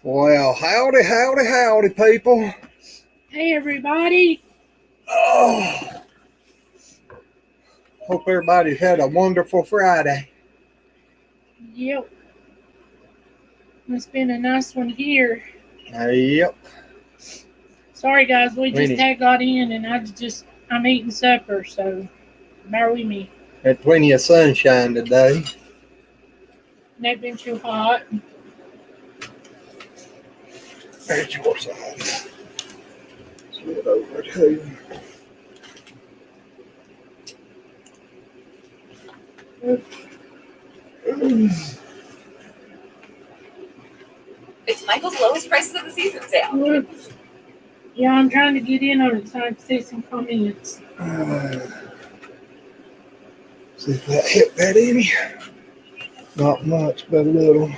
Well, howdy, howdy, howdy, people. Hey, everybody. Oh, hope everybody's had a wonderful Friday. Yep. It's been a nice one here. Yep. Sorry, guys. We just had got in, and I'm eating supper, so bear with me. Had plenty of sunshine today. Not been too hot. There's your side. Slid over too. It's Michael's lowest prices of the season sale. Yeah, I'm trying to get in on it so I can see some comments. See if that hit that any. Not much, but a little.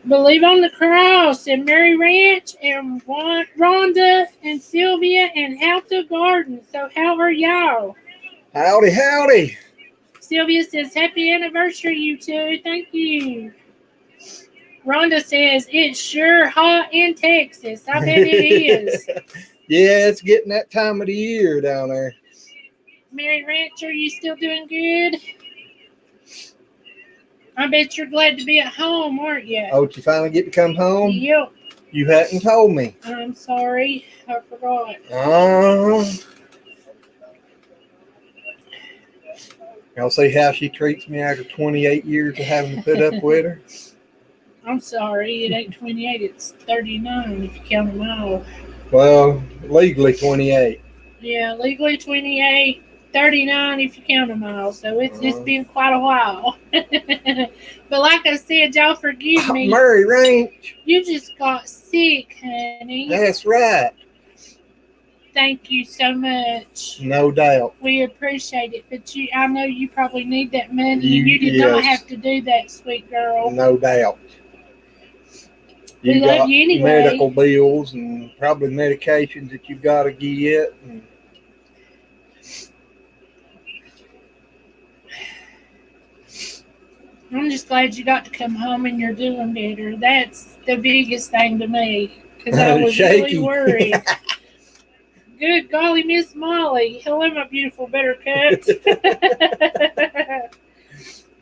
Believe on the Cross and Mary Ranch and Rhonda and Sylvia and Halta Garden. So how are y'all? Howdy, howdy. Sylvia says, happy anniversary, you two. Thank you. Rhonda says, it's sure hot in Texas. I bet it is. Yeah, it's getting that time of the year down there. Mary Ranch, are you still doing good? I bet you're glad to be at home, aren't you? Oh, did you finally get to come home? Yep. You hadn't told me. I'm sorry. I forgot. Y'all see how she treats me after 28 years of having to put up with her? I'm sorry. It ain't 28. It's 39 if you count them all. Well, legally 28. Yeah, legally 28. 39 if you count them all. So it's been quite a while. But like I said, y'all forgive me. Murray Ranch. You just got sick, honey. That's right. Thank you so much. No doubt. We appreciate it. But I know you probably need that money. You did not have to do that, sweet girl. No doubt. We love you anyway. Medical bills and probably medications that you got to get. I'm just glad you got to come home and you're doing better. That's the biggest thing to me because I was really worried. Good golly, Miss Molly. Hello, my beautiful buttercup.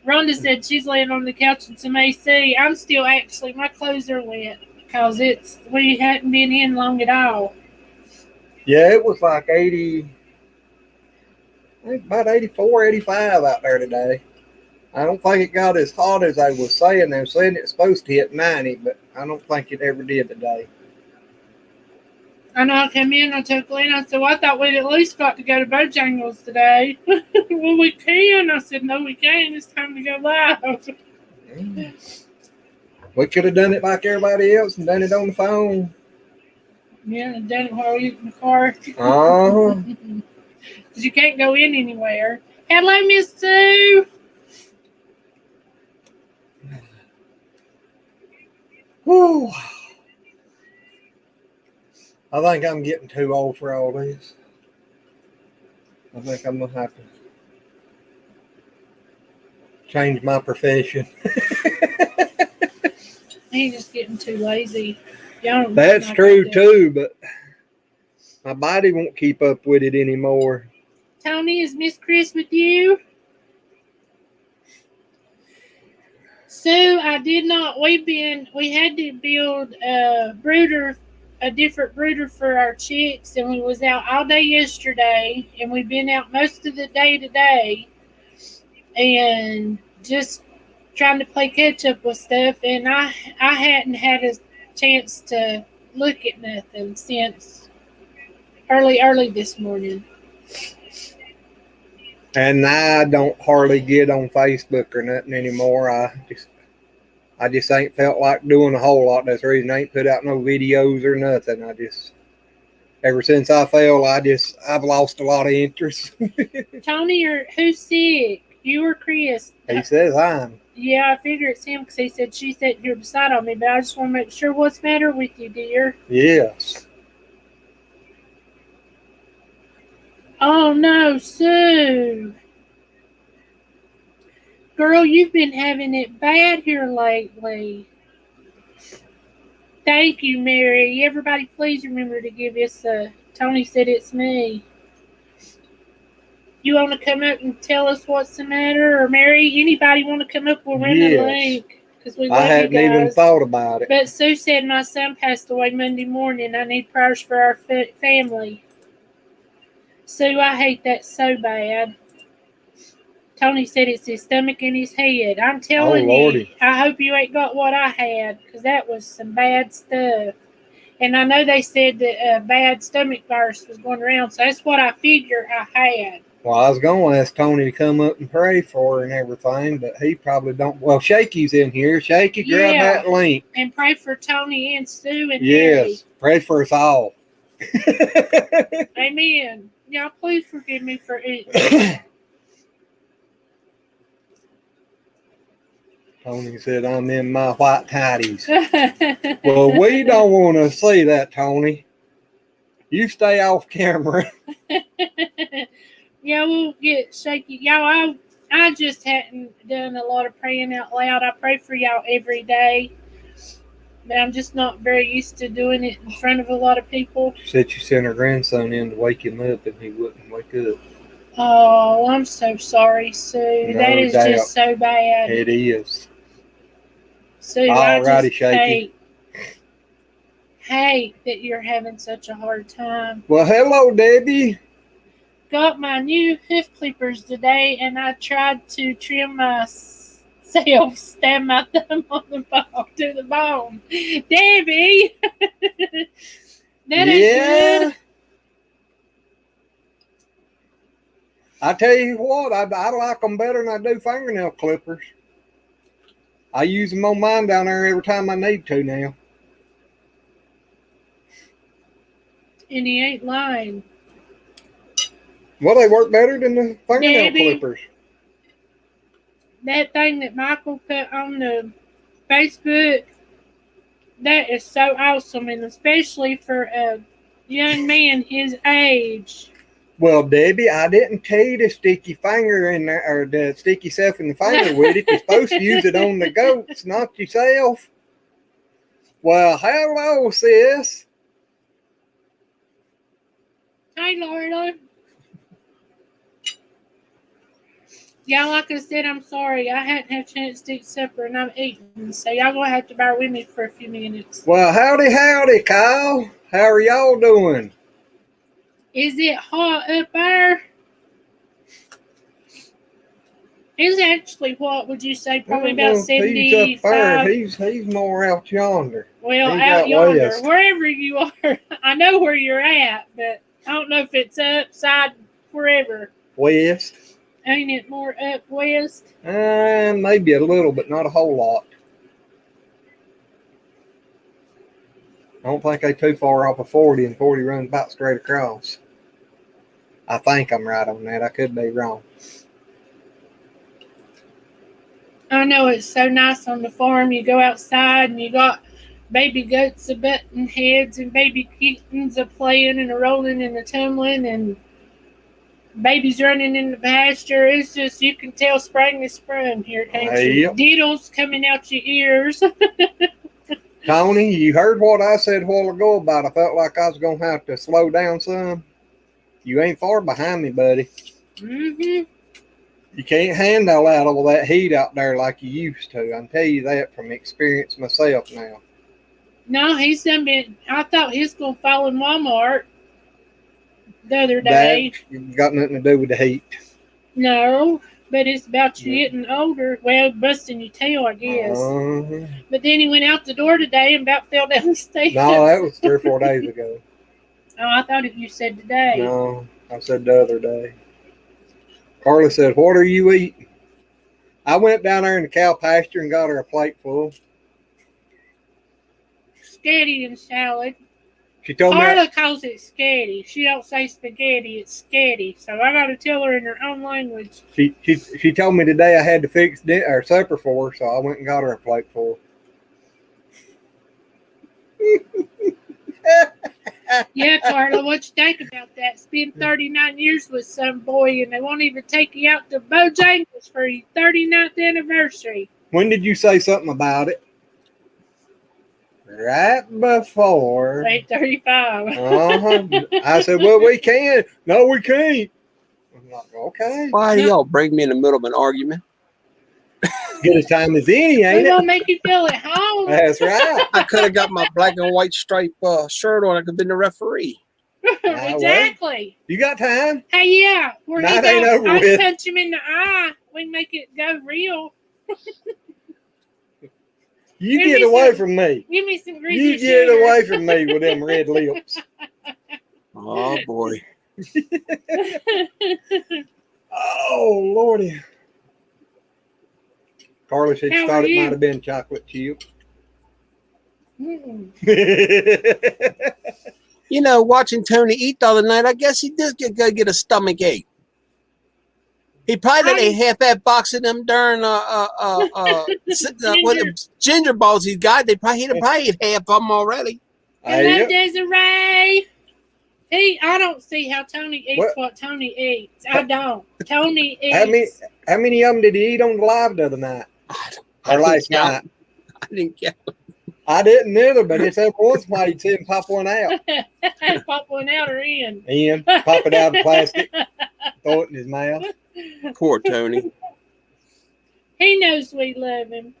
Rhonda said she's laying on the couch in some AC. I'm still my clothes are wet because we hadn't been in long at all. Yeah, it was like 80, I think about 84, 85 out there today. I don't think it got as hot as I was saying. They were saying it's supposed to hit 90, but I don't think it ever did today. I know I came in, I told Glenn, I said, well, I thought we'd at least got to go to Bojangles today. Well, we can. I said, no, we can't. It's time to go live. We could have done it like everybody else and done it on the phone. Yeah, and done it while we were in the car. Because you can't go in anywhere. Hello, Miss Sue. Whew. I think I'm getting too old for all this. I think I'm going to have to change my profession. He's just getting too lazy. That's true too, but my body won't keep up with it anymore. Tony, is Miss Chris with you? Sue, we had to build a different brooder for our chicks, and we was out all day yesterday, and we've been out most of the day today, and just trying to play catch up with stuff, and I hadn't had a chance to look at nothing since early this morning. And I don't hardly get on Facebook or nothing anymore. I just ain't felt like doing a whole lot. That's the reason I ain't put out no videos or nothing. Ever since I fell, I've lost a lot of interest. Tony, who's sick? You or Chris? He says I'm. Yeah, I figure it's him because she said you're beside on me, but I just want to make sure what's the matter with you, dear. Yes. Oh no, Sue. Girl, you've been having it bad here lately. Thank you, Mary. Everybody, please remember to give us a. Tony said it's me. You want to come up and tell us what's the matter? Or Mary, anybody want to come up? We'll run the link. Because we love I hadn't you guys. even thought about it. But Sue said my son passed away Monday morning. I need prayers for our family. Sue, I hate that so bad. Tony said it's his stomach and his head. I'm telling you, I hope you ain't got what I had, because that was some bad stuff. And I know they said that a bad stomach virus was going around, so that's what I figured I had. Well, I was going to ask Tony to come up and pray for her and everything, but he probably don't. Well, Shakey's in here. Shakey, grab that link. And pray for Tony and Sue and Yes, pray for us all. Amen. Y'all, please forgive me for it. Tony said, I'm in my white tighties. Well, we don't want to see that, Tony. You stay off camera. Yeah, we'll get Shaky. Y'all, I just hadn't done a lot of praying out loud. I pray for y'all every day, but I'm just not very used to doing it in front of a lot of people. She said you sent her grandson in to wake him up and he wouldn't wake up. Oh, I'm so sorry, Sue. No that is doubt. Just so bad. It is. Sue, Alrighty, I just Shaky. hate that you're having such a hard time. Well, hello, Debbie. Got my new hoof clippers today, and I tried to trim myself, stab my thumb on the bone to the bone. Debbie, that ain't good. I tell you what, I like them better than I do fingernail clippers. I use them on mine down there every time I need to now. And he ain't lying. Well, they work better than the fingernail clippers. That thing that Michael put on the Facebook, that is so awesome, and especially for a young man his age. Well, Debbie, I didn't tell you to stick your finger in there, or to stick yourself in the finger with it. You're supposed to use it on the goats, not yourself. Well, hello, sis. Hey, Lorna. Yeah, like I said, I'm sorry. I hadn't had a chance to eat supper, and I'm eating, so y'all gonna have to bear with me for a few minutes. Well, howdy, Kyle. How are y'all doing? Is it hot up there? It's actually, what would you say, probably about 75? He's up there. He's more out yonder. Well, out yonder, west. Wherever you are. I know where you're at, but I don't know if it's upside, wherever. West. Ain't it more up west? Maybe a little, but not a whole lot. I don't think they're too far off of 40, and 40 runs about straight across. I think I'm right on that. I could be wrong. I know it's so nice on the farm. You go outside and you got baby goats a-butting heads and baby kittens a-playing and a-rolling and a-tumbling and babies running in the pasture. It's just, you can tell spring is sprung here, can't you? Diddles coming out your ears. Tony, you heard what I said a while ago about I felt like I was going to have to slow down some. You ain't far behind me, buddy. Mm-hmm. You can't handle out all that heat out there like you used to. I can tell you that from experience myself now. No, he's done been. I thought he was going to fall in Walmart the other day. That got nothing to do with the heat. No, but it's about you getting older. Well, busting your tail, I guess. But then he went out the door today and about fell down the stairs. No, that was 3 or 4 days ago. Oh, I thought you said today. No, I said the other day. Carla said, what are you eating? I went down there in the cow pasture and got her a plate full. Spaghetti and salad. She told me Carla calls it sketty. She don't say spaghetti, it's sketty. So I got to tell her in her own language. She told me today I had to fix supper for her, so I went and got her a plate full. Yeah, Carla, what you think about that? Spend 39 years with some boy and they won't even take you out to Bojangles for your 39th anniversary. When did you say something about it? right before. 8:35. I said, well, we can. No, we can't. I'm like, okay. Why do y'all bring me in the middle of an argument? Good as time as any, We're ain't gonna it? make you feel at home. That's right. I could have got my black and white stripe shirt on. I could have been the referee. Exactly. You got time? Hey, yeah. Where he Night ain't goes, over I with. punch him in the eye. We can make it go real. You Give get me away some- from me. Give me some greasy You get sugar. away from me with them red lips. Oh boy. Oh, Lordy. Carla said she How thought are it you? might have been chocolate chip. Mm. You know, watching Tony eat the other night, I guess he did get a stomach ache. He probably did a half-fat box of them darn ginger balls he's got. He'd probably ate half of them already. Hello, Desiree. I don't see how Tony eats what Tony eats. I don't. Tony eats. How many of them did he eat on the live the other night? Or last night? I didn't count. I didn't either, but it's every once in a while you'd see him pop one out. Pop one out or in. In, pop it out of plastic, throw it in his mouth. Poor Tony. He knows we love him.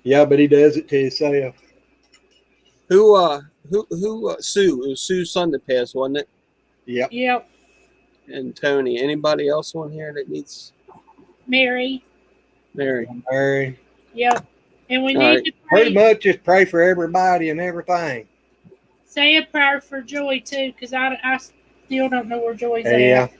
Yeah, but he does it to himself. Who Sue? It was Sue's son that passed, wasn't it? Yep. Yep. And Tony. Anybody else on here that needs? Mary. Mary. Yep. And we All need right. to pray. Pretty much just pray for everybody and everything. Say a prayer for Joy too, because I still don't know where Joy's Yeah. at.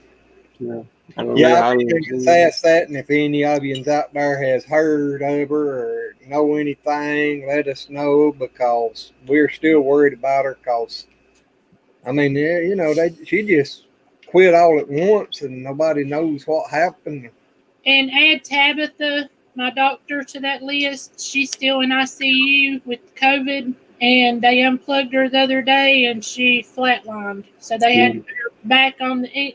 Yeah, I can ask that, and if any of you out there has heard of her or know anything, let us know, because we're still worried about her. Because, I mean, you know, she just quit all at once, and nobody knows what happened. And add Tabitha, my doctor, to that list. She's still in ICU with COVID, and they unplugged her the other day, and she flatlined. So they had to put her back on the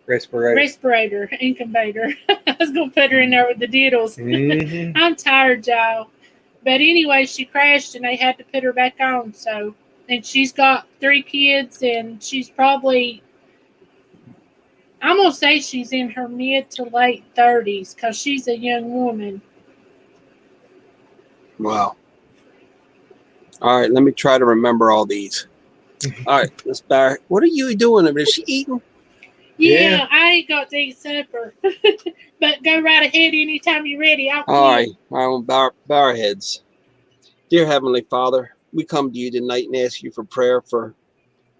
respirator, incubator. I was going to put her in there with the diddles. Mm-hmm. I'm tired, y'all. But anyway, she crashed, and they had to put her back on. So, and she's got 3 kids, and she's probably, I'm going to say she's in her mid to late 30s, because she's a young woman. Wow. All right, let me try to remember all these. All right, Miss Barry, what are you doing over there? Is she eating? Yeah, I ain't got to eat supper. But go right ahead anytime you're ready. I'll All right, bow our heads. Dear Heavenly Father, we come to you tonight and ask you for prayer for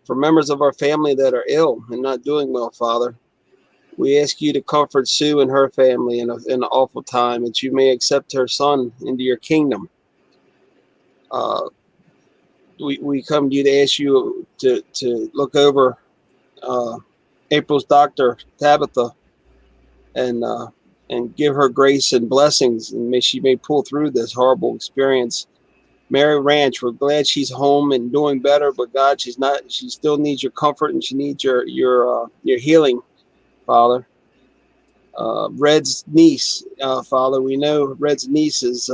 members of our family that are ill and not doing well, Father. We ask you to comfort Sue and her family in an awful time, that you may accept her son into your kingdom. We come to you to ask you to look over April's doctor, Tabitha, and give her grace and blessings, and she may pull through this horrible experience. Mary Ranch, we're glad she's home and doing better, but God, she's not. She still needs your comfort, and she needs your healing, Father. Red's niece, Father, we know Red's niece is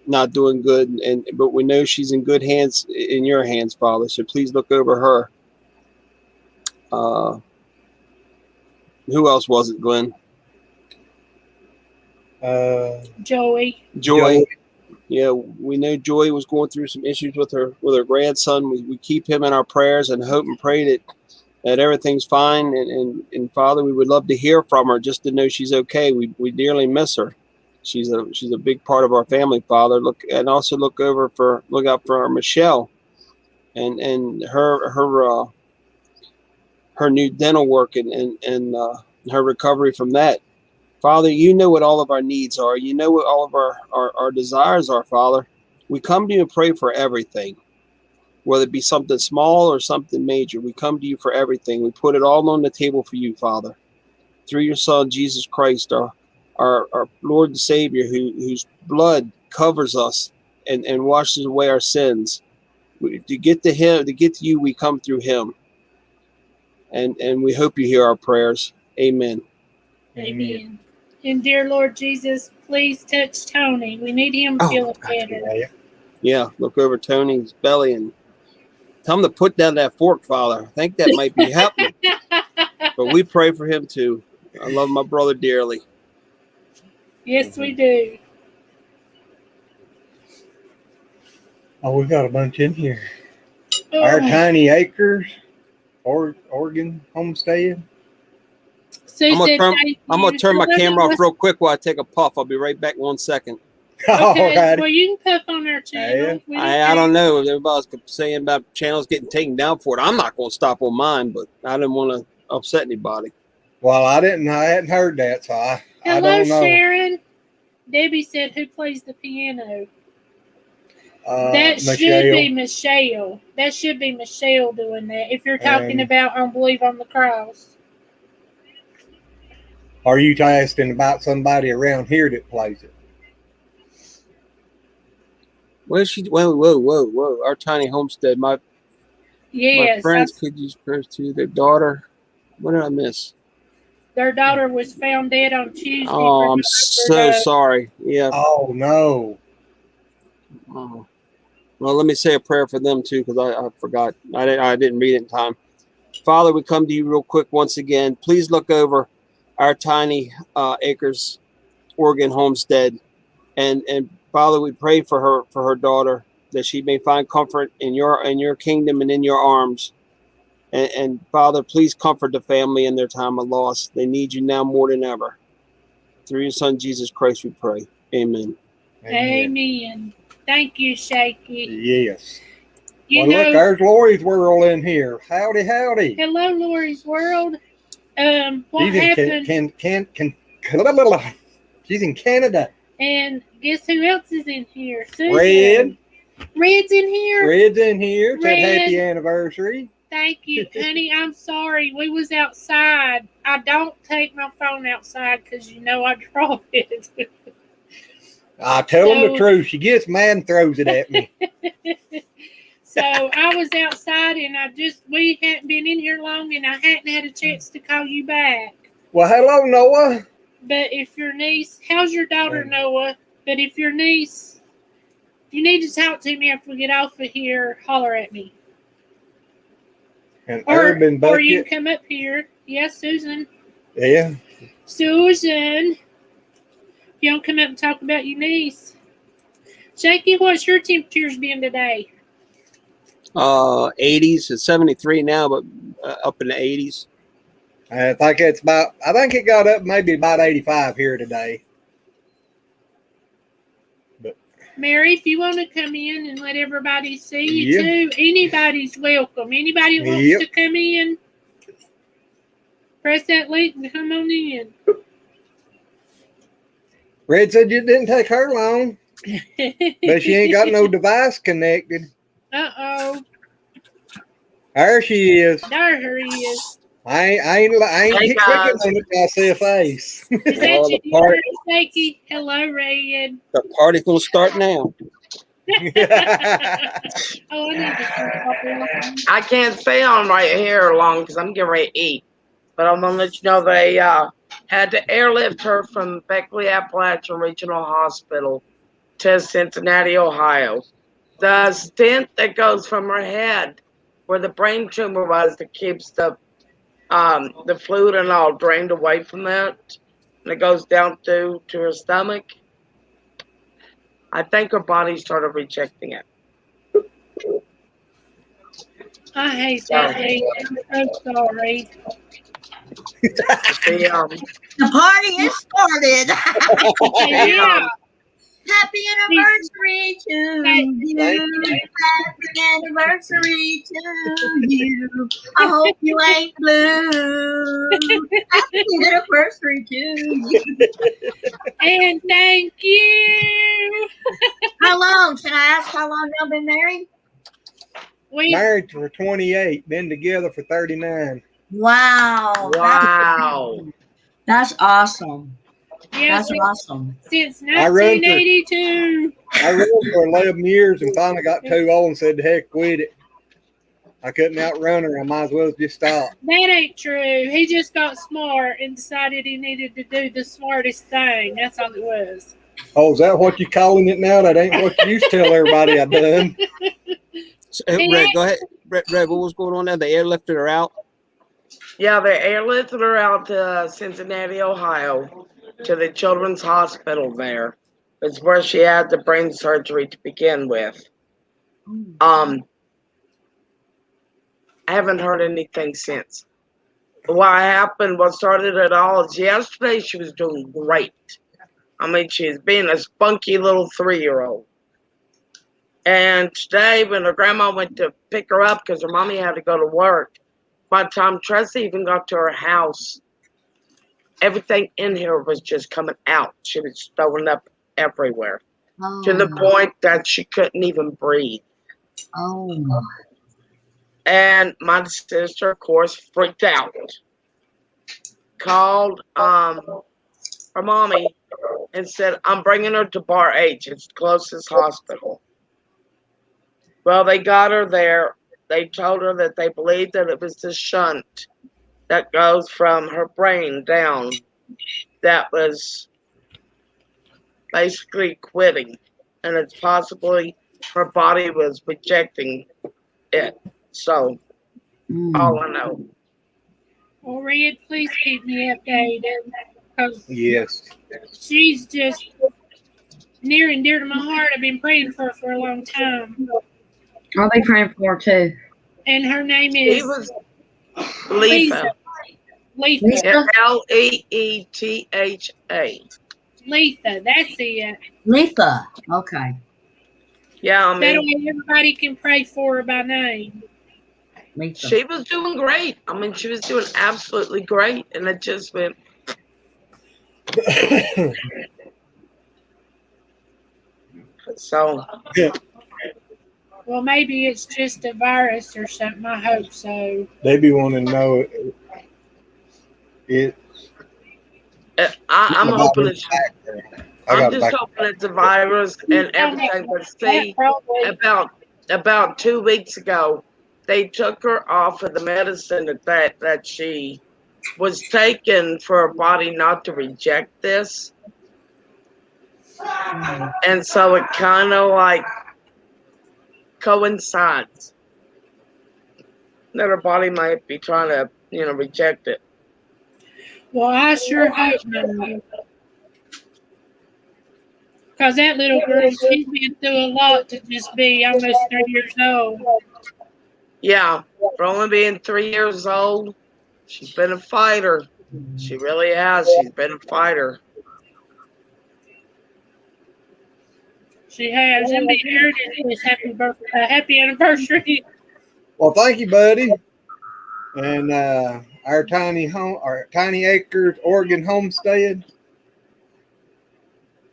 not doing good, but we know she's in good hands, in your hands, Father. So please look over her. Who else was it, Glenn? Joy. Yeah, we know Joy was going through some issues with her grandson. We keep him in our prayers and hope and pray that everything's fine. And Father, we would love to hear from her, just to know she's okay. We dearly miss her. She's a big part of our family, Father. Look out for Michelle and her new dental work and her recovery from that. Father, you know what all of our needs are. You know what all of our desires are, Father. We come to you and pray for everything, whether it be something small or something major. We come to you for everything. We put it all on the table for you, Father, through your Son, Jesus Christ, our Lord and Savior, whose blood covers us and washes away our sins. To get to him, to get to you, we come through him. And we hope you hear our prayers. Amen. Amen. And dear Lord Jesus, please touch Tony. We need him feeling better. Yeah, look over Tony's belly and tell him to put down that fork, Father. I think that might be happening. But we pray for him too. I love my brother dearly. Yes, we do. Oh, we got a bunch in here. Our tiny acres, Oregon homestead. Sue I'm gonna said, turn my camera off real quick while I take a puff. I'll be right back in 1 second. Okay, well, you can puff on our channel. I don't know. Everybody's saying about channels getting taken down for it. I'm not going to stop on mine, but I didn't want to upset anybody. Well, I hadn't heard that, so I Hello, don't know. Sharon. Debbie said, who plays the piano? That Michelle. should be Michelle. That should be Michelle doing that. If you're talking about "I Believe on the Cross." Are you asking about somebody around here that plays it? Where's she? Whoa! Our tiny homestead. My friends could use prayers too. Their daughter. What did I miss? Their daughter was found dead on Tuesday. Oh, I'm so sorry. Yeah. Oh no. Oh. Well, let me say a prayer for them too, because I forgot. I didn't read it in time. Father, we come to you real quick once again. Please look over our tiny acres, Oregon homestead, and Father, we pray for her daughter, that she may find comfort in your kingdom and in your arms. And Father, please comfort the family in their time of loss. They need you now more than ever. Through your Son Jesus Christ, we pray. Amen. Amen. Thank you, Shaky. Yes. Look, there's Lori's World in here. Howdy. Hello, Lori's World. What happened? She's in Canada. And guess who else is in here? Susan. Red's in here. Red's in here. Said happy anniversary. Thank you, honey. I'm sorry. We was outside. I don't take my phone outside because I drop it. I tell them the truth. She gets mad and throws it at me. So I was outside and we hadn't been in here long and I hadn't had a chance to call you back. Well, hello, Noah. But if your niece, how's your daughter, Noah? But if your niece, you need to talk to me after we get off of here, holler at me. And Urban Bucket. Or you can come up here. Yes, Susan. Yeah. Susan. If you don't come up and talk about your niece. Shaky, what's your temperatures been today? 80s. It's 73 now, but up in the 80s. I think it got up maybe about 85 here today. But Mary, if you want to come in and let everybody see you too, anybody's welcome. Anybody who wants to come in, press that link and come on in. Red said it didn't take her long, but she ain't got no device connected. Uh-oh. There she is. There he is. I ain't clicking on it till I see a face. Is that you, Shaky? Hello, Red. The party's gonna start now. I can't stay on right here long because I'm getting ready to eat. But I'm gonna let you know they had to airlift her from Beckley Appalachian Regional Hospital to Cincinnati, Ohio. The stent that goes from her head, where the brain tumor was, that keeps the fluid and all drained away from that, and it goes down to her stomach. I think her body started rejecting it. I hate that. I'm so sorry. The party has started. Yeah. Happy anniversary to you. Happy anniversary to you. I hope you ain't blue. Happy anniversary to you. And thank you. How long? Can I ask how long y'all been married? Married for 28, been together for 39. Wow. That's awesome. Yeah, that's awesome. Since 1982. I run for 11 years and finally got too old and said, heck with it. I couldn't outrun her. I might as well just stop. That ain't true. He just got smart and decided he needed to do the smartest thing. That's all it was. Oh, is that what you calling it now? That ain't what you used to tell everybody I done. So, Red, go ahead. Red, what was going on there? They airlifted her out. Yeah, they airlifted her out to Cincinnati, Ohio, to the Children's Hospital there. It's where she had the brain surgery to begin with. I haven't heard anything since. What happened, what started it all is yesterday she was doing great. I mean, she's being a spunky little 3-year-old. And today, when her grandma went to pick her up because her mommy had to go to work, by the time Tressa even got to her house, everything in here was just coming out. She was throwing up everywhere to the point that she couldn't even breathe. Oh. And my sister, of course, freaked out. Called her mommy and said, I'm bringing her to Bar H. It's the closest hospital. Well, they got her there. They told her that they believed that it was the shunt that goes from her brain down that was basically quitting. And it's possibly her body was rejecting it. So, all I know. Well, Red, please keep me updated. Because Yes. she's just near and dear to my heart. I've been praying for her for a long time. I'll be praying for her too. And her name He is was Letha. Letha. Leetha. Letha, that's it. Letha. Okay. Yeah, I That mean, way everybody can pray for her by name. Letha. she was doing great. I mean, she was doing absolutely great. And it just went. So. Yeah. Well, maybe it's just a virus or something. I hope so. They be wanting to know it. I'm hoping it's. I'm just hoping it's a virus and everything. But see, about 2 weeks ago, they took her off of the medicine that she was taking for her body not to reject this, and so it kind of like coincides that her body might be trying to, reject it. Well, I sure hope not. Because that little girl, she's been through a lot to just be almost 3 years old. Yeah, for only being 3 years old, she's been a fighter. She really has. She's been a fighter. She has. And be heard this happy anniversary. Well, thank you, buddy. And our tiny acres Oregon homestead.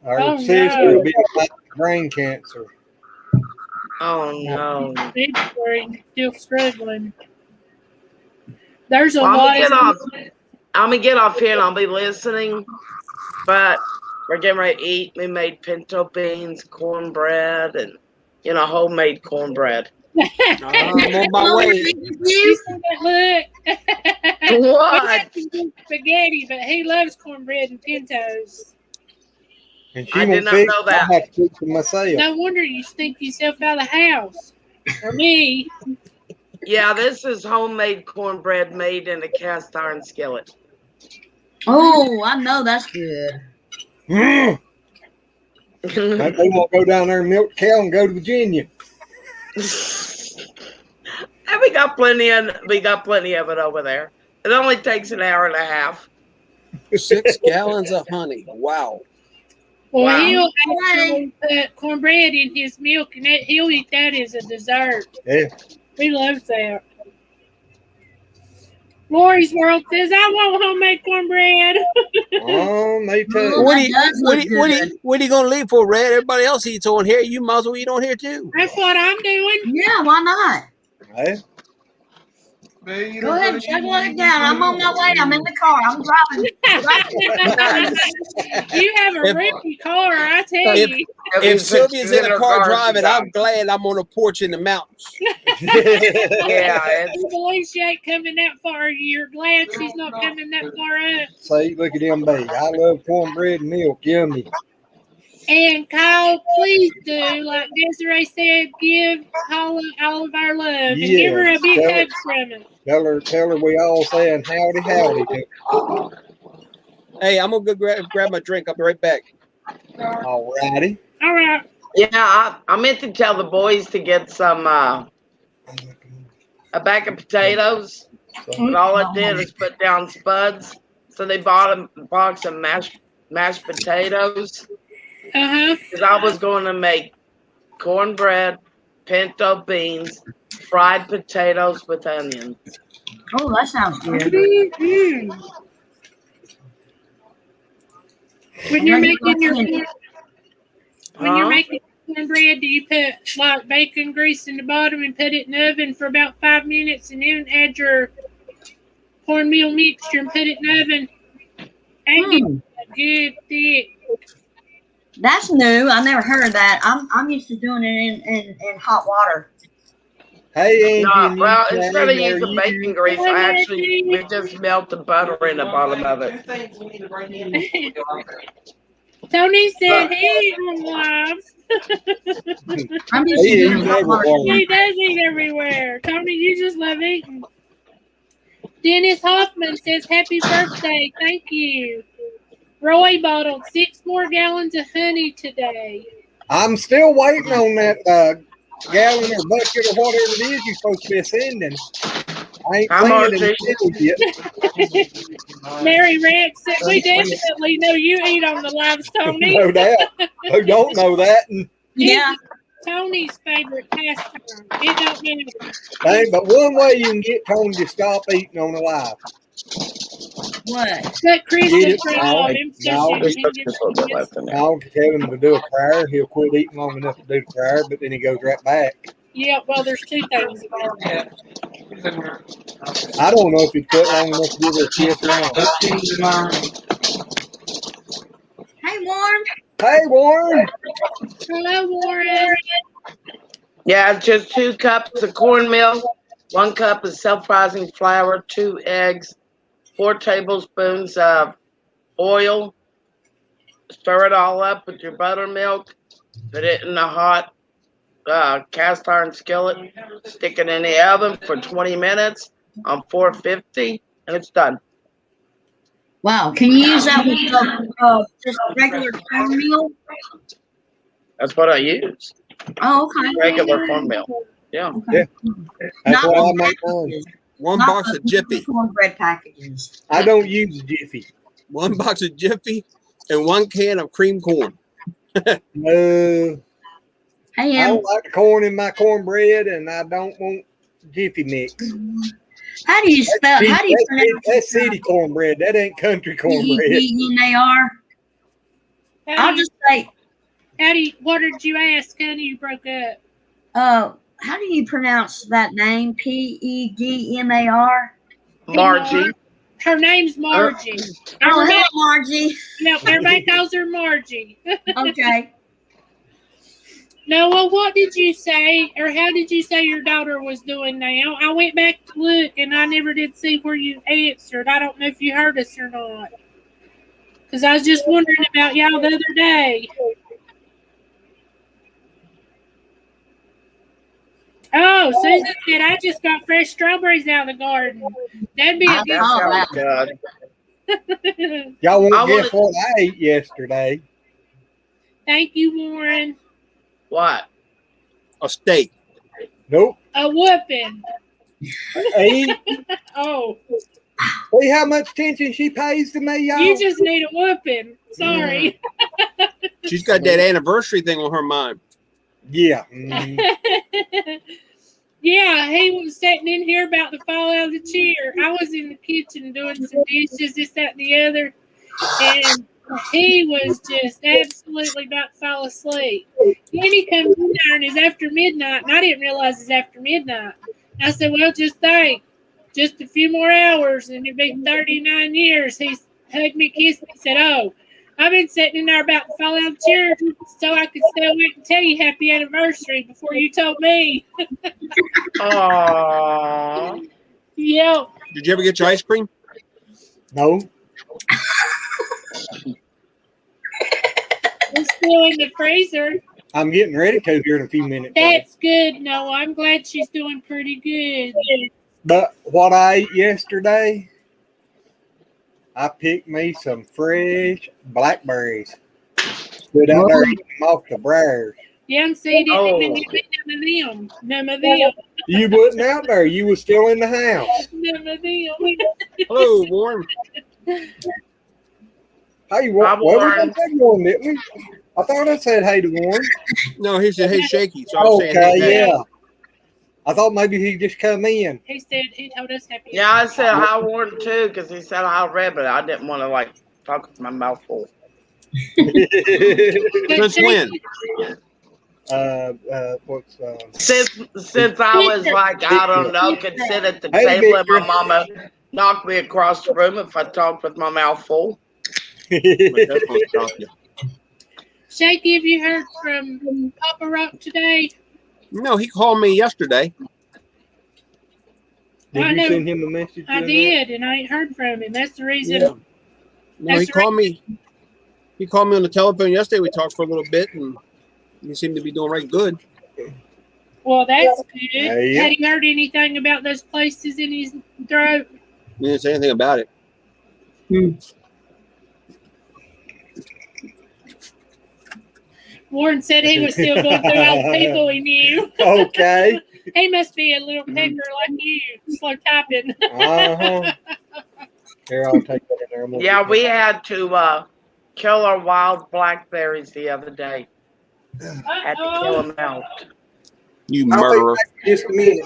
Our sister will be fighting brain cancer. Oh no! February, still struggling. There's a lot. I'm gonna get off here and I'll be listening. But we're getting ready to eat. We made pinto beans, cornbread, and homemade cornbread. I'm on my way. Look. What? Spaghetti, but he loves cornbread and pintos. And I did not know that. I have to fix it myself. No wonder you stink yourself out of the house. For me. Yeah, this is homemade cornbread made in a cast iron skillet. Oh, I know that's good. Maybe they won't go down there and milk cow and go to Virginia. And we got plenty of it over there. It only takes an hour and a half. 6 gallons of honey. Wow. Well, Wow. he'll actually put cornbread in his milk, and he'll eat that as a dessert. Yeah. He loves that. Lori's World says, I want homemade cornbread. Oh, me too. What are you going to leave for, Red? Everybody else eats on here. You might as well eat on here, too. That's what I'm doing. Yeah, why not? Hey. Go ahead and chug it down. I'm on my way. I'm in the car. I'm driving. You have a rookie car, I tell If- you. If Sylvia's in a her car she's driving, out. I'm glad I'm on a porch in the mountains. Yeah, I it's, believe she ain't coming that far. You're glad she's not coming that far up. See, look at him, baby. I love cornbread and milk. Yummy. And Kyle, please do, like Desiree said, give Paula all of our love and give her a big Tell hug from us. tell her we all saying howdy, howdy to her. Hey, I'm gonna go grab my drink. I'll be right back. All righty. All right. yeah, I meant to tell the boys to get some a bag of potatoes, but all I did is put down spuds. So they bought a box of mashed potatoes. Because I was going to make cornbread, pinto beans, fried potatoes with onions. Oh, that sounds good. Mm-hmm. When you're making your cornbread, do you put like bacon grease in the bottom and put it in the oven for about 5 minutes, and then add your cornmeal mixture and put it in the oven? And get a good thick. That's new. I never heard of that. I'm used to doing it in hot water. Hey, Angie. No, well, and instead of Jane, are using you- bacon grease, we just melt the butter in the bottom of it. Tony said he loves. I'm used to He doing ain't it in hot never water. won. He does eat everywhere. Tony, you just love eating. Dennis Hoffman says, happy birthday. Thank you. Roy bottled 6 more gallons of honey today. I'm still waiting on that gallon or bucket or whatever it is you're supposed to be sending. I ain't I'm seen it yet. Mary Rex said, we definitely know you eat on the lives, Tony. No doubt. Who don't know that? And Yeah. Tony's favorite pastime. It don't matter. dang, but one way you can get Tony to stop eating on the live. What? But Chris Get is it? proud. No, I'll tell him to do a prayer. He'll quit eating long enough to do the prayer, but then he goes right back. Yeah, well, there's 2 things about that. I don't know if he quit long enough to give her a kiss or not. Hey, Warren. Hey, Warren. Hello, Warren. Yeah, just 2 cups of cornmeal, 1 cup of self-rising flour, 2 eggs, 4 tablespoons of oil. Stir it all up with your buttermilk. Put it in a hot cast iron skillet. Stick it in the oven for 20 minutes on 450, and it's done. Wow. Can you use that with just regular cornmeal? That's what I use. Oh, okay. Regular cornmeal. Yeah. Yeah. That's Not what I the make packages. One Not box the of Jiffy. cornbread packages. I don't use Jiffy. 1 box of Jiffy and 1 can of cream corn. No. Hey, I Em. don't like the corn in my cornbread, and I don't want Jiffy mix. How do you spell? How do you pronounce That's city cornbread. That ain't country cornbread. P-E-G-N-A-R? I'll just say, What did you ask, honey? You broke up. how do you pronounce that name? P-E-G-M-A-R? Margie. Her name's Margie. Oh, hello, Margie. No, everybody calls her Margie. Okay. Noah, what did you say, or how did you say your daughter was doing now? I went back to look, and I never did see where you answered. I don't know if you heard us or not. Because I was just wondering about y'all the other day. Oh, Susan said, I just got fresh strawberries out of the garden. That'd be a That sounds good. good. Y'all won't I guess what I ate yesterday. Thank you, Warren. What? A steak. Nope. A whooping. Hey, Oh, see how much attention she pays to me, y'all? you just need a whooping. Sorry. She's got that anniversary thing on her mind. Yeah. Yeah, he was sitting in here about to fall out of the chair. I was in the kitchen doing some dishes, this, that, and the other, and he was just absolutely about to fall asleep. Then he comes in there and it's after midnight, and I didn't realize it's after midnight. I said, well, just think, just a few more hours and it'll be 39 years. He hugged me, kissed me, said, oh, I've been sitting in there about to fall out of the chair so I could stay awake and tell you happy anniversary before you told me. Aww. Yep. Did you ever get your ice cream? No. It's still in the freezer. I'm getting ready to here in a few minutes. That's good, Noah. I'm glad she's doing pretty good. But what I ate yesterday, I picked me some fresh blackberries. Stood out there eating them off the briars. Yeah, and see, didn't even give me none of them. None of them. You wasn't out there. You was still in the house. None of them. Hello, Warren. Hey, what was that going, didn't we? I thought I said hey to Warren. No, he said, hey, Shaky. So I was saying, Okay, hey, yeah. I thought maybe he just come in. He said he told us happy. Yeah, I said hi Warren too because he said hi Red, but I didn't want to talk with my mouth full. Since when? Since I was I don't know, could sit at the table and my mama knocked me across the room if I talked with my mouth full. Shaky, have you heard from Papa Rock today? No, he called me yesterday. Did you send him a message? I did, and I ain't heard from him. That's the reason. Yeah. No, he called me. He called me on the telephone yesterday. We talked for a little bit, and he seemed to be doing right good. Well, that's good. Yeah. Had he heard anything about those places in his throat? He didn't say anything about it. Warren said he was still going through all the people he knew. Okay. He must be a little pecker like you, slow typing. Uh-huh. Here, I'll take that in there. Yeah, we had to kill our wild blackberries the other day. Had to kill them out. You murderer. Just a minute.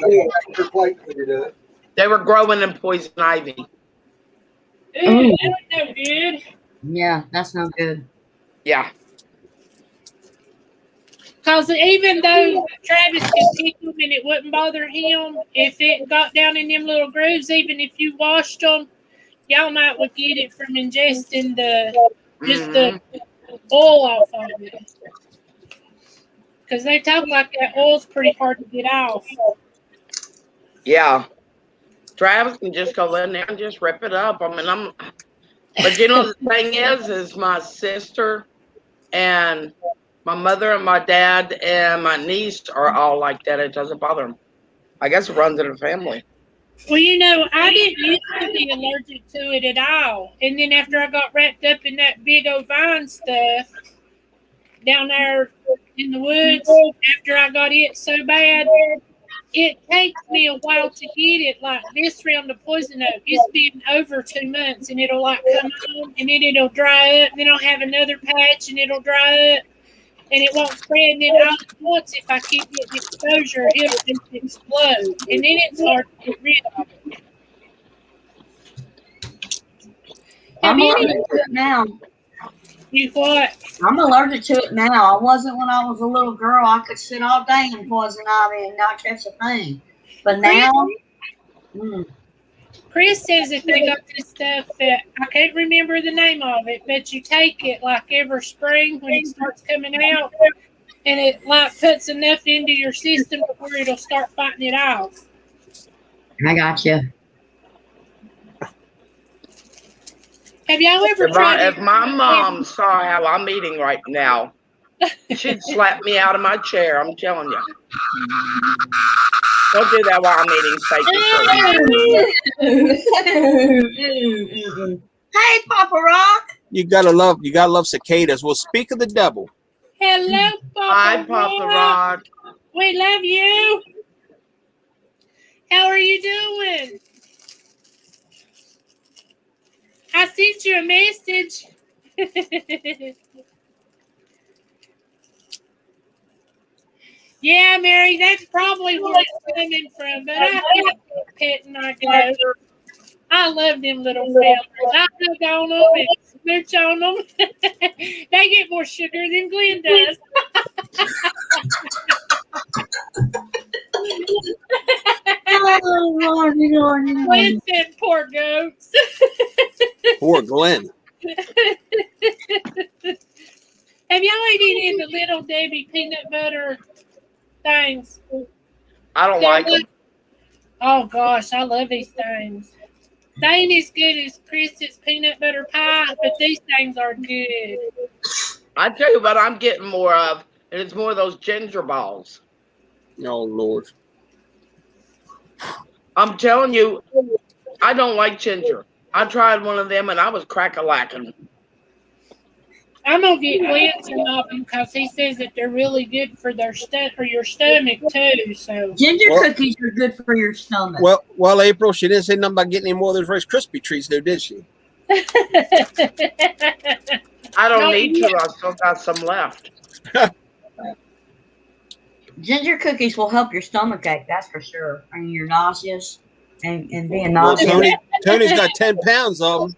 They were growing in poison ivy. Ooh, that was no good. Yeah, that's no good. Yeah. Because even though Travis could pick them and it wouldn't bother him, if it got down in them little grooves, even if you washed them, y'all might would get it from ingesting the oil off of it. Because they talk like that oil's pretty hard to get off. Yeah. Travis can just go in there and just rip it up. I mean, but you know, the thing is my sister and my mother and my dad and my niece are all like that. It doesn't bother them. I guess it runs in the family. Well, you know, I didn't used to be allergic to it at all. And then after I got wrapped up in that big old vine stuff down there in the woods, after I got it so bad, it takes me a while to get it like this round of poison oak. It's been over 2 months and it'll come on and then it'll dry up. Then I'll have another patch and it'll dry up. And it won't spread. And then all at once, if I keep getting exposure, it'll just explode. And then it's hard to get rid of it. I'm allergic to it now. You what? I'm allergic to it now. I wasn't when I was a little girl. I could sit all day in poison ivy and not catch a thing. But now, Chris says that they got this stuff that I can't remember the name of it, but you take it like every spring when it starts coming out, and it like puts enough into your system where it'll start fighting it off. I got you. Have y'all ever tried? If my mom saw how I'm eating right now, she'd slap me out of my chair. I'm telling you. Don't do that while I'm eating steak. Hey, Papa Rock. You gotta love cicadas. Well, speak of the devil. Hello, Papa. Hi, Papa Rock. We love you. How are you doing? I sent you a message. Yeah, Mary, that's probably where it's coming from. But I can't pet and I go. I love them little fellas. I hug on them and smooch on them. They get more sugar than Glenn does. Oh, Lordy, Lordy, Lordy. Glenn said, poor goats. Poor Glenn. put it in the Little Debbie peanut butter things. I don't like them. Oh gosh, I love these things. They ain't as good as Chris's peanut butter pie, but these things are good. I tell you what, I'm getting more of, and it's more of those ginger balls. Oh Lord. I'm telling you, I don't like ginger. I tried one of them and I was crack-a-lacking. I'm gonna get Glenn some of them because he says that they're really good for your stomach too. So Ginger cookies are good for your stomach. Well, April, she didn't say nothing about getting any more of those Rice Krispie treats, though, did she? I don't need to. I still got some left. Ginger cookies will help your stomach ache, that's for sure. I mean, you're nauseous and being Well, nauseous. Tony's got 10 pounds of them.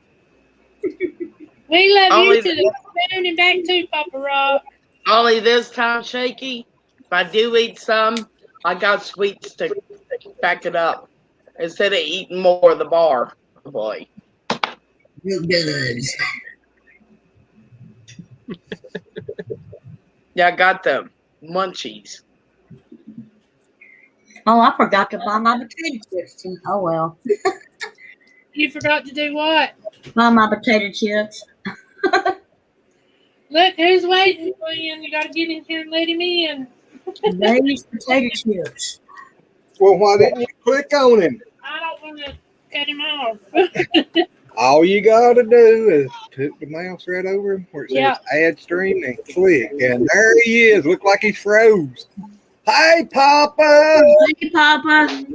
We love Only you to the moon and back too, Papa Rock. Only this time, Shaky, if I do eat some, I got sweets to back it up instead of eating more of the bar. Oh boy. Good. Yeah, I got the munchies. Oh, I forgot to buy my potato chips too. Oh well. You forgot to do what? Buy my potato chips. Look, who's waiting, Glenn? You gotta get in here and let him in. Baby's potato chips. Well, why didn't you click on him? I don't want to cut him off. All you gotta do is put the mouse right over him where it says add stream and click. And there he is. Look like he froze. Hey, Papa. Hey, Papa.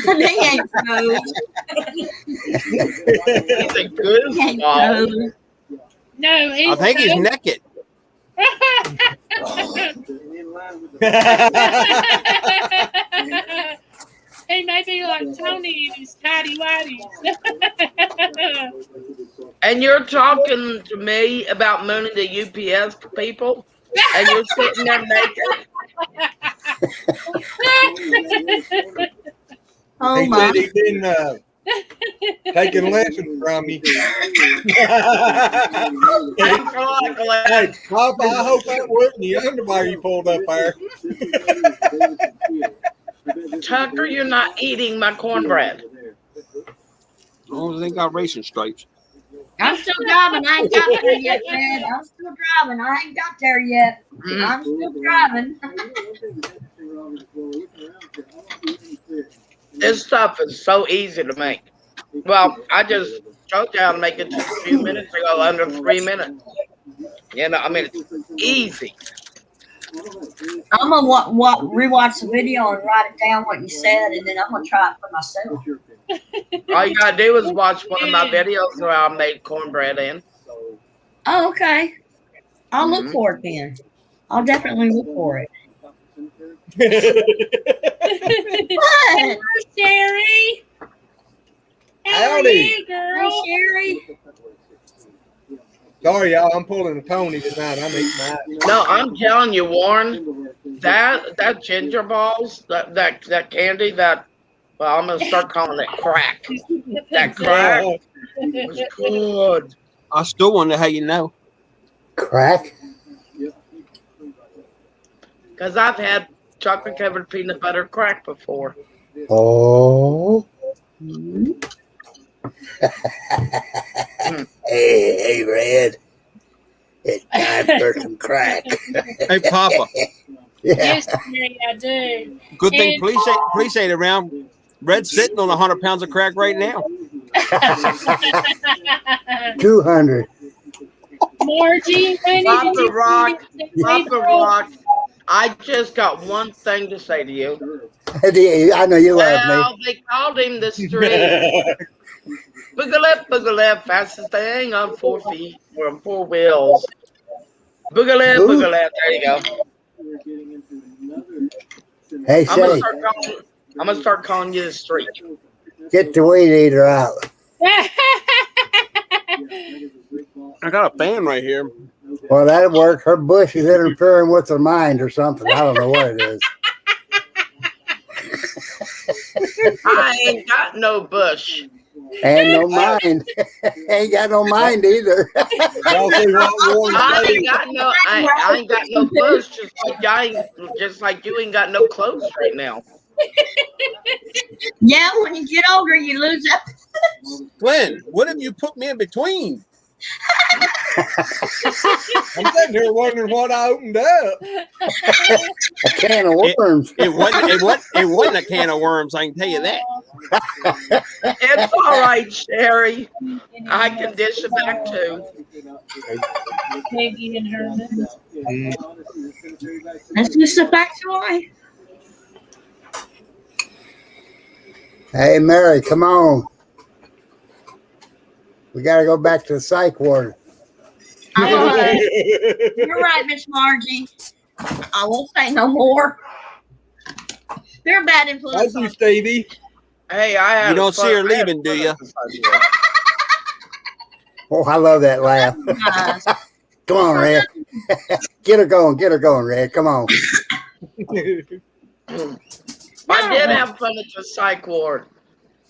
They ain't froze. He's a good They ain't ball. froze. No, he's I think he's naked. He may be like Tony in his tidy whities. And you're talking to me about mooning the UPS people, and you're sitting there naked. Oh He my. said he been taking lessons from you. Hey, Papa, I hope that wasn't the underwear you pulled up there. Tucker, you're not eating my cornbread. As long as they got racing stripes. I'm still driving. I ain't got there yet, Red. I'm still driving. I ain't got there yet. I'm still driving. This stuff is so easy to make. Well, I just showed you how to make it just a few minutes ago, under 3 minutes. You know, I mean, it's easy. I'm gonna rewatch the video and write it down what you said, and then I'm gonna try it for myself. All you gotta do is watch one of my videos where I made cornbread in. Oh, okay. I'll look for it then. I'll definitely look for it. What? Sherry. How are Howdy. you, girl? Hey, Sherry. Sorry, y'all. I'm pulling a Tony tonight. I'm eating mine. No, I'm telling you, Warren, that ginger balls, that candy, well, I'm gonna start calling it crack. That crack was good. I still wonder how you know. Crack? Because I've had chocolate covered peanut butter crack before. Oh. Hey, Red. It's time for some crack. Hey, Papa. Yeah. Yes, Mary, I do. Good thing police ain't around. Red's sitting on 100 pounds of crack right now. 200. Margie, honey, Papa Rock, I just got one thing to say to you. I know you love Well, they called him the street. Boogalip, fastest thing on 4 feet, or on 4 wheels. Boogalip, there you go. me. Hey, I'm gonna Shay, start calling you the street. get the weed eater out. I got a fan right here. Well, that'd work. Her bush is interfering with her mind or something. I don't know what it is. I ain't got no bush. And no mind. Ain't got no mind either. Y'all see what Warren I said? ain't got no, I ain't got no clothes. Just like you ain't got no clothes right now. Yeah, when you get older, you lose that. Glenn, what have you put me in between? I'm sitting here wondering what I opened up. A can of worms. It wasn't a can of worms, I can tell you that. It's all right, Sherry. I can dish it back too. Peggy and Herman. That's just a backstory. Hey, Mary, come on. We got to go back to the psych ward. You're right, Miss Margie. I won't say no more. They're a bad influence. Thank you, Stevie. Hey, I had You don't see her I had leaving, do fun you? at the sidewalk. Oh, I love that laugh. Guys. Come on, Red. Get her going, Red. Come on. I did have fun at the psych ward.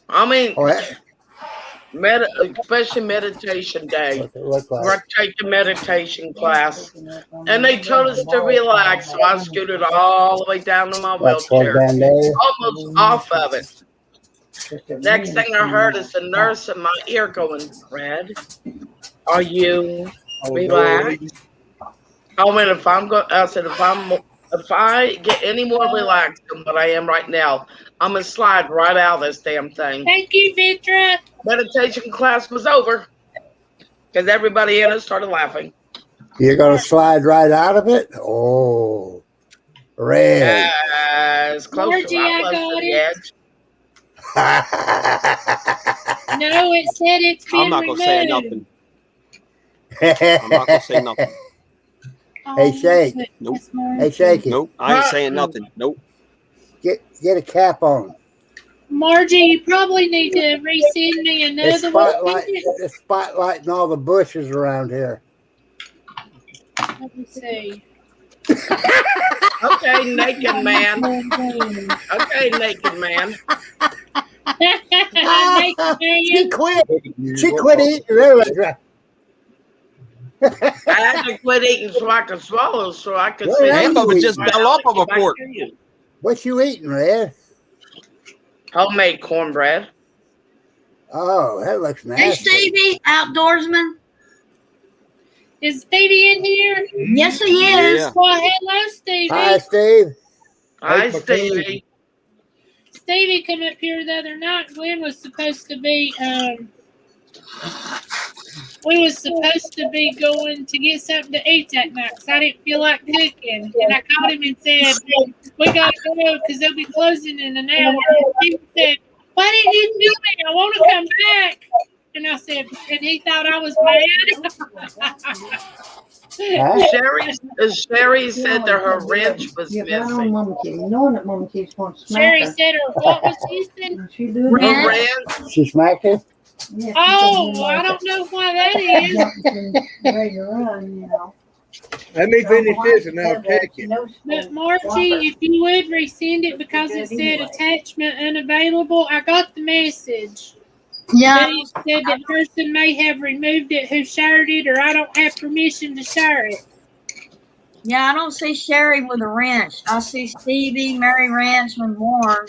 I mean, Oh, that, especially meditation day. what's it look like? We're taking meditation class, and they told us to relax. So I scooted all the way down to my That's one wheelchair, down there. almost off of it. Next thing I heard is the nurse in my ear going, "Red, are you relaxed?" I went, "If I'm going," I said, if I get any more relaxed than what I am right now, I'm gonna slide right out of this damn thing." Thank you, Vitra. Meditation class was over because everybody in it started laughing. You're going to slide right out of it? Oh, Red. As close Margie, as I I was got to the it. edge. No, it said it's been I'm not going to say removed. nothing. I'm not going to say nothing. Hey, Shake. Nope. Hey, Shaky. Nope. I ain't saying nothing. Nope. Get a cap on. Margie, you probably need to resend me It's another one. spotlighting all the bushes around here. Let me see. Okay, naked man. Okay, naked man. She quit. She quit eating really. I had to quit eating so I could swallow, so I could see. Half of it just Right fell now, off of a back fork. to you. What you eating, Red? Homemade cornbread. Oh, that looks Hey, nasty. Stevie, outdoorsman. Is Stevie in here? Yes, he is. Yeah. Well, hello, Stevie. Hi, Steve. Hi, That's my Stevie. Stevie come up here the other night. Glenn was supposed to be we was supposed to be going to get something to eat that night because I didn't feel like cooking. And I called him and said, "We gotta go because they'll be closing in an hour." And he said, "Why didn't you tell me? I want to come back." And I said, and he thought I was mad. Huh? Sherry said that her wrench was missing. Sherry said her what was missing? Her wrench. She smacked her? Oh, I don't know why that is. Let me finish this and I'll take it. But Margie, if you would resend it because it said attachment unavailable, I got the message. Yeah. But it said that person may have removed it who shared it, or I don't have permission to share it. Yeah, I don't see Sherry with a wrench. I see Stevie, Mary Ranch, and Warren.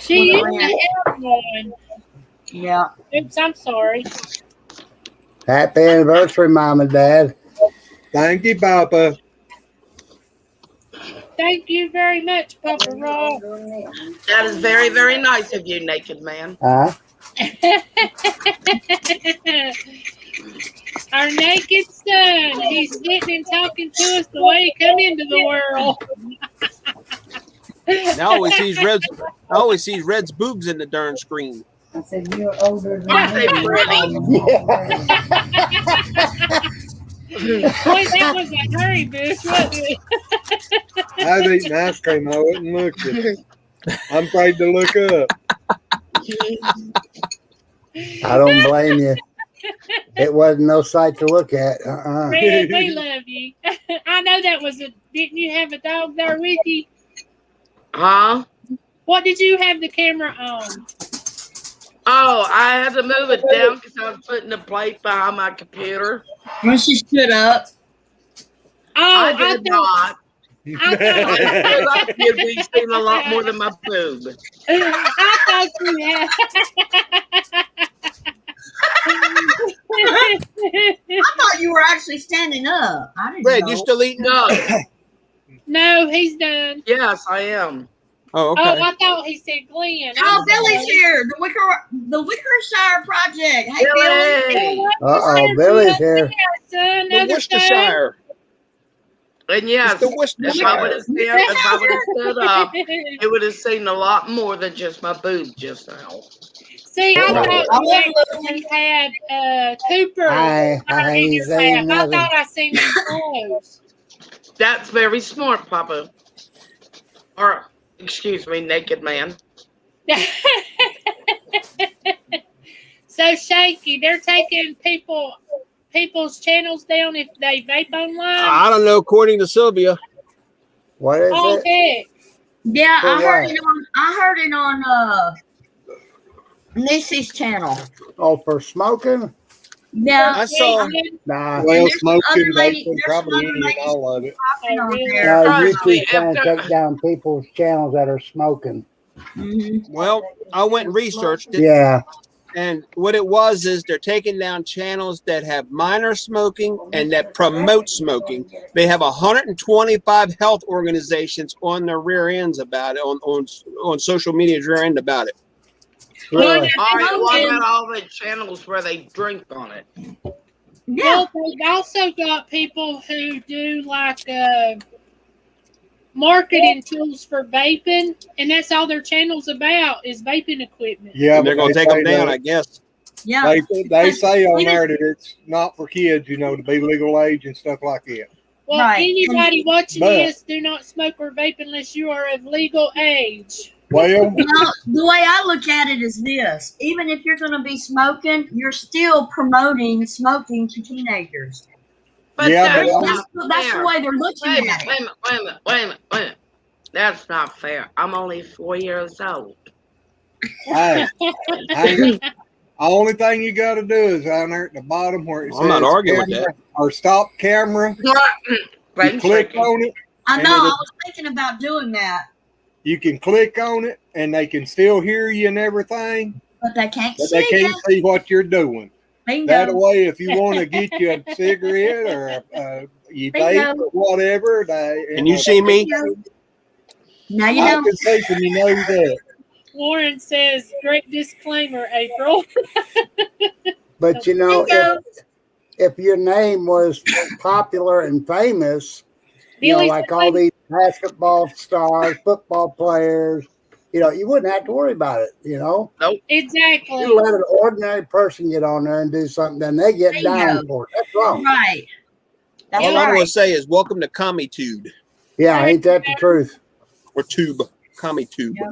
She With a used to have one. Yeah. Oops, I'm sorry. Happy anniversary, Mom and Dad. Thank you, Papa. Thank you very much, Papa Rob. That is very, very nice of you, naked man. Huh? Our naked son. He's sitting and talking to us the way he come into the world. I always sees Red's boobs in the darn screen. I said, you're older than Aren't they me. pretty? Boy, that was a hurry bush, wasn't it? I was eating ice cream. I wouldn't look at it. I'm afraid to look up. I don't blame you. It wasn't no sight to look at. Red, we love you. I know that was didn't you have a dog there with you? Huh? What did you have the camera on? Oh, I had to move it down because I was putting the plate behind my computer. When she stood up. Oh, I did not. Because I did be seen a lot more than my boob. I thought you had. I thought you were actually standing up. I didn't Red, know. you still eating? No. No, he's done. Yes, I am. Oh, okay. Oh, I thought he said Glenn. Oh, Billy's here. The Wickershire Project. Hey, Billy. Billy. Uh-oh, Billy's here. Son, The Worcestershire. And yes, It's the if Worcestershire. I would have stood up, it would have seen a lot more than just my boob just now. See, I thought Oh. you had Cooper I in your ain't lap. I nothing. thought I seen his clothes. That's very smart, Papa. Or, excuse me, naked man. So shaky, they're taking people's channels down if they vape online. I don't know. According to Sylvia. What is Oh, it? heck. Yeah, For I heard what? it on Nissy's channel. Oh, for smoking? Yeah. I saw. Nah. Well, There's some smoking, other lady- vaping, there's probably some other any and ladies all of it. talking on really? there. YouTube's trying to take down people's channels that are smoking. Mm-hmm. Well, I went and researched it. Yeah. And what it was is they're taking down channels that have minor smoking and that promote smoking. They have 125 health organizations on their rear ends about it, on social media's rear end about it. Really? All right, what about all the channels where they drink on it? Yeah. Well, they've also got people who do like marketing tools for vaping, and that's all their channel's about is vaping equipment. Yeah, And they're but going to they take them say down, that- I guess. Yeah. They say on there that it's not for kids, to be legal age and stuff like that. Well, Right. anybody watching But- this, do not smoke or vape unless you are of legal age. Well, Well, the way I look at it is this: even if you're going to be smoking, you're still promoting smoking to teenagers. But Yeah, that's but not That's the fair. way they're looking Wait a at minute, it. wait a minute. That's not fair. I'm only 4 years old. hey, the only thing you got to do is down there at the bottom where it says I'm not arguing with camera or stop camera. You Thanks, click Ricky. on it. I And know. I it'll- was thinking about doing that, You can click on it, and they can still hear you and everything, but they can't but see they can't it. see what you're doing. That Bingo. way, if you want to get you a cigarette or you vape or whatever, Can you see me? No, you I don't. can see from you know that. Warren says, great disclaimer, April. But if your name was popular and famous, Billy's like all these basketball stars, football players, you wouldn't have to worry about it, Exactly. You let an ordinary person get on there and do something, then they get down for it. That's wrong. Right. That's All I'm going right. to say is welcome to CommiTube Yeah, ain't that the truth? or Tube. CommiTube. Yeah.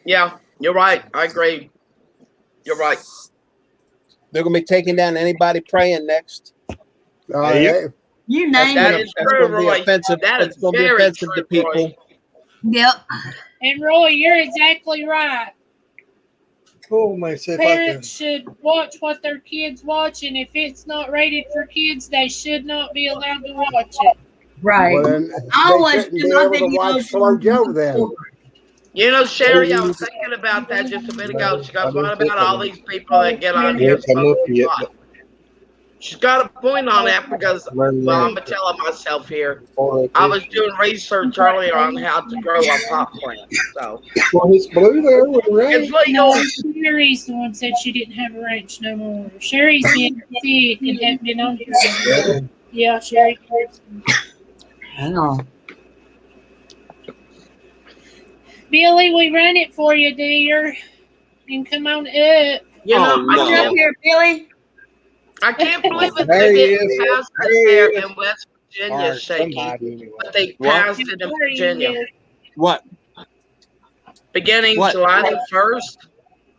Yeah, you're right. I agree. You're right. They're going to be taking down anybody praying next. Yep. You That's name That it. is true, gonna be Roy. offensive. That That's is going to be very offensive true, to people. Roy. Yep. And Roy, you're exactly right. Cool, man. See if I Parents should watch what their kids watch, and if it's not rated for kids, they should not be allowed to watch it. Right. Well, then I they always shouldn't do be my able to watch videos Slow on Joe then. You know, Sherry, I was thinking about that just a minute ago. She goes, what about all these people that get on here smoking pot? She's got a point on that because, well, I'm going to tell her myself here. I was doing research earlier on how to grow a pot plant. So, Well, it's blue there with the red. it's legal. No, Sherry's the one said she didn't have a ranch no more. Sherry's been sick and hadn't been on here. Yeah, Sherry. I know. Billy, we run it for you, dear. You can come on up. You know, Oh, no. Come up here, Billy. I can't believe it. There They he didn't is. pass There it he there is. in West Virginia, Or Shaky. somebody anyway. But they What? passed it in Virginia. What? Beginning What? July the 1st,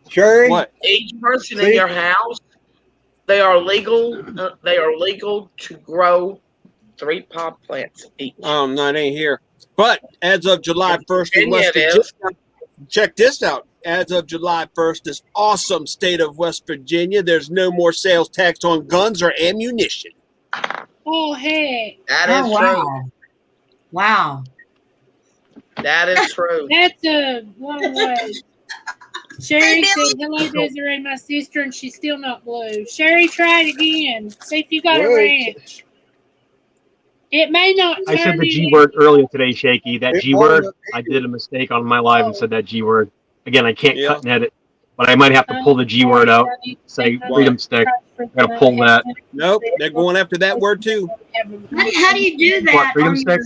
Sherry? What? each person in your house, they are legal to grow 3 pot plants each. No, it ain't here. But as of July 1st in Virginia West it Virginia, is. Check this out. As of July 1st, this awesome state of West Virginia, there's no more sales tax on guns or ammunition. Oh, heck. That Oh, is wow. true. Wow. That is true. That's a long way. Sherry Hey, said, hello, Desiree, my sister, and she's still not blue. Sherry, try it again. See if you got a What? ranch. It may not I said turn the G in. word earlier today, Shaky. That It G won't word, let I me. did a mistake on my live and said that G word. Again, I can't Yeah. cut and edit, but I might have to pull the G word out. Say freedom stick. Gotta pull that. Nope, they're going after that word too. How do you do What, that? freedom on stick?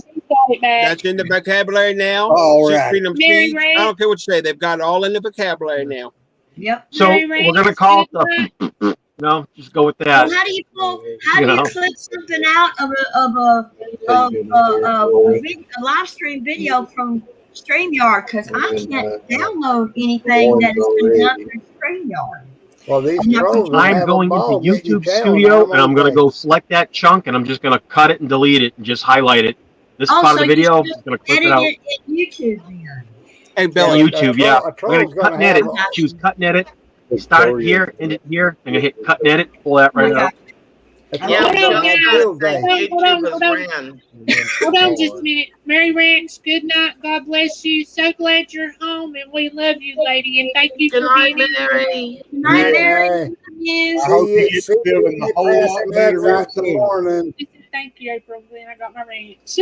That's in the vocabulary now. All Just right. freedom Mary speech. Ray? I don't care what you say. They've got it all in the vocabulary now. Yep. So Mary Ray, we're gonna call it the. No, just go with that. Well, how do you pull? How You do you know. clip something out of a live stream video from StreamYard? Because I can't download anything that has been done through StreamYard. Well, these I'm not trolls are I'm having going ball into getting you YouTube down. Studio I'm and I'm on gonna go things. select that chunk and I'm just gonna cut it and delete it and just highlight it. This Oh, part of so the you video, I'm should just gonna clip it edit out. it in YouTube then. Hey, On Billy. YouTube, yeah. A I'm gonna troll's cut gonna and edit. have Choose cut and edit. Start it here, end it here. I'm gonna hit cut and edit. Pull that right out. a Yeah, troll's we Hold gonna on, just have guys. field gotta day. say Hold on, YouTube hold is on. ran. Hold on just a minute. Mary Ranch, good night. God bless you. So glad you're home, and we love you, lady, and thank you Good for night, being here. Mary. Good night, Hey, Mary. hey. Love you. I hope See you you. get See feeling you. a whole Pass lot the better nuts real out in the soon. morning. Thank you, April. Glenn. I got my ranch.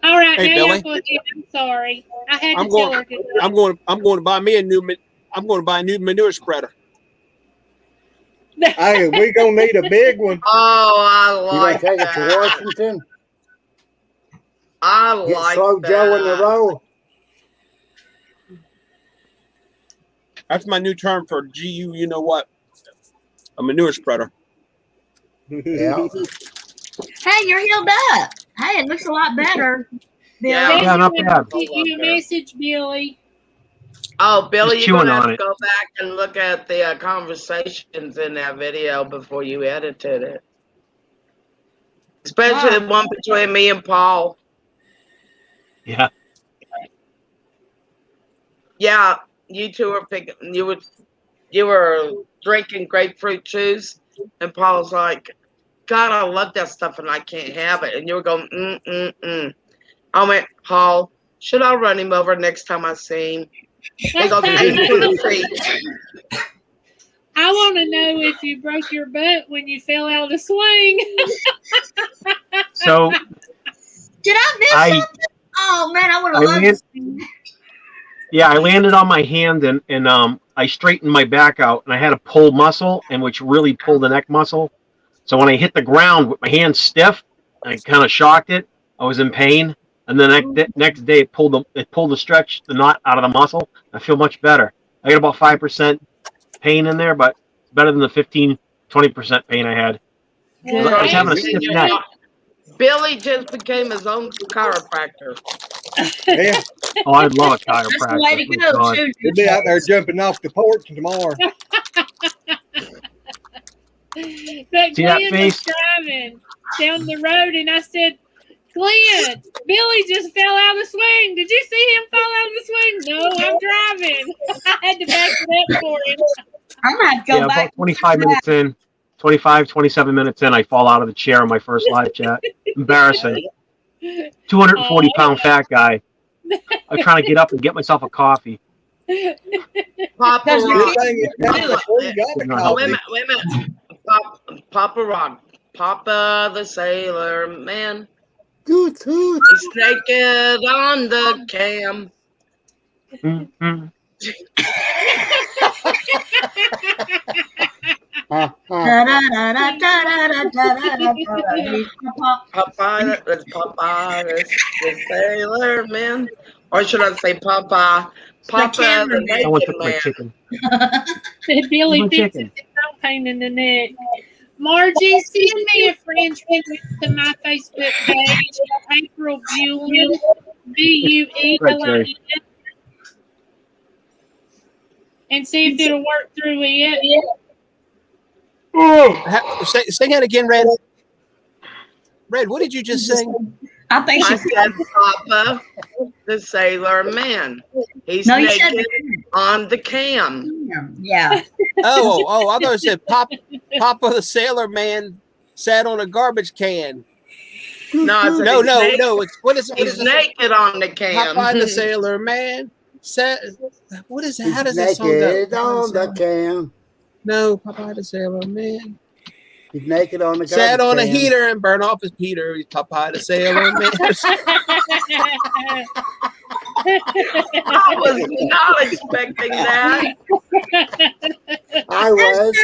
All right, Hey, now Billy. y'all go again. I'm sorry. I had to I'm tell going. her good I'm going to buy me a new. I'm going to buy a new manure spreader. Hey, we gonna need a big one. Oh, I You gonna like take it to that. Washington? I Get like Slow Joe in the that. row? That's my new term for GU. You know what? A manure spreader. Yeah. Hey, you're healed up. Hey, it looks a lot better. Yeah. Billy. Yeah, not Billy, bad. sent you a message, Billy. Oh, Billy, Just you're chewing gonna have on to it. go back and look at the conversations in that video before you edited it, especially the one between me and Paul. Yeah. Yeah, you two were picking. You were drinking grapefruit juice, and Paul's like, "God, I love that stuff, and I can't have it." And you were going, I went, Paul, should I run him over next time I see him? He goes, aim for the feet. I want to know if you broke your butt when you fell out of the swing. So Did I miss I something? Oh man, I would have I loved to land, see that. yeah, I landed on my hand and I straightened my back out and I had a pull muscle and which really pulled the neck muscle. So when I hit the ground with my hand stiff, I kind of shocked it. I was in pain, and the next day it pulled the knot out of the muscle. I feel much better. I got about 5% pain in there, but it's better than the 15-20% pain I had. Well, I was having a thanks stiff for neck. Billy just became his own chiropractor. Yeah, Oh, I'd love a That's the way chiropractor. to My go, God. too. we'll be out there jumping off the porch tomorrow. But See that Glenn was face? driving down the road, and I said, Glenn, Billy just fell out of the swing. Did you see him fall out of the swing? No, I'm driving. I had to back it up for him. I'm gonna have to go Yeah, back. about 25 minutes in, 25, 27 minutes in, I fall out of the chair on my first live chat. Embarrassing. 240-pound fat guy. I'm trying to get up and get myself a coffee. Papa Does your Rock. Good thing it's not before you got the Did not help coffee. me. Wait a minute. Papa Rock. Papa the Sailor Man. Toot toot. He's naked on the cam. Mm-hmm. Ha, ha. Papa, that's Papa the Sailor Man. Or should I say Papa? Papa the Someone Naked took my Man. chicken. Billy My thinks chicken. it's a pain in the neck. Margie, send me a friend request to my Facebook page, April Buellin, Buellin, and see if it'll work through it. Sing that again, Red. Red, what did you just sing? I think I she said Papa, the Sailor Man. He's No, you said naked on the cam. Yeah. Oh, I thought it said Papa the Sailor Man sat on a garbage can. No, I said No. What is he's it? naked on the cam. Popeye the Sailor Man sat. What is that? How does that song go? naked on the cam. No, Popeye the Sailor Man He's naked on the sat garbage on a can. heater and burned off his Peter. He's Popeye the Sailor Man. I was not expecting that. I was.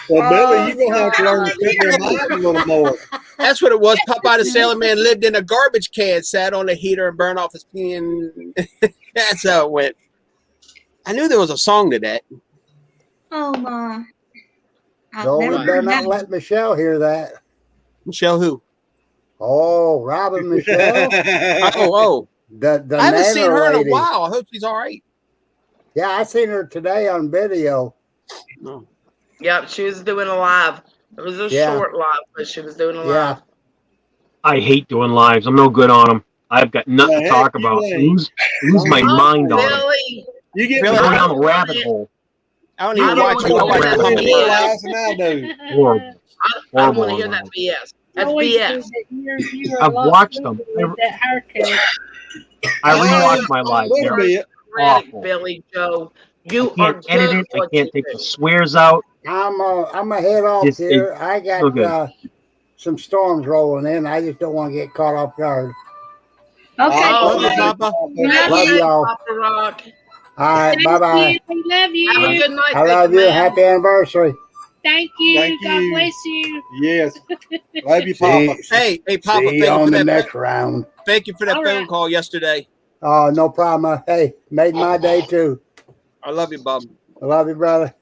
Well, Billy, you're gonna have to learn to put your mind a little more. That's what it was. Popeye the Sailor Man lived in a garbage can, sat on a heater and burned off his pen. That's how it went. I knew there was a song to that. Oh my. Don't better not let Michelle hear that. Michelle who? Oh, Robin Michelle. Oh. The I haven't seen her lady. in a while. I hope she's all right. Yeah, I seen her today on video. No. Yep, she was doing a live. It was a short live, but she was doing a live. I hate doing lives. I'm no good on them. I've got nothing to talk about. Lose my mind on them. You get Go down the rabbit hole. I don't even watch you. I watch the hummingbirds. Horrible. I don't want to hear that BS. That's BS. I've watched them. I rewatched my lives. They're awful. Billy Joe, you I can't edit it. I can't take the swears out. I'm a head off here. I got some storms rolling in. I just don't want to get caught off guard. Okay. Love you, Papa. Love y'all. Papa Rock. All right, bye-bye. We love you. Have a good night. I love you. Happy anniversary. Thank you. Thank God you. bless you. Yes. Love you, Papa. Hey, Papa. See you on the next round. Thank you for that phone call yesterday. Oh, no problem. Hey, made my day too. I love you, Bob. I love you, brother.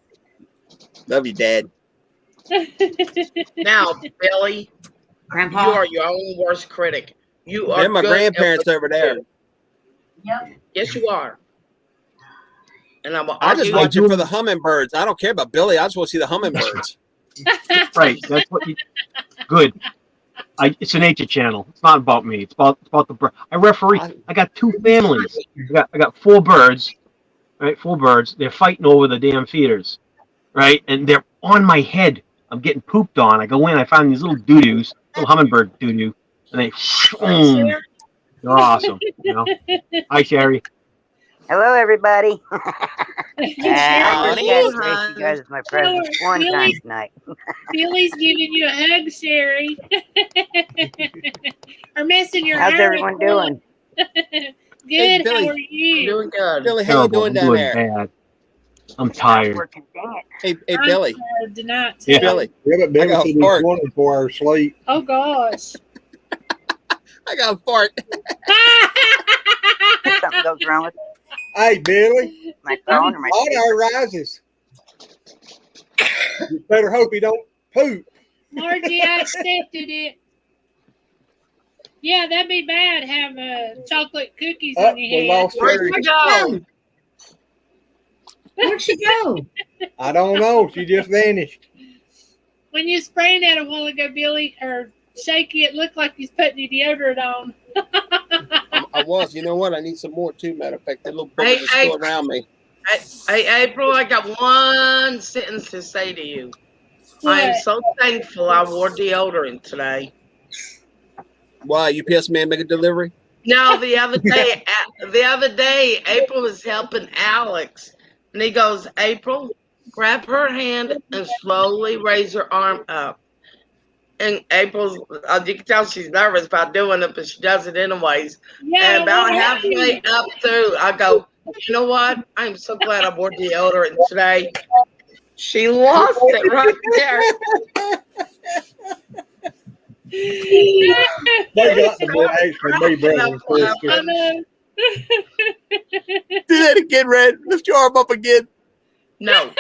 Love you, Dad. Now, Billy, Grandpa. you are your own worst critic. You are They're my good grandparents at over there. Yep. Yes, you are. And I'm I just watch it for the hummingbirds. I don't care about Billy. I just want to see the hummingbirds. Right. That's what you. Good. It's a nature channel. It's not about me. It's about the bird. I referee. I got two families. I got 4 birds. Right, 4 birds. They're fighting over the damn feeders. Right, and they're on my head. I'm getting pooped on. I go in. I find these little doo-doos, little hummingbird doo-doo, and they. They're awesome. You know. Hi, Sherry. Hello, everybody. I Sherry. just got to thank you guys as my present one time tonight. Billy's giving you a hug, Sherry. Or missing your How's Irish everyone doing? Good. Hey, Billy. How are you? doing good. Billy, how you doing down there? Bad. I'm tired. Working, dang it. Hey, Billy. Tonight, Yeah. Billy. Yeah, but Billy I got said a he's fart. 24 hours sleep. Oh gosh. I got a fart. Something goes wrong with Hey, Billy. my phone or my Auto rises. You better hope he don't poop. Margie, I accepted it. Yeah, that'd be bad. Have chocolate cookies on your We head. lost Where'd Sherry. you go? Where'd she go? I don't know. She just vanished. When you spraying that a while ago, Billy, or Shaky, it looked like he's putting your deodorant on. I was. You know what? I need some more, too. Matter of fact, that little boogers Hey, are still around me. Hey, April, I got one sentence to say to you. I am so thankful I wore deodorant today. Why? UPS man make a delivery? No, the other day, April was helping Alex, and he goes, April, grab her hand and slowly raise her arm up. And April's, you can tell she's nervous about doing it, but she does it anyways. Yeah, And about halfway up through, I go, you know what? I'm so glad I wore deodorant today. She lost it right there. They got to be actually be brother and sister. I know. Do that again, Red. Lift your arm up again. No.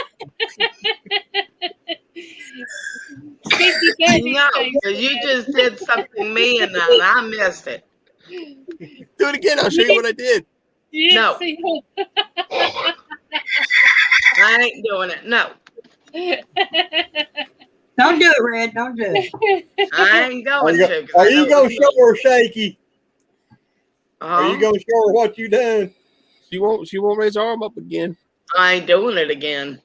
No, because you just did something mean and I missed it. Do it again. I'll show you what I did. No. I ain't doing it. No. Don't do it, Red. Don't do it. I ain't going to. Are you gonna show her, Shaky? Are you gonna show her what you done? She won't raise her arm up again. I ain't doing it again.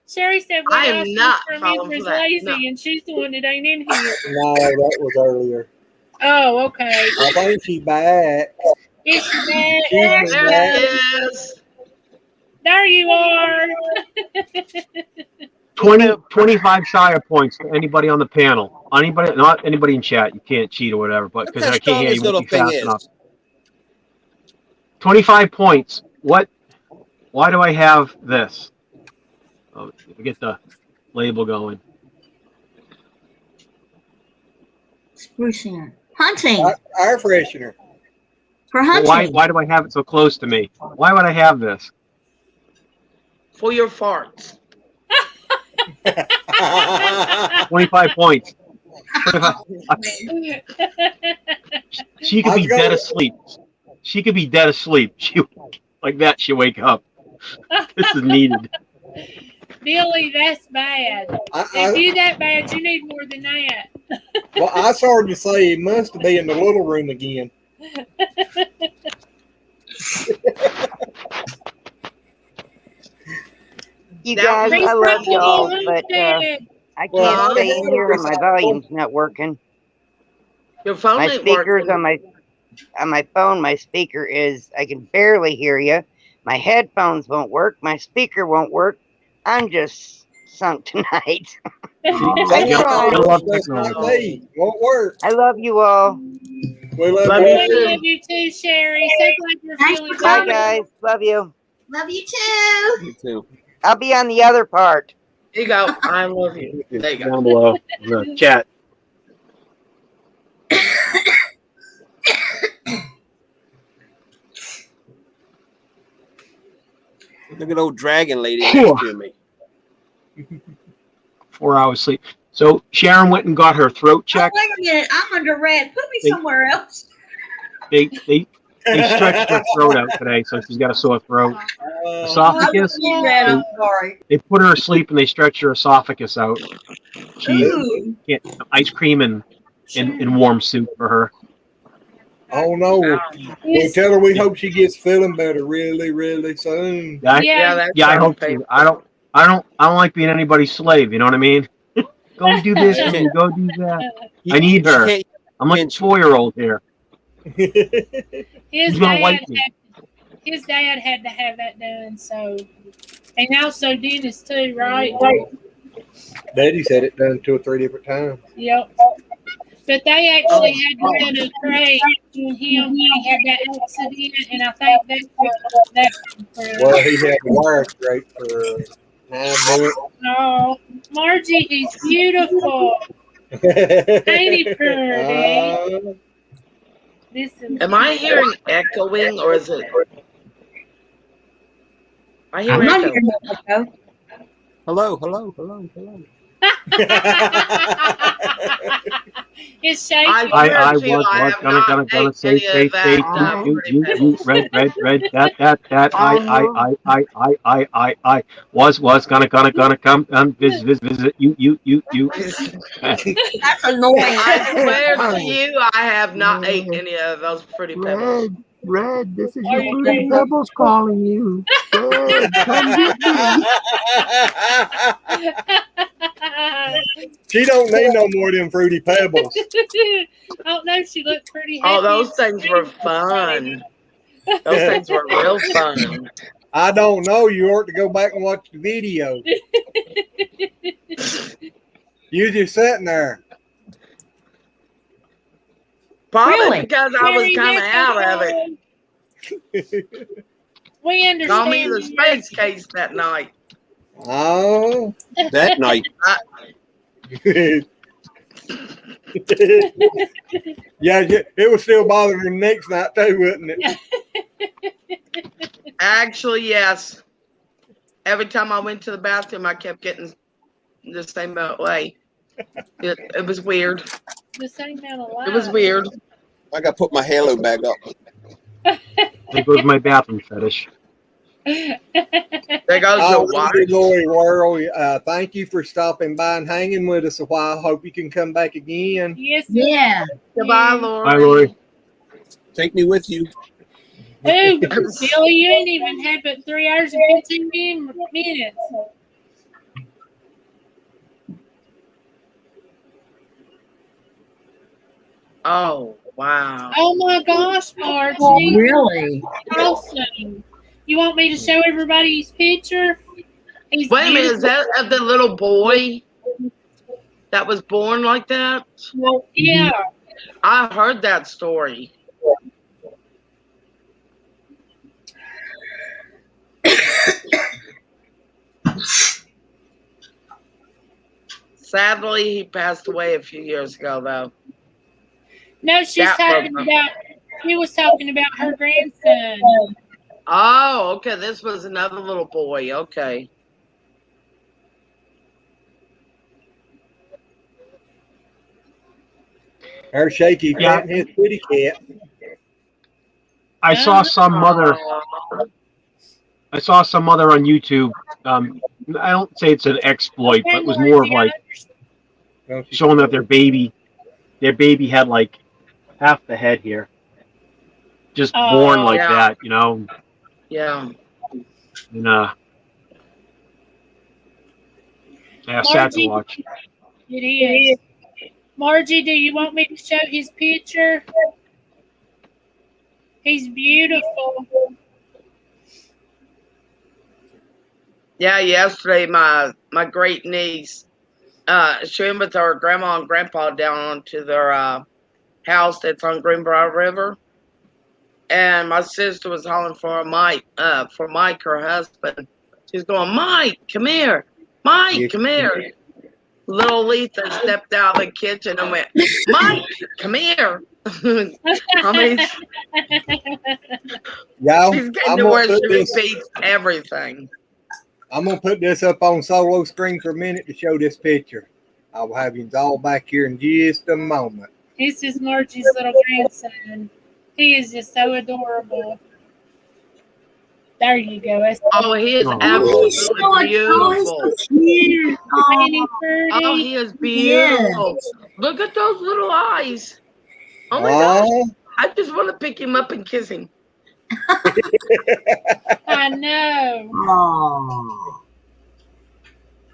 Sherry said, well, I am not falling is for that. lazy, No. and she's the one that ain't in here. No, that was earlier. Oh, okay. I think she's back. Is she back? She's There back. it is. There you are. 25 Shire points to anybody on the panel. Anybody, not anybody in chat. You can't cheat or whatever, but because I can't hear you, won't be fast enough. 25 points. What? Why do I have this? Oh, get the label going. Sprucing. Hunting. Air freshener. For hunting. Well, why do I have it so close to me? Why would I have this? For your farts. 25 points. 25. She could be dead asleep. She could be dead asleep. She like that. She wake up. This is needed. Billy, that's bad. If you that bad, you need more than that. Well, I started to say it must be in the little room again. You guys, I love y'all, but I can't stay in here and my volume's not working. Your phone My ain't speakers working. on my phone, my speaker is, I can barely hear you. My headphones won't work. My speaker won't work. I'm just sunk tonight. I tried. Won't work. I love you all. We love We love you too, Sherry. So glad you're feeling Bye, better. guys. Love you. Love you too. You too. I'll be on the other part. There you go. I love you. There you go. Down below in the chat. Look at old dragon lady next to me. 4 hours sleep. So Sharon went and got her throat checked. Oh, wait a minute. I'm under Red. Put me somewhere else. They stretched her throat out today, so she's got a sore throat. Esophagus. Red, I'm sorry. They put her asleep and they stretched her esophagus out. She get ice cream and warm soup for her. Oh no! Well, tell her we hope she gets feeling better really, really soon. Yeah, I hope so. I don't like being anybody's slave. You know what I mean? Go do this and go do that. I need her. I'm like a 4-year-old here. His gonna like me? His dad had to have that done, so and also Dennis too, right? Daddy said it done 2 or 3 different times. Yep. But they actually had to put a crate on him when he had that accident, and I think that's what Well, he had the wire straight for 9 minutes. Oh, Margie, he's beautiful. Ain't he pretty? Am I hearing echoing or is it? I hear I'm not echo. hearing echo. Hello, hello, hello, hello. It's shaky. I was gonna say you red that I was gonna come visit you. That's annoying. I swear to you, I have not ate any of those fruity pebbles. Red, this is your Fruity Pebbles calling you. Red, come get me. She don't need no more than Fruity Pebbles. I don't know. She looked pretty happy. Oh, those things were fun. Those things were real fun. I don't know. You ought to go back and watch the video. You just sitting there. Probably because I was kind of out of it. We understand. Call me the space case that night. Oh. That night. Yeah, it was still bothering her next night too, wasn't it? Actually, yes. Every time I went to the bathroom, I kept getting the same way. It was weird. The same amount of light. It was weird. I got to put my halo back up. There goes my bathroom fetish. There goes your wife. Lori Worrell, thank you for stopping by and hanging with us a while. Hope you can come back again. Yes. Yeah. Goodbye, Lori. Bye, Lori. Take me with you. Oh, Billy, you ain't even had but 3 hours and 15 minutes. Oh, wow. Oh my gosh, Margie. Really? Awesome. You want me to show everybody his picture? He's Wait a minute, beautiful. is that of the little boy that was born like that? Yeah. I heard that story. Sadly, he passed away a few years ago, though. No, she was talking about her grandson. Oh, okay. This was another little boy. Okay. Her shaky cat and his kitty cat. I saw some mother. I saw some mother on YouTube. I don't say it's an exploit, but it was more of like showing that their baby had like half the head here, just born like that, you know. Yeah. And yeah, sad to watch. It is. Margie, do you want me to show his picture? He's beautiful. Yeah, yesterday my great niece, she went with her grandma and grandpa down to their house that's on Greenbrier River. And my sister was hollering for Mike, her husband. She's going, Mike, come here. Mike, come here. Little Letha stepped out of the kitchen and went, Mike, come here. I mean, she's getting to where she repeats everything. I'm going to put this up on solo screen for a minute to show this picture. I'll have you all back here in just a moment. This is Margie's little grandson. He is just so adorable. There you go. He is absolutely beautiful. Oh, he is beautiful. Yeah. Look at those little eyes. Oh my gosh. I just want to pick him up and kiss him. I know. Oh,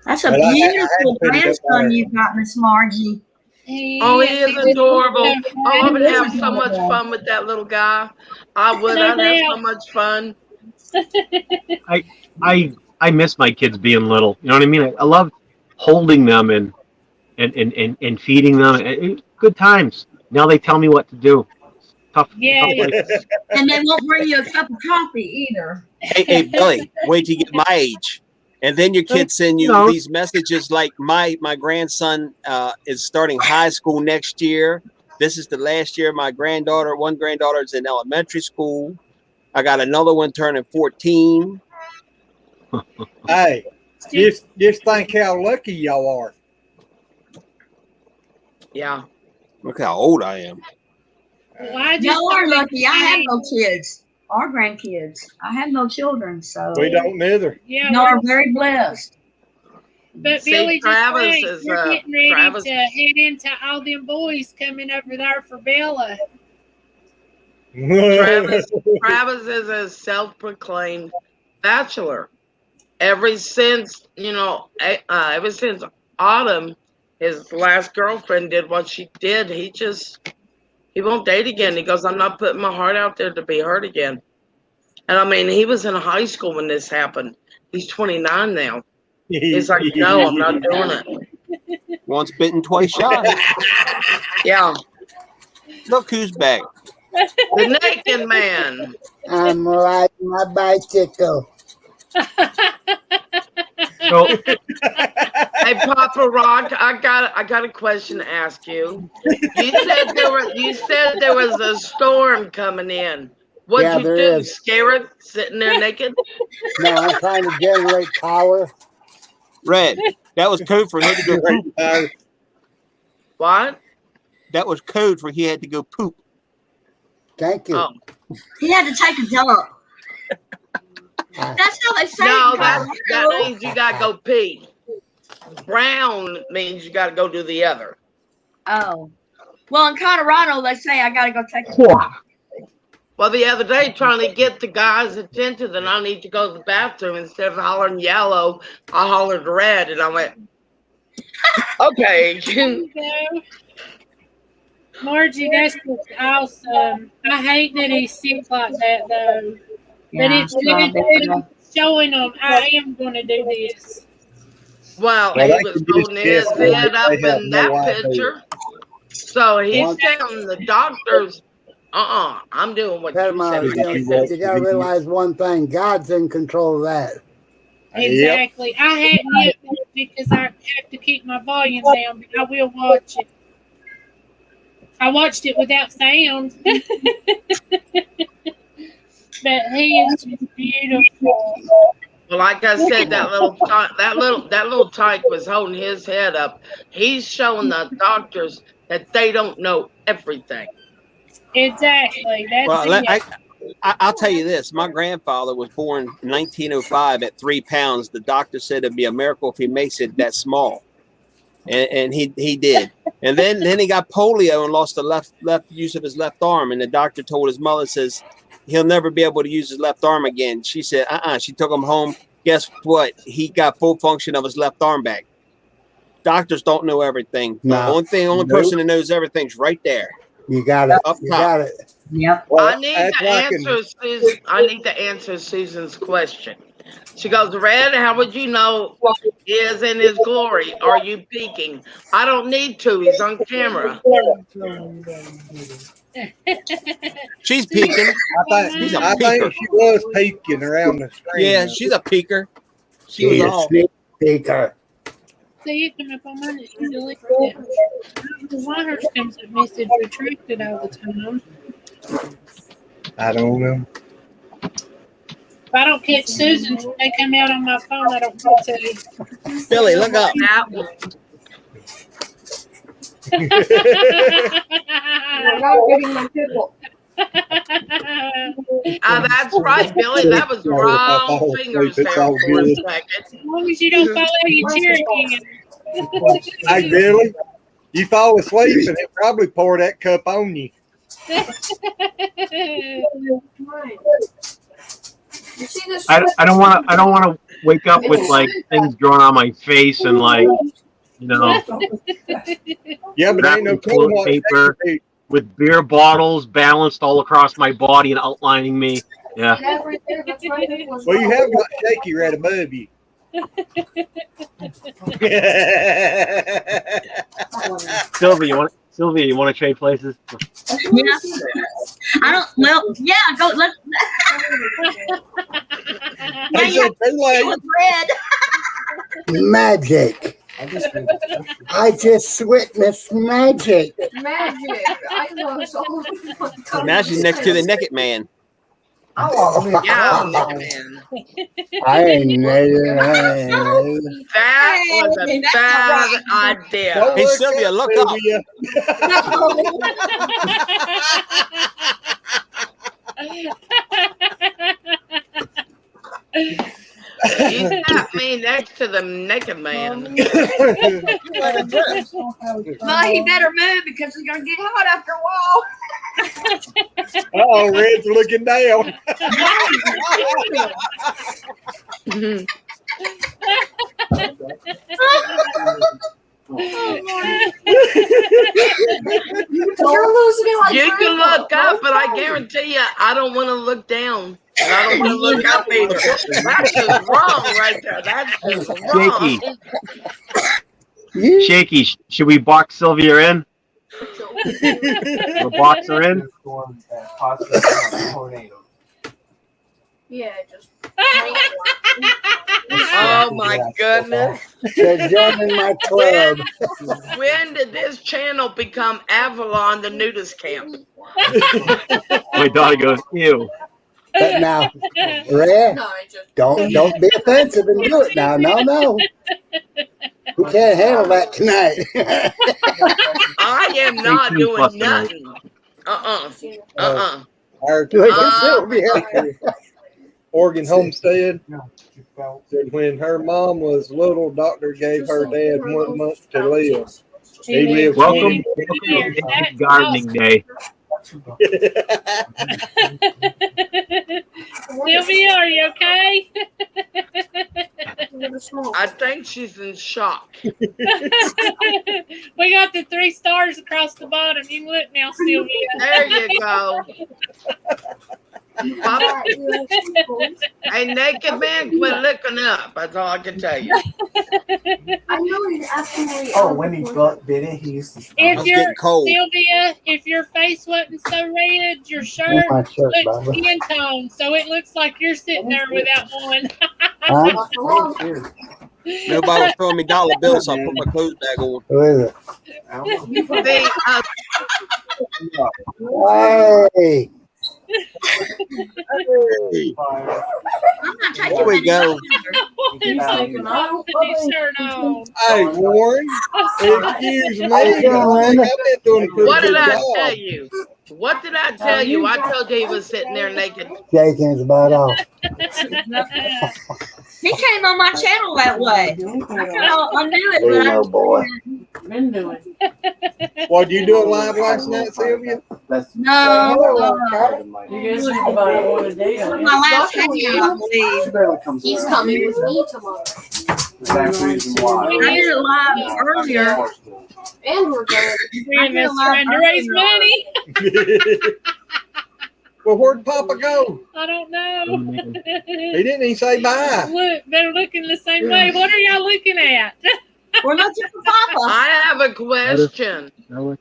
that's a beautiful grandson you've got, Miss Margie. He is adorable. I would have so much fun with that little guy. I would. I'd have so much fun. I miss my kids being little. You know what I mean? I love holding them and feeding them. Good times. Now they tell me what to do. Tough life. And they won't bring you a cup of coffee either. Hey, Billy, wait till you get my age. And then your kids send you these messages like my grandson is starting high school next year. This is the last year my granddaughter. One granddaughter is in elementary school. I got another one turning 14. Hey, just think how lucky y'all are. Yeah. Look how old I am. Y'all are lucky. I have no kids or grandkids. I have no children, so we don't neither. Yeah, y'all are very blessed. But Billy, Travis is we're getting ready to head into all them boys coming over there for Bella. Travis is a self-proclaimed bachelor. Ever since Autumn, his last girlfriend did what she did, he won't date again. He goes, I'm not putting my heart out there to be hurt again. And I mean, he was in high school when this happened. He's 29 now. He's like, no, I'm not doing it. Once bitten, twice shy. Yeah. Look who's back. The naked man. I'm riding my bicycle. Hey, Papa Rock, I got a question to ask you. You said there was a storm coming in. What'd you do? Scare it? Sitting there naked? No, I'm trying to generate power. Red, that was code for he had to go poop. What? That was code for he had to go poop. Thank you. He had to take a dump. That's how they say No, it. that means you gotta go pee. Brown means you gotta go do the other. Oh. Well, in Colorado, they say I gotta go take a Well, the other day, trying to get the guy's attention that I need to go to the bathroom, instead of hollering yellow, I hollered red, and I went, okay. Margie, that's just awesome. I hate that he's sick like that, though. Yeah, But it's good that he's showing them, I am going to do this. Well, he was holding his head up in that picture. So he's telling the doctors, I'm doing what you said. You got to realize one thing. God's in control of that. Exactly. I hadn't yet because I have to keep my volume down, but I will watch it. I watched it without sound. But he is just beautiful. Well, like I said, that little tyke was holding his head up. He's showing the doctors that they don't know everything. Exactly. That's well, I'll tell you this. My grandfather was born in 1905 at 3 pounds. The doctor said it'd be a miracle if he makes it that small. And he did. And then he got polio and lost the left use of his left arm. And the doctor told his mother, says, he'll never be able to use his left arm again. She said, She took him home. Guess what? He got full function of his left arm back. Doctors don't know everything. No. The only person that knows everything's right there. You got it. Up You top. got it. Yep. Well, I need to answer Susan's question. She goes, Red, how would you know he is in his glory? Are you peeking? I don't need to. He's on camera. She's peeking. I think she was peeking around the screen. Yeah, she's a peeker. She She's was a all. sneak peeker. See it come up on mine. It's delete it. I don't know why hers comes up message retracted all the time. I don't know. If I don't catch Susan's when they come out on my phone, I don't catch it. Billy, look up. That's right, Billy. That was wrong fingers there for a second. As long as you don't fall out of your chair again. Hey, Billy, you fall asleep and it probably pour that cup on you. I don't want to wake up with like things growing on my face and like, you know, Yeah, but ain't no toilet paper with beer bottles balanced all across my body and outlining me. Yeah. Well, you have got shaky right above you. Sylvia, you want to trade places? Yeah. I don't. Well, yeah. Go. Let. Now you have to with Red. Magic. I just witnessed magic. Now she's next to the naked man. Yeah, man. I ain't naked. That was a bad idea. Hey, Sylvia, look up. You got me next to the naked man. Well, he better move because it's gonna get hot after a while. Oh, Red's looking down. You can look up, but I guarantee you, I don't want to look down. And I don't want to look up either. That's just wrong right there. That's just wrong. Shaky, should we box Sylvia in? We'll box her in? Yeah, just. Oh my goodness. They're joining my club. When did this channel become Avalon the nudist camp? My daughter goes, ew. But now, Red, don't be offensive and do it now. No. We can't handle that tonight. I am not 18 doing plus nothing. Sylvia. Oregon Homestead. Said when her mom was little, doctor gave her dad 1 month to live. He lived Welcome 20 to years. gardening day. Sylvia, are you okay? I think she's in shock. We got the 3 stars across the bottom. You can look now, Sylvia. There you go. Hey, naked man, quit looking up. That's all I can tell you. I know he's asking me. Oh, when he did it, he used to stop. If It's your getting cold. Sylvia, if your face wasn't so red, your shirt my shirt, looks Barbara. skin tone, so it looks like you're sitting there without one. Huh? Nobody was throwing me dollar bills, so I put my clothes back on. Who is it? See, Hey. I'm not taking There we any go. He's taking off his shirt on. Hey, Warren, excuse me. How you doing, I think Linda? I've been doing a pretty what did good I job. tell you? What did I tell you? I told you he was sitting there naked. Jason's about off. He came on my channel that way. I knew it, There you but go, boy. Been doing. What, you doing live last night, Sylvia? no. You guys think about it on a day. My last hangout, I believe. He's coming with me tomorrow. I did it live earlier. And we're going. We're just trying to raise money. Well, where'd Papa go? I don't know. He didn't even say bye. Look, they're looking the same way. What are y'all looking at? We're looking for Papa. I have a question. Will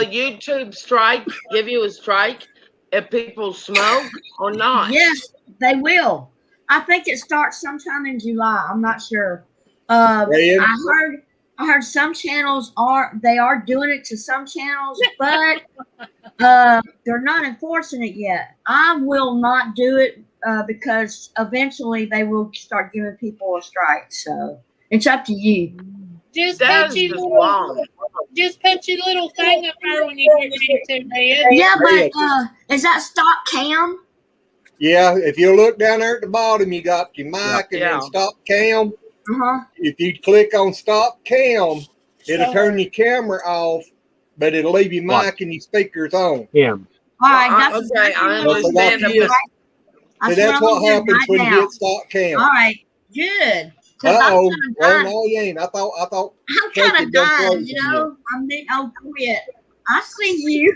YouTube give you a strike if people smoke or not? Yes, they will. I think it starts sometime in July. I'm not sure. I heard some channels are doing it to some channels, but they're not enforcing it yet. I will not do it because eventually they will start giving people a strike. So it's up to you. Just That's put your just little, wrong. just put your little thing up there when you get ready to bed. Yeah, but is that stop cam? Yeah, if you look down there at the bottom, you got your mic and Yeah. then stop cam. Uh-huh. If you click on stop cam, it'll turn your camera off, but it'll leave your mic and your speakers on. Yeah. All right, that's Okay, I understand. So that's what happens when you hit stop cam. All right, good. Uh-oh. Well, no, you ain't. I thought I'm Shake kind it, of don't dying, close you it know. I'm being quit. I see you.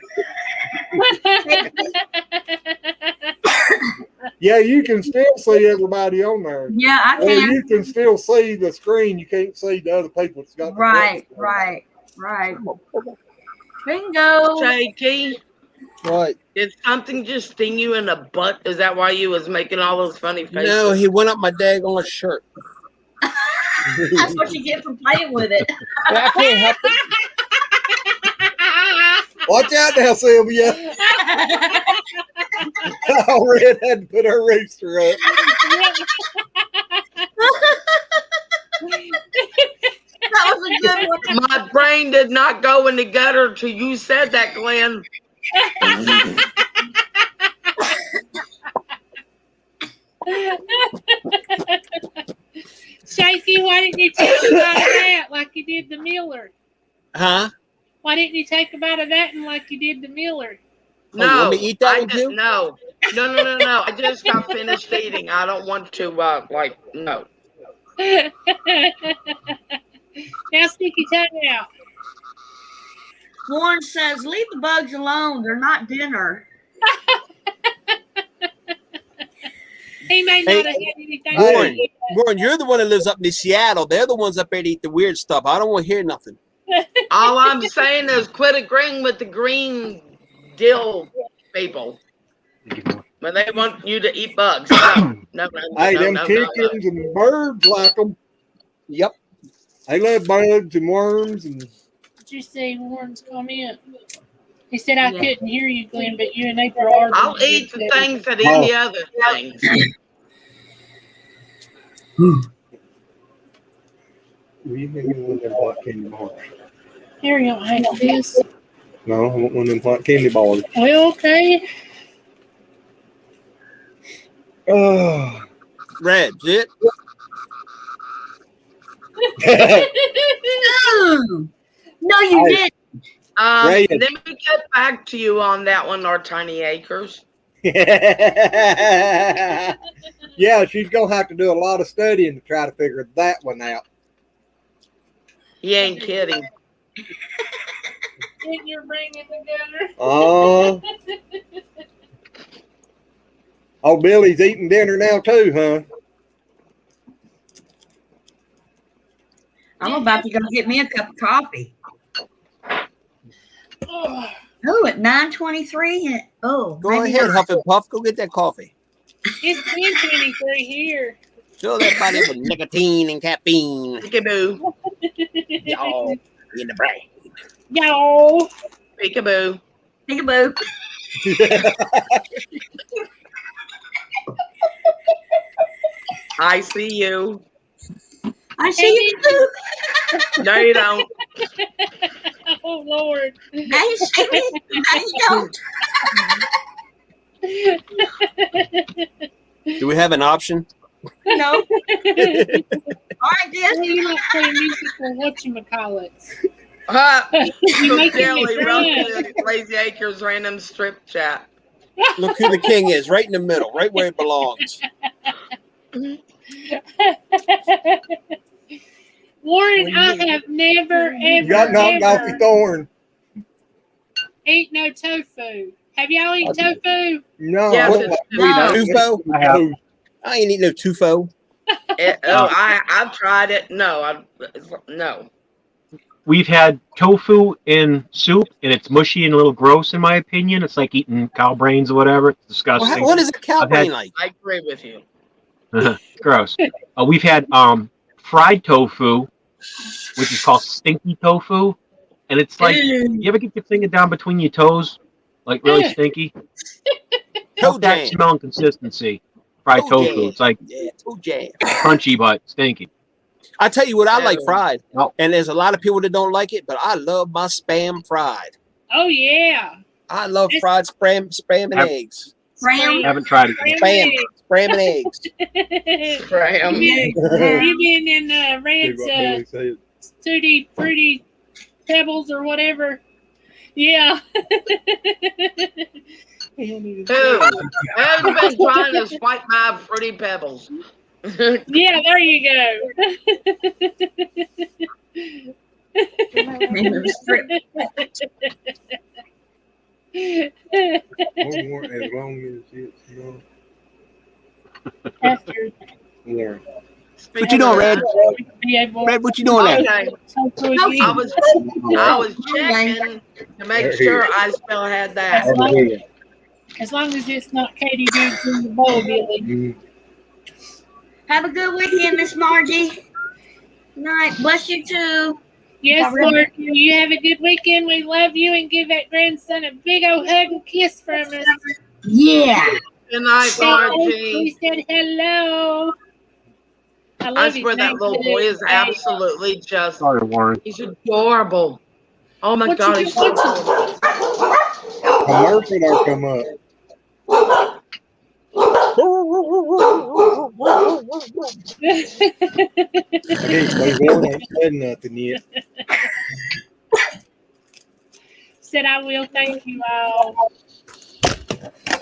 Yeah, you can still see everybody on there. Yeah, I Or can. you can still see the screen. You can't see the other people that's got the Right. Bingo. Shaky, Right. did something just sting you in the butt? Is that why you was making all those funny faces? No, he went up my daggone shirt. That's what you get for playing with it. I can't help it. Watch out now, Sylvia. Red had to put her rooster up. That was a good one. My brain did not go in the gutter till you said that, Glenn. Shaky, why didn't you take a bite of that like you did the Miller? Huh? Why didn't you take a bite of that and like you did the Miller? No, you want me to eat that I one just, too? no. I just got finished eating. I don't want to, no. Now stick your tongue out. Warren says, leave the bugs alone. They're not dinner. He may not have had anything. Warren, Warren, you're the one that lives up in Seattle. They're the ones up there to eat the weird stuff. I don't want to hear nothing. All I'm saying is quit agreeing with the green dill people when they want you to eat bugs. No. Hey, them chickens and birds like them. Yep. They love bugs and worms. And Did you see Warren's comment? He said, I couldn't hear you, Glenn, but you and April are. I'll eat the things that eat the other things. You can get one of them hot candy bars. Here, you don't have this. No, I want one of them hot candy bars. Well, okay. Oh. Red, is it? No, you didn't. Ray Let me get back to you on that one, our tiny acres. yeah, she's gonna have to do a lot of studying to try to figure that one out. You ain't kidding. Getting your bringing together. Oh, Billy's eating dinner now too, huh? I'm about to go get me a cup of coffee. Oh, at 9:23. Oh, Go ahead, Huff and Puff. Go get that coffee. It's 10:23 here. Fill that body with nicotine and caffeine. Peekaboo. Y'all in the brain. Yo. Peekaboo. Peekaboo. I see you. I see you too. No, you don't. Oh, Lord. Now you see me. Now you don't. Do we have an option? No. All right, Well, you don't play music or whatchamacallits. So making Kelly me wrote cry. the Lazy Acres random strip chat. Look who the king is, right in the middle, right where it belongs. Warren, I have never, You got knocked off the thorn. eat no tofu. Have y'all eaten tofu? No, Yes, I don't it's like Tufo? I ain't eating no tufo. I've tried it. No, no. We've had tofu in soup, and it's mushy and a little gross, in my opinion. It's like eating cow brains or whatever. It's disgusting. What is a cow brain like? I agree with you. Gross. We've had fried tofu, which is called stinky tofu, and it's like, you ever get your finger down between your toes, like really stinky? Toe That jam. smell and consistency. Fried Toe tofu. jam. It's like toe jam. crunchy but stinky. I tell you what, I like fried, Oh. and there's a lot of people that don't like it, but I love my spam fried. Oh, yeah. I love fried spam and eggs. Haven't tried it. Spam and eggs. Spam. You mean in Red's Tutti Fruity Pebbles or whatever? Yeah. Who's been trying to swipe my Fruity Pebbles? Yeah, there you go. As long as it's not. After. Yeah. What you doing, Red? Red, what you doing there? Okay. I was checking to make sure I still had that. As long as it's not Katie Dudes in the bowl, Billy. Have a good weekend, Miss Margie. Good night. Bless you too. Yes, Margie. You have a good weekend. We love you, and give that grandson a big old hug and kiss from us. Yeah. Good night, Margie. We said hello. I swear that little boy is absolutely just. Sorry, Warren. He's adorable. Oh my God, he's so adorable. Commercial don't come up. Warren ain't said nothing yet. Said I will. Thank you all.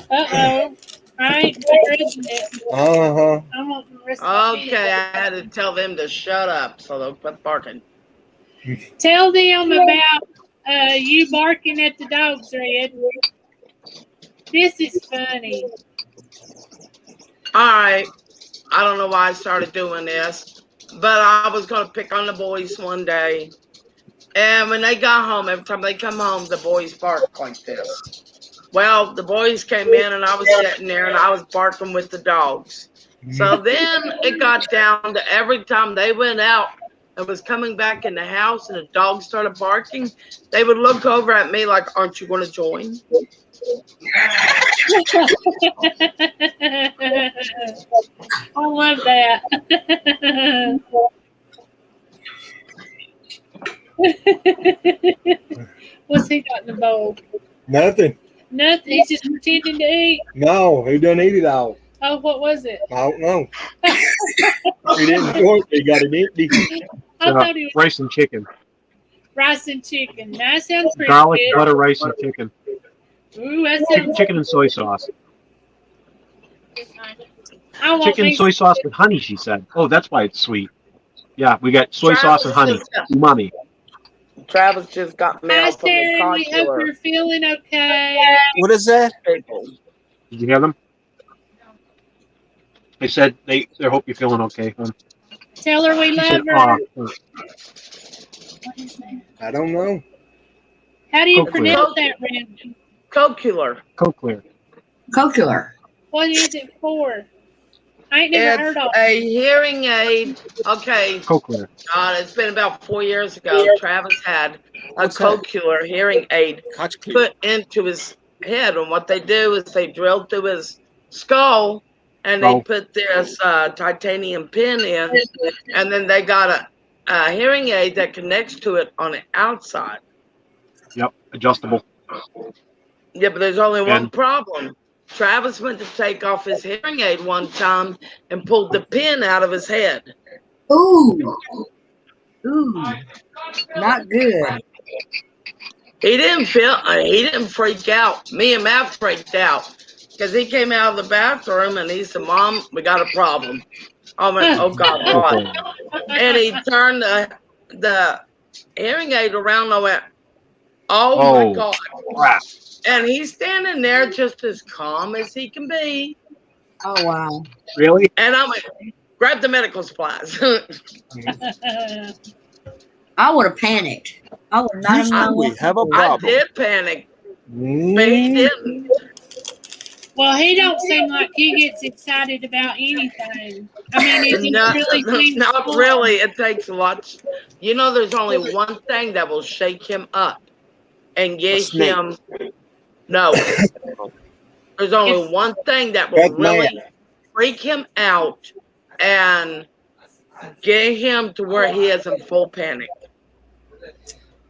Uh-oh. I ain't regretting it. Uh-huh. I want the rest of the Okay, I had to tell them to shut up so they'll quit barking. Tell them about you barking at the dogs, Red. This is funny. All right. I don't know why I started doing this, but I was going to pick on the boys one day. And when they got home, every time they come home, the boys bark like this. Well, the boys came in and I was sitting there and I was barking with the dogs. So then it got down to every time they went out and was coming back in the house and the dogs started barking, they would look over at me like, aren't you going to join? I love that. What's he got in the bowl? Nothing. Nothing. He's just pretending to eat. No, he doesn't eat it all. Oh, what was it? I don't know. He didn't point. He got it empty. I thought it was Rice and chicken. rice and chicken. That sounds pretty Garlic, good. butter, rice, and chicken. Ooh, that sounds Chicken and soy sauce. I want Chicken me and soy sauce with honey, she said. Oh, that's why it's sweet. Yeah, we got soy sauce and honey. Umami. Travis just got mail Hi, from the Sharon. We hope consular. you're feeling okay. What is that? Did you hear them? They said they hope you're feeling okay. Tell her we She love said, her. "Aw." I don't know. How do you Cochlear. pronounce that, Randy? Cochlear. Cochlear. Cochlear. What is it for? I ain't never heard It's of a it. hearing aid. Okay. Cochlear. God, it's been about 4 years ago. Travis had a What's that? cochlear hearing aid put into his head. And what they do is they drill through his skull and they Oh. put this titanium pin in. And then they got a hearing aid that connects to it on the outside. Yep. Adjustable. Yeah, but there's only one And- problem. Travis went to take off his hearing aid one time and pulled the pin out of his head. Ooh. Ooh. Not good. He didn't freak out. Me and Matt freaked out because he came out of the bathroom and he said, "Mom, we got a problem." I went, "Oh God, what?" And he turned the hearing aid around. I went, "Oh my God!" Crap. And he's standing there just as calm as he can be. Oh wow. Really? And I went, "Grab the medical supplies." I would have panicked. I would not have known. We have a I problem. did panic, but he didn't. Well, he don't seem like he gets excited about anything. I mean, it just really seems Not fun. really. It takes a lot. You know, there's only one thing that will shake him up and get snake. him. No. There's only one thing that will That's really mad. freak him out and get him to where he is in full panic.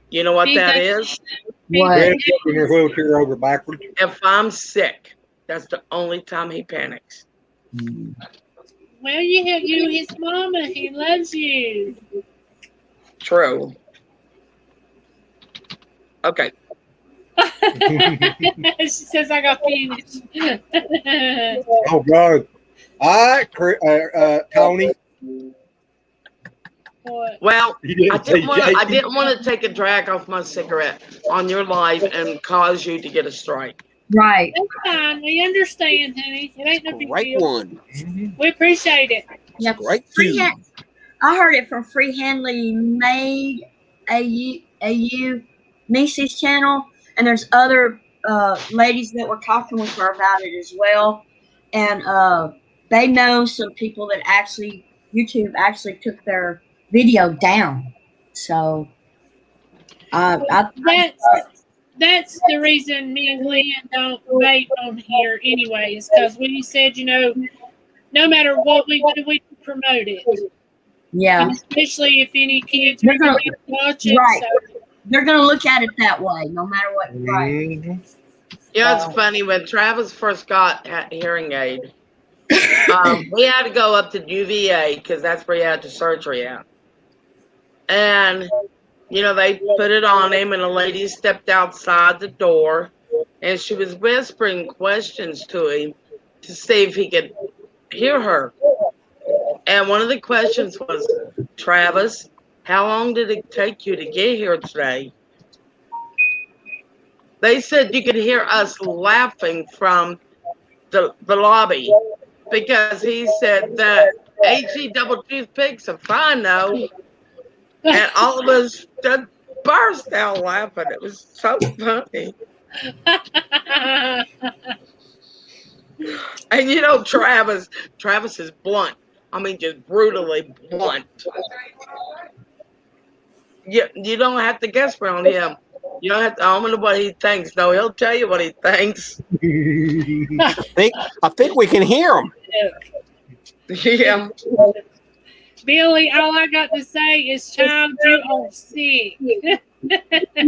You know what that is? What? Granny in her wheelchair over backwards. If I'm sick, that's the only time he panics. Well, you his mama. He loves you. True. Okay. She says I got finished. Oh God! All right, Tony. What? Well, You I didn't say I Jason. didn't want to take a drag off my cigarette on your life and cause you to get a strike. Right. That's fine. We understand, honey. It ain't no big Right deal. one. We appreciate it. Yep. Right Free two. I heard it from Free Handley Maid AU Niecy's channel, and there's other ladies that were talking with her about it as well, and they know some people that actually YouTube actually took their video down. So That's the reason me and Glenn don't vape on here anyways, because we said, no matter what we do, we promote it. yeah, And especially if any kids They're are gonna- going to watch it. right. So, They're gonna look at it that way, no matter what. Right. Mhm. Yeah, it's funny. When Travis first got a hearing aid, we had to go up to UVA because that's where he had the surgery at. And, they put it on him, and a lady stepped outside the door, and she was whispering questions to him to see if he could hear her. And one of the questions was, "Travis, how long did it take you to get here today?" They said you could hear us laughing from the lobby because he said that HE double toothpicks are fine though. And all of us just burst out laughing. It was so funny. And Travis is blunt. I mean, just brutally blunt. You don't have to guess around him. You don't have to. I don't know what he thinks. No, he'll tell you what he thinks. I think we can hear him. Yeah. Billy, all I got to say is, child, you are sick.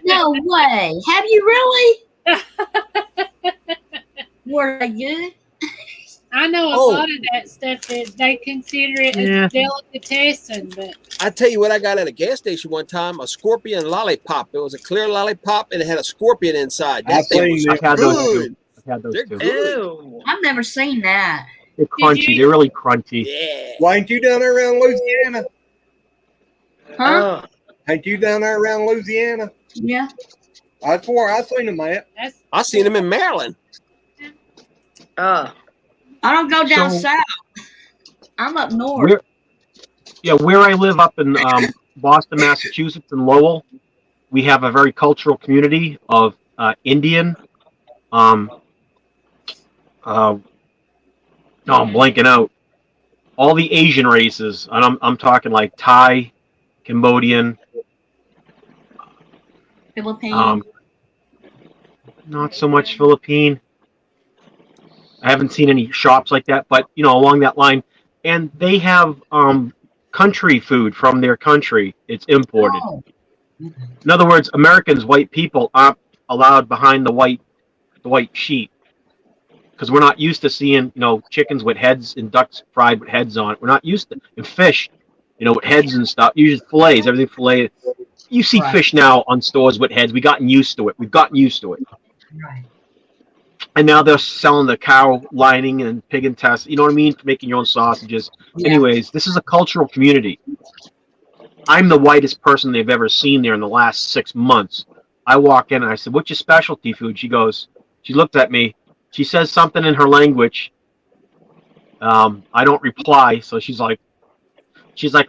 No way. Have you really? Were they good? I know a Oh. lot of that stuff is they consider it Yeah. a delicatessen, but I tell you what, I got at a gas station one time, a scorpion lollipop. It was a clear lollipop and it had a scorpion inside. That I've thing seen was it. I've had those too. good. I've had those They're too. good. Ew. I've never seen that. They're crunchy. They're really crunchy. Yeah. Why ain't you down there around Louisiana? Huh? Ain't you down there around Louisiana? Yeah. I swore I seen them at. that's I seen them in Maryland. I don't go down So- south. I'm up north. Where I live up in Boston, Massachusetts, and Lowell, we have a very cultural community of Indian. No, I'm blanking out. All the Asian races, and I'm talking like Thai, Cambodian, Philippines. not so much Philippine. I haven't seen any shops like that, but along that line, and they have country food from their country. It's imported. Oh. In other words, Americans, white people, aren't allowed behind the white sheet because we're not used to seeing chickens with heads and ducks fried with heads on it. We're not used to and fish, with heads and stuff. Usually fillets, everything filleted. You see fish now on stores with heads. We've gotten used to it. Right. And now they're selling the cow lining and pig intestine. You know what I mean? For making your own sausages. Yeah. Anyways, this is a cultural community. I'm the whitest person they've ever seen there in the last 6 months. I walk in and I said, "What's your specialty food?" She looked at me. She says something in her language. I don't reply. So she's like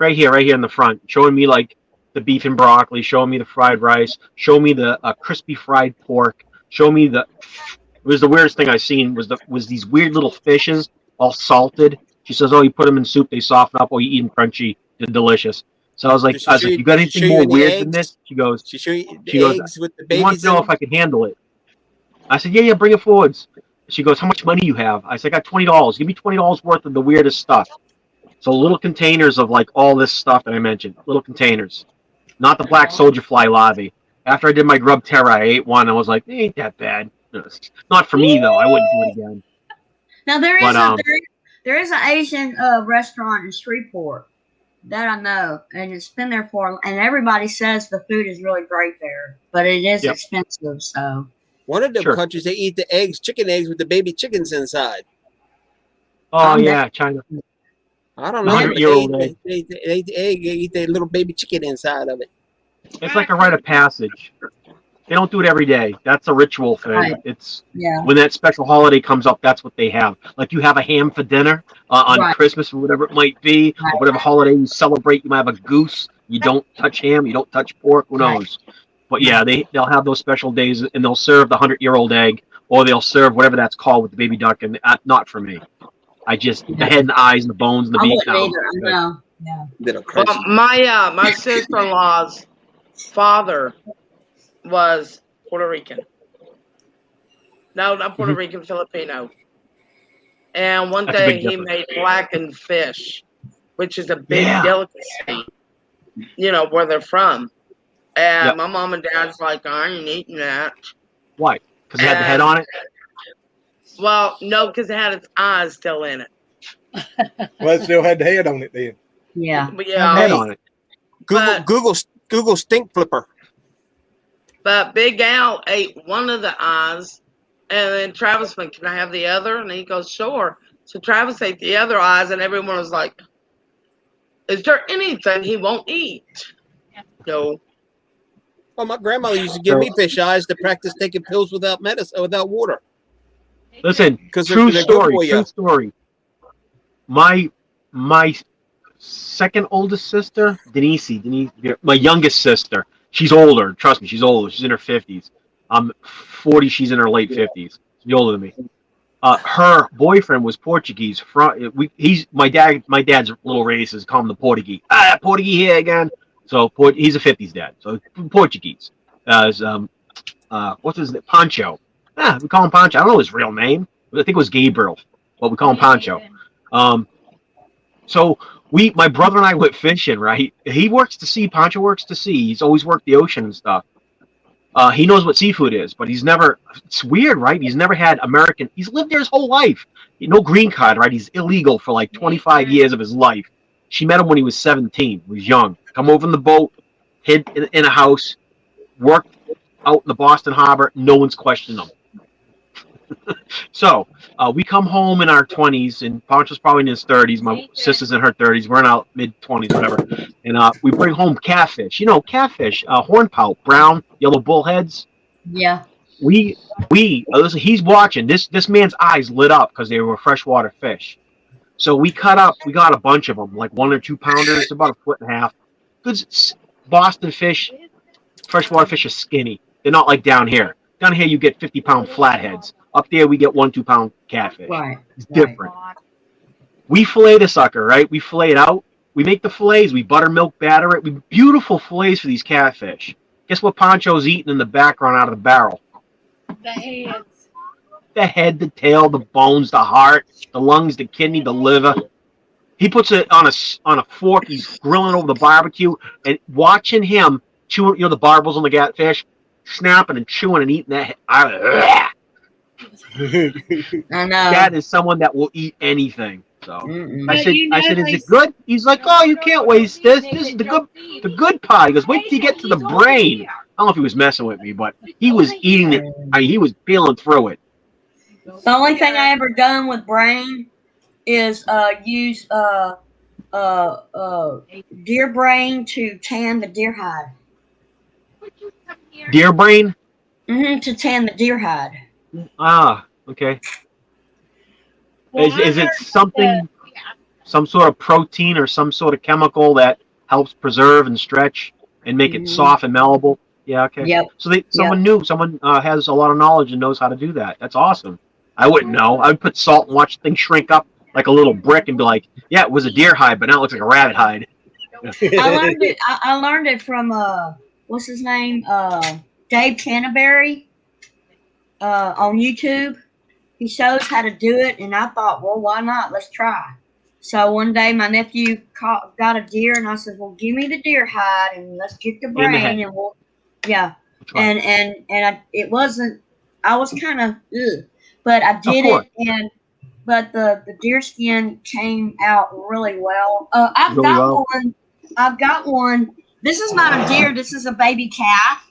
right here in the front, showing me like the beef and broccoli, showing me the fried rice, show me the crispy fried pork, show me it was the weirdest thing I seen was these weird little fishes all salted. She says, "Oh, you put them in soup, they soften up. Oh, you eat them crunchy, they're delicious." So I was like, "You got anything more weird than this?" She goes, She show you the she goes, eggs with the "You babies want to know in if I can handle it?" I said, "Yeah, bring it forwards." She goes, "How much money you have?" I said, "I got $20. Give me $20 worth of the weirdest stuff." So little containers of like all this stuff that I mentioned, little containers, not the black soldier fly larvae. After I did my grub terror, I ate one. I was like, "Ain't that bad." Not for me though. I wouldn't do it again. Now there is an Asian restaurant in Shreveport that I know, and it's been there and everybody says the food is really great there, but it is expensive. So one of them countries, they eat the eggs, chicken eggs with the baby chickens inside. Oh yeah, China. I don't know. But they eat the egg, they eat the little baby chicken inside of it. It's like a rite of passage. They don't do it every day. That's a ritual thing. Right. It's when that special holiday comes up, that's what they have. Like you have a ham for dinner on Christmas or whatever it might be, or whatever holiday you celebrate. You might have a goose. You don't touch ham. You don't touch pork. Who knows? But yeah, they'll have those special days, and they'll serve the 100-year-old egg, or they'll serve whatever that's called with the baby duck. And not for me. I just the head and the eyes and the bones and the beak. No. Well, my sister-in-law's father was Puerto Rican. No, not Puerto Rican, Filipino. And one day he made blackened fish, which is a big delicacy, where they're from. And my mom and dad's like, "I ain't eating that." Why? Because it had the head on it? Well, no, because it had its eyes still in it. Well, it still had the head on it then. Yeah. But yeah. Head on it. Google stink flipper. But Big Al ate one of the eyes, and then Travis went, "Can I have the other?" And he goes, "Sure." So Travis ate the other eyes, and everyone was like, "Is there anything he won't eat?" No. Well, my grandmother used to give me fish eyes to practice taking pills without medicine, without water. Listen, true story. My second oldest sister, Denise, my youngest sister. She's older. Trust me, she's older. She's in her 50s. I'm 40. She's in her late 50s. She's older than me. Her boyfriend was Portuguese. He's my dad's little racist. Call him the Portuguese. Portuguese here again. So he's a 50s dad. So Portuguese. What's his name? Pancho. We call him Pancho. I don't know his real name. I think it was Gabriel, but we call him Pancho. So my brother and I went fishing, right? He works to sea. Pancho works to sea. He's always worked the ocean and stuff. He knows what seafood is, but he's never. It's weird, right? He's never had American. He's lived there his whole life. No green card, right? He's illegal for like 25 years of his life. She met him when he was 17. He was young. Come over in the boat, hid in a house, worked out in the Boston Harbor. No one's questioned him. So we come home in our 20s, and Poncho's probably in his 30s. My sister's in her 30s. We're in our mid-20s, whatever. And we bring home catfish. You know, catfish, hornpout, brown, yellow bullheads. Yeah. Listen, he's watching. This man's eyes lit up because they were freshwater fish. So we got a bunch of them, like 1 or 2 pounders, about a foot and a half. Good Boston fish, freshwater fish are skinny. They're not like down here. Down here you get 50-pound flatheads. Up there we get 1-2 pound catfish. Right. It's different. We fillet the sucker, right? We fillet it out. We make the fillets. We buttermilk batter it. We beautiful fillets for these catfish. Guess what Poncho's eating in the background out of the barrel? The heads. The head, the tail, the bones, the heart, the lungs, the kidney, the liver. He puts it on a fork. He's grilling over the barbecue, and watching him chewing, the barbels on the catfish, snapping and chewing and eating that. I know. That is someone that will eat anything. So I said, is it good? He's like, oh, you can't waste this. This is the good part. He goes, wait till you get to the brain. I don't know if he was messing with me, but he was eating it. He was peeling through it. The only thing I ever done with brain is use deer brain to tan the deer hide. Deer brain? To tan the deer hide. Ah, okay. Is it something, some sort of protein or some sort of chemical that helps preserve and stretch and make it soft and malleable? Yeah, okay. Yep. So someone has a lot of knowledge and knows how to do that. That's awesome. I wouldn't know. I would put salt and watch things shrink up like a little brick and be like, yeah, it was a deer hide, but now it looks like a rabbit hide. I learned it from what's his name? Dave Canterbury on YouTube. He shows how to do it, and I thought, well, why not? Let's try. So one day my nephew got a deer, and I said, well, give me the deer hide, and let's get the brain, and we'll, yeah. And it wasn't. I was kind of, but I did it, but the deer skin came out really well. I've got one. This is not a deer. This is a baby calf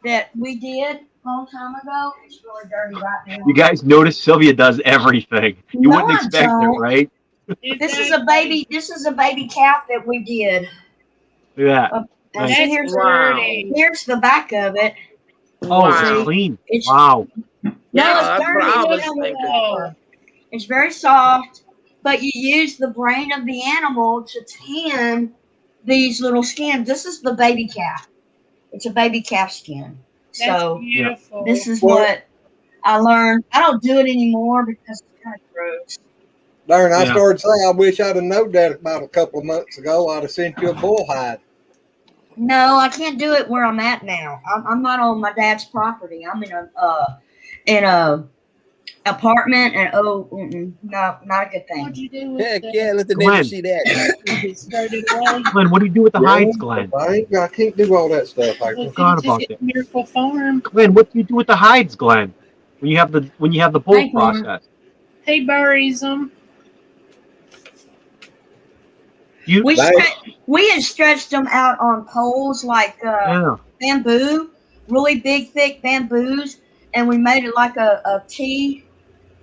that we did a long time ago. It's really dirty right now. You guys notice Sylvia does everything. You wouldn't expect it, right? This is a baby calf that we did. Yeah. Here's the back of it. Oh, it's clean. Wow. No, it's dirty. It's very soft, but you use the brain of the animal to tan these little skins. This is the baby calf. It's a baby calf skin. So beautiful. This is what I learned. I don't do it anymore because it's kind of gross. Darn, I started saying I wish I'd have known that about a couple of months ago. I'd have sent you a bull hide. No, I can't do it where I'm at now. I'm not on my dad's property. I'm in a apartment, and no, not a good thing. What'd you do with Heck yeah, let the neighbors see that. Glenn, what do you do with the hides, Glenn? I can't do all that stuff. I forgot about that. Miracle Farm. Glenn, what do you do with the hides, Glenn? When you have the bull process, he buries them. We had stretched them out on poles like bamboo, really big, thick bamboos, and we made it like a T,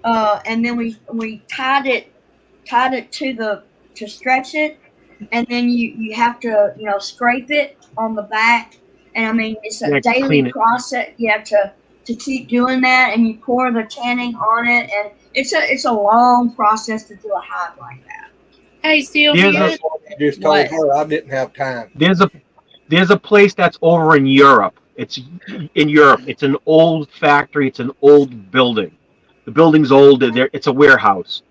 and then we tied it to stretch it, and then you have to scrape it on the back, and I mean it's a daily process. You have to keep doing that, and you pour the tanning on it, and it's a long process to do a hide like that. Hey, Sylvia. Just told her I didn't have time. There's a place that's over in Europe. It's in Europe. It's an old factory. It's an old building. The building's old. It's a warehouse.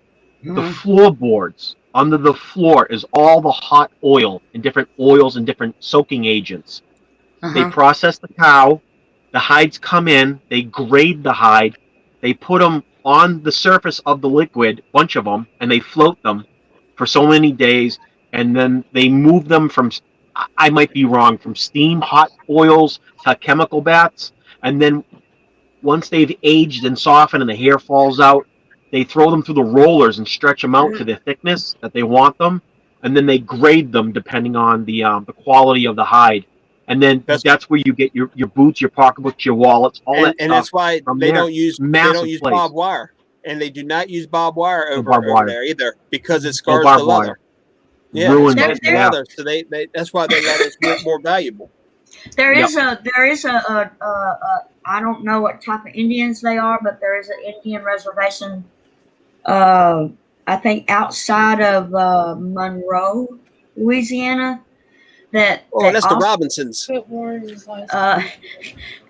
The floorboards under the floor is all the hot oil and different oils and different soaking agents. They process the cow. The hides come in. They grade the hide. They put them on the surface of the liquid, bunch of them, and they float them for so many days, and then they move them from I might be wrong, from steam, hot oils to chemical baths, and then once they've aged and softened and the hair falls out, they throw them through the rollers and stretch them out to the thickness that they want them, and then they grade them depending on the quality of the hide. And then that's where you get your boots, your pocketbooks, your wallets, all that stuff. And that's why they don't use place. barbed wire, and they do not use barbed wire over there either, because it No scars barbed the leather. wire. Yeah, Ruined it scars it, the yeah. leather, so that's why they leather is more valuable. There is a I don't know what type of Indians they are, but there is an Indian reservation. I think outside of Monroe, Louisiana. That's the Robinsons.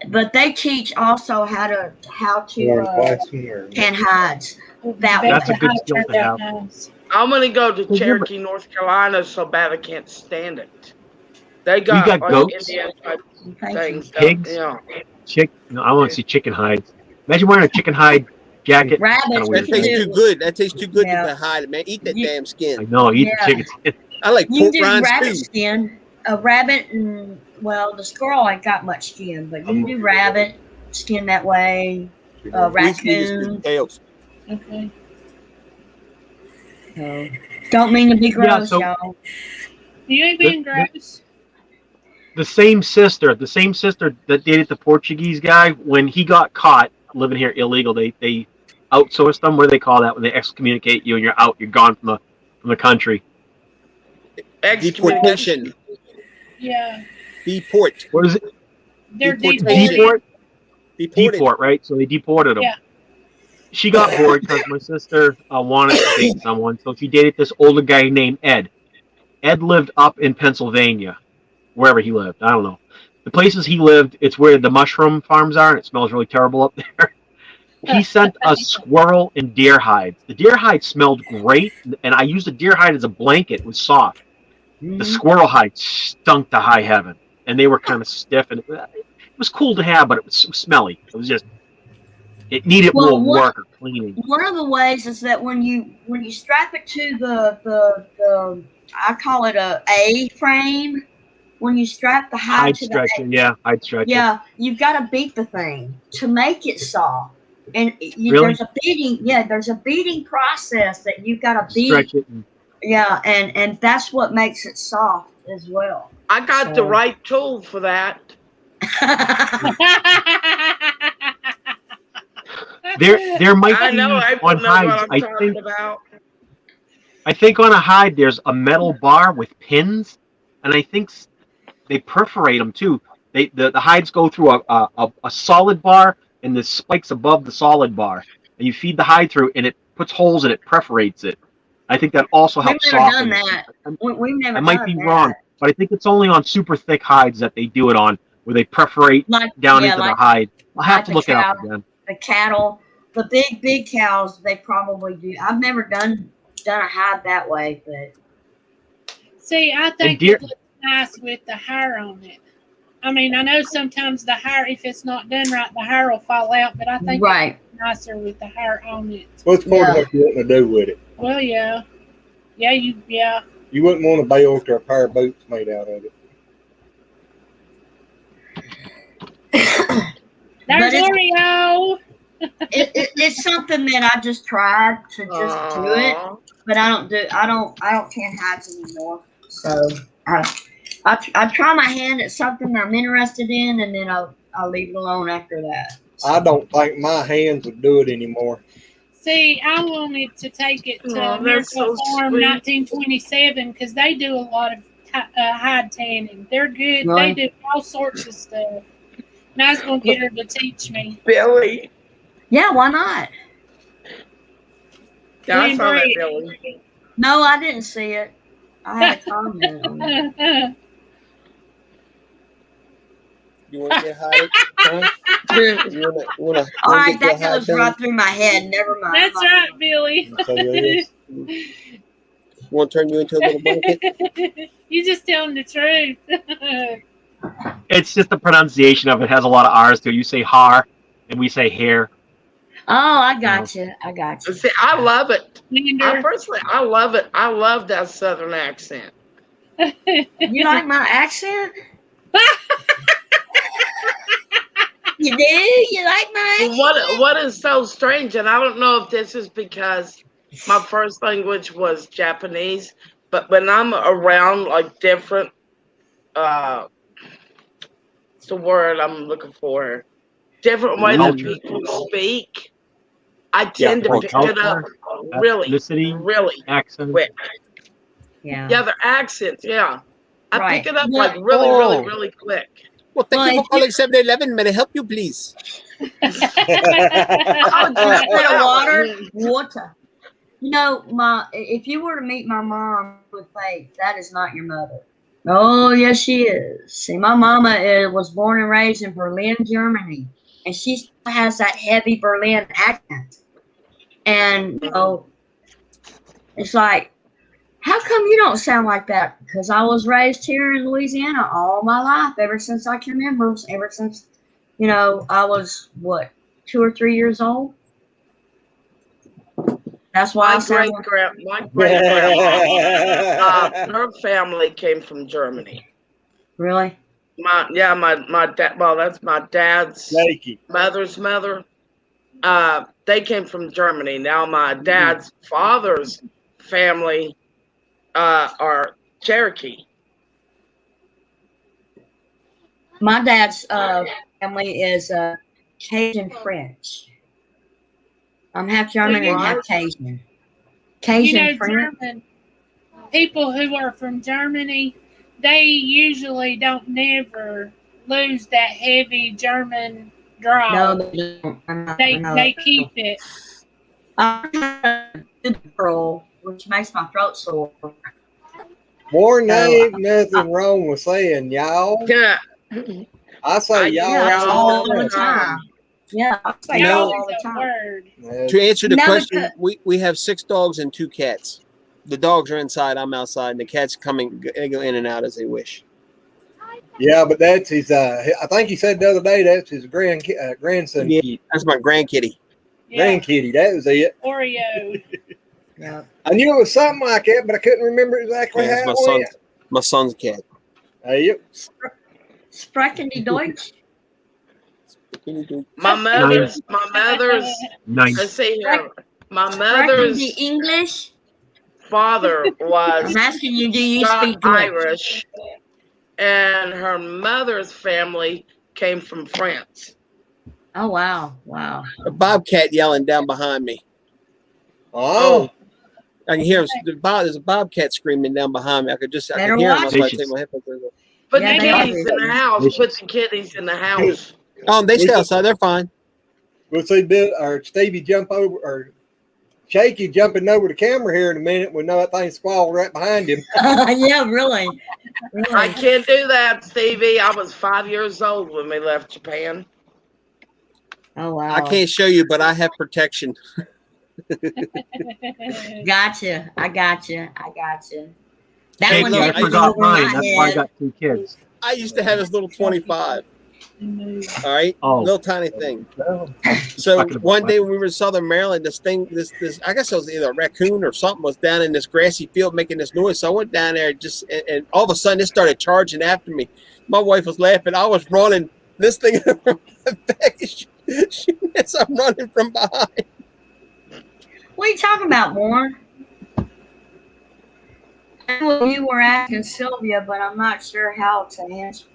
But they teach also how to tan hides. That's a good skill to have. I'm gonna go to Cherokee, North Carolina, so bad I can't stand it. They got, we got goats, Indian things. pigs, yeah. No, I want to see chicken hides. Imagine wearing a chicken hide jacket. Rabbits. That tastes too good. That tastes too good to hide, man. Eat that damn skin. I know. Eat the chicken skin. I like pork rinds rabbit too. Skin. A rabbit, and the squirrel ain't got much skin, but you can do rabbit skin that way. Raccoon. Tails. Okay. Don't mean to be gross, y'all. You ain't being gross. The same sister that dated the Portuguese guy, when he got caught living here illegal, they outsourced them. What do they call that when they excommunicate you and you're out? You're gone from the country. Deportation. Yeah. Deport. What is it? They're Deport, right? So they deported him. Yeah. She got bored because my sister wanted to date someone, so she dated this older guy named Ed. Ed lived up in Pennsylvania, wherever he lived. I don't know. The places he lived, it's where the mushroom farms are, and it smells really terrible up there. He sent us squirrel and deer hides. The deer hide smelled great, and I used the deer hide as a blanket. It was soft. The squirrel hide stunk to high heaven, and they were kind of stiff, and it was cool to have, but it was smelly. It was just, it needed more work or cleaning. One of the ways is that when you strap it to the I call it a frame. When you strap the hide to stretching, hide stretching. Yeah, you've got to beat the thing to make it soft. And there's a beating process that you've got to beat. Stretch it. And that's what makes it soft as well. I got the right tool for that. There might be on hides. I think on a hide there's a metal bar with pins, and I think they perforate them too. The hides go through a solid bar, and the spikes above the solid bar, and you feed the hide through, and it puts holes and it perforates it. I think that also helps soften. We've never done that. We've never. I might be wrong, but I think it's only on super thick hides that they do it on, where they perforate down into the hide. I'll have to look it up again. The cattle, the big cows, they probably do. I've never done a hide that way, but see, I think it looks nice with the hair on it. I mean, I know sometimes the hair, if it's not done right, the hair will fall out, but I think it's nicer with the hair on it. What's part of what you want to do with it? Well, yeah. You wouldn't want a belt or a pair of boots made out of it. There's Oreo. It's something that I just tried to just do it, but I don't tan hides anymore. So I try my hand at something I'm interested in, and then I'll leave it alone after that. So. I don't think my hands would do it anymore. See, I wanted to take it to Miracle Farm 1927 because they do a lot of hide tanning. They're good. Right. They do all sorts of stuff. And I was going to get her to teach me. Billy. Yeah, why not? Yeah, I saw that, Billy. No, I didn't see it. I had a comment on it. You want to get hide? You wanna all right, that goes right through my head. Never mind. That's right, Billy. You want to turn you into a little blanket? You just telling the truth. It's just the pronunciation of it has a lot of R's to it. You say har, and we say hair. Oh, I got you. See, I love it. I love it. I love that Southern accent. You like my accent? You do? You like my accent? What is so strange, and I don't know if this is because my first language was Japanese, but when I'm around like different, what's the word I'm looking for? Different way that Culture. people speak, I tend to Or pick it up culture, really, ethnicity, really accent. quick. Yeah. Yeah, their accents. Yeah, I Right. pick it up Well, like really, really, Oh. really quick. Well, thank Well, you for if calling 7-Eleven. May I help you, please? Oh, Can I get a water? that one. Water. If you were to meet my mom, you would think that is not your mother. Oh, yes, she is. See, my mama was born and raised in Berlin, Germany, and she still has that heavy Berlin accent. And it's like, how come you don't sound like that? Because I was raised here in Louisiana all my life, ever since I can remember, ever since I was 2 or 3 years old. That's why My great grandma, her family came from Germany. Really? My dad. Well, that's my dad's mother's mother. They came from Germany. Now my dad's father's family are Cherokee. My dad's family is Cajun French. I'm half German and half Cajun. Cajun French. German people who are from Germany, they usually don't never lose that heavy German drawl. No, they don't. They keep it. Girl, which makes my throat sore. Warren, there ain't nothing wrong with saying y'all. Yeah. I say y'all all the time. Yeah, I say y'all all the time. To answer the question, we have 6 dogs and 2 cats. The dogs are inside, I'm outside, and the cats go in and out as they wish. Yeah, but that's his. I think he said the other day that's his grandson. Yeah, that's my grandkitty. Yeah. Grandkitty, that was it. Oreo. Yeah. I knew it was something like that, but I couldn't remember exactly how it went. My son's cat. Yep. Sprechen die Deutsch? My mother's. Nice. Let's see here. My mother's the English. Father was. I'm asking you, do you speak Deutsch? Irish, and her mother's family came from France. Oh wow! Wow. A bobcat yelling down behind me. Oh. I can hear him. There's a bobcat screaming down behind me. I can hear him. That's why I take my headphones off. Put the kitties in the house. Put the kitties in the house. They stay outside. They're fine. We'll see Bill or Stevie jump over, or Shaky jumping over the camera here in a minute. We know that thing squalled right behind him. Yeah, really. I can't do that, Stevie. I was 5 years old when we left Japan. Oh wow! I can't show you, but I have protection. Gotcha. I gotcha. That Hey, one I forgot mine. That's why I got 2 kids. I used to have this little 25. All right, little tiny thing. So one day when we were in Southern Maryland, this I guess it was either a raccoon or something was down in this grassy field making this noise. So I went down there and all of a sudden it started charging after me. My wife was laughing. I was running. This thing from my back is shooting as I'm running from behind. What are you talking about, Warren? You were asking Sylvia, but I'm not sure how to answer.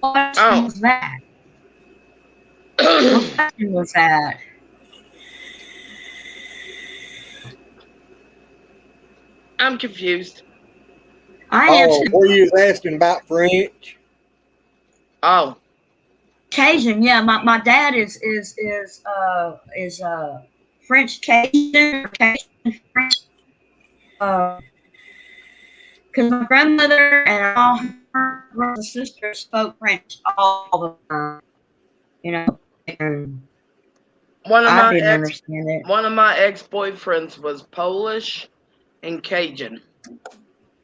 What was that? What question was that? I'm confused. Were you asking about French? Oh, Cajun. Yeah, my dad is French Cajun or Cajun French. Because my grandmother and all her brothers and sisters spoke French all the time. And one of I didn't understand it. One of my ex-boyfriends was Polish and Cajun.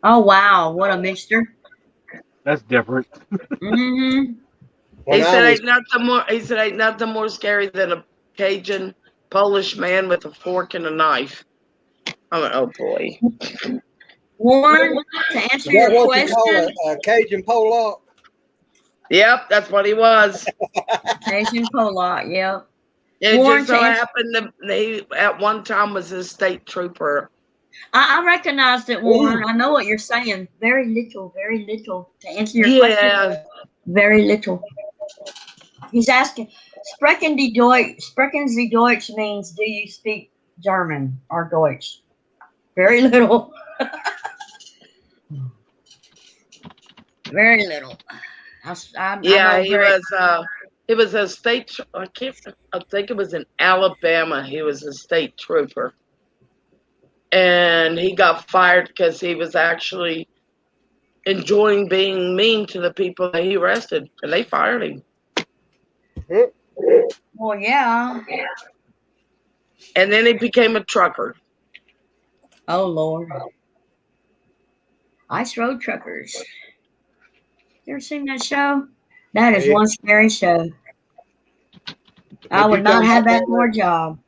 Oh wow, what a mixture! That's different. Mm-hmm. He said ain't nothing more scary than a Cajun Polish man with a fork and a knife. I went, oh boy. Warren, to answer Is that your what you call question, a Cajun Pollock? Yep, that's what he was. Asian Pollock, yeah. It Warren, just so to answer- happened that he at one time was a state trooper. I recognized it, Warren. I know what you're saying. Very little, to answer your question. Yeah. Very little. He's asking, sprechen Sie Deutsch means, do you speak German or Deutsch? Very little. Very little. Yeah, he was a state. I think it was in Alabama. He was a state trooper, and he got fired because he was actually enjoying being mean to the people that he arrested, and they fired him. Well, yeah. And then he became a trucker. Oh Lord. Ice Road Truckers. You ever seen that show? That is one scary show. I would not have that for a job.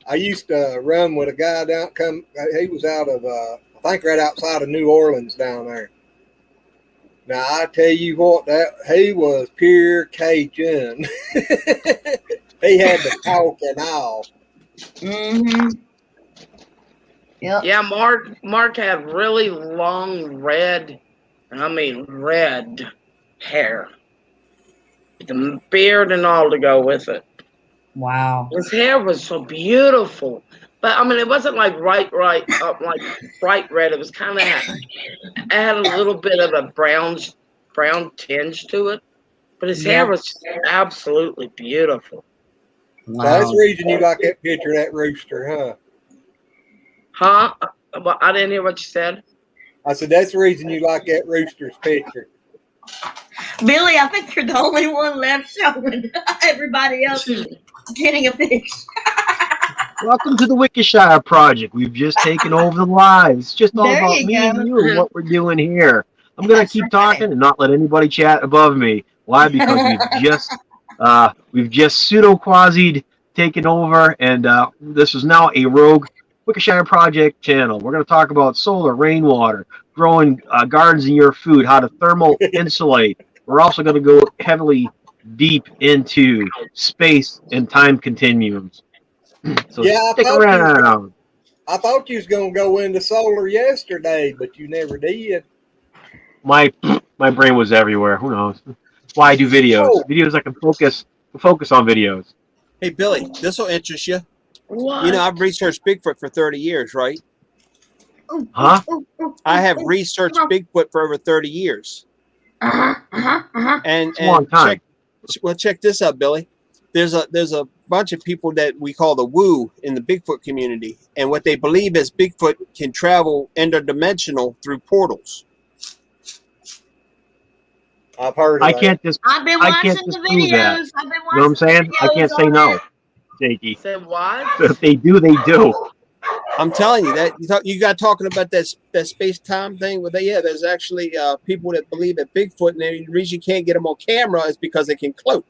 I used to run with a guy he was out of, I think right outside of New Orleans down there. Now, I tell you what, he was pure Cajun. He had to talk and all. Mm-hmm. Yep. Yeah, Mark had really long red hair. The beard and all to go with it. Wow. His hair was so beautiful. But I mean, it wasn't like like bright red. It was kind of had a little bit of a brown tinge to it. But his hair was absolutely beautiful. Wow. So that's the reason you got that picture of that rooster, huh? Huh? Well, I didn't hear what you said. I said, that's the reason you like that rooster's picture. Billy, I think you're the only one left showing. Everybody else is getting a picture. Welcome to the Wickershire Project. We've just taken over the live. It's just all about me and you and what we're doing here. I'm going to keep talking and not let anybody chat above me. Why? Because we've just pseudo-quasied taken over, and this is now a rogue Wickershire Project channel. We're going to talk about solar, rainwater, growing gardens in your food, how to thermal insulate. We're also going to go heavily deep into space and time continuums. So stick around. I thought you was going to go into solar yesterday, but you never did. My brain was everywhere. Who knows? That's why I do videos. Videos I can focus on videos. Hey, Billy, this will interest you. What? You know, I've researched Bigfoot for 30 years, right? Huh? I have researched Bigfoot for over 30 years. And long time. check this out, Billy. There's a bunch of people that we call the woo in the Bigfoot community, and what they believe is Bigfoot can travel interdimensional through portals. I've heard. I've been watching the videos. You know what I'm saying? I can't say no, Jakey. Say what? So if they do, they do. I'm telling you that you got talking about that space time thing. There's actually people that believe that Bigfoot, and the reason you can't get them on camera is because they can cloak.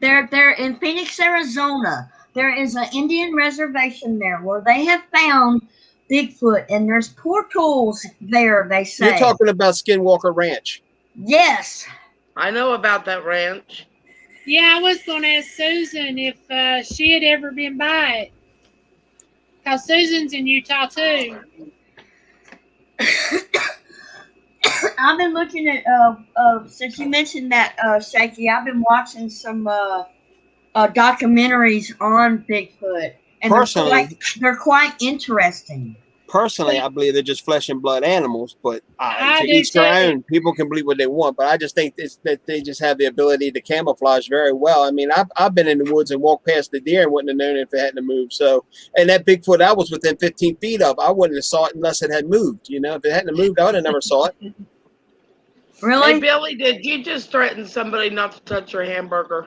They're in Phoenix, Arizona. There is an Indian reservation there where they have found Bigfoot, and there's portals there. They say you're talking about Skinwalker Ranch. Yes, I know about that ranch. Yeah, I was going to ask Susan if she had ever been by it. Because Susan's in Utah, too. I've been looking at, since you mentioned that, Shaky, I've been watching some documentaries on Bigfoot. And personally, they're quite interesting. Personally, I believe they're just flesh and blood animals, but to each their own. People can believe what they want, but I just think that they just have the ability to camouflage very well. I mean, I've been in the woods and walked past the deer and wouldn't have known if it hadn't moved. So, and that Bigfoot I was within 15 feet of, I wouldn't have saw it unless it had moved. You know, if it hadn't moved, I would have never saw it. Really? Hey, Billy, did you just threaten somebody not to touch your hamburger?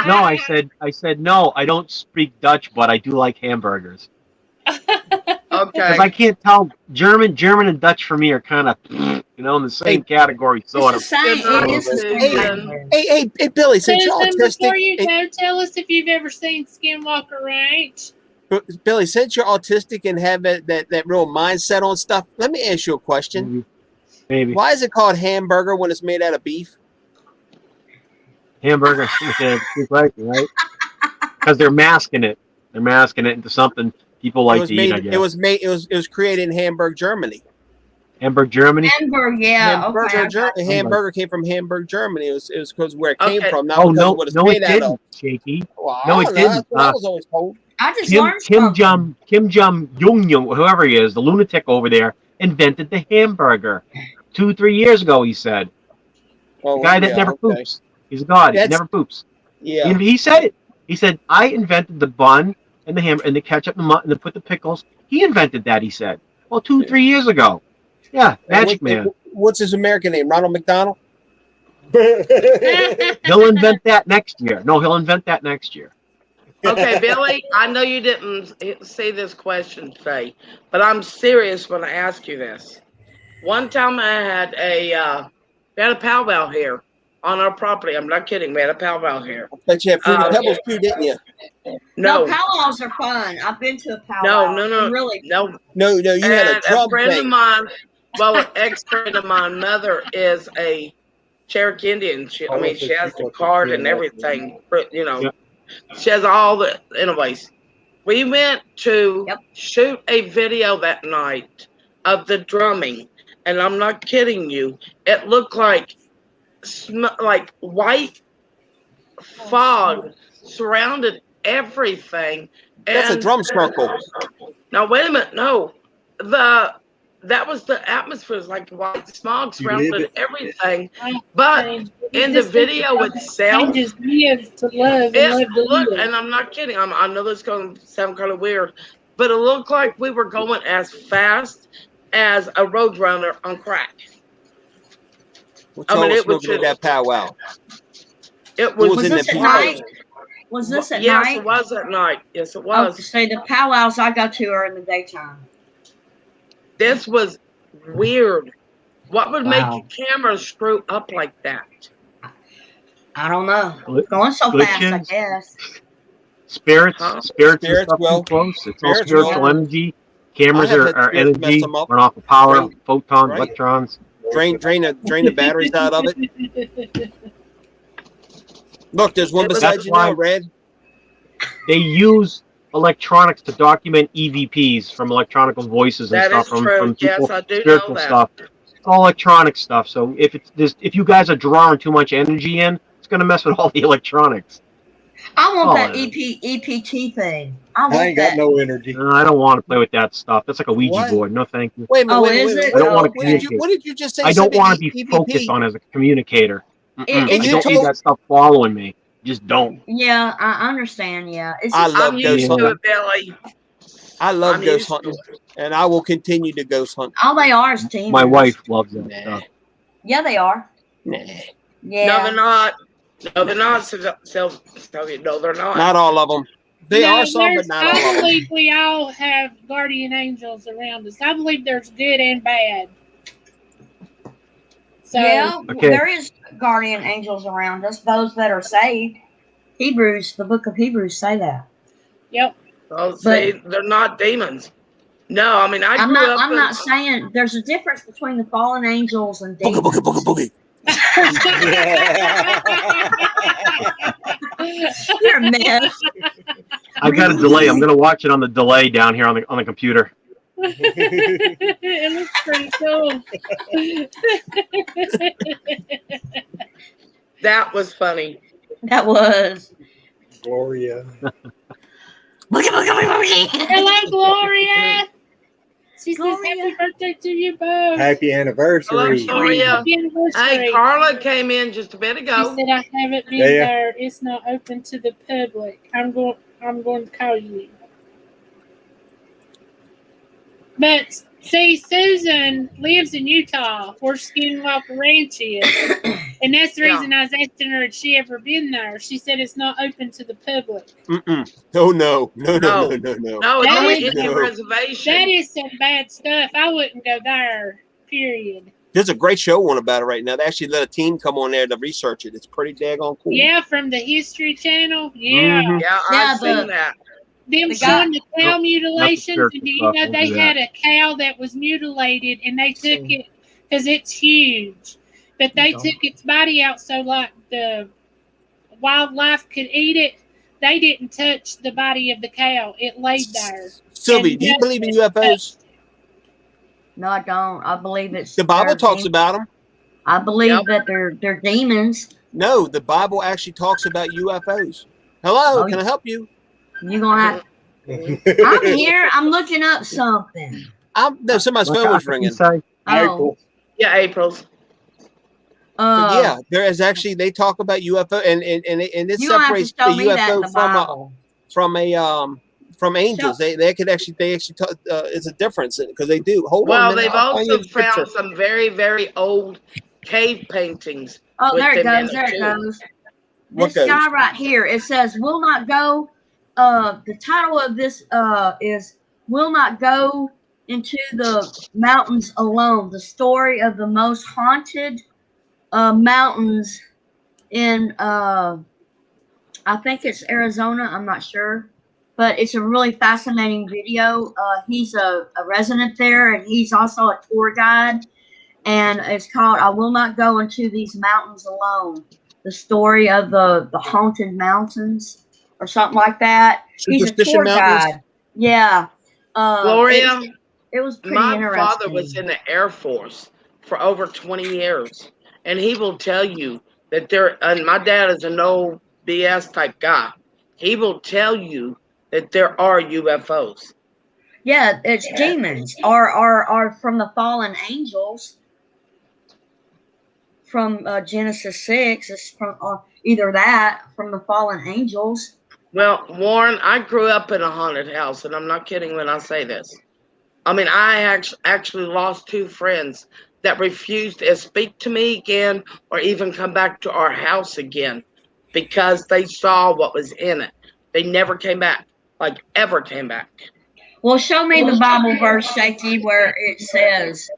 No, I said no. I don't speak Dutch, but I do like hamburgers. Okay. Because I can't tell German and Dutch for me are kind of in the same category, sort of. Hey, Billy, since y'all Susan, testing, before you go, tell us if you've ever seen Skinwalker Ranch. Billy, since you're autistic and have that real mindset on stuff, let me ask you a question. Maybe. Why is it called hamburger when it's made out of beef? Hamburger, yeah, right? Because they're masking it. They're masking it into something people like to eat, I guess. It was created in Hamburg, Germany. Hamburg, Germany? Hamburg, yeah. Hamburger came from Hamburg, Germany. It was because where it came from, not oh, because no, of what it's no, made it out didn't, of. Shaky. Well, No, it didn't. That's what I was always told. I just learned something. Kim Jong-un, whoever he is, the lunatic over there, invented the hamburger 2-3 years ago, he said. The guy that never poops. He's a god. He never poops. Yeah. He said it. He said, I invented the bun and the ham and the ketchup and the mutton and put the pickles. He invented that, he said. Well, 2-3 years ago. Yeah, Magic Man. What's his American name? Ronald McDonald? He'll invent that next year. No, he'll invent that next year. Okay, Billy, I know you didn't say this question today, but I'm serious when I ask you this. One time I had we had a powwow here on our property. I'm not kidding. We had a powwow here. I bet you had Fruity Pebbles too, didn't you? No, powwows are fun. I've been to a powwow. No. Really? No. You had a drum a friend thing. of mine, an ex-friend of mine, mother is a Cherokee Indian. She has the card and everything. You know, Yep. She has all the. Anyways, we went to shoot a video that night of the drumming, and I'm not kidding you. It looked like white fog surrounded everything. That's a drum circle. Now wait a minute. No, that was the atmosphere. It was like white smog surrounded everything. But in the video itself, it looked, and I'm not kidding. I know this is going to sound kind of weird, but it looked like we were going as fast as a roadrunner on crack. It was at that powwow. It was this at night? Was this at night? Yes, it was at night. Yes, it was. Oh, so the powwows I go to are in the daytime. This was weird. What would make your camera screw up like that? I don't know. Going so fast, I guess. Spirits and stuff too close. It's all spiritual energy. Cameras are energy, run off of power, photons, electrons. Drain the batteries out of it. Look, there's one beside you now, Red. They use electronics to document EVPs from electronic voices and stuff from people, yes, I do spiritual know that. stuff. It's all electronic stuff. So if you guys are drawing too much energy in, it's going to mess with all the electronics. I want that EPT thing. I ain't got no energy. I don't want to play with that stuff. That's like a Ouija board. No, thank you. Wait a minute. I don't want to communicate. What did you just say? I don't want to be focused on as a communicator. I don't need that stuff following me. Just don't. Yeah, I understand. Yeah, I love ghost hunting. Billy. I love ghost hunting, and I will continue to ghost hunt. All they are is demons. My wife loves that stuff. Yeah, they are. Nah. Yeah. No, they're not. No, they're not. No, they're not. Not all of them. They are some, but not all of them. I believe we all have guardian angels around us. I believe there's good and bad. So, yeah, there is guardian angels around us, those that are saved. The book of Hebrews say that. Yep. Well, see, they're not demons. No, I mean, I'm not saying there's a difference between the fallen angels and demons. Boogie. You're a mess. I got a delay. I'm going to watch it on the delay down here on the computer. It looks pretty cool. That was funny. That was. Gloria. Hello, Gloria. She says happy birthday to you both. Happy anniversary. Hello, Gloria. Happy anniversary. Hey, Carla came in just a bit ago. She said I haven't been there. It's not open to the public. I'm going to call you. But see, Susan lives in Utah, where Skinwalker Ranch is, and that's the reason I was asking her, had she ever been there? She said it's not open to the public. No. No, it's only Indian reservation. That is some bad stuff. I wouldn't go there. Period. There's a great show on about it right now. They actually let a team come on there to research it. It's pretty daggone cool. Yeah, from the History Channel. Yeah. Yeah, I've seen that. them The showing the cow Nope, mutilations, not and the do you know spiritual stuff. they We'll do had a cow that was mutilated, and they took it because it's huge, but they took its body out so like the wildlife could eat it. They didn't touch the body of the cow; it laid there. Sylvie, And do you believe in nothing UFOs? No, I don't. I believe it's The Bible they're talks dem- about them. I believe Yep. that they're demons. No, the Bible actually talks about UFOs. Hello, Oh, can I help you? You're gonna have. I'm here. I'm looking up something. No, somebody's phone was ringing. Say, Oh, April. Yeah, April's. But yeah, there is actually they talk about UFO and it you don't have to separates show the me that in UFO the Bible. from angels. Show- They actually talk, it's a difference because they do. Hold on a Well, minute. they've I'll find you also the scripture. found some very, very old cave paintings Oh, with there it them in goes. it There it too. goes. What This goes? guy right here. It says, "Will not go." The title of this is "Will not go into the mountains alone." The story of the most haunted mountains in I think it's Arizona. I'm not sure, but it's a really fascinating video. He's a resident there, and he's also a tour guide. And it's called "I Will Not Go Into These Mountains Alone." The story of the haunted mountains, or something like that. He's a Superstition tour Mountains? guide. Yeah. Gloria, It was pretty my interesting. father was in the Air Force for over 20 years, and he will tell you that and my dad is a no BS type guy. He will tell you that there are UFOs. Yeah, it's demons, or from the fallen angels. From Genesis 6, it's from either that from the fallen angels. Well, Warren, I grew up in a haunted house, and I'm not kidding when I say this. I mean, I actually lost 2 friends that refused to speak to me again or even come back to our house again because they saw what was in it. They never came back, like ever came back. Well, show me the Bible verse, Shaky, where it says,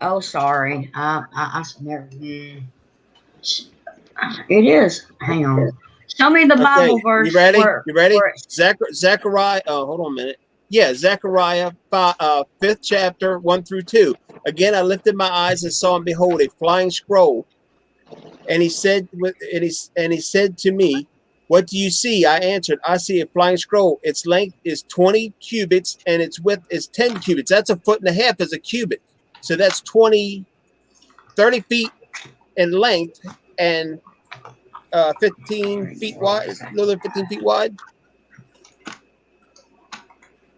"Oh, sorry, I never." It is. Hang on. Show me the Bible verse. You ready? Where, You ready? where Zechariah. Oh, hold on a minute. Yeah, Zechariah 5th chapter 1 through 2. Again, I lifted my eyes and saw, and behold, a flying scroll. And he said, he said to me, "What do you see?" I answered, "I see a flying scroll. Its length is 20 cubits, and its width is 10 cubits." That's a foot and a half as a cubit. So that's 30 feet in length and 15 feet wide, a little 15 feet wide.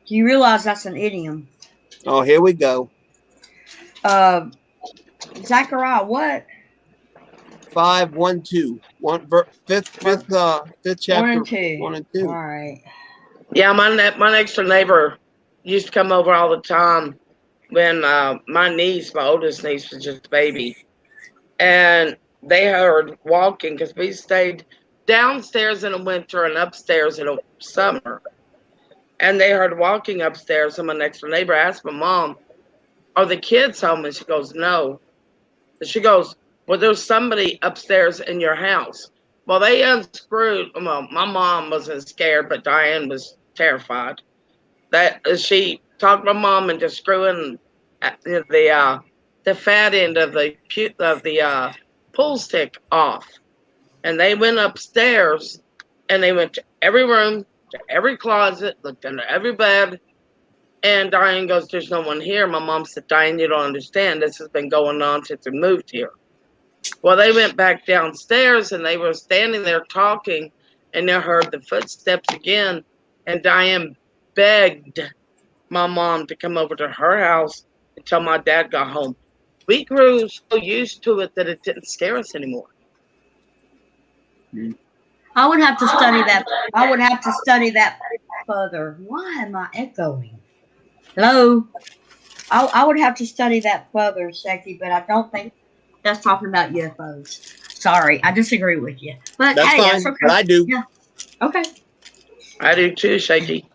Do you realize that's an idiom? Oh, here we go. Zechariah, what? 5:1-2. Fifth chapter. 1 and 2. 1 and 2. All right. Yeah, my next door neighbor used to come over all the time when my oldest niece, was just a baby. And they heard walking because we stayed downstairs in the winter and upstairs in the summer. And they heard walking upstairs, and my next door neighbor asked my mom, "Are the kids home?" And she goes, "No." And she goes, "Well, there's somebody upstairs in your house." Well, they unscrewed. Well, my mom wasn't scared, but Diane was terrified. That she talked my mom into screwing the fat end of the pool stick off, and they went upstairs, and they went to every room, to every closet, looked under every bed. And Diane goes, "There's no one here." My mom said, "Diane, you don't understand. This has been going on since we moved here." Well, they went back downstairs, and they were standing there talking, and they heard the footsteps again. And Diane begged my mom to come over to her house until my dad got home. We grew so used to it that it didn't scare us anymore. I would have to study that. I would have to study that further. Why am I echoing? Hello? I would have to study that further, Shaky, but I don't think that's talking about UFOs. Sorry, I disagree with you. But That's hey, fine. that's okay. But I do. Yeah. Okay. I do too, Shaky.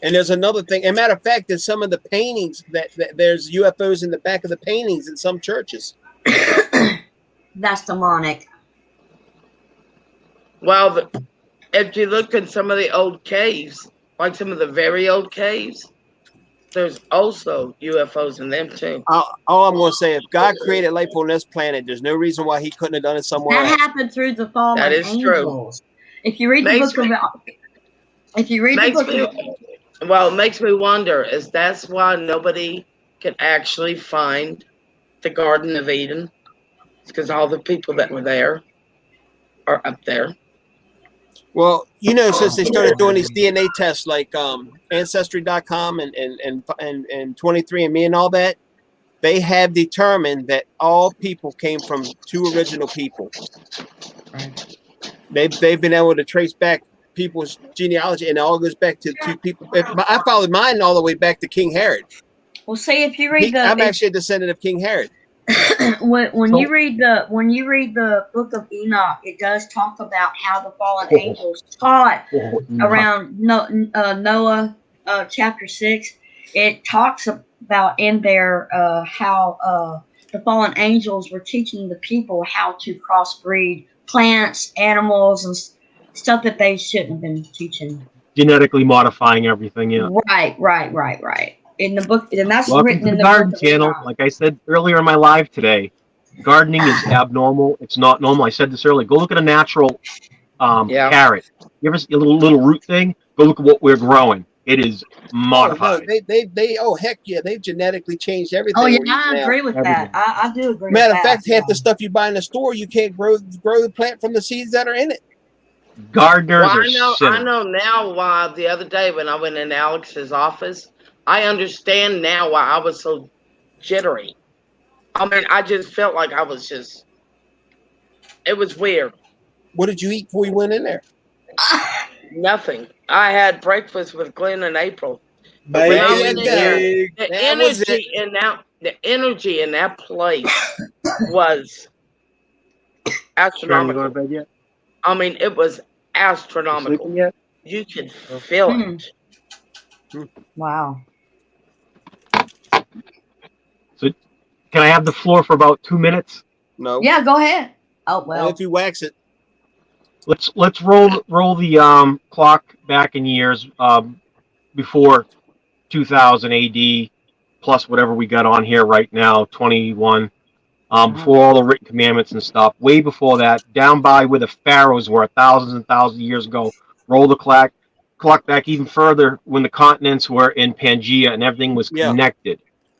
And there's another thing. As a matter of fact, there's some of the paintings that there's UFOs in the back of the paintings in some churches. That's demonic. Well, if you look in some of the old caves, like some of the very old caves, there's also UFOs in them too. All I'm going to say, if God created life on this planet, there's no reason why He couldn't have done it somewhere That else. happened through the fallen That is angels. true. If you read the book of, if you read the book of, well, it makes me wonder: is that's why nobody can actually find the Garden of Eden? It's because all the people that were there are up there. Well, you know, since they started doing these DNA tests like Ancestry.com and 23andMe and all that, they have determined that all people came from two original people. Right. They've been able to trace back people's genealogy, and it all goes back to two people. I followed mine all the way back to King Herod. Well, see, if you read I'm actually a descendant of King Herod. when you read the book of Enoch, it does talk about how the fallen angels taught around Noah chapter 6. It talks about in there how the fallen angels were teaching the people how to crossbreed plants, animals, and stuff that they shouldn't have been teaching. Genetically modifying everything, yeah. Right. In the book, and that's Welcome written to in the the garden book of channel. Enoch. Like I said earlier in my live today, gardening is abnormal. It's not normal. I said this earlier. Go look at a natural carrot. You ever see a little root thing? Go look at what we're growing. It is modified. Heck yeah, they've genetically changed everything. Oh yeah, I agree with that. I do agree. Matter of with that. fact, half the stuff you buy in the store, you can't grow the plant from the seeds that are in it. Gardeners are I know now why the other day when I went in Alex's office, I understand now why I was so jittery. I mean, I just felt like I was just, it was weird. What did you eat before you went in there? Nothing. I had breakfast with Glenn and April. The energy in that place was astronomical. You going to bed yet? I mean, it was astronomical. Yet? You could feel it. Wow. So, can I have the floor for about 2 minutes? No. Yeah, go ahead. Oh well. If you wax it. Let's roll the clock back in years before 2000 AD plus whatever we got on here right now, 21. Before all the written commandments and stuff, way before that, down by where the pharaohs were thousands and thousands of years ago. Roll the clock back even further when the continents were in Pangea and everything was connected.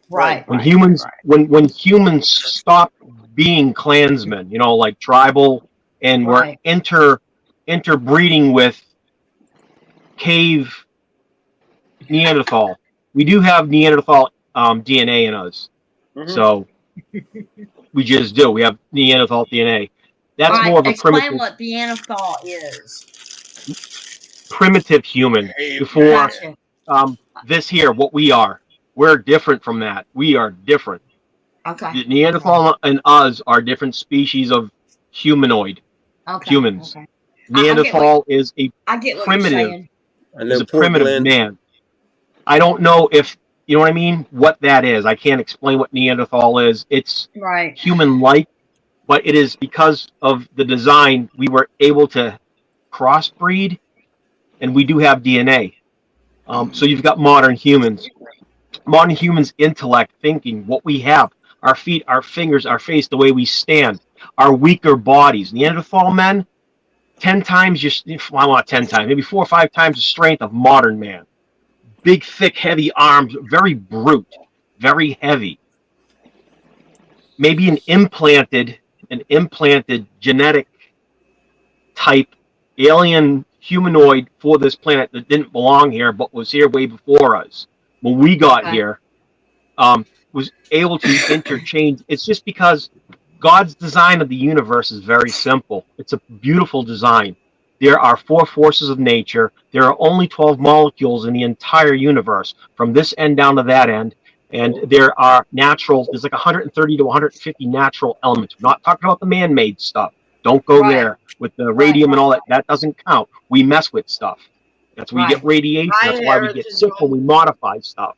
Right. When humans stopped being clansmen, like tribal, and were interbreeding with cave Neanderthal. We do have Neanderthal DNA in us, so. We just do. We have Neanderthal DNA. That's more of a primitive. Explain what Neanderthal is. Primitive human. Before this here, what we are. We're different from that. We are different. Okay. The Neanderthal and us are different species of humanoid. Humans. Okay. Neanderthal is a primitive. Is a primitive man. I don't know if. You know what I mean? What that is. I can't explain what Neanderthal is. It's human-like, but it is because of the design we were able to crossbreed, and we do have DNA. So you've got modern humans. Modern humans' intellect, thinking, what we have, our feet, our fingers, our face, the way we stand, our weaker bodies. Neanderthal men, 10 times, well, not 10 times, maybe 4 or 5 times the strength of modern man. Big, thick, heavy arms, very brute, very heavy. Maybe an implanted genetic type alien humanoid for this planet that didn't belong here, but was here way before us. When we got here, was able to interchange. It's just because God's design of the universe is very simple. It's a beautiful design. There are 4 forces of nature. There are only 12 molecules in the entire universe, from this end down to that end. And there are there's like 130 to 150 natural elements. We're not talking about the man-made stuff. Don't go there with the radium and all that. That doesn't count. We mess with stuff. That's where you get radiation. That's why we get sick when we modify stuff.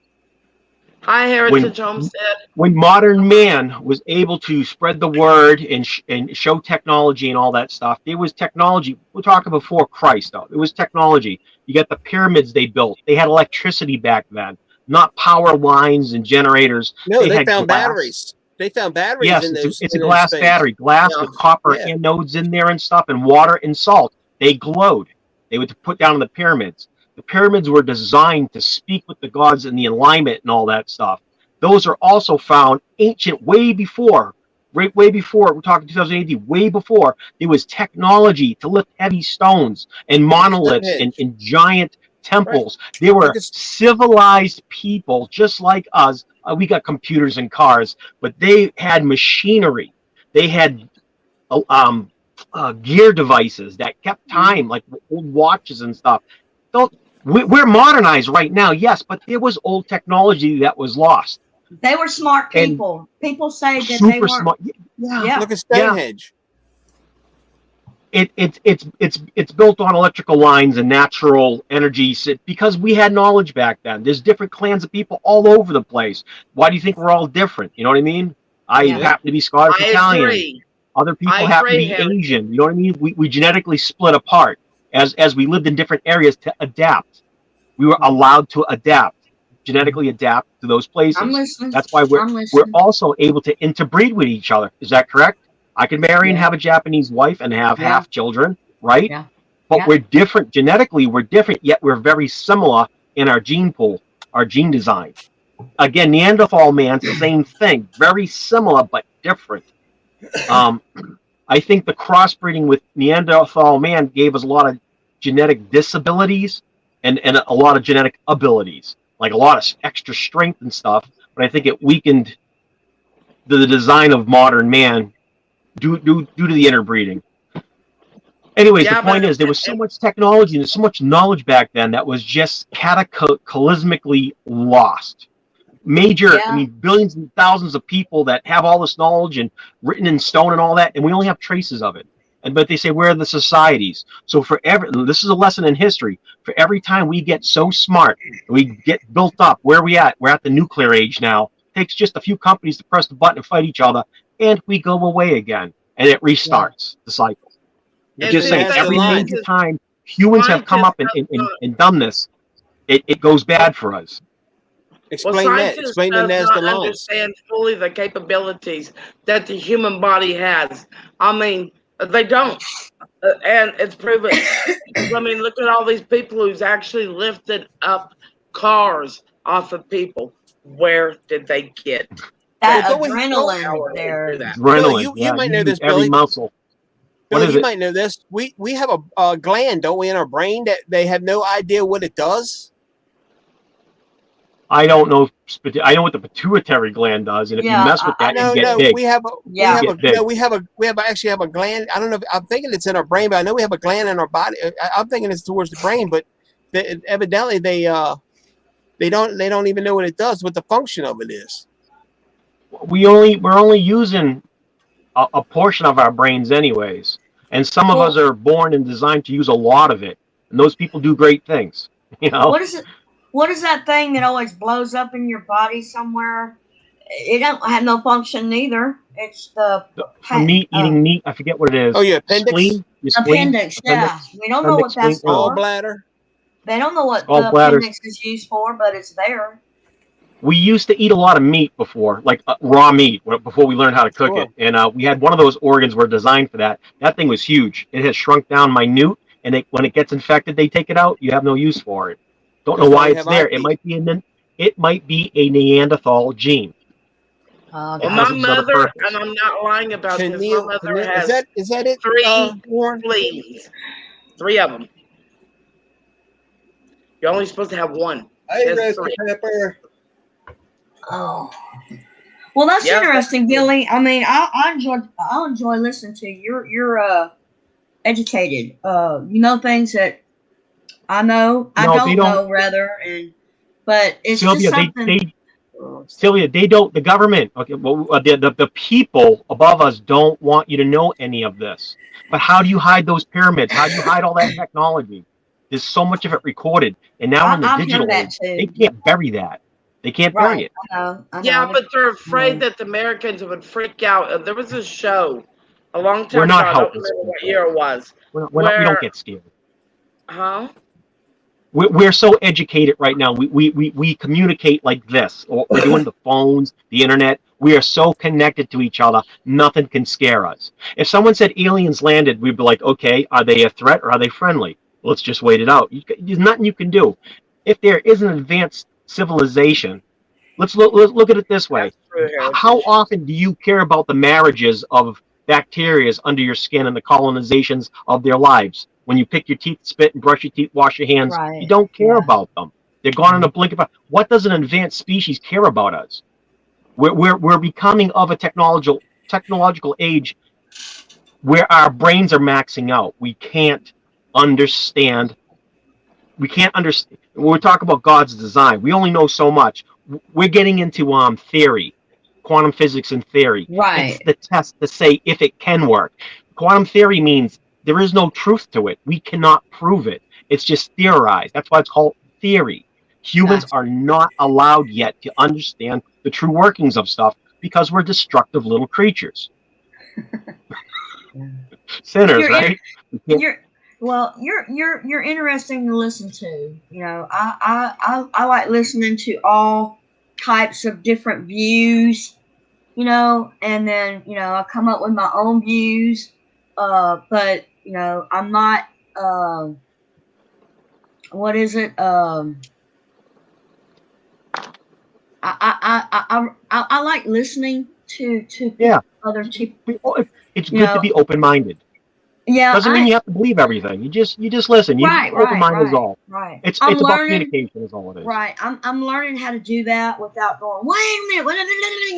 Hi, Heritage Homestead. When modern man was able to spread the word and show technology and all that stuff, there was technology. We're talking before Christ, though. It was technology. You got the pyramids they built. They had electricity back then, not power lines and generators. No, they had found glass. batteries. They found batteries Yes, in those. it's a glass battery, glass with copper anodes in there and stuff, and water and salt. They glowed. They would put down in the pyramids. The pyramids were designed to speak with the gods and the alignment and all that stuff. Those are also found ancient, way before, way before, we're talking 2000 AD, way before, there was technology to lift heavy stones and monoliths and giant temples. Right. There were civilized people just like us. We got computers and cars, but they had machinery. They had gear devices that kept time, like old watches and stuff. We're modernized right now, yes, but there was old technology that was lost. They were smart people. People say that they weren't smart. Yeah. Look at Stonehenge. It's built on electrical lines and natural energy because we had knowledge back then. There's different clans of people all over the place. Why do you think we're all different? You know what I mean? I happen to be Scottish Italian. Agree. Other people happen to be Asian. You know what I mean? We genetically split apart as we lived in different areas to adapt. We were allowed to adapt, genetically adapt to those places. I'm listening. That's why we're also able to interbreed with each other. Is that correct? I can marry and have a Japanese wife and have half children, right? Yeah. But we're different genetically. We're different, yet we're very similar in our gene pool, our gene design. Again, Neanderthal man, same thing, very similar but different. I think the crossbreeding with Neanderthal man gave us a lot of genetic disabilities and a lot of genetic abilities, like a lot of extra strength and stuff. But I think it weakened the design of modern man due to the interbreeding. Anyways, the point is there was so much technology and there's so much knowledge back then that was just cataclysmically lost. I mean, billions and thousands of people that have all this knowledge and written in stone and all that, and we only have traces of it. But they say, where are the societies? So this is a lesson in history. For every time we get so smart, we get built up, where are we at? We're at the nuclear age now. It takes just a few companies to press the button and fight each other, and we go away again. And it restarts the cycle. I'm just saying, every major time humans have come up and done this, it goes bad for us. Explain that. Explain that as the line. Understand fully the capabilities that the human body has. I mean, they don't, and it's proven. I mean, look at all these people who's actually lifted up cars off of people. Where did they get that adrenaline? There, adrenaline. You might know this, Billy. Every muscle. Billy, you might know this. We have a gland, don't we, in our brain that they have no idea what it does. I don't know. I know what the pituitary gland does, and if you mess with that, you get big. We actually have a gland. I don't know. I'm thinking it's in our brain, but I know we have a gland in our body. I'm thinking it's towards the brain, but evidently they don't even know what it does, what the function of it is. We're only using a portion of our brains, anyways, and some of us are born and designed to use a lot of it, and those people do great things. You know. What is it? What is that thing that always blows up in your body somewhere? It don't have no function neither. It's the meat, eating meat. I forget what it is. Oh, yeah, appendix? Appendix, yeah. We don't know what that's for. Gallbladder. They don't know what the appendix is used for, but it's there. We used to eat a lot of meat before, like raw meat, before we learned how to cook it. And we had one of those organs were designed for that. That thing was huge. It has shrunk down minute, and when it gets infected, they take it out. You have no use for it. Don't know why it's there. It might be a Neanderthal gene. Well, my mother, and I'm not lying about this, my mother has is that it? 3 fleas. 3 of them. You're only supposed to have 1. Hey, Mr. Pepper. Oh. Well, that's interesting, Billy. I mean, I enjoy listening to you. You're educated. You know things that I know. I don't know, rather, but it's Sylvia, just something. Sylvia, they don't. The government, okay, well, the people above us don't want you to know any of this. But how do you hide those pyramids? How do you hide all that technology? There's so much of it recorded, and now in the digital age, they can't bury that. They can't bury it. I know. Yeah, but they're afraid that the Americans would freak out. There was a show a long We're time not ago. I don't helpless remember what people. year it was. We don't get scared. Huh? We're so educated right now. We communicate like this. We're doing the phones, the internet. We are so connected to each other. Nothing can scare us. If someone said aliens landed, we'd be like, okay, are they a threat or are they friendly? Let's just wait it out. There's nothing you can do. If there is an advanced civilization, let's look at it this way. How often do you care about the marriages of bacteria under your skin and the colonizations of their lives? When you pick your teeth, spit, and brush your teeth, wash your hands, you don't care about them. They're gone in a blink of an eye. What does an advanced species care about us? We're becoming of a technological age where our brains are maxing out. We can't understand. We can't understand. When we talk about God's design, we only know so much. We're getting into theory, quantum physics and theory. Right. It's the test to say if it can work. Quantum theory means there is no truth to it. We cannot prove it. It's just theorized. That's why it's called theory. Humans are not allowed yet to understand the true workings of stuff because we're destructive little creatures. Sinners, right? You're interesting to listen to. You know, I like listening to all types of different views. You know, and then I come up with my own views. But I'm not. What is it? I like listening to other people. It's good to be open-minded. Yeah, doesn't mean you have to believe everything. You just listen. Open-minded is all. Right. It's about communication is all it is. Right. I'm learning how to do that without going, wait a minute,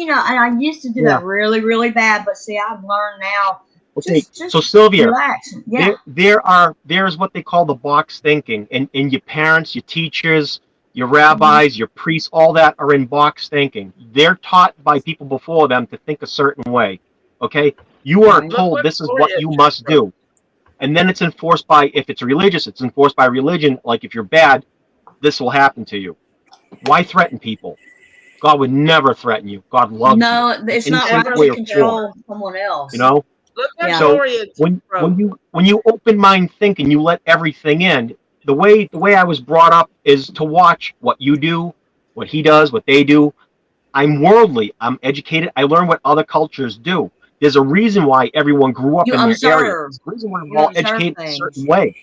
and I used to do that really, really bad, but see, I've learned now. Okay, so Sylvia, relax. Yeah. there's what they call the box thinking, and your parents, your teachers, your rabbis, your priests, all that are in box thinking. They're taught by people before them to think a certain way. Okay, you are told this is what you must do, and then it's enforced by, if it's religious, it's enforced by religion. Like if you're bad, this will happen to you. Why threaten people? God would never threaten you. God loves you. No, it's not right to control someone else. You know. So when you open mind think and you let everything in, the way I was brought up is to watch what you do, what he does, what they do. I'm worldly. I'm educated. I learn what other cultures do. There's a reason why everyone grew up in that area. There's a reason why we're all educated a certain way.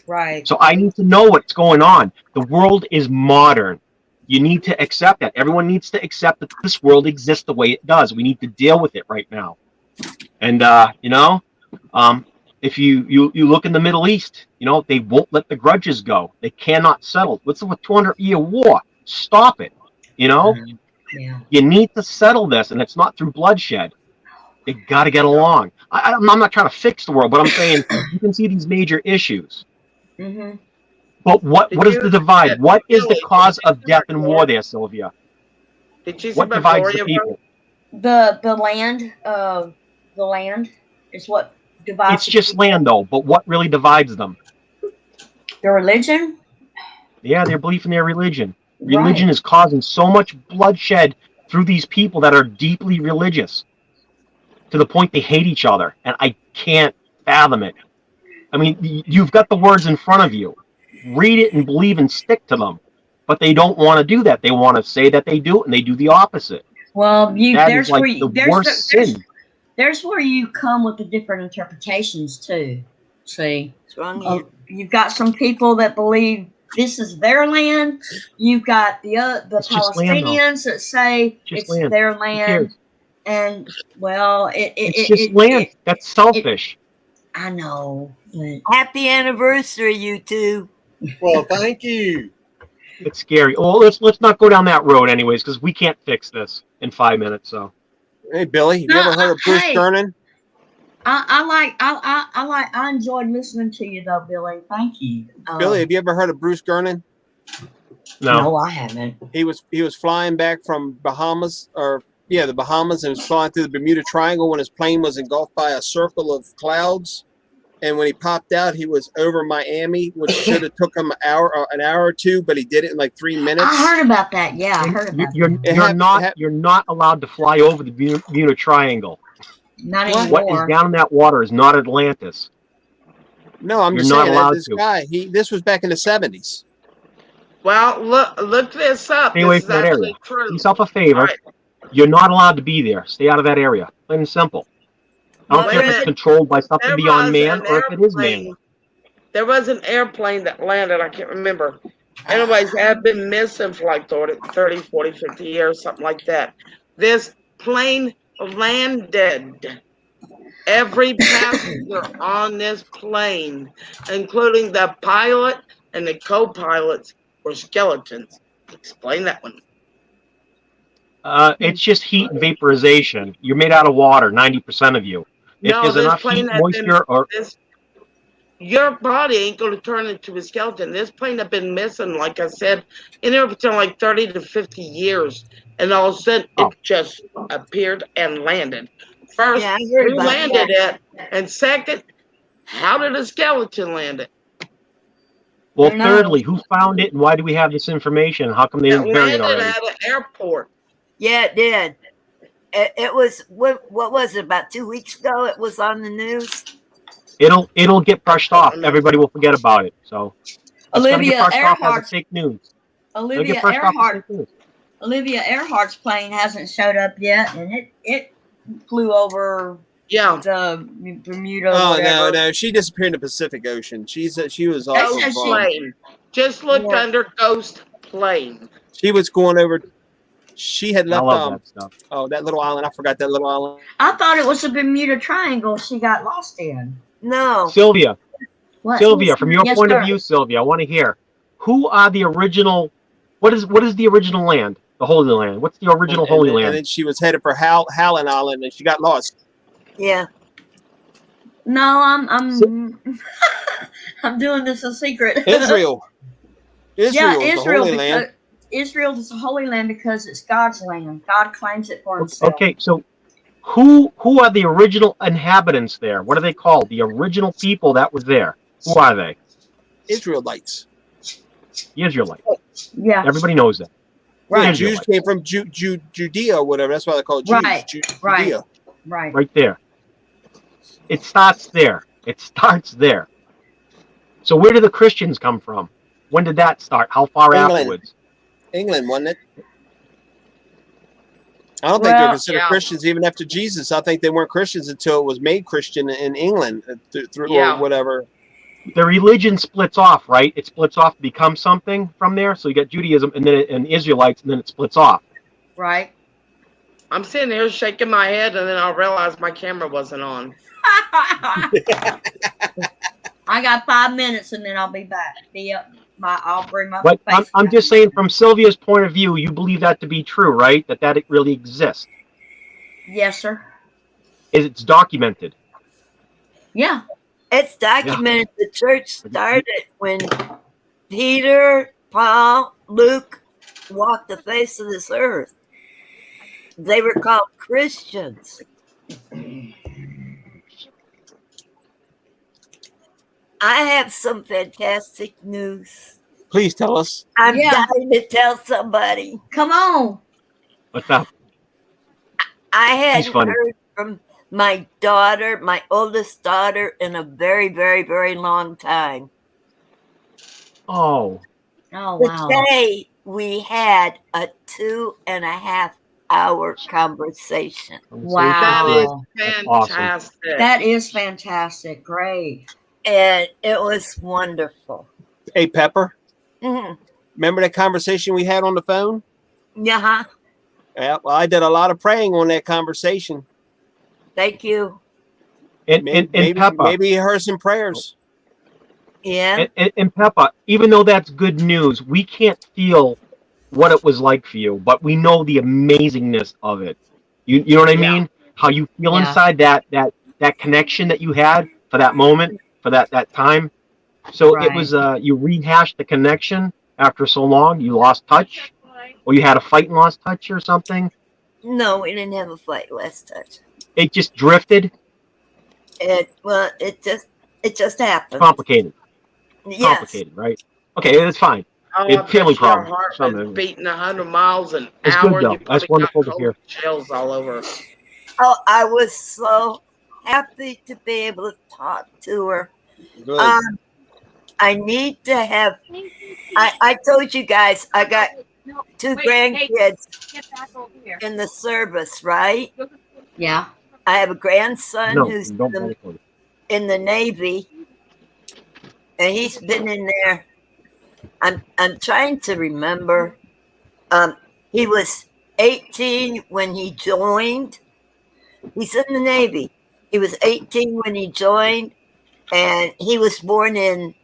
Right. So I need to know what's going on. The world is modern. You need to accept that. Everyone needs to accept that this world exists the way it does. We need to deal with it right now. And if you look in the Middle East, they won't let the grudges go. They cannot settle. What's a 200-year war? Stop it. Yeah. You need to settle this, and it's not through bloodshed. They got to get along. I'm not trying to fix the world, but I'm saying you can see these major issues. Mm-hmm. But what is the divide? What is the cause of death and war there, Sylvia? What divides the people? The land. The land is what divides. It's just land, though. But what really divides them? Their religion. Yeah, their belief in their religion. Religion is causing so much bloodshed through these people that are deeply religious, to the point they hate each other, and I can't fathom it. I mean, you've got the words in front of you. Read it and believe and stick to them. But they don't want to do that. They want to say that they do, and they do the opposite. Well, there's the worst sin. There's where you come with the different interpretations too. See, you've got some people that believe this is their land. You've got the Palestinians that say it's their land. And it's just land. That's selfish. I know. Happy anniversary, you two. Well, thank you. It's scary. Well, let's not go down that road, anyways, because we can't fix this in 5 minutes. So. Hey, Billy, have you ever heard of Bruce Gernon? I enjoyed listening to you though, Billy. Thank you. Billy, have you ever heard of Bruce Gernon? No, I haven't. He was flying back from Bahamas, the Bahamas, and was flying through the Bermuda Triangle when his plane was engulfed by a circle of clouds. And when he popped out, he was over Miami, which should have took him an hour or two, but he did it in like 3 minutes. I heard about that. Yeah, I heard about that. You're not allowed to fly over the Bermuda Triangle. Not What? anymore. What is down in that water is not Atlantis. No, I'm You're just not saying allowed that this to. guy, this was back in the 70s. Well, look this up. Stay away This is from that area. actually true. Do yourself a favor. All right. You're not allowed to be there. Stay out of that area. Plain and simple. I don't Well, care if it's controlled by something There beyond was man an or if it is man. airplane. There was an airplane that landed. I can't remember. Anyways, it had been missing for like 30, 40, 50 years, something like that. This plane landed. Every passenger on this plane, including the pilot and the co-pilots, were skeletons. Explain that one. It's just heat and vaporization. You're made out of water, 90% of you. If No, there's this enough plane heat, had moisture, or your body ain't going to turn into a skeleton. This plane had been missing, like I said, anywhere between like 30 to 50 years. And all of a sudden, it just appeared and landed. First, Yeah, I heard who about landed it? And second, how did a skeleton land it? well, thirdly, who found it and why do we have this information? How come they It didn't bury it landed already? at an airport. Yeah, it did. It was what was it, about 2 weeks ago? It was on the news. It'll get brushed off. Everybody will forget about it. So it's gonna Olivia get brushed off as a Earhart's fake news. It'll Olivia get brushed off as Earhart. fake news. Olivia Earhart's plane hasn't showed up yet, and it flew over the Bermuda. Or Oh whatever. no, she disappeared in the Pacific Ocean. She was They also said Plane. Just look under Ghost Plane. She was going over. She had left. I love that stuff. Oh, that little island. I forgot that little island. I thought it was the Bermuda Triangle she got lost in. No. Sylvia, What? Sylvia, from your Yes, point sir. of view, Sylvia, I want to hear who are the original. What is the original land? The Holy Land. What's the original Holy And Land? then she was headed for Howland Island, and she got lost. Yeah. No, I'm I'm doing this in secret. Israel. Yeah, Israel is the Israel. Holy Land. Israel is the Holy Land because it's God's land. God claims it for himself. Okay, so who are the original inhabitants there? What are they called? The original people that were there. Who are they? Israelites. The Israelites. Yeah. Everybody knows that. Right. The Jews came from Judea or whatever. That's why they call it Jews. Right. Judea. Right. Right there. It starts there. It starts there. So where did the Christians come from? When did that start? How far England. afterwards? England, wasn't it? I don't think they're considered Christians even after Jesus. I think they weren't Christians until it was made Christian in England through or whatever. The religion splits off, right? It splits off to become something from there. So you got Judaism and then and Israelites, and then it splits off. Right. I'm sitting here shaking my head, and then I realized my camera wasn't on. I got 5 minutes, and then I'll be back. I'll bring my. But face I'm back. just saying, from Sylvia's point of view, you believe that to be true, right? That it really exists. Yes, sir. It's documented. Yeah. It's documented. The church started when Peter, Paul, Luke walked the face of this earth. They were called Christians. I have some fantastic news. Please tell us. I'm dying to tell somebody. Come on. What's up? I hadn't He's funny. heard from my daughter, my oldest daughter, in a very, very, very long time. Oh. Oh, wow. Today we had a 2.5 hour conversation. Wow. That is Awesome. fantastic. That is fantastic. Great. And it was wonderful. Hey, Pepper. Mhm. Remember that conversation we had on the phone? Yeah. Yeah. Well, I did a lot of praying on that conversation. Thank you. And Peppa. Maybe you heard some prayers. Yeah. And Peppa, even though that's good news, we can't feel what it was like for you, but we know the amazingness of it. You know what I mean? How you feel inside that connection that you had for that moment, for that time. So it was you rehashed the connection after so long. You lost touch, or you had a fight and lost touch, or something. No, we didn't have a fight last touch. It just drifted. It just It just happened. Complicated. Yes. Complicated, right? Okay, that's fine. Oh, It's I family bet your problem. heart Some was of it. beating 100 miles an It's good hour. though. You That's probably got wonderful to cold hear. chills all over. Oh, I was so happy to be able to talk to her. Good. I need to have. I told you guys I got two grandkids in the service, right? Yeah. I have a grandson No, who's don't bother for it. in the Navy, and he's been in there. I'm trying to remember. He was 18 when he joined. He's in the Navy. He was 18 when he joined, and he was born in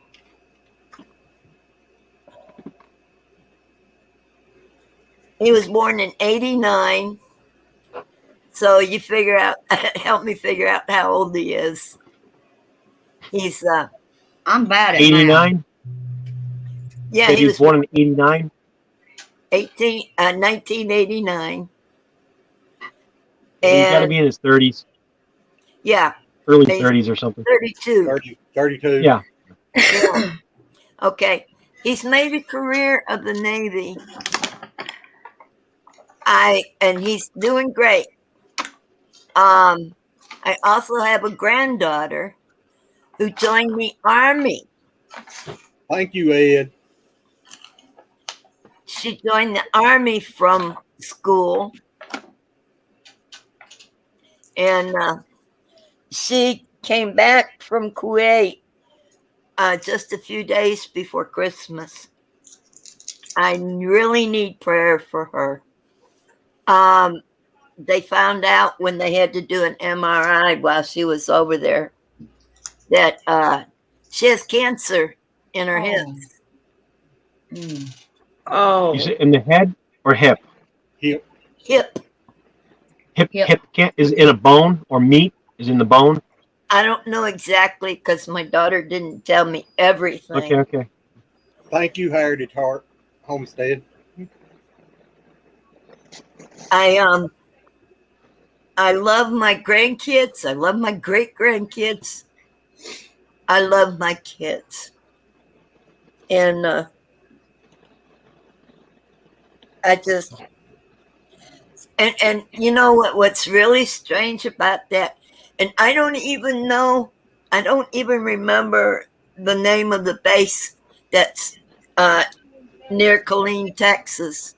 89. So you figure out, help me figure out how old he is. He's I'm bad at 89. Yeah, he was born in 89. 1989. He's got to And be in his 30s. Yeah. Early 30s or something. 32. 32. Yeah. Yeah. Okay. He's made a career of the Navy. And he's doing great. I also have a granddaughter who joined the Army. Thank you, Ed. She joined the Army from school. And she came back from Kuwait just a few days before Christmas. I really need prayer for her. They found out when they had to do an MRI while she was over there that she has cancer in her hips. Oh. Is it in the head or hip? Hip. Hip. Hip is in a bone or meat is in the bone. I don't know exactly because my daughter didn't tell me everything. Okay. Thank you, Heritage Heart Homestead. I love my grandkids. I love my great grandkids. I love my kids. And I just and you know what's really strange about that? And I don't even remember the name of the base that's near Killeen, Texas.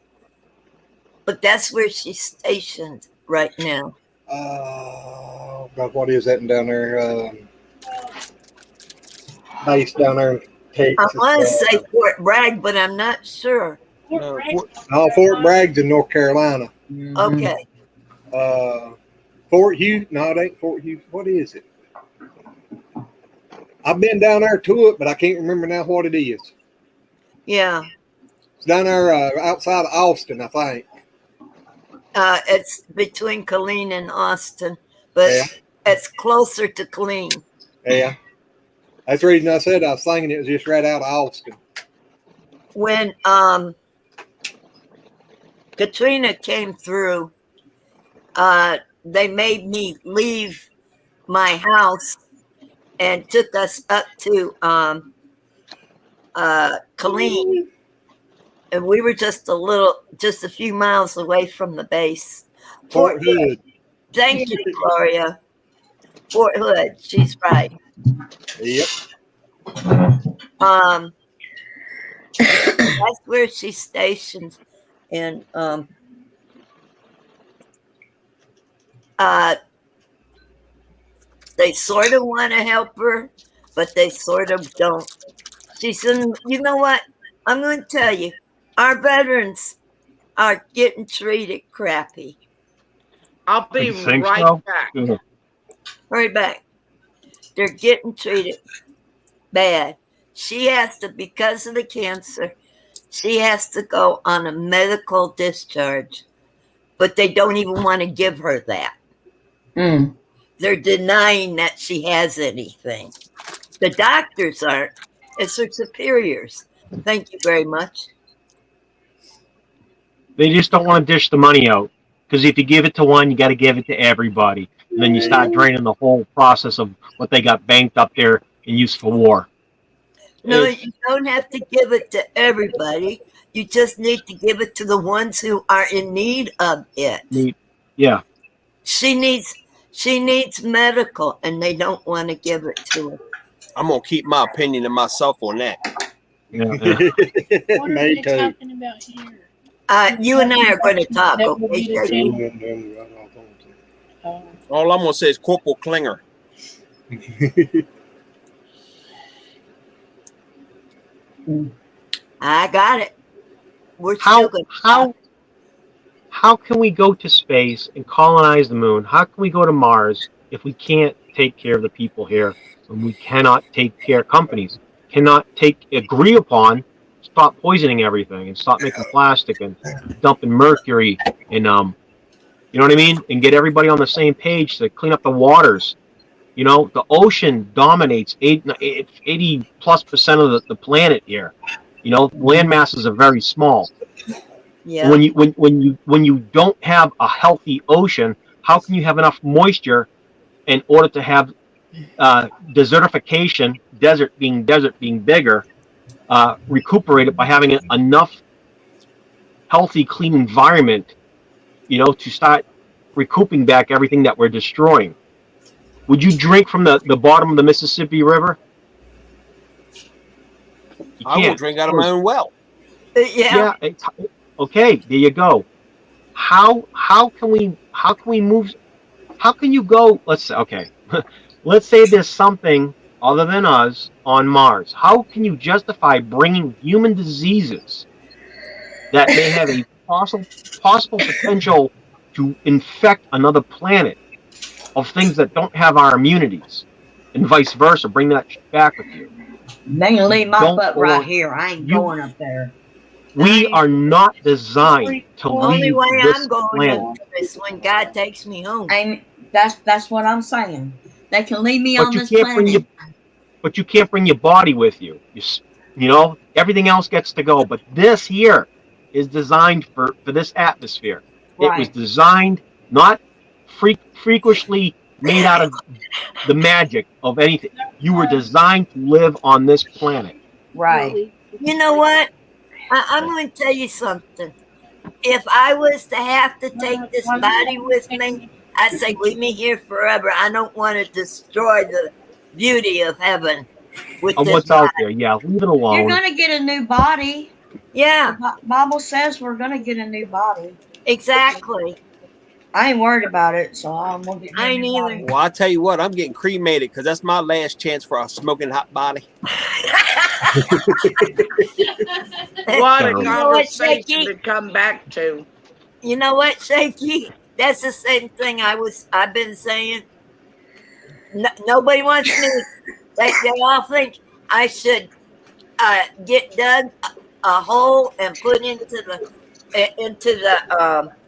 But that's where she's stationed right now. God, what is that down there? Base down there in Texas. I want to say Fort Bragg, but I'm not sure. Fort Bragg's in North Carolina. Okay. Fort Hughes? No, it ain't Fort Hughes. What is it? I've been down there to it, but I can't remember now what it is. Yeah. It's down there outside of Austin, I think. It's between Killeen and Austin, but it's closer to Killeen. Yeah. That's the reason I said I was thinking it was just right out of Austin. When Katrina came through, they made me leave my house and took us up to Killeen. And we were just a few miles away from the base. Fort Hood. Thank you, Gloria. Fort Hood. She's right. Yep. That's where she's stationed. And they sort of want to help her, but they sort of don't. She's in, you know what? I'm going to tell you, our veterans are getting treated crappy. I'll be right back. Mm-hmm. Hurry back. They're getting treated bad. She has to, because of the cancer, she has to go on a medical discharge, but they don't even want to give her that. They're denying that she has anything. The doctors aren't. It's her superiors. Thank you very much. They just don't want to dish the money out. Because if you give it to one, you got to give it to everybody. And then you start draining the whole process of what they got banked up there and used for war. No, you don't have to give it to everybody. You just need to give it to the ones who are in need of it. Yeah. She needs medical, and they don't want to give it to her. I'm gonna keep my opinion to myself on that. Yeah. What are they talking about here? You and I are going to talk, That will okay? be the Shaggy? channel. Oh. All I'm gonna say is Corporal Klinger. I got it. We're still going to talk. How can we go to space and colonize the moon? How can we go to Mars if we can't take care of the people here, and we cannot take care? Companies cannot agree upon stop poisoning everything and stop making plastic and dumping mercury and you know what I mean, and get everybody on the same page to clean up the waters. You know, the ocean dominates 80+% of the planet here. You know, land masses are very small. Yeah. When you don't have a healthy ocean, how can you have enough moisture in order to have desertification, desert being bigger, recuperated by having enough healthy, clean environment, you know, to start recouping back everything that we're destroying? Would you drink from the bottom of the Mississippi River? I will drink out of my own well. Yeah. Okay, there you go. How can we move? How can you go? Let's say there's something other than us on Mars. How can you justify bringing human diseases that may have a possible potential to infect another planet of things that don't have our immunities, and vice versa? Bring that back with you. They can leave my butt right here. I ain't going up there. We are not designed to leave this I'm going planet. is when God takes me home. That's what I'm saying. They can leave me on this planet. But you can't bring your body with you. You know, everything else gets to go. But this here is designed for this atmosphere. Right. It was designed, not freakishly made out of the magic of anything. You were designed to live on this planet. Right. You know what? I'm going to tell you something. If I was to have to take this body with me, I'd say, leave me here forever. I don't want to destroy the beauty of heaven with this what's body. out there. Yeah, leave it alone. You're going to get a new body. Yeah. The Bible says we're going to get a new body. Exactly. I ain't worried about it, so I'm going to get I ain't either. Well, I tell you what, I'm getting cremated because that's my last chance for a smoking hot body. What a conversation to come back to. You know what, Shaky? That's the same thing I've been saying. Nobody wants me. They all think I should get dug a hole and put into the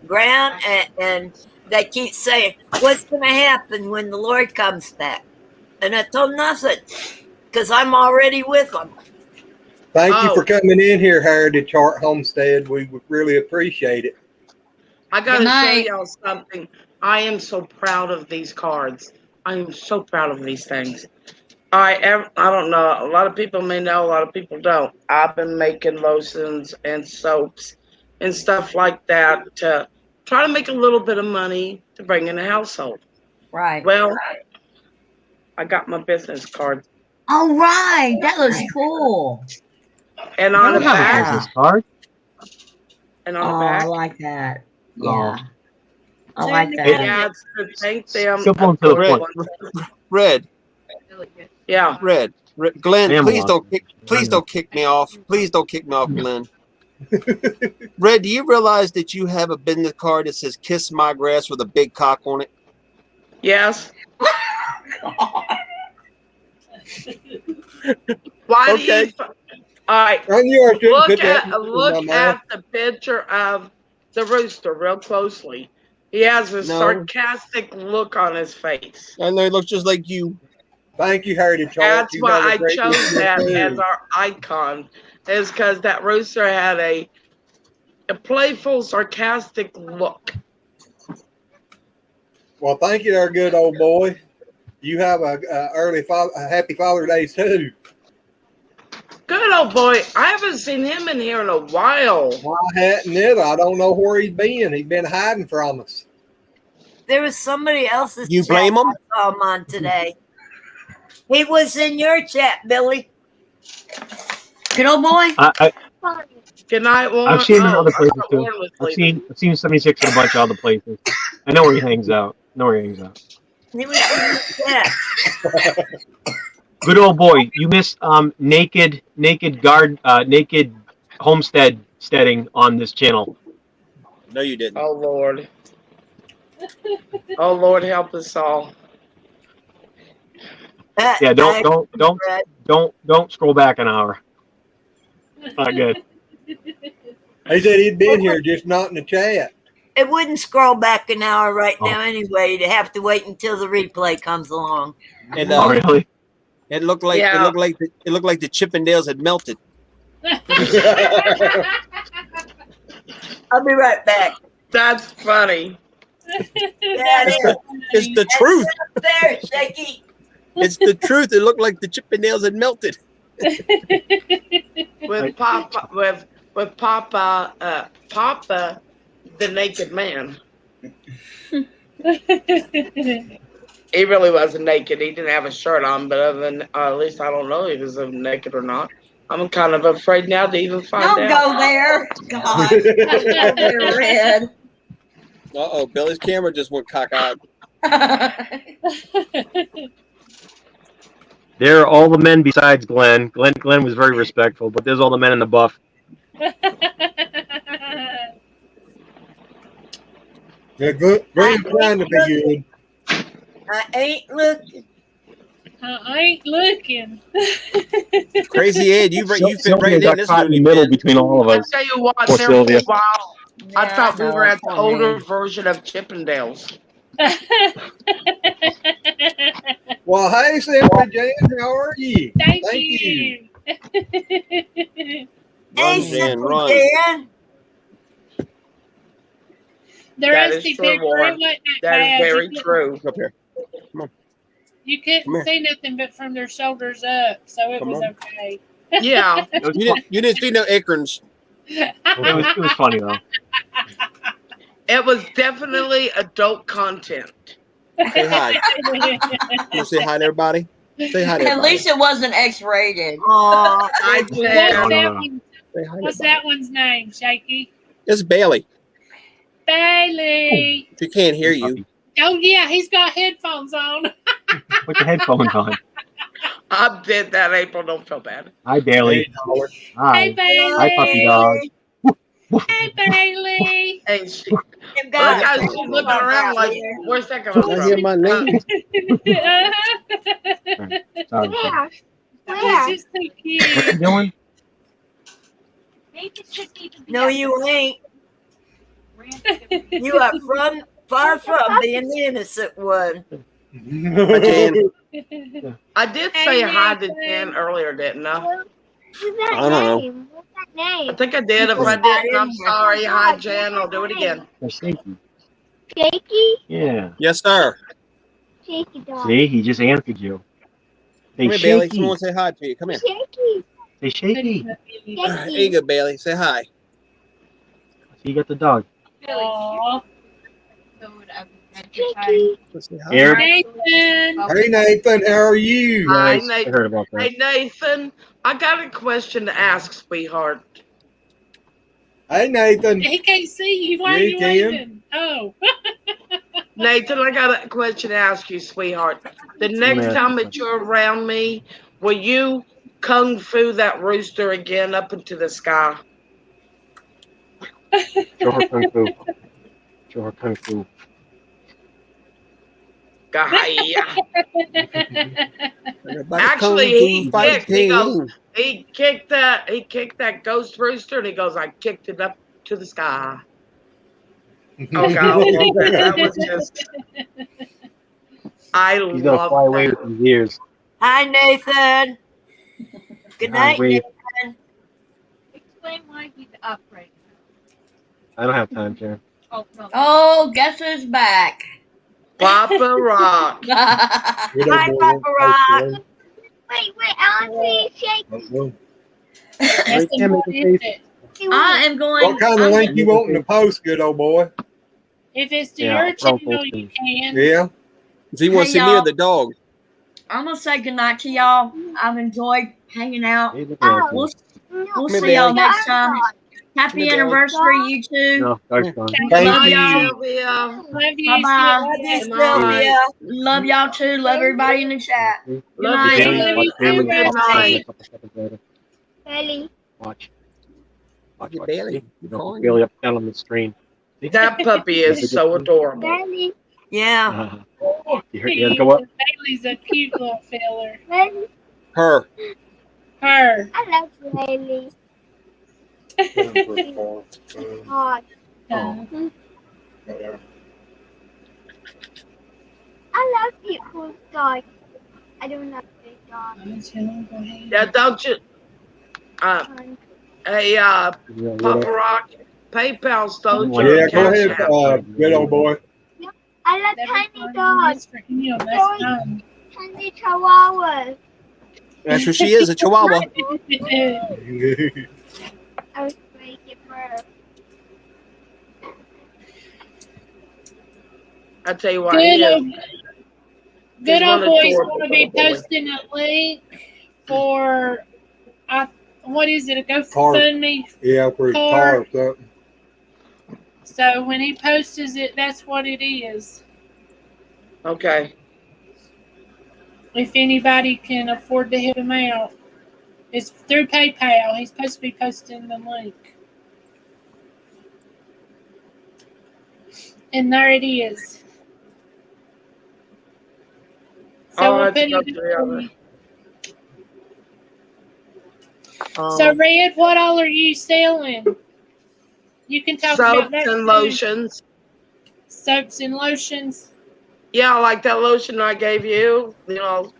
ground, and they keep saying, what's going to happen when the Lord comes back? And I told them nothing, because I'm already with them. Thank you for coming in here, Heritage Heart Homestead. We would really appreciate it. I got to show y'all something. I am so proud of these cards. I am so proud of these things. I don't know. A lot of people may know, a lot of people don't. I've been making lotions and soaps and stuff like that to try to make a little bit of money to bring in the household. Right. Well, I got my business card. All right. That looks cool. And on the back. Business card. And on the back. I like that. Yeah. Oh. I like that. Yeah, it's to thank them. Simple to the point. Red. Yeah. Red. Glenn, please don't kick me off. Please don't kick me off, Glenn. Red, do you realize that you have a business card that says "Kiss My Grass" with a big cock on it? Yes. Why do you? All right. Look at the picture of the rooster real closely. He has a sarcastic look on his face. I know, he looks just like you. Thank you, Heritage Heart. That's why I chose that as our icon, is because that rooster had a playful, sarcastic look. Well, thank you there, good old boy. You have a happy Father's Day too. Good old boy. I haven't seen him in here in a while. Well, I hadn't either. I don't know where he's been. He's been hiding from us. There was somebody else's You chat blame him? I saw him on today. He was in your chat, Billy. Good old boy. Good night, Warren. I've seen him in other I places thought too. Warren was I've leaving. seen 76 in a bunch of other places. I know where he hangs out. He was in your chat. Good old boy. You missed naked homesteading on this channel. No, you didn't. Oh Lord. Oh Lord, help us all. Yeah, don't scroll back an hour. Not good. He said he'd been here, just not in the chat. It wouldn't scroll back an hour right now anyway. You'd have to wait until the replay comes along. And Oh, really? it looked like Yeah. it looked like the Chippendales had melted. I'll be right back. That's funny. Yeah, It's the truth. there, Shaky. It's the truth. It looked like the Chippendales had melted. With Papa the naked man. He really wasn't naked. He didn't have a shirt on, but other than at least I don't know if he was naked or not. I'm kind of afraid now to even find Don't out. go there. God. Don't go there, Red. Uh-oh, Billy's camera just went cockeyed. There are all the men besides Glenn. Glenn was very respectful, but there's all the men in the buff. They're good. Very trying to be good. I ain't looking. I ain't looking. Crazy Ed, you fit right in got this caught in the loony middle bin. between all of I'll us. tell you what, Poor there for a Sylvia. while, I Yeah, thought we know, were at the poor older me. version of Chippendales. Well, hey, Cynthia Jan, how are you? Thank you. Run, Hey, Jan, run. Dan. The That rusty is true, picture, it Warren. wasn't That bad. is very You couldn't- true. Up here. You Come here. couldn't see nothing but from their shoulders up, so it Come was on. okay. Yeah. You didn't see no acorns. It was funny though. It was definitely adult content. Say hi. You want to say hi to everybody? Say hi to At everybody. least it wasn't X-rated. Aw, I What's said, No. that one? Say hi to What's everybody. that one's name, Shaky? It's Bailey. Bailey. If he can't hear you. Oh yeah, he's got headphones on. Put the headphones on. I did that, April. Don't feel bad. Hi, Bailey. Hey Hi. Bailey. Hi, puppy dog. Hey Bailey. And she, You've look got how a she's looking around like, where's that coming I hear from? my name. Sorry. He's just so What's he cute. doing? No, you ain't. You are far from being the innocent one. Hi, Jan. I did say hi to Jan earlier, didn't I? I don't know. I think I did. If I didn't, I'm sorry. Hi, Jan. I'll do it again. There's Shaky. Shaky? Yeah. Yes, sir. Shaky dog. See, he just answered you. Say Come here, Bailey. Shaky. Someone say hi to you. Come here. Shaky. Say Shaky. There you go, Bailey. Say hi. See, you got the dog. Aw. Shaky. Say hi. Here. Nathan. Hey, Nathan, how are you? Hi, Nice. I Nathan. heard about that. Hey, Nathan. I got a question to ask, sweetheart. Hey, Nathan. He can't see you. Why are Yeah, you he can. waving? Oh. Nathan, I got a question to ask you, sweetheart. The next ask time me that you're around me, will you kung fu that rooster again up into the sky? Show her kung fu. Show her kung fu. Gah-hi-ya. Everybody Actually, kung fu he kicked that ghost rooster, and he goes, I kicked it up to the sky. Oh God, that was just. I He's gonna love fly away that. with his ears. Hi, Nathan. Good night, wait. Nathan. Explain why he's up right I don't have time, Sharon. now. Oh, no. Oh, guess who's back? Papa Rock. Hi, Papa Rock. Wait, I want to see Shaky. That's the one, isn't it? I am going. What kind of link you want in the post, good old boy? If it's to Yeah, your I'll channel, you can. Yeah. If you want to Hey, see me or y'all. the dog. I'm gonna say goodnight to y'all. I've enjoyed hanging out. We'll Come here, see y'all Bailey. next time. Come Happy here, Bailey. anniversary, you two. No, that's fine. Thank Bye, you. Sylvia. Love you, Bye bye. Love you, Good night. Sylvia. Love y'all too. Love everybody in the chat. Good Love night. you. Love you Have a too, good night. Belly. Watch. Watch. Your Bailey. See? You Don't calling Bailey up down on the screen. See? That puppy is so adorable. Belly. Yeah. You had to go up. Bailey's a cute little feller. Belly. her? Her. I love Belly. Hot. Oh. I love people's dogs. I don't love big dogs. Yeah, don't you? Hey, Papa Rock, PayPal's those Yeah, your go cash ahead, app. good old boy. I love tiny dogs. Tiny chihuahuas. That's what she is, a Chihuahua. I was going to give her. I tell you what, he is. Good old one boy's adorable going to be little boy. posting a link for, what is it, a GoFundMe? Yeah, for his car or something. So when he posts it, that's what it is. Okay. If anybody can afford to help him out. It's through PayPal. He's supposed to be posting the link. And there it is. So we'll put it So Red, what all are you selling? You can talk about that. Soaps and lotions. Soaps and lotions. Yeah, like that lotion I gave you. You know,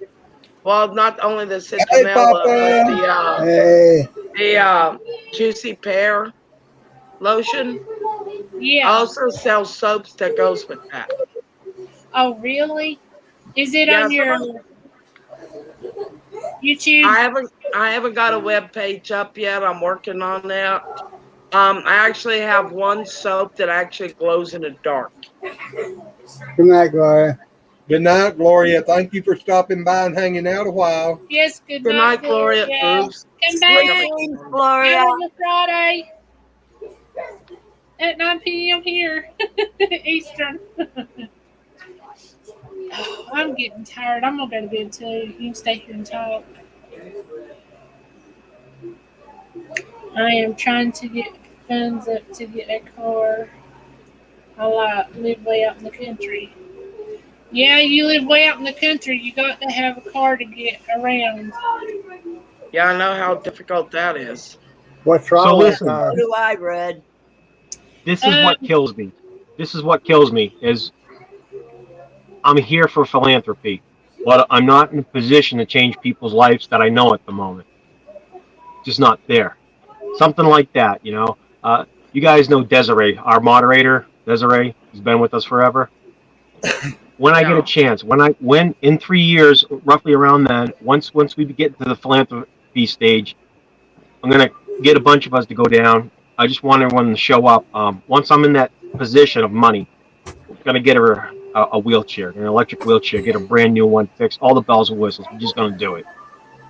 well, not only the Hey, citronella, Papa. but Hey. the juicy pear lotion. Yeah. I also sell soaps that goes with that. Oh, really? Is it Yeah, on your YouTube? I haven't got a web page up yet. I'm working on that. I actually have one soap that actually glows in the dark. Good night, Gloria. Good night, Gloria. Thank you for stopping by and hanging out a while. Yes, good Good night, night, Gloria. Oops. Come back. Gloria. On a Friday at 9 p.m. here, Eastern. I'm getting tired. I'm going to go to bed too. You can stay here and talk. I am trying to get funds up to get a car. I live way out in the country. Yeah, you live way out in the country. You got to have a car to get around. Yeah, I know how difficult that is. What's wrong So with listen. her? So do I, Red. This is what kills me. This is what kills me is I'm here for philanthropy, but I'm not in a position to change people's lives that I know at the moment. Just not there. Something like that, you know. You guys know Desiree, our moderator. Desiree, he's been with us forever. When I get a chance, when in 3 years, roughly around then, once we get to the philanthropy stage, I'm gonna get a bunch of us to go down. I just want everyone to show up. Once I'm in that position of money, I'm gonna get her a wheelchair, an electric wheelchair, get a brand new one fixed, all the bells and whistles. We're just gonna do it.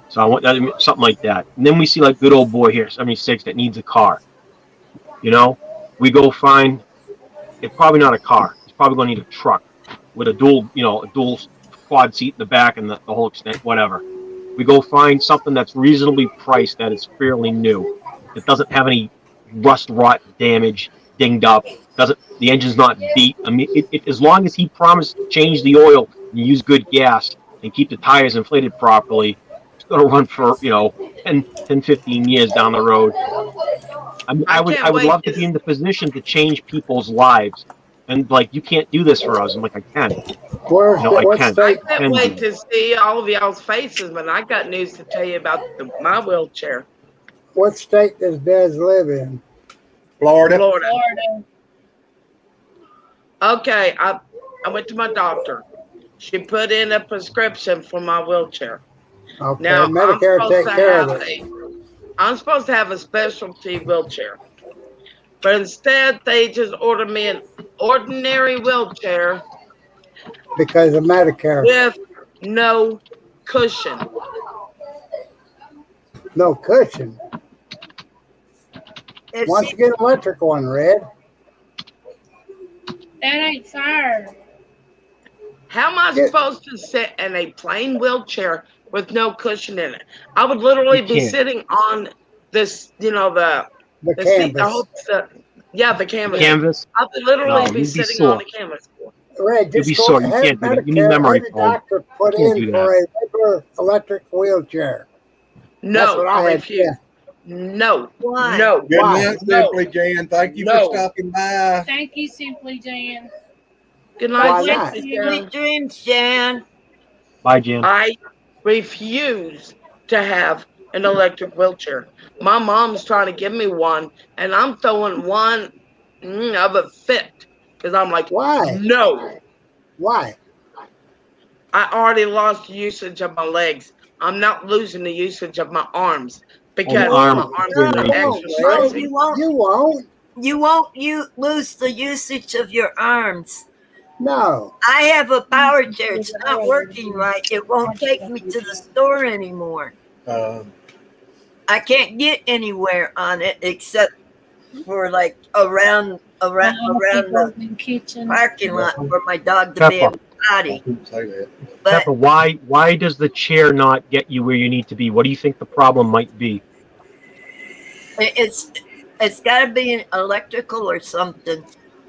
So I want something like that. And then we see like good old boy here, 76, that needs a car. You know, we go find. It's probably not a car. It's probably gonna need a truck with a dual quad seat in the back and the whole extent, whatever. We go find something that's reasonably priced, that is fairly new, that doesn't have any rust, rot, damage, dinged up. The engine's not beat. I mean, as long as he promised to change the oil and use good gas and keep the tires inflated properly, it's going to run for 10, 15 years down the road. I would love to be in the position to change people's lives. And like, you can't do this for us. I'm like, I can. I can't wait to see all of y'all's faces, but I got news to tell you about my wheelchair. What state does Des live in? Florida. Okay, I went to my doctor. She put in a prescription for my wheelchair. Okay, Now Medicare take care of it. I'm supposed to have a specialty wheelchair, but instead they just ordered me an ordinary wheelchair Because of Medicare. with no cushion. No cushion. Once you get an electric one, Red. That ain't fair. How am I supposed to sit in a plain wheelchair with no cushion in it? I would literally be sitting on this, the canvas. the canvas. Canvas? I would literally No, be you'd be sitting on sore. the canvas. Red, You'd be just sore. go You have can't do that. You need Medicare, memory have the foam. doctor put You can't in do for that. a regular electric wheelchair. That's No, what I had. refuse. Yeah. No. Why? No. Good night, Simply Jan. Thank you for stopping by. Thank you, Simply Jan. Good night, Why not? Simply Jan. Sweet dreams, Jan. Bye, Jan. I refuse to have an electric wheelchair. My mom's trying to give me one, and I'm throwing one of a fit because I'm like, why? No. Why? I already lost usage of my legs. I'm not losing the usage of my arms because my arms are exercising. You won't. You won't. You won't. You lose the usage of your arms. No. I have a power chair. It's not working right. It won't take me to the store anymore. I can't get anywhere on it except for like around the kitchen parking lot for my dog to be able to potty. Peppa, why does the chair not get you where you need to be? What do you think the problem might be? It's got to be an electrical or something.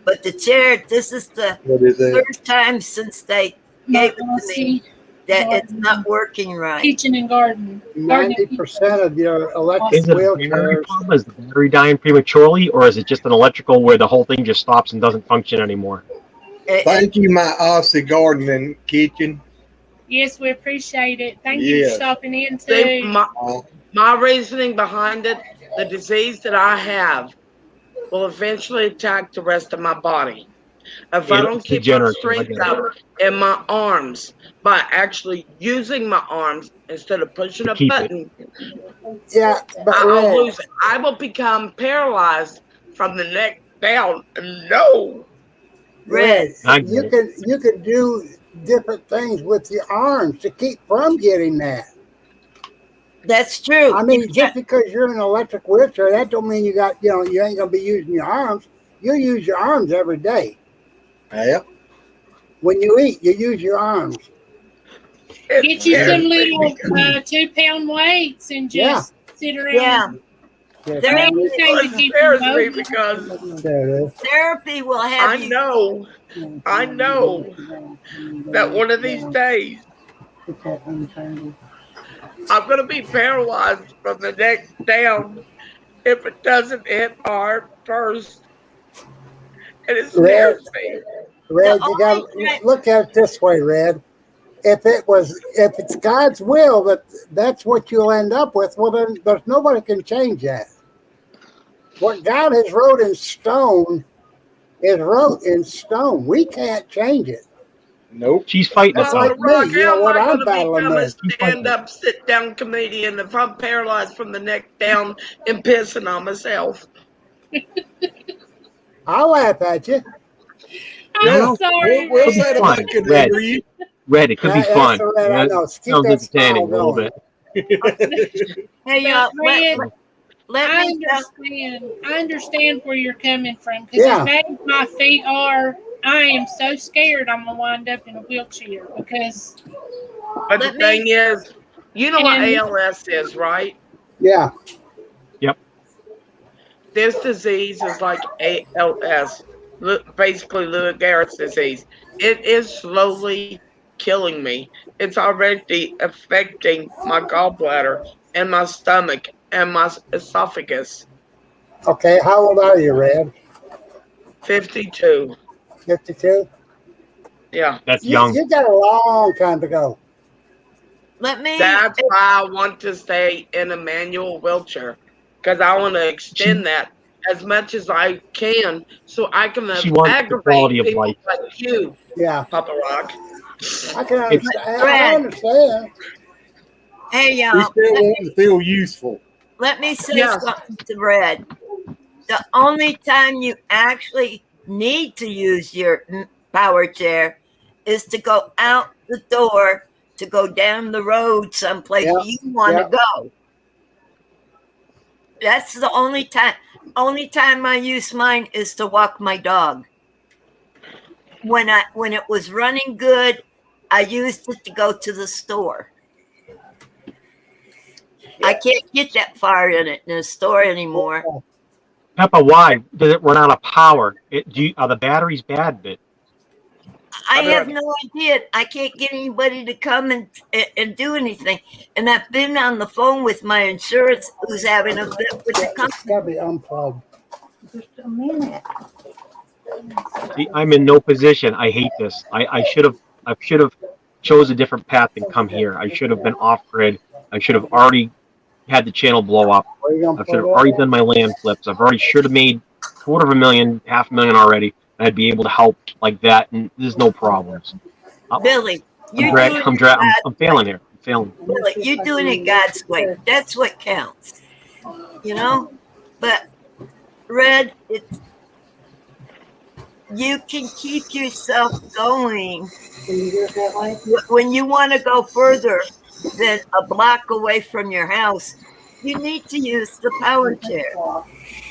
But the chair, this is the third time since they gave it to me that it's not working right. Kitchen and garden. 90% of your electric Is it a battery wheelchairs. problem? Is the battery dying prematurely, or is it just an electrical where the whole thing just stops and doesn't function anymore? Thank you, my Aussie gardening kitchen. Yes, we appreciate it. Thank you for stopping in too. See, my reasoning behind it, the disease that I have will eventually attack the rest of my body. If I don't keep my strength up in my arms by actually using my arms instead of pushing a button, but I'll lose it. I will become paralyzed from the neck down. No. Red, you can do different things with your arms to keep from getting that. That's true. I mean, just because you're in an electric wheelchair, that don't mean you got, you ain't gonna be using your arms. You use your arms every day. Yep. When you eat, you use your arms. Get you some little 2-pound weights and just sit around. Yeah. Therapy will have I know that one of these days I'm going to be paralyzed from the neck down if it doesn't hit my heart first. And it scares me. Red, you got to look at it this way, Red. If it's God's will that's what you'll end up with, well, then nobody can change that. What God has wrote in stone is wrote in stone. We can't change it. Nope. She's fighting That's it. like me. You know what I'm battling with. Stand-up, sit-down comedian if I'm paralyzed from the neck down and pissing on myself. I'll laugh at you. I'm sorry. We'll say the Red, it could be fun. I know. Sounds entertaining a little bit. Hey, I understand where you're coming from because as bad as my feet are, I am so scared I'm gonna wind up in a wheelchair because. But the thing is, you know what ALS is, right? Yeah. Yep. This disease is like ALS, basically Lou Gehrig's disease. It is slowly killing me. It's already affecting my gallbladder and my stomach and my esophagus. Okay, how old are you, Red? 52. 52? Yeah. That's young. You got a long time to go. That's why I want to stay in a manual wheelchair because I want to extend that as much as I can so I can She wants the aggravate quality of people life. like you, Yeah, Papa Rock. I can It's understand. I Brad, understand. hey We y'all, still want to feel useful. let me say Yes. something to Brad. The only time you actually need to use your power chair is to go out the door to go down the road someplace Yeah, you want to yeah. go. That's the only time. Only time I use mine is to walk my dog. When it was running good, I used it to go to the store. I can't get that far in the store anymore. Peppa, why does it run out of power? Are the batteries bad? But I I have don't. no idea. I can't get anybody to come and do anything. And I've been on the phone with my insurance who's having a fit with the It's company. got to be unplugged. Just a minute. see, I'm in no position. I hate this. I should have chose a different path than come here. I should have been off grid. I should have already had the channel blow up. Where you gonna I put should have it? already done my land flips. I've already should have made $250,000, $500,000 already. And I'd be able to help like that, and there's no problems. Billy, you're doing it I'm God's way. failing here. I'm failing. Billy, you're doing it God's way. That's what counts. You know? But Red, you can keep yourself going when you want to go further than a block away from your house. You need to use the power chair.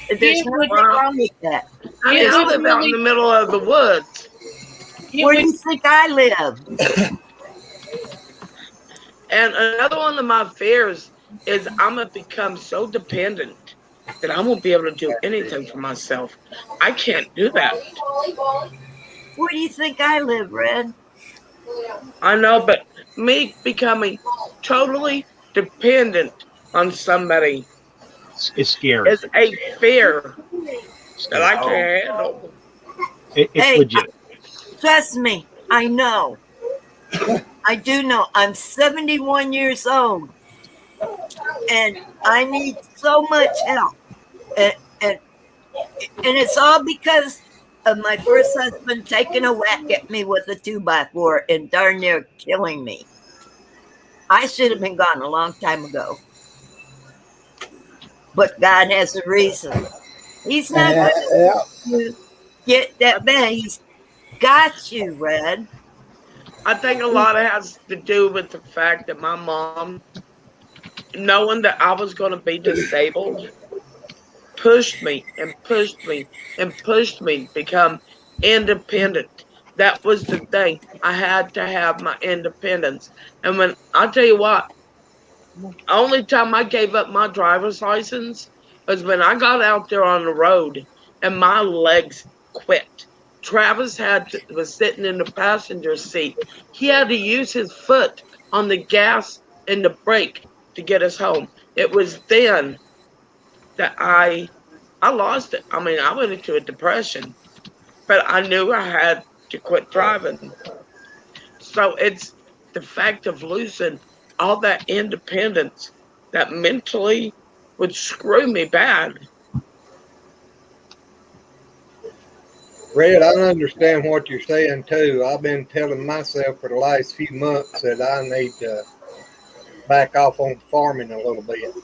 There's It nothing would, wrong with that. I mean, it I would live out in the really, middle of the woods, it Where do would, you think I live? and another one of my fears is I'm gonna become so dependent that I won't be able to do anything for myself. I can't do that. Where do you think I live, Red? I know, but me becoming totally dependent on somebody It's scary. is a fear that Scary. I can't handle. It's Hey, legit. trust me, I know. I do know. I'm 71 years old, and I need so much help. And, and, and it's all because of my first husband taking a whack at me with a 2x4 and darn near killing me. I should have been gone a long time ago. But God has a reason. He's not going to get that bad. He's got you, Red. I think a lot of it has to do with the fact that my mom, knowing that I was going to be disabled, pushed me and pushed me and pushed me to become independent. That was the thing. I had to have my independence. And when I tell you what, only time I gave up my driver's license was when I got out there on the road and my legs quit. Travis was sitting in the passenger seat. He had to use his foot on the gas and the brake to get us home. It was then that I lost it. I mean, I went into a depression, but I knew I had to quit driving. So it's the fact of losing all that independence that mentally would screw me bad. Red, I understand what you're saying too. I've been telling myself for the last few months that I need to back off on farming a little bit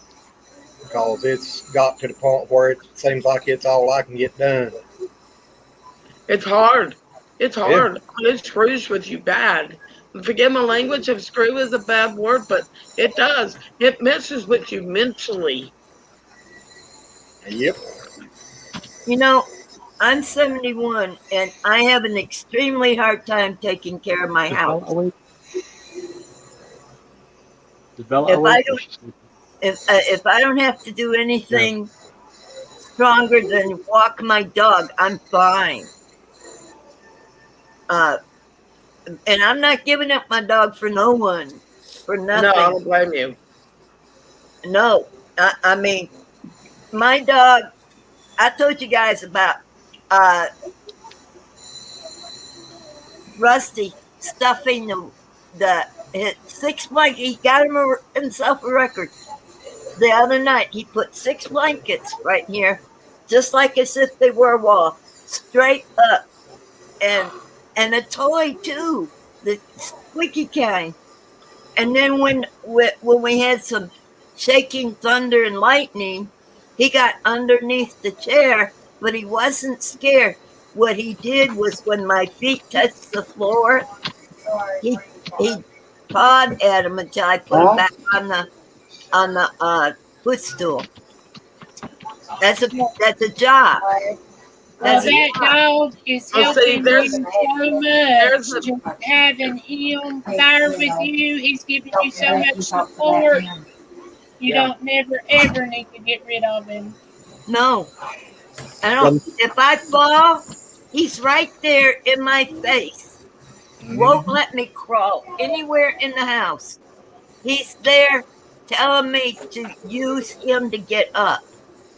because it's got to the point where it seems like it's all I can get done. It's hard. It's Yeah. hard. It screws with you bad. Forgive my language if screw is a bad word, but it does. It messes with you mentally. Yep. You know, I'm 71 and I have an extremely hard time taking care of my house. If I don't have to do anything stronger than walk my dog, I'm fine. And I'm not giving up my dog for no one, for nothing. No, I don't blame you. No, I mean, my dog. I told you guys about Rusty stuffing his 6 blankets. He got himself a record. The other night, he put 6 blankets right here just like as if they were a wall, straight up, and a toy too, the squeaky kind. And then when we had some shaking thunder and lightning, he got underneath the chair, but he wasn't scared. What he did was when my feet touched the floor, he pawed at him until I put him back on the footstool. That's a job. Well, that dog is helping you so much. Just having him there with you, he's giving you so much support. You don't never ever need to get rid of him. No, I don't. If I fall, he's right there in my face. Won't let me crawl anywhere in the house. He's there telling me to use him to get up.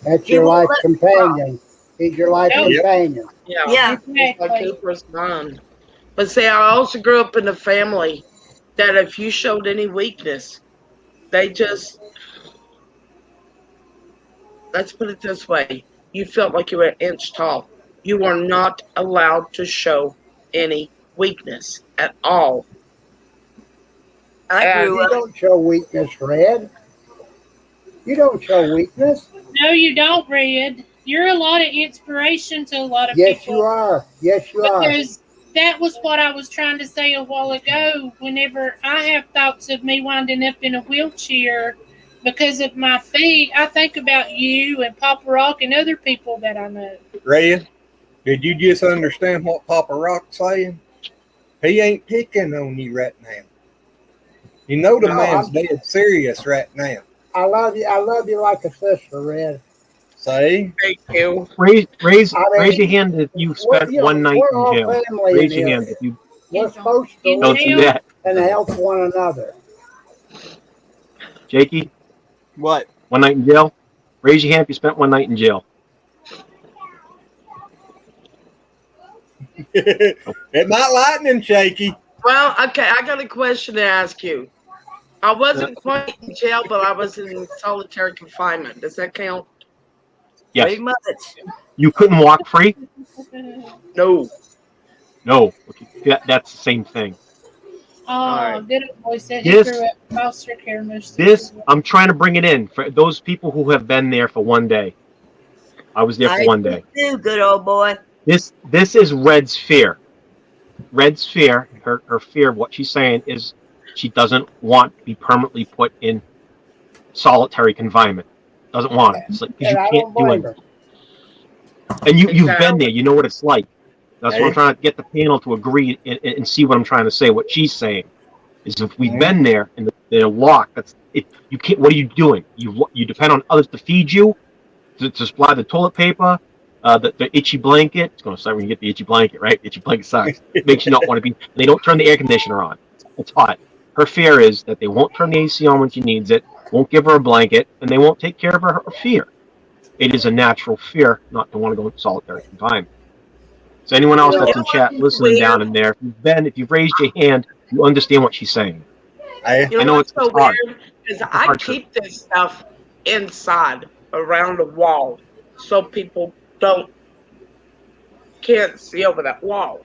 That's your life companion. He's your life companion. Yeah. Like Cooper's mom. But see, I also grew up in a family that if you showed any weakness, they just, let's put it this way, you felt like you were an inch tall. You were not allowed to show any weakness at all. You don't show weakness, Red. You don't show weakness. No, you don't, Red. You're a lot of inspiration to a lot of people. Yes, you are. Yes, you are. Because that was what I was trying to say a while ago. Whenever I have thoughts of me winding up in a wheelchair because of my feet, I think about you and Papa Rock and other people that I know. Red, did you just understand what Papa Rock's saying? He ain't picking on you right now. You know the man's dead serious right now. I love you. I love you like a sister, Red. Say, thank you. Raise your hand if you spent one night in jail. Raise your hand if you. We're supposed to Don't do that. And help one another. Jakey, what? 1 night in jail? Raise your hand if you spent 1 night in jail. It might lightning, Shaky. Well, okay, I got a question to ask you. I wasn't quite in jail, but I was in solitary confinement. Does that count? Yes. Very much. You couldn't walk free? No. No. Okay. That's the same thing. Oh, good boy said he This- grew up in foster care most of This, the I'm trying to bring it in for those people who have been there for 1 day. I was there for 1 day. Do good old boy. This is Red's fear. Red's fear, her fear, what she's saying is she doesn't want to be permanently put in solitary confinement. Doesn't want it. It's like, because you can't do it. And you've been there. You know what it's like. That's what I'm trying to get the panel to agree and see what I'm trying to say. What she's saying is if we've been there and they're locked, that's it. You can't. What are you doing? You depend on others to feed you, to supply the toilet paper, the itchy blanket. It's going to start when you get the itchy blanket, right? Itchy blanket sucks. It makes you not want to be. They don't turn the air conditioner on. It's hot. Her fear is that they won't turn the AC on when she needs it, won't give her a blanket, and they won't take care of her fear. It is a natural fear not to want to go into solitary confinement. So anyone else that's in chat listening down in there, if you've raised your hand, you understand what she's saying. I know it's so hard. weird is I keep this stuff inside around the wall so people can't see over that wall.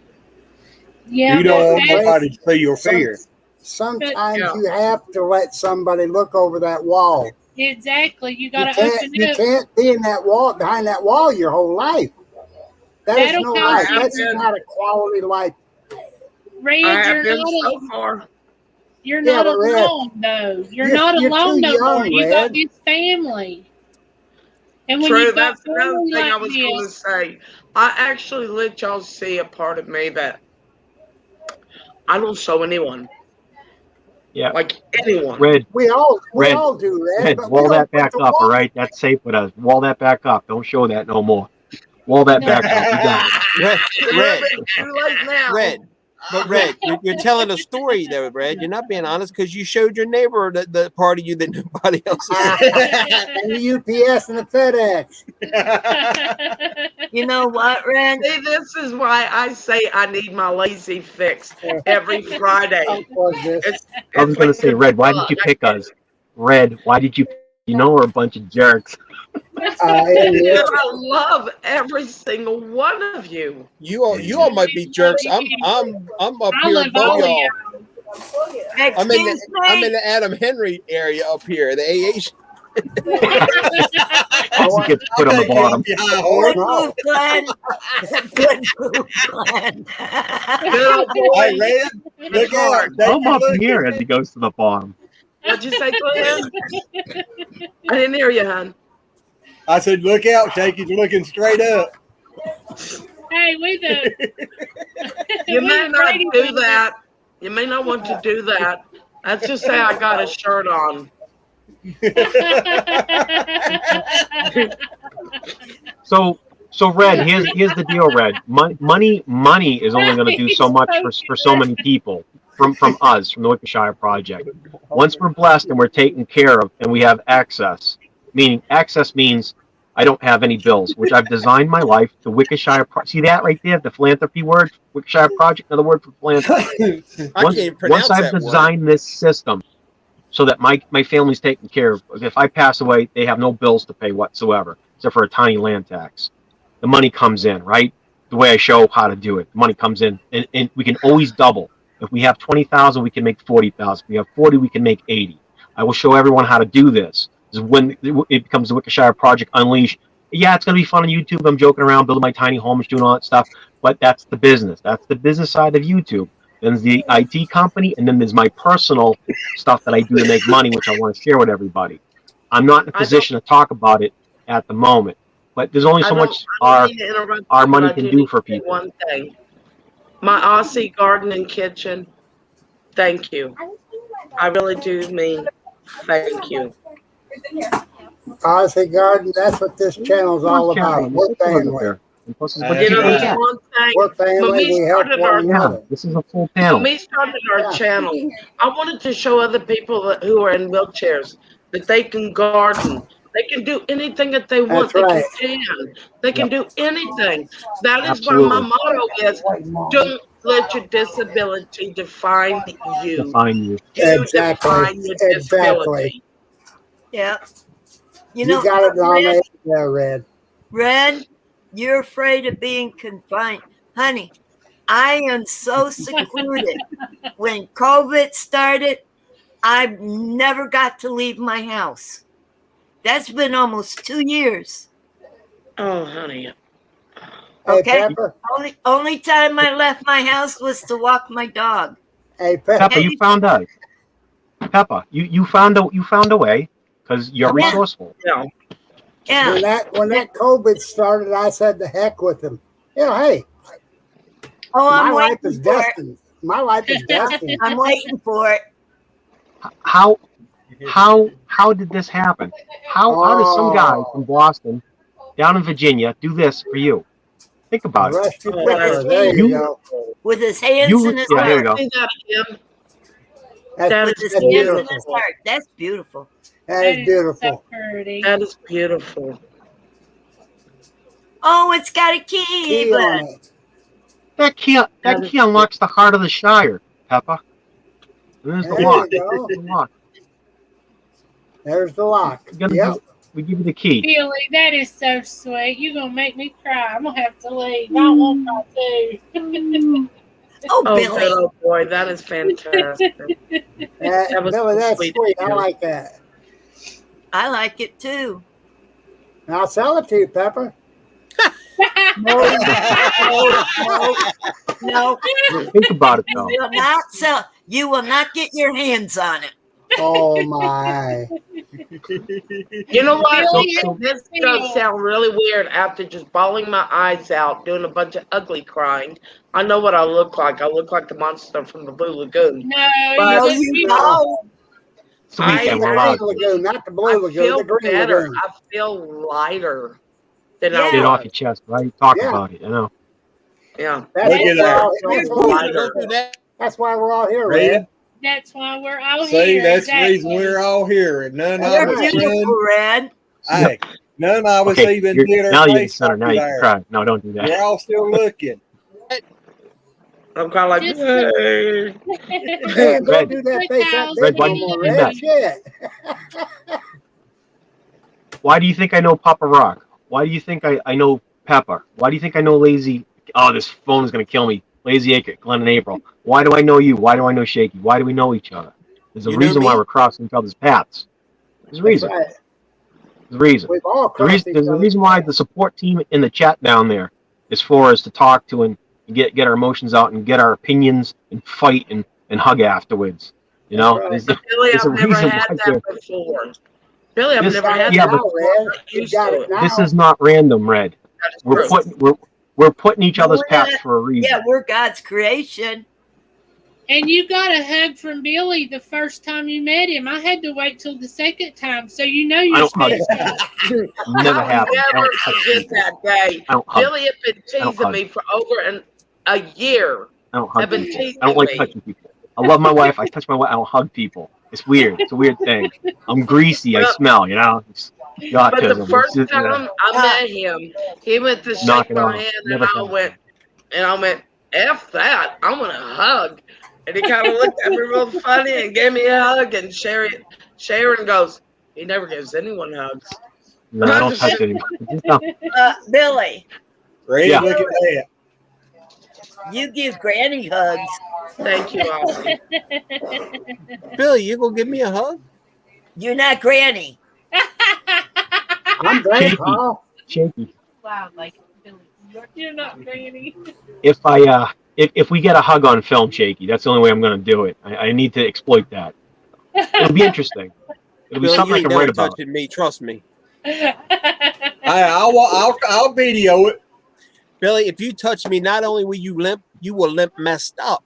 Yeah, you don't want nobody to see your fear. Sometimes you have to let somebody look over that wall. Exactly. You got to open up. You can't be in that wall, behind that wall your whole life. That is no life. That's not a quality life. Red, you're not alone, though. You're not alone no more. You got this family. And when True, you got that's another thing like I was going to say. I actually let y'all see a part of me that I don't show anyone. Yeah. Like anyone. Red. We all do, Red. Wall that back up, all right? That's safe with us. Wall that back up. Don't show that no more. Wall that back up. You got it. Red. But Red, you're telling a story there, Red. You're not being honest because you showed your neighbor the part of you that nobody else is. And the UPS and the FedEx. You know what, Red? See, this is why I say I need my lazy fix every Friday. I was going to say, Red, why did you pick us? Red, why did you You know we're a bunch of jerks. I love every single one of you. You all might be jerks. I'm up I here love above all of y'all. I'm in Excuse the me. Adam Henry area up here, the AA. Also gets put on the bottom. Good move, Glenn. Good move, Glenn. Good old boy. Hey, Red, look out. I'm up here as he goes to the bottom. What'd you say, Glenn? I didn't hear you, hon. I said, look out, Shakey's looking straight up. Hey, we do. You may not do that. You may not want to do that. Let's just say I got a shirt on. So Red, here's the deal, Red. Money is only going to do so much for so many people from us, from the Wickershire Project. Once we're blessed and we're taken care of and we have access, meaning access means I don't have any bills, which I've designed my life. The Wickershire see that right there, the philanthropy word, Wickershire Project, another word for philanthropy. Once I've designed this system so that my family's taken care of. If I pass away, they have no bills to pay whatsoever, except for a tiny land tax. The money comes in, right? The way I show how to do it. The money comes in, and we can always double. If we have 20,000, we can make 40,000. If we have 40, we can make 80. I will show everyone how to do this. This is when it becomes the Wickershire Project Unleashed. Yeah, it's going to be fun on YouTube. I'm joking around, building my tiny homes, doing all that stuff. But that's the business. That's the business side of YouTube. Then there's the IT company, and then there's my personal stuff that I do to make money, which I want to share with everybody. I'm not in a position to talk about it at the moment, but there's only so much our money can do for people. One thing, my Aussie garden and kitchen, thank you. I really do mean thank you. Aussie Garden, that's what this channel's all about. We're family. We're family, we help one another. This is a full panel. When we started our channel, I wanted to show other people who are in wheelchairs that they can garden. They can do anything that they want. They can do anything. That is why my motto is, don't let your disability define you. Exactly. Define your disability. Yeah. You got it on there, Red. Red, you're afraid of being confined. Honey, I am so secluded. When COVID started, I never got to leave my house. That's been almost 2 years. Oh, honey. Okay. Only time I left my house was to walk my dog. Hey, Peppa, you found out. Peppa, you found a way because you're resourceful. Yeah. When that COVID started, I said the heck with them. Hey. My life is destined. My life is destined. I'm waiting for it. How did this happen? How does some guy from Boston down in Virginia do this for you? Think about it. There you go. With his hands in his heart. There you go. With his hands in his heart. That's beautiful. That is beautiful. That is beautiful. Oh, it's got a key on it. That key unlocks the heart of the Shire, Peppa. And there's the lock. There's the lock. We give you the key. Billy, that is so sweet. You're going to make me cry. I'm going to have to leave. I won't cry too. Oh, Billy. Good old boy. That is fantastic. That was Billy, that's sweet. I like that. I like it too. I'll sell it to you, Pepper. No. Think about it, though. You will not get your hands on it. Oh, my. You know what? This does sound really weird after just bawling my eyes out, doing a bunch of ugly crying. I know what I look like. I look like the monster from the Blue Lagoon. No, you know. Not the Blue Lagoon, the Green Lagoon. I feel lighter than I Get it was. off your chest, right? Talk about it, Yeah. That's why we're all here, Red. That's why we're all here. here. That's the reason we're all here. And none of us Red. Hey, none of us even did our now you face center. Now you can cry. No, don't do that. We're all still looking. I'm kind of like, hey. Don't do that face. Red, why didn't you do that? Shit. Why do you think I know Papa Rock? Why do you think I know Pepper? Why do you think I know Lazy? Oh, this phone is going to kill me. Lazy Acre, Glenn and April. Why do I know you? Why do I know Shaky? Why do we know each other? There's a You know reason me? why we're crossing each other's paths. There's a That's reason. right. There's a reason. We've all The reason crossed each there's a other's reason why the support team in the chat down there is for us to talk to and get our emotions out and get our opinions and fight and hug afterwards. You know, right. there's, But Billy, there's a I've never reason had why that before. Billy, I've This- never got had it yeah, that but- now, before. I'm Red. not You used got to it it. now. this is not random, Red. That is We're true. we're putting each other's We're paths not- for a reason. Yeah, we're God's creation. And you got a hug from Billy the first time you met him. I had to wait till the second time, so you know I you're don't hug. special. Never I'll happened. I never don't touch forget people. that day. I don't hug. Billy had been I don't teasing hug. me for over a year. I don't hug I've been people. teasing I don't like me. touching people. I love my wife. I touch my wife. I don't hug people. It's weird. It's a weird thing. I'm greasy. I Well, smell. You know. It's But the autism. It's first just, time I met him, he went to knock shake it my off. hand, Never and I went, F that. I want a hug. And he kind of looked at me real funny and gave me a hug. And Sharon goes, he never gives anyone hugs. No, I don't touch anybody. Just don't. Billy, Red, Yeah. look at that. you give Granny hugs. Thank you, Aussie. Billy, you gonna give me a hug? You're not Granny. I'm Shaky. Grandpa. Shaky. Wow, like Billy, you're not Granny. If if we get a hug on film, Shaky, that's the only way I'm going to do it. I need to exploit that. It'll be interesting. It'll be Billy, something you I ain't can never write about. touching me. Trust me. I'll video it. Billy, if you touch me, not only will you limp messed up.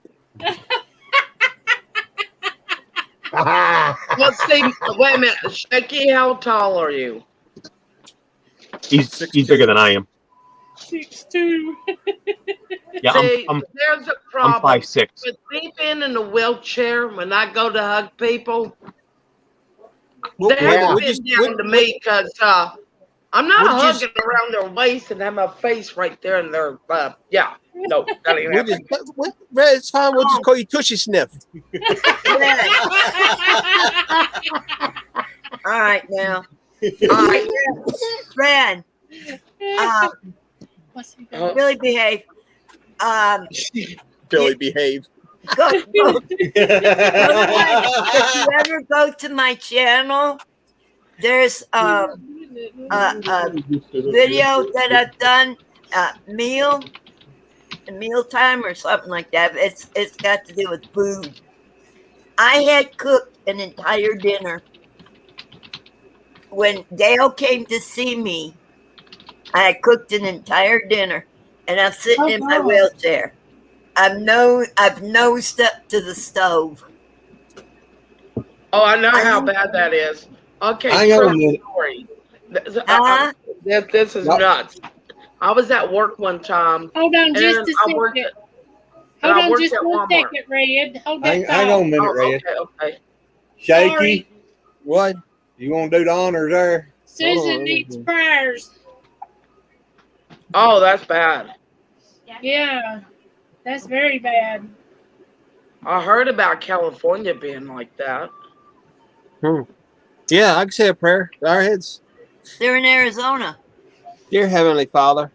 Let's see. Wait a minute. Shaky, how tall are you? He's bigger than I am. 6'2". Yeah, See, I'm there's a problem. 5'6". With me being in a wheelchair, when I go to hug people, they have to bend down to me because I'm not hugging around their waist and have my face right there in their yeah. No, that ain't happening. Red, it's fine. We'll just call you Tushy Sniff. All right, now. All right, Fran. Really behave. Billy, behave. Go. If you ever go to my channel, there's a video that I've done, mealtime or something like that. It's got to do with food. I had cooked an entire dinner. When Dale came to see me, I had cooked an entire dinner, and I'm sitting in my wheelchair. I've nosed up to the stove. Oh, I know how bad that is. Okay, Hang on a true minute. story. This is nuts. I was at work one time. Hold on just a second. Hold on just at 1 Walmart. second, Red. Hold that Hang on a minute, Red. Okay. Shaky. Sorry. What? You want to do the honors there? Susan needs prayers. Oh, that's bad. Yeah, that's very bad. I heard about California being like that. Yeah, I can say a prayer. Our heads. They're in Arizona. Dear Heavenly Father,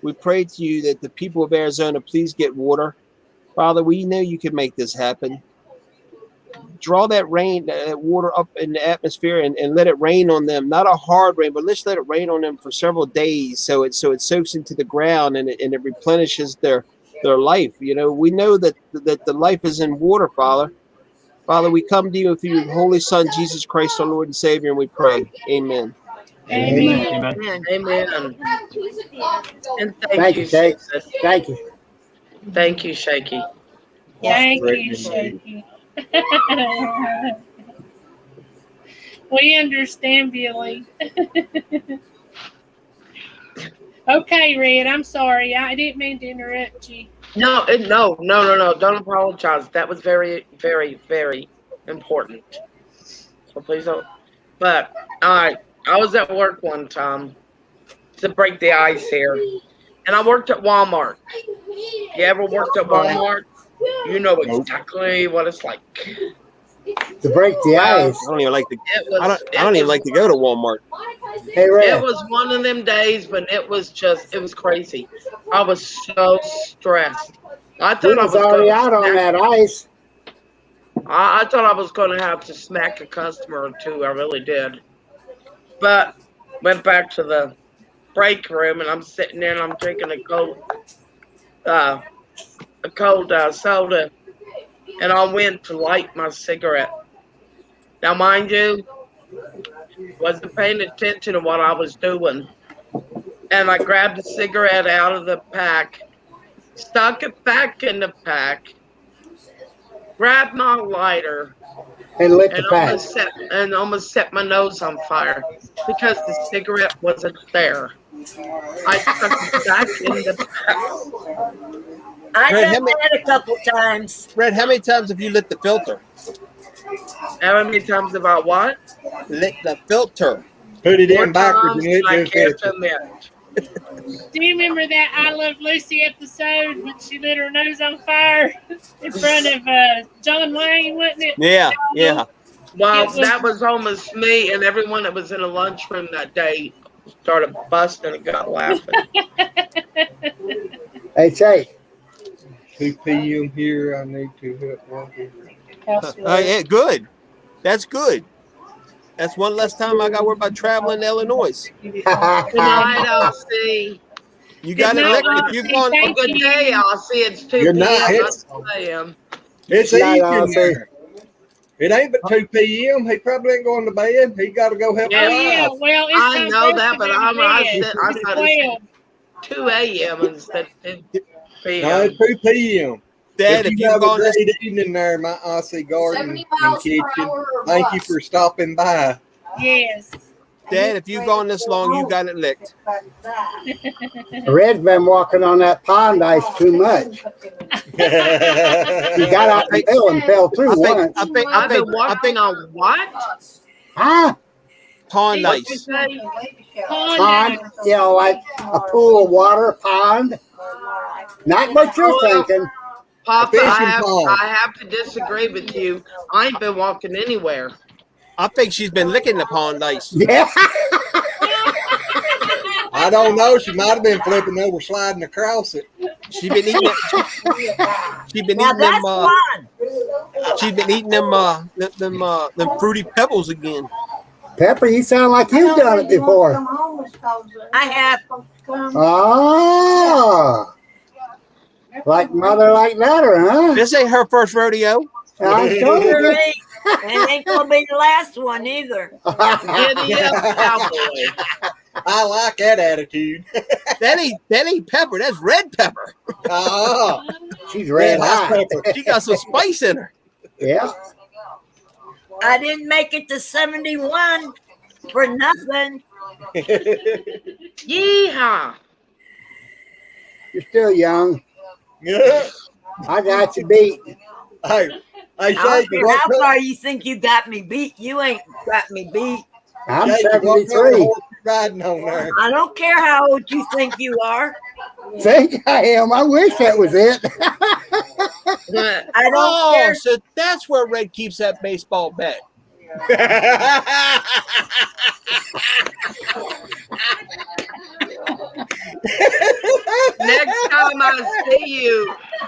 we pray to you that the people of Arizona please get water. Father, we know you can make this happen. Draw that rain, that water up in the atmosphere and let it rain on them. Not a hard rain, but let's let it rain on them for several days so it soaks into the ground and it replenishes their life. You know, we know that the life is in water, Father. Father, we come to you through your Holy Son, Jesus Christ, our Lord and Savior, and we pray. Amen. Amen. Amen. And Thank you, Shaky. Jesus. Thank you. Thank you, Shaky. Thank you, Shaky. We understand, Billy. Okay, Red, I'm sorry. I didn't mean to interrupt you. No. Don't apologize. That was very, very, very important. So please don't. But all right, I was at work one time to break the ice here, and I worked at Walmart. You ever worked at Walmart? You know exactly what it's like. to break the ice. I don't even like to. It was. I don't even like to go to Walmart. Hey, It Red. was one of them days, but it was crazy. I was so stressed. I We thought I was was already going out on to. that ice. I thought I was going to have to smack a customer or two. I really did. But went back to the break room, and I'm sitting there and I'm drinking a cold soda, and I went to light my cigarette. Now, mind you, wasn't paying attention to what I was doing, and I grabbed the cigarette out of the pack, stuck it back in the pack, grabbed my lighter, And lit the and pack. almost set my nose on fire because the cigarette wasn't there. I stuck it back in the pack. I Red, done that a couple times. Red, how many times have you lit the filter? How many times about what? Lit the filter. Put it More in backwards times and it than I just care hits to it. admit. Do you remember that I Love Lucy episode when she lit her nose on fire in front of John Wayne, wasn't it? Yeah, yeah. Well, that was almost me, and everyone that was in the lunchroom that day started busting and got laughing. Hey, Chase. 2 p.m. here. I need to help walking. Yeah, good. That's good. That's one less time I got to worry about traveling to Illinois. Good night, Elsie. You got it licked. If you're going, Oh, good day, Elsie. It's 2 Good p.m. night. That's 2 a.m. It's Night, evening Elsie. there. It ain't but 2 p.m. He probably ain't going to bed. He got to go help Oh, her yeah. out. Well, it's I time know for us that, to but go to I bed. thought it said 2 a.m. instead of 2 p.m. No, it's 2 p.m. Dad, If if you you've have a gone this, great evening there, my Aussie garden 70 and miles per kitchen. hour or Thank you bus. for stopping by. Yes. Dad, if you've gone this long, you got it licked. Red's been walking on that pond ice too much. He got out in the middle and fell through once. I've been walking on what? Huh? Pond What'd you ice. say? Pond, you know, like a pool of water, pond. Not what you're thinking. Papa, fishing I pond. have to disagree with you. I ain't been walking anywhere. I think she's been licking the pond ice. Yeah. I don't know. She might have been flipping over, sliding across it. She's been eating it. She's been Now eating them. that's fun. She's been eating them fruity pebbles again. Pepper, you sound like you've done it before. I have. Oh. Like mother like daughter, huh? This ain't her first rodeo. I told Sure you. ain't. And ain't gonna be the last one either. Giddy up, cowboy. I like that attitude. That ain't pepper. That's red pepper. Oh, She's red hot. pepper. She got some spice in her. Yeah. I didn't make it to 71 for nothing. Yeehaw. You're still young. Yeah. I got you beat. Hey, I Shake, don't care what how color- far you think you got me beat. You ain't got me beat. I'm Shake, what color 73. horse you riding on there? I don't care how old you think you are. Think I am. I wish that was it. I don't Oh, care. so that's where Red keeps that baseball bat.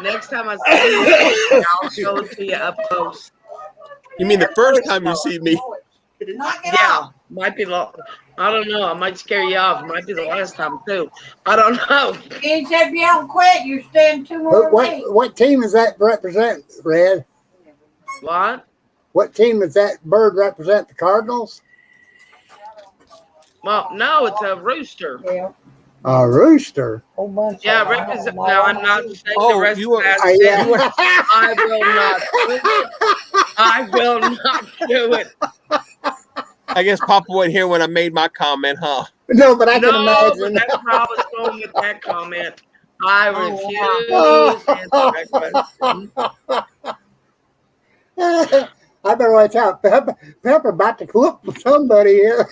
Next time I see you, I'll show it to you up close. You mean the first time you see me? Yeah, might be long. I don't know. I might scare you off. Might be the last time too. I don't know. If you don't quit, you're staying 2 more weeks. What team is that represent, Red? What? What team does that bird represent? The Cardinals? Well, no, it's a rooster. Yeah. A rooster. Whole bunch Yeah, of them. represent. No, I'm not saying Oh, the rest you of are- that. Yeah. I will not do it. I will not do it. I guess Papa wasn't here when I made my comment, huh? No, but I can No, but imagine. that's where I was going with that comment. I Oh, refuse to answer that question. I better watch out. Pepper about to whoop somebody here.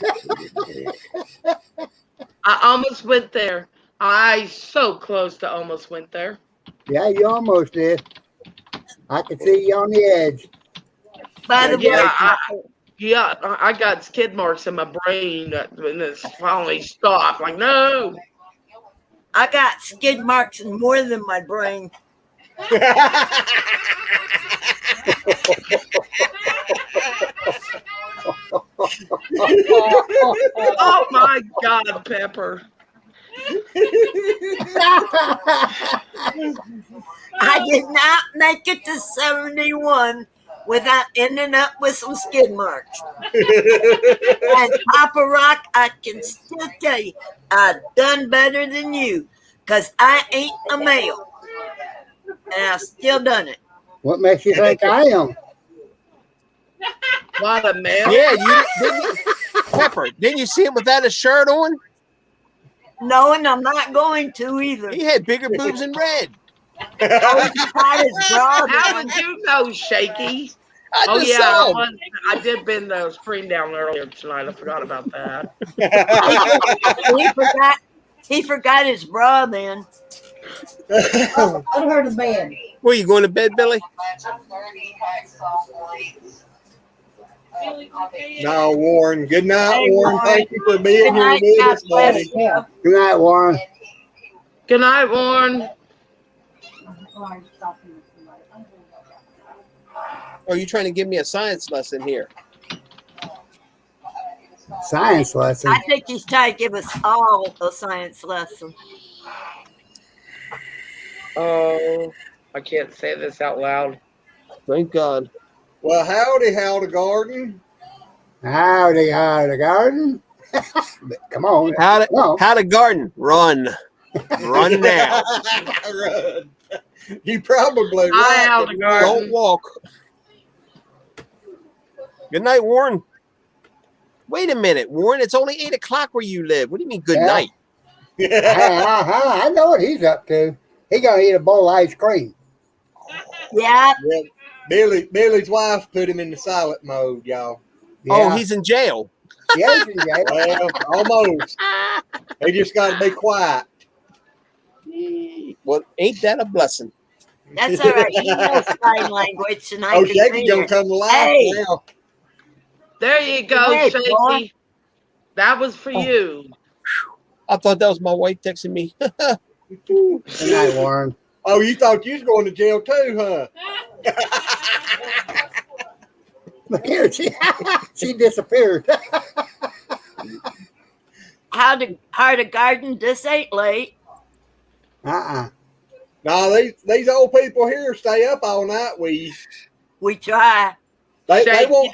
I almost went there. I so close to almost went there. Yeah, you almost did. I could see you on the edge. By the way, I got skid marks in my brain when this finally stopped. Like, no. I got skid marks in more than my brain. Oh my God, Pepper. I did not make it to 71 without ending up with some skid marks. And Papa Rock, I can still tell you, I done better than you, because I ain't a male. And I still done it. What makes you think I am? What a male? Yeah, Pepper, didn't you see him without a shirt on? No, and I'm not going to either. He had bigger boobs than Red. How would you know, Shaky? I just saw him. I did bend the screen down earlier tonight. I forgot about that. He forgot his bra then. Put her to bed. Where you going to bed, Billy? No, Warren. Good night, Hey, Warren. Thank you for being here with us, buddy. Good night, Warren. Good night, Warren. Or are you trying to give me a science lesson here? Science lesson. I think he's trying to give us all a science lesson. Oh, I can't say this out loud. Thank God. Well, howdy, garden. Howdy, garden. Come on. How to garden. Run. Run now. Run. You probably right. Don't walk. Good night, Warren. Wait a minute, Warren. It's only 8 o'clock where you live. What do you mean, good night? I know what he's up to. He gonna eat a bowl of ice cream. Yeah. Billy's wife put him in the silent mode, y'all. Yeah. Oh, he's in jail. Yeah, he's in jail. Well, almost. They just got to be quiet. Well, ain't that a blessing? That's all right. He knows sign language tonight. Oh, Shaky's gonna come to life now. There you go, Hey, Shaky. boy. That was for you. I thought that was my wife texting me. Good night, Warren. Oh, you thought you was going to jail too, huh? Look here, she disappeared. How to garden? This ain't late. No, these old people here stay up all night. We try. They won't.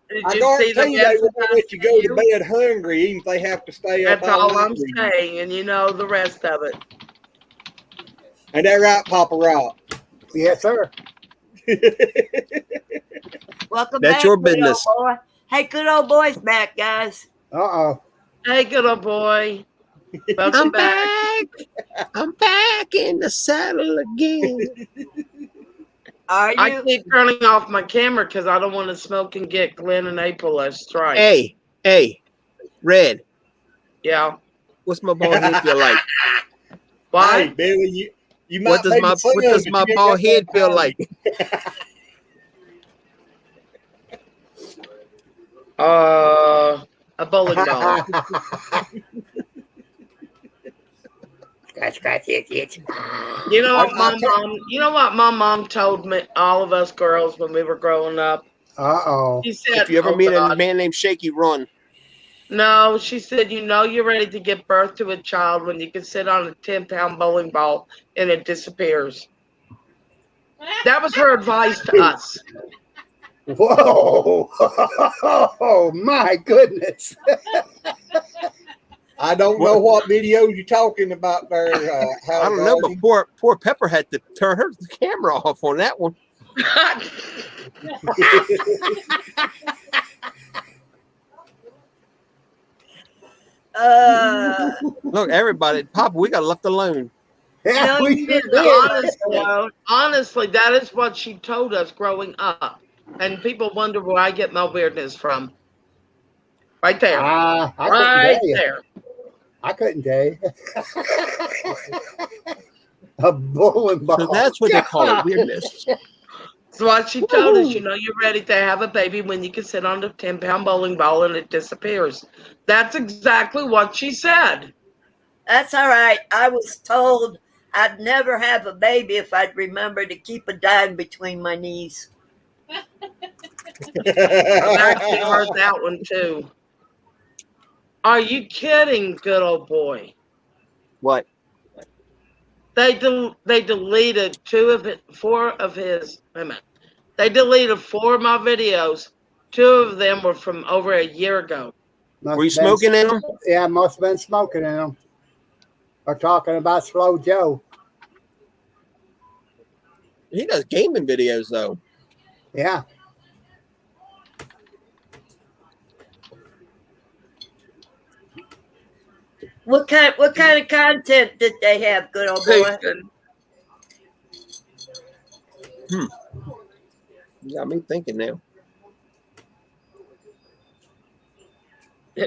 Did I you see guarantee the they won't message let you go to bed hungry, even if they have to stay up That's all all night. I'm saying, and you know the rest of it. Ain't that right, Papa Rock? Yes, sir. Welcome That's back, your good old business. boy. Hey, good old boy's back, guys. Uh-oh. Hey, good old boy. Welcome I'm back. I'm back in the saddle again. Are I you? keep turning off my camera because I don't want to smoke and get Glenn and April a strike. Hey, Red. Yeah. What's my bald head feel like? Why? Hey, Billy, you might What does make my it sound, what does but my you ain't bald got head that feel power. like? A bowling ball. Scratch, itch. You know what my mom told me, all of us girls when we were growing up? Uh-oh. She said, If you ever oh, meet God. a man named Shaky, run. No, she said, you know you're ready to give birth to a child when you can sit on a 10-pound bowling ball and it disappears. That was her advice to us. Whoa. Oh, my goodness. I don't know what videos you're talking about there. I don't know, but poor Pepper had to turn her camera off on that one. Look, everybody, Papa, we got left alone. Yeah, No, we you sure didn't. Honestly, that is what she told us growing up. And people wonder where I get my weirdness from. Right there. I couldn't Right tell you. there. I couldn't tell you. A bowling ball. So that's what they call it, weirdness. It's So what she told us, you're ready to have a baby when you can sit on a 10-pound bowling ball and it disappears. That's exactly what she said. That's all right. I was told I'd never have a baby if I'd remember to keep a dime between my knees. I've actually heard that one too. Are you kidding, good old boy? What? They deleted four of his. Wait a minute. They deleted 4 of my videos. 2 of them were from over a year ago. Were you smoking in them? Yeah, must have been smoking in them. Or talking about Slow Joe. He does gaming videos though. Yeah. What kind of content did they have, good old boy? Got me thinking now.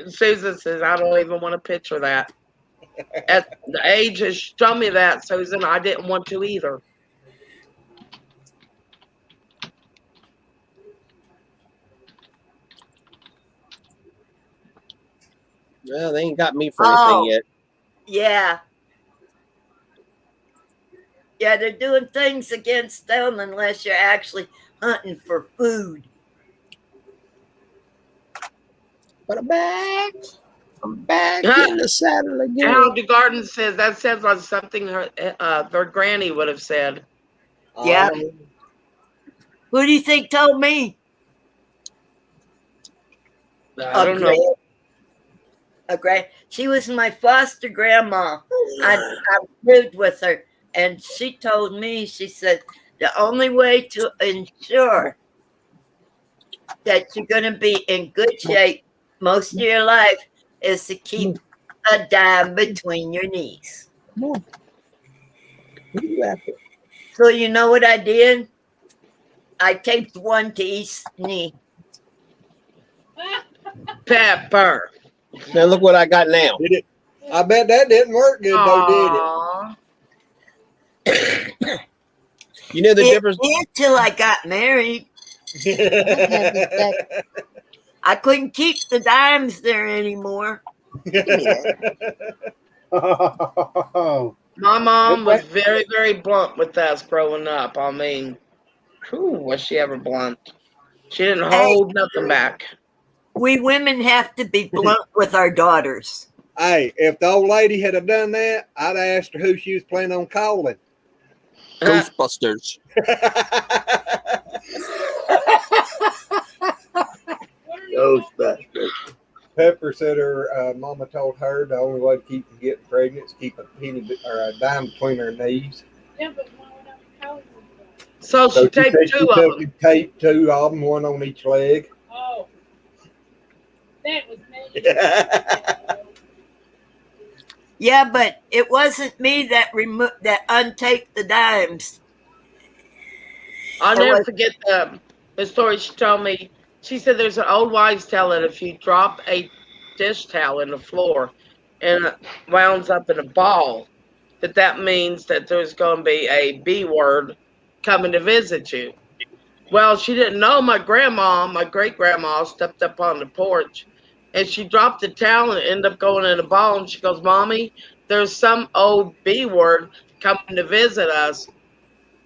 Susan says, I don't even want to picture that. At the age has shown me that, Susan. I didn't want to either. Well, they ain't got me for anything yet. Yeah. Yeah, they're doing things against them unless you're actually hunting for food. But I'm back in the saddle again. How the garden says that sounds like something their granny would have said. Yeah. Who do you think told me? I don't know. She was my foster grandma. I lived with her, and she told me, she said, the only way to ensure that you're going to be in good shape most of your life is to keep a dime between your knees. So you know what I did? I taped one to each knee. Pepper. Now look what I got now. Did it? I bet that didn't work good though, did it? You know the difference until I got married. I couldn't keep the dimes there anymore. My mom was very, very blunt with us growing up. I mean, was she ever blunt? She didn't hold nothing back. We women have to be blunt with our daughters. Hey, if the old lady had have done that, I'd asked her who she was planning on calling. Ghostbusters. Ghostbusters. Pepper said her mama told her the only way to keep from getting pregnant is keep a penny or a dime between her knees. Yeah, but so she taped two of them. Taped 2 of them, one on each leg. Oh, that was me. Yeah, but it wasn't me that untaped the dimes. I'll never forget the story she told me. She said there's an old wives' tale that if you drop a dish towel in the floor and it wounds up in a ball, that means that there's going to be a B word coming to visit you. Well, she didn't know my great-grandma, stepped up on the porch, and she dropped the towel and ended up going in a ball, and she goes, Mommy, there's some old B word coming to visit us.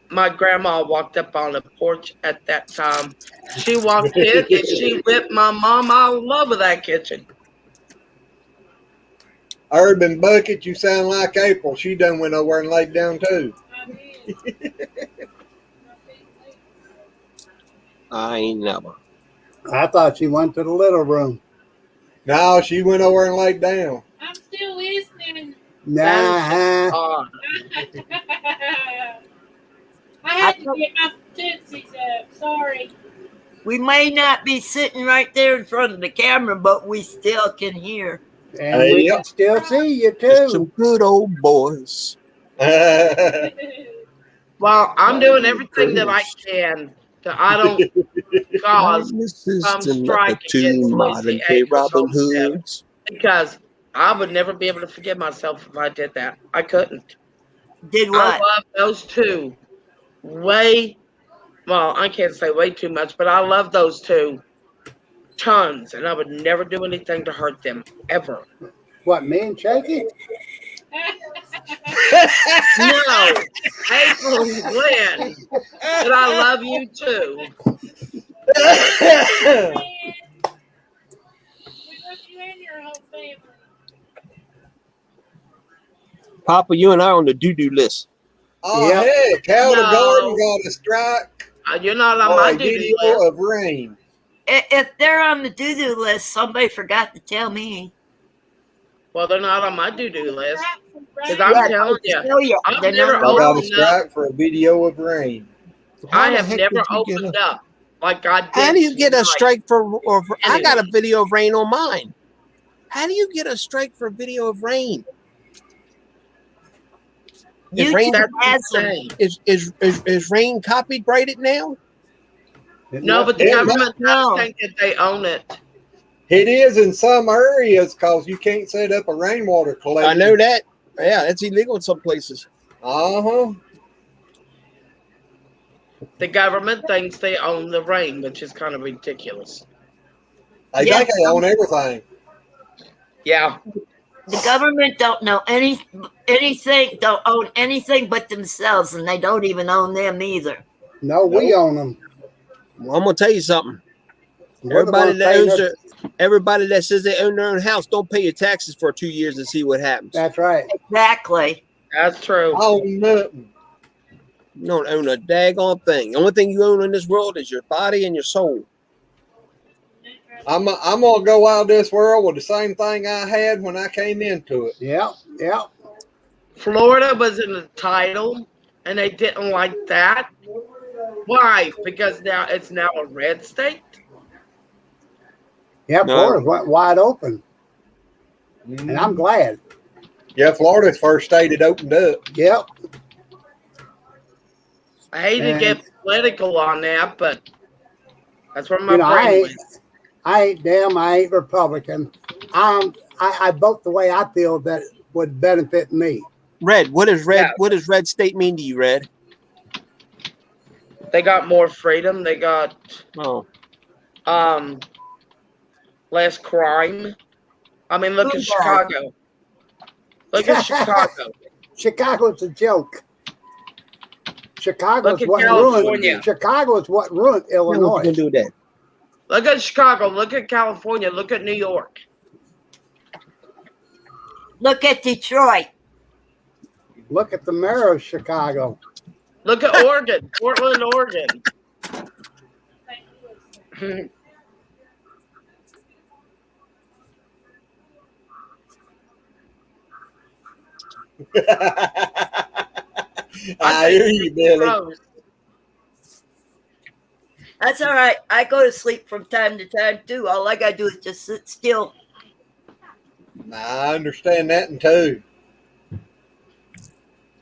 My grandma walked up on the porch at that time. She walked in and she whipped my mom out of love with that kitchen. Urban Bucket, you sound like April. She done went over and laid down too. I ain't never. I thought she went to the little room. No, she went over and laid down. I'm still listening. Nah. I had to get my tootsies up. Sorry. We may not be sitting right there in front of the camera, but we still can hear. And we can still see you too. Just some good old boys. Well, I'm doing everything that I can that I don't cause some strike against Lucy April's homestead, because I would never be able to forgive myself if I did that. I couldn't. Did what? I love those two way Well, I can't say way too much, but I love those two tons, and I would never do anything to hurt them ever. What, me and Shaky? No, April and Glenn, but I love you too. We love you and your whole family. Papa, you and I are on the doo-doo list. Oh, Yep. heck, Hell the No. Garden got a strike You're not on for my a duty video list. of rain. If they're on the doo-doo list, somebody forgot to tell me. Well, they're not on my do-do list. Because Yeah, I'm telling you, I've they're never not They got a opened up. strike for a video of rain. I the have heck never did you get opened a- up like I did. How do you get a tonight. strike for I got a Anyway. video of rain on mine. How do you get a strike for a video of rain? Is rain, That's insane. is rain copyrighted now? No, but the It government No. does think that they own it. It is in some areas because you can't set up a rainwater collection. I know that. Yeah, that's illegal in some places. Uh-huh. The government thinks they own the rain, which is kind of ridiculous. They Yes. think they own everything. Yeah. The government don't know anything, don't own anything but themselves, and they don't even own them either. No, we own them. Well, I'm gonna tell you something. We're the Everybody ones that paying owns their- everybody that says they own their own house, don't pay your taxes for 2 years and see what happens. That's right. Exactly. That's true. I own nothing. You don't own a daggone thing. The only thing you own in this world is your body and your soul. I'm gonna go out of this world with the same thing I had when I came into it. Yep, yep. Florida was in the title, and they didn't like that. Why? Because now it's now a red state. Yeah, No. Florida went wide open, and I'm glad. Yeah, Florida's first state it opened up. Yep. I hate to And- get political on that, but that's where my You know, brain went. I ain't damn. I ain't Republican. I vote the way I feel that would benefit me. Red, what does red? Yeah. What does red state mean to you, Red? They got more freedom. They got Oh, less crime. I mean, look at Football. Chicago. Look at Chicago. Chicago's a joke. Chicago's Look at what California. ruined. Chicago is what ruined yeah, what you Illinois. gonna do with that? Look at Chicago. Look at California. Look at New York. Look at Detroit. Look at the mayor of Chicago. Look at Oregon. Portland, Oregon. I hear you, Billy. Gross. That's all right. I go to sleep from time to time too. All I gotta do is just sit still. I understand that and too.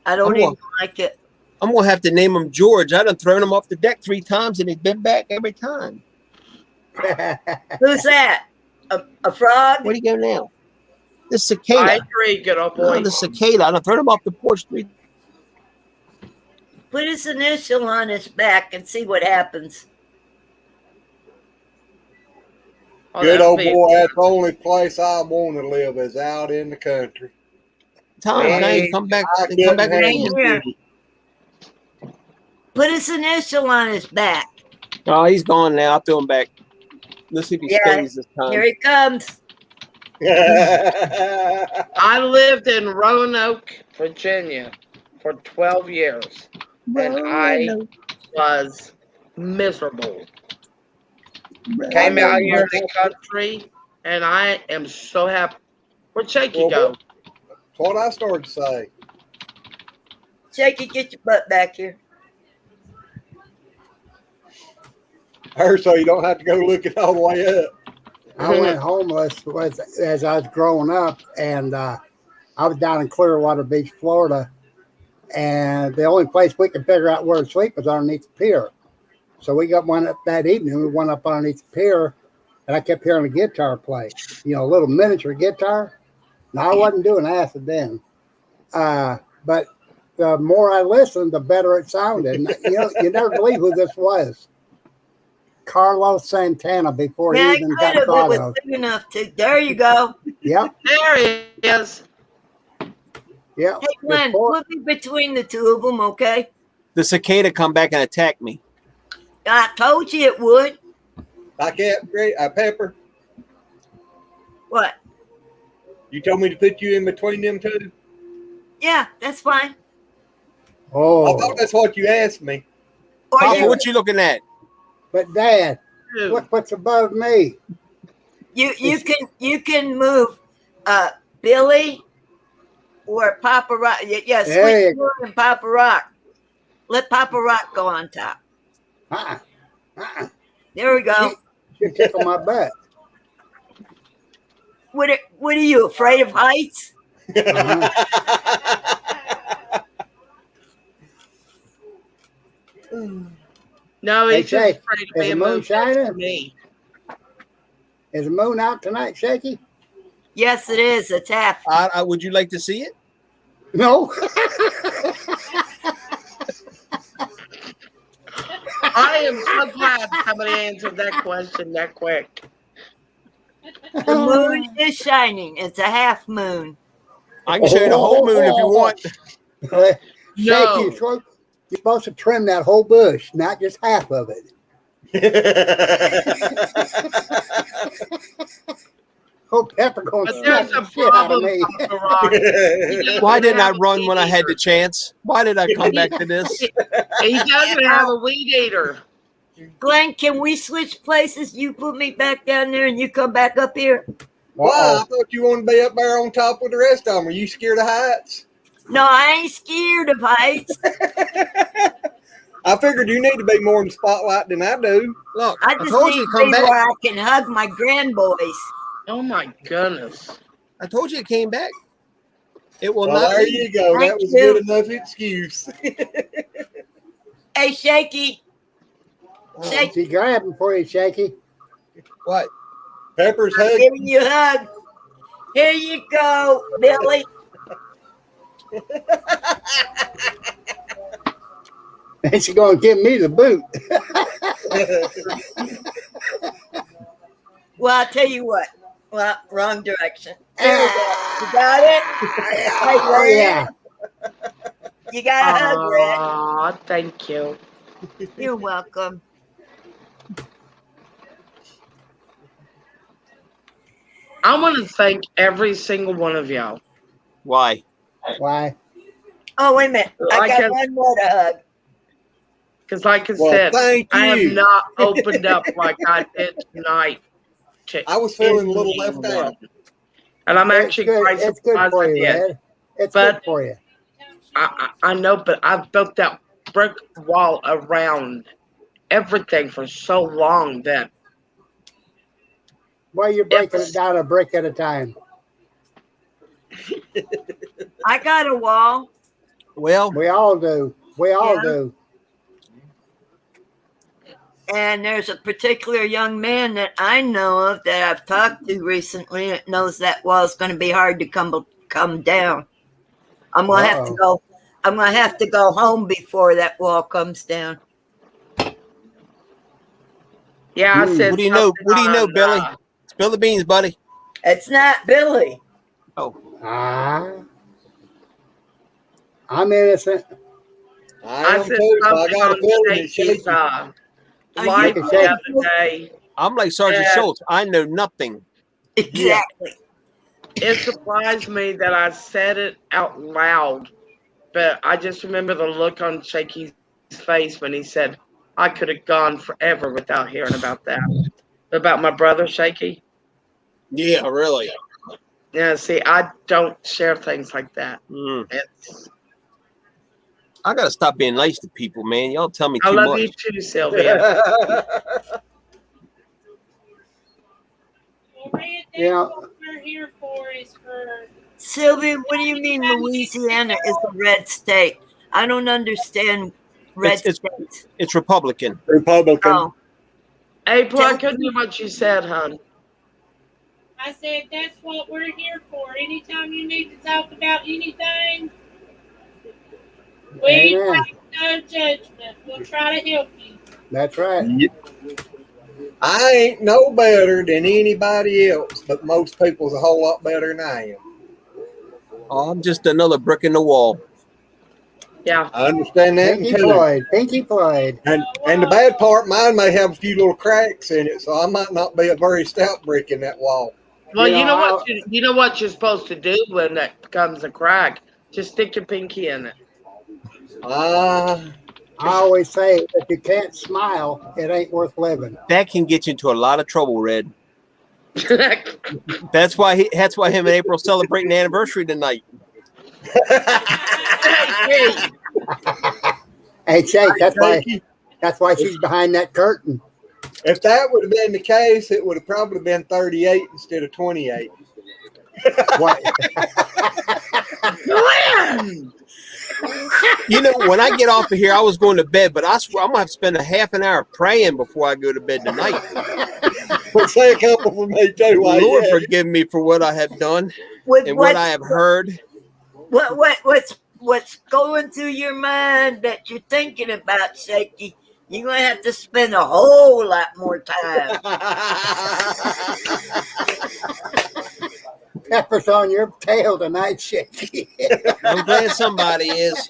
I don't I'm even like it. I'm gonna have to name him George. I done thrown him off the deck 3 times and he's been back every time. Who's that? A frog? Where do you go now? The I cicada. agree, good old No, boy. the cicada. I done thrown him off the porch 3. Put his initial on his back and see what happens. Oh, Good that'd old be- boy, that's the only place I want to live is out in the country. Times now Hey, you come back. I They come couldn't back handle again. it. Put his initial on his back. Oh, he's gone now. I threw him back. Let's see if he Yeah, stays this time. Here he comes. I lived in Roanoke, Virginia for 12 years, and I was miserable. Came out here in the country, and I am so happy. Where'd Shaky Well, go? That's what I started to say. Shaky, get your butt back here. So you don't have to go looking all the way up. I went homeless as I was growing up, and I was down in Clearwater Beach, Florida, and the only place we could figure out where to sleep was underneath the pier. So we got one up that evening. We went up underneath the pier, and I kept hearing a guitar play. You know, a little miniature guitar. Now I wasn't doing acid then, but the more I listened, the better it sounded. And, you never believe who this was. Carlos Santana before Yeah, he I even could got have. It thought was of. good enough to. There you go. Yep. There he is. Yep. Hey, Glenn, put me between the two of them, okay? The cicada come back and attack me. I told you it would. Like that, Pepper. What? You told me to put you in between them two. Yeah, that's fine. Oh. I thought that's what you asked me. Papa, what you looking at? But Dad, look what's above me. You can move Billy or Papa Rock. Yeah, There Sweet you go. Moon and Papa Rock. Let Papa Rock go on top. There we go. You tickle my butt. What are you, afraid of heights? No, Hey, he's just Shay, afraid of is the being moon moved next to shining? me. Is the moon out tonight, Shaky? Yes, it is. It's half. Would you like to see it? No. I am so glad somebody answered that question that quick. The moon is shining. It's a half moon. I can show you the whole moon if you want. Shaky, you're supposed to trim that whole bush, not just half of it. Oh, Pepper going to there's slap a the shit out of problem, me. Papa Rock. Why didn't I run when I had the chance? Why did I come back to this? He doesn't have a weed eater. Glenn, can we switch places? You put me back down there and you come back up here? Why? I thought you wanted to be up there on top with the rest of them. Are you scared of heights? No, I ain't scared of heights. I figured you need to be more in the spotlight than I do. Look, I just need to be where I can hug my grandboys. Oh my goodness. I told you it came back. It will Well, not there leave. you go. Thank That was you. good enough excuse. Hey, Shaky. She grabbing for you, Shaky. What? Pepper's I'm hug. giving you a hug. Here you go, Billy. And she's going to give me the boot. Well, I'll tell you what. Well, wrong direction. There we go. You got it? Oh, yeah. You got a hug, Red. Aw, thank you. You're welcome. I want to thank every single one of y'all. Why? Why? Oh, wait a minute. I Like got I- one more to hug. Because like I Well, said, thank I have you. not opened up like I did tonight. I was feeling a little left out. And I'm It's actually good. quite It's good surprised for I you, did. Red. It's But- good for you. I know, but I've built that brick wall around everything for so long that Well, you're breaking it down a brick at a time. I got a wall. Well, We all do. We all Yeah. do. And there's a particular young man that I know of that I've talked to recently that knows that wall's going to be hard to come down. I'm going to have to go. I'm going to have to go home before that wall comes down. yeah, I said. What do you know? something What do you know, on, Billy? Spill the beans, buddy. It's not Billy. Oh, I'm innocent. I am said too, so I something got a on feeling it's Shaky's, shaky. live you the other day. I'm like Sergeant Yeah. Schultz. I know nothing. Exactly. It surprised me that I said it out loud, but I just remember the look on Shaky's face when he said, I could have gone forever without hearing about that. About my brother, Shaky. Yeah, really. Yeah, see, I don't share things like that. It's, I gotta stop being nice to people, man. Y'all tell me I too love much. you too, Sylvia. Yeah. What we're here for is for Sylvia, what do you mean Louisiana is a red state? I don't understand red It's states. it's Republican. Republican. Oh, April, I couldn't hear what you said, hon. I said that's what we're here for. Anytime you need to talk about anything, We Amen. make no judgment. We'll try to help you. That's right. Yep. I ain't no better than anybody else, but most people's a whole lot better than I am. Oh, I'm just another brick in the wall. Yeah. I understand that Pinky too. Floyd. Pinky Floyd. And the bad part, mine may have a few little cracks in it, so I might not be a very stout brick in that wall. Well, you know what you're supposed to do when that becomes a crack. Just stick your pinky in it. I always say if you can't smile, it ain't worth living. That can get you into a lot of trouble, Red. That's why him and April celebrating the anniversary tonight. Hey, Jake, that's why she's behind that curtain. If that would have been the case, it would have probably been 38 instead of 28. What? You know, when I get off of here, I was going to bed, but I swear I'm gonna have to spend a half an hour praying before I go to bed tonight. Well, say a couple for me too. Lord, forgive me for what I have done and what I have heard. What's going through your mind that you're thinking about, Shaky? You're gonna have to spend a whole lot more time. Pepper's on your tail tonight, Shaky. I'm glad somebody is.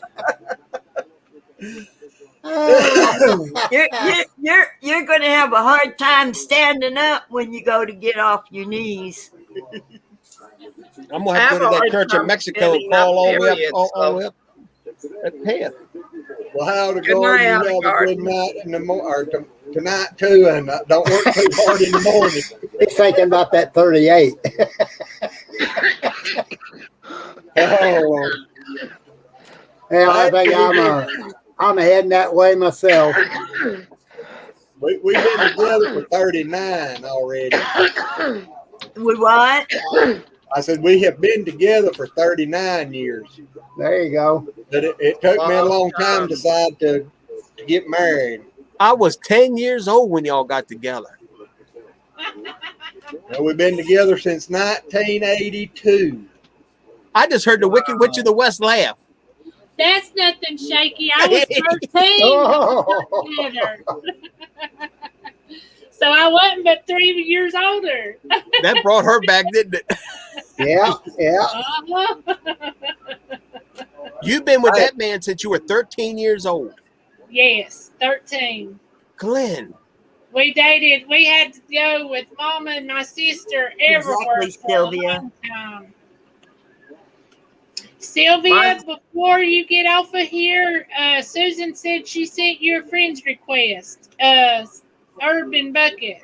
You're going to have a hard time standing up when you go to get off your knees. I'm gonna have to go to that church in Mexico and crawl all the way up that path. Well, how to Good go? night, You have a Alec good night in the tonight too, and don't work too hard in the morning. He's thinking about that 38. Oh, Yeah, I think I'm heading that way myself. we've been together for 39 already. We what? I said we have been together for 39 years. There you go. But it took me a long time to decide to get married. I was 10 years old when y'all got together. Well, we've been together since 1982. I just heard the Wicked Witch of the West laugh. That's nothing, Shaky. I was 13 together. So I wasn't but 3 years older. That brought her back, didn't it? Yeah. Uh-huh. You've been with that man since you were 13 years old. Yes, 13. Glenn. We dated. We had to go with Mama and my sister everywhere. Exactly, Sylvia. Sylvia, before you get off of here, Susan said she sent you a friend's request. Urban Bucket.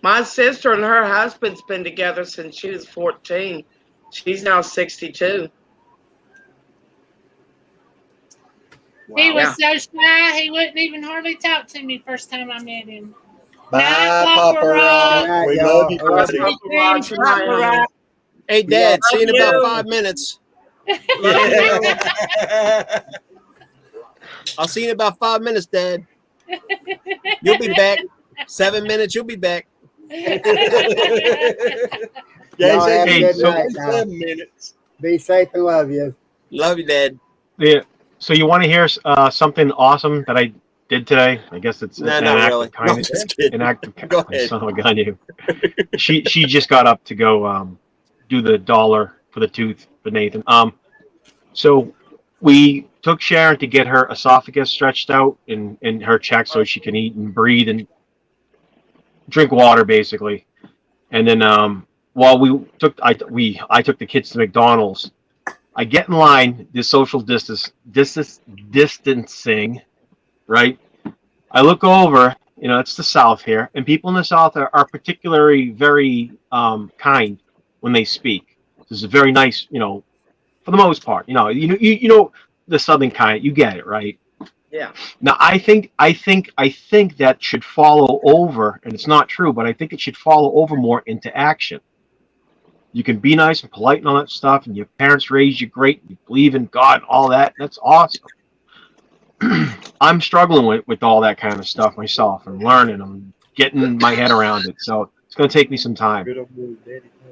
My sister and her husband's been together since she was 14. She's now 62. Wow. He was so shy, he wouldn't even hardly talk to me first time I met him. Bye, Papa Rock. We love you, buddy. Hey, Dad, see you in about 5 minutes. I'll see you in about 5 minutes, Dad. You'll be back. 7 minutes, you'll be back. Y'all have a good night now. 7 minutes. Be safe and love you. Love you, Dad. Yeah. So you want to hear something awesome that I did today? I guess it's an act really. of kindness. No, just kidding. An act of Go kindness. ahead. Son of a gun, you. She just got up to go do the dollar for the tooth for Nathan. So we took Sharon to get her esophagus stretched out in her check so she can eat and breathe and drink water basically. And then while I took the kids to McDonald's. I get in line, this social distancing, right? I look over, it's the South here, and people in the South are particularly very kind when they speak. This is very nice, for the most part. You know the Southern kind, you get it, right? Yeah. Now I think that should follow over, and it's not true, but I think it should follow over more into action. You can be nice and polite and all that stuff, and your parents raised you great, and you believe in God and all that. That's awesome. I'm struggling with all that kind of stuff myself. I'm learning. I'm getting my head around it. So it's going to take me some time.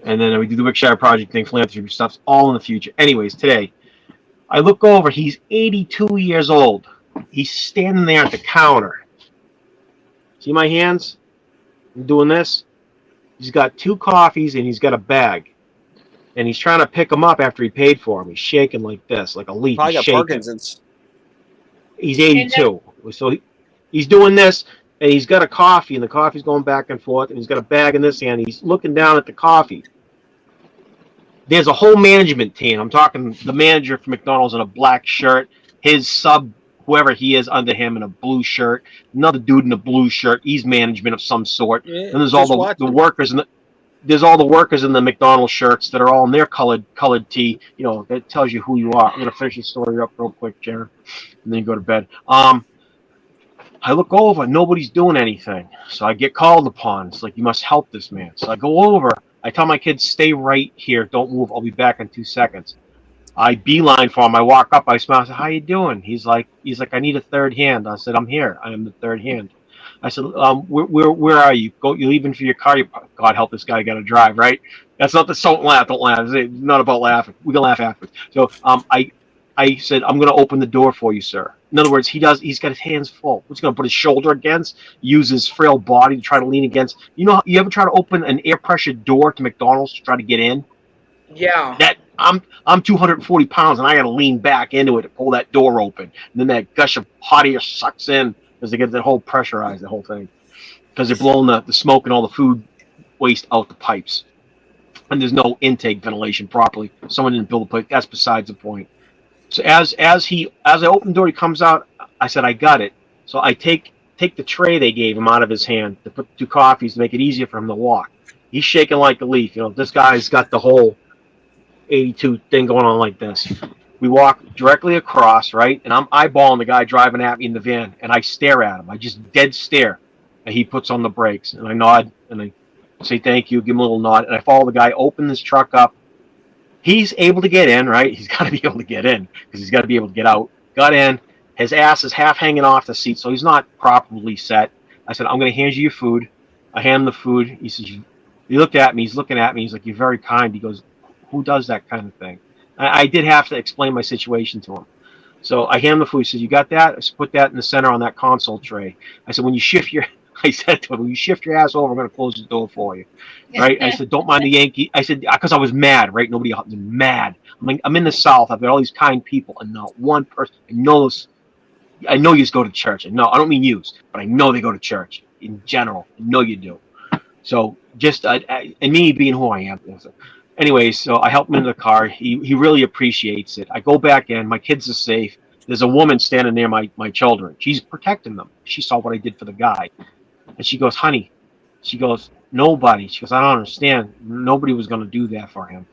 And then we do the Wickshire Project thing, philanthropy stuff, all in the future. Anyways, today, I look over. He's 82 years old. He's standing there at the counter. See my hands? I'm doing this. He's got 2 coffees and he's got a bag. And he's trying to pick them up after he paid for them. He's shaking like this, like a leaf. Probably He's got shaking. Parkinson's. He's 82. So he's doing this, and he's got a coffee, and the coffee's going back and forth, and he's got a bag in this hand. He's looking down at the coffee. There's a whole management team. I'm talking the manager for McDonald's in a black shirt, his sub, whoever he is under him, in a blue shirt, another dude in a blue shirt. He's management of some sort. Yeah, and there's all the workers there's all the workers in the McDonald's shirts that are all in their colored tee. You know, that tells you who you are. I'm gonna finish the story up real quick, Jared, and then you go to bed. I look over, nobody's doing anything. So I get called upon. It's like, you must help this man. So I go over. I tell my kids, stay right here. Don't move. I'll be back in 2 seconds. I beeline for him. I walk up. I smile. I said, how you doing? He's like, I need a third hand. I said, I'm here. I am the third hand. I said, where are you? You leaving for your car? God help this guy got to drive, right? That's not the don't laugh. It's not about laughing. We can laugh afterwards. So I said, I'm going to open the door for you, sir. In other words, he's got his hands full. He's going to put his shoulder against, use his frail body to try to lean against. You know, you ever try to open an air pressure door to McDonald's to try to get in? Yeah. That I'm 240 pounds and I got to lean back into it to pull that door open. And then that gush of hot air sucks in because they get that whole pressurized, the whole thing. Because they're blowing the smoke and all the food waste out the pipes. And there's no intake ventilation properly. Someone didn't build a pipe. That's besides the point. So as I open the door, he comes out. I said, I got it. So I take the tray they gave him out of his hand to put 2 coffees to make it easier for him to walk. He's shaking like a leaf. You know, this guy's got the whole 82 thing going on like this. We walk directly across, right? And I'm eyeballing the guy driving at me in the van, and I stare at him. I just dead stare. And he puts on the brakes, and I nod, and I say thank you, give him a little nod, and I follow the guy, open this truck up. He's able to get in, right? He's got to be able to get in because he's got to be able to get out. Got in. His ass is half hanging off the seat, so he's not properly set. I said, I'm going to hand you your food. I hand him the food. He says, he looked at me. He's looking at me. He's like, you're very kind. He goes, who does that kind of thing? I did have to explain my situation to him. So I hand him the food. He says, you got that? I said, put that in the center on that console tray. I said, when you shift your ass over, I'm going to close the door for you. Right? I said, don't mind the Yankee. I said, because I was mad, right? Nobody else was mad. I'm in the South. I've got all these kind people, and not one person. I know you go to church. I don't mean yous, but I know they go to church in general. I know you do. So just, and me being who I am. Anyways, so I help him into the car. He really appreciates it. I go back in. My kids are safe. There's a woman standing near my children. She's protecting them. She saw what I did for the guy. And she goes, honey, she goes, nobody. She goes, I don't understand. Nobody was going to do that for him.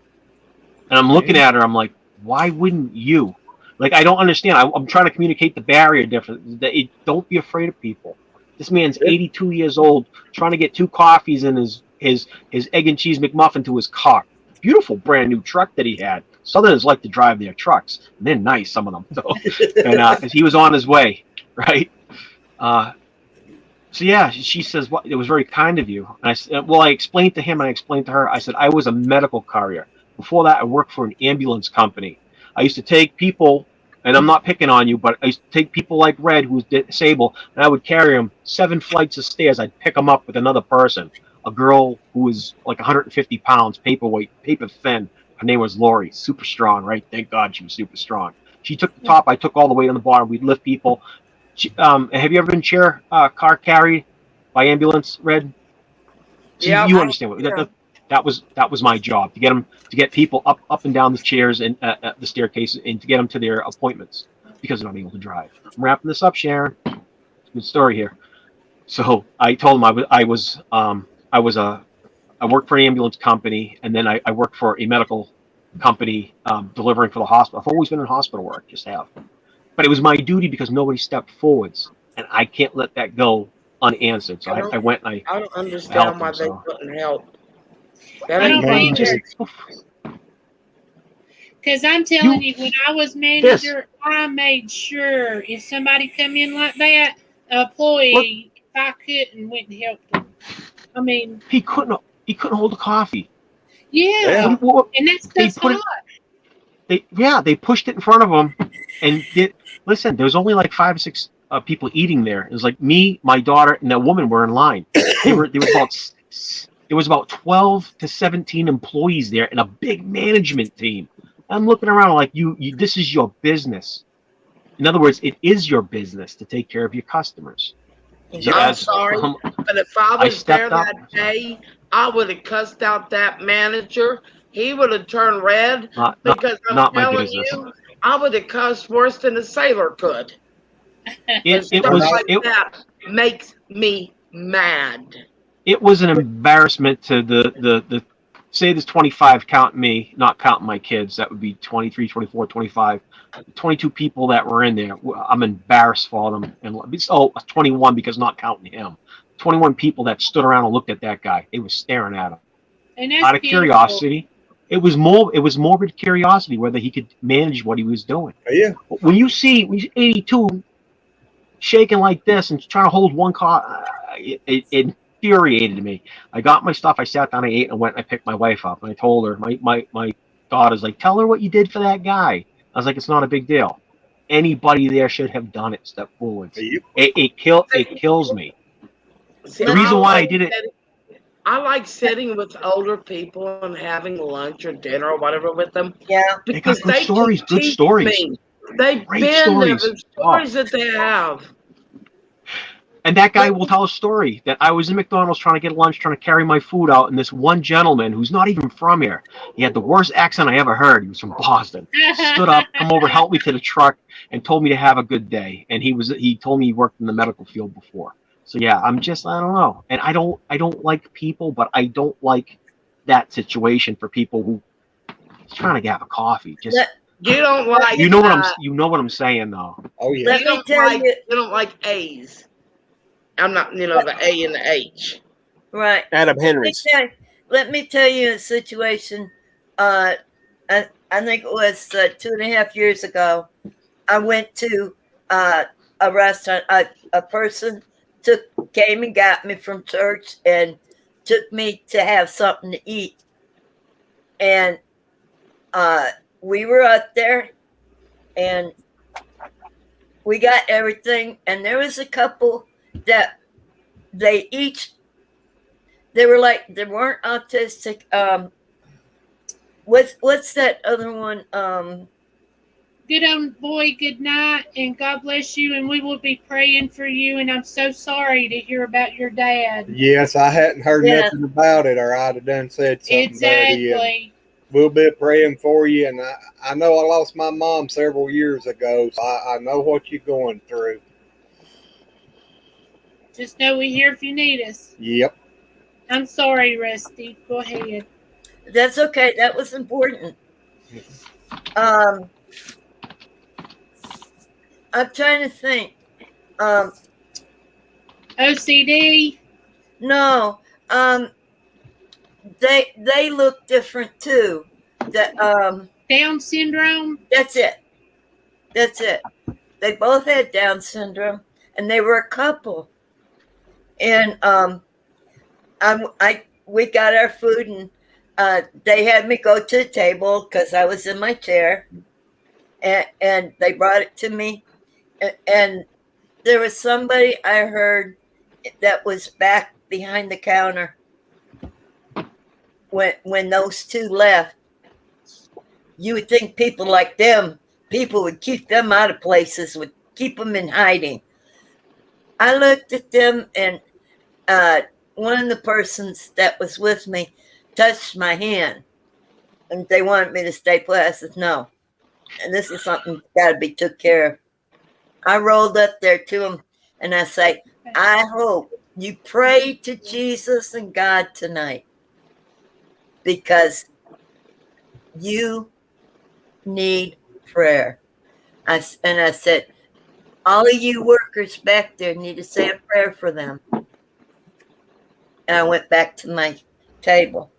And I'm looking at her. I'm like, why wouldn't you? Like, I don't understand. I'm trying to communicate the barrier difference. Don't be afraid of people. This man's 82 years old, trying to get 2 coffees in his egg and cheese McMuffin to his car. Beautiful brand new truck that he had. Southerners like to drive their trucks. And they're nice, some of them. So, and he was on his way, right? So yeah, she says, "Well, it was very kind of you." And I said, "Well, I explained to him and I explained to her. I said I was a medical courier. Before that, I worked for an ambulance company. I used to take people, and I'm not picking on you, but I used to take people like Red, who's disabled, and I would carry them 7 flights of stairs. I'd pick them up with another person, a girl who was like 150 pounds, paperweight, paper thin. Her name was Lori, super strong, right? Thank God she was super strong. She took the top, I took all the weight on the bottom. We'd lift people. Have you ever been car carried by ambulance, Red? So Yeah, you understand what that was my job, to get people up and down the chairs and the staircase, and to get them to their appointments because they're not able to drive. I'm wrapping this up, Sharon. It's a good story here. So I told him I worked for an ambulance company, and then I worked for a medical company delivering for the hospital. I've always been in hospital work, just have. But it was my duty because nobody stepped forwards, and I can't let that go unanswered. So I went and I don't understand why they couldn't help. That ain't because I'm telling you, when I was manager, I made sure if somebody come in like that, an employee, if I couldn't, went and helped them. I mean, he couldn't hold a coffee. Yeah, and that stuff's hot. They pushed it in front of them, and listen. There was only like 5 or 6 people eating there. It was like me, my daughter, and that woman were in line. There was about 12 to 17 employees there, and a big management team. I'm looking around like you. This is your business. In other words, it is your business to take care of your customers. So I'm sorry, but if I was there that day, I would have cussed out that manager. He would have turned red because I'm telling you, I would have cussed worse than a sailor could. That makes me mad. It was an embarrassment to the say there's 25, count me, not counting my kids. That would be 23, 24, 25, 22 people that were in there. I'm embarrassed for them. And 21 because not counting him. 21 people that stood around and looked at that guy. They were staring at him. And that's out of curiosity. It was morbid curiosity whether he could manage what he was doing. Yeah. When you see 82 shaking like this and trying to hold one car, it infuriated me. I got my stuff. I sat down. I ate and went. And I picked my wife up and I told her. My daughter's like, tell her what you did for that guy. I was like, it's not a big deal. Anybody there should have done it. Step forward. It kills me. The reason why I did it. I like sitting with older people and having lunch or dinner or whatever with them. Yeah, because they got good stories. Me. They've been there. The stories that they have. And that guy will tell a story that I was in McDonald's trying to get lunch, trying to carry my food out, and this one gentleman who's not even from here, he had the worst accent I ever heard. He was from Boston. Stood up, come over, helped me to the truck, and told me to have a good day. And he told me he worked in the medical field before. So yeah, I don't know. And I don't like people, but I don't like that situation for people who trying to have a coffee. Just you don't like you know what I'm saying though. Oh yeah. You don't like A's. I'm not, the A and the H. Right. Adam Henry's. Let me tell you a situation. I think it was 2.5 years ago. I went to a restaurant. A person came and got me from church and took me to have something to eat. And we were up there and we got everything. And there was a couple that they weren't autistic. What's that other one? Good on boy, good night, and God bless you, and we will be praying for you, and I'm so sorry to hear about your dad. Yes, I hadn't heard nothing about it, or I'd have done said something. Exactly. We'll be praying for you, and I know I lost my mom several years ago, so I know what you're going through. Just know we're here if you need us. Yep. I'm sorry, Rusty. Go ahead. That's okay. That was important. I'm trying to think. OCD? No. They look different too. Down syndrome? That's it. They both had Down syndrome, and they were a couple. And we got our food, and they had me go to the table because I was in my chair, and they brought it to me. And there was somebody I heard that was back behind the counter when those two left. You would think people like them, people would keep them out of places, would keep them in hiding. I looked at them, and one of the persons that was with me touched my hand, and they wanted me to stay put. I said, no. And this is something that's got to be took care of. I rolled up there to him, and I say, I hope you pray to Jesus and God tonight, because you need prayer. I said, all of you workers back there need to say a prayer for them. And I went back to my table.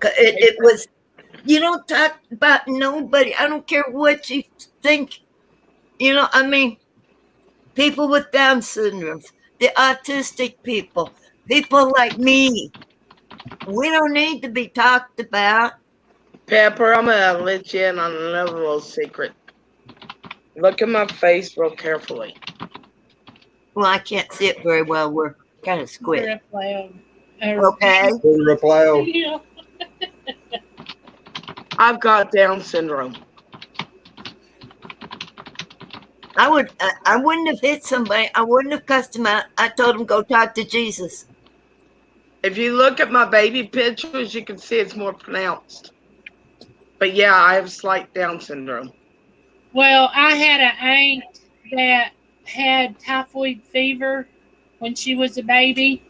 It was, you don't talk about nobody. I don't care what you think. People with Down syndrome, the autistic people like me. We don't need to be talked about. Pepper, I'm gonna let you in on another little secret. Look at my face real carefully. Well, I can't see it very well. We're kind of squished. Okay. Yeah. I've got Down syndrome. I wouldn't have hit somebody. I wouldn't have cussed him out. I told him go talk to Jesus. If you look at my baby pictures, you can see it's more pronounced. But yeah, I have slight Down syndrome. Well, I had an aunt that had typhoid fever when she was a baby.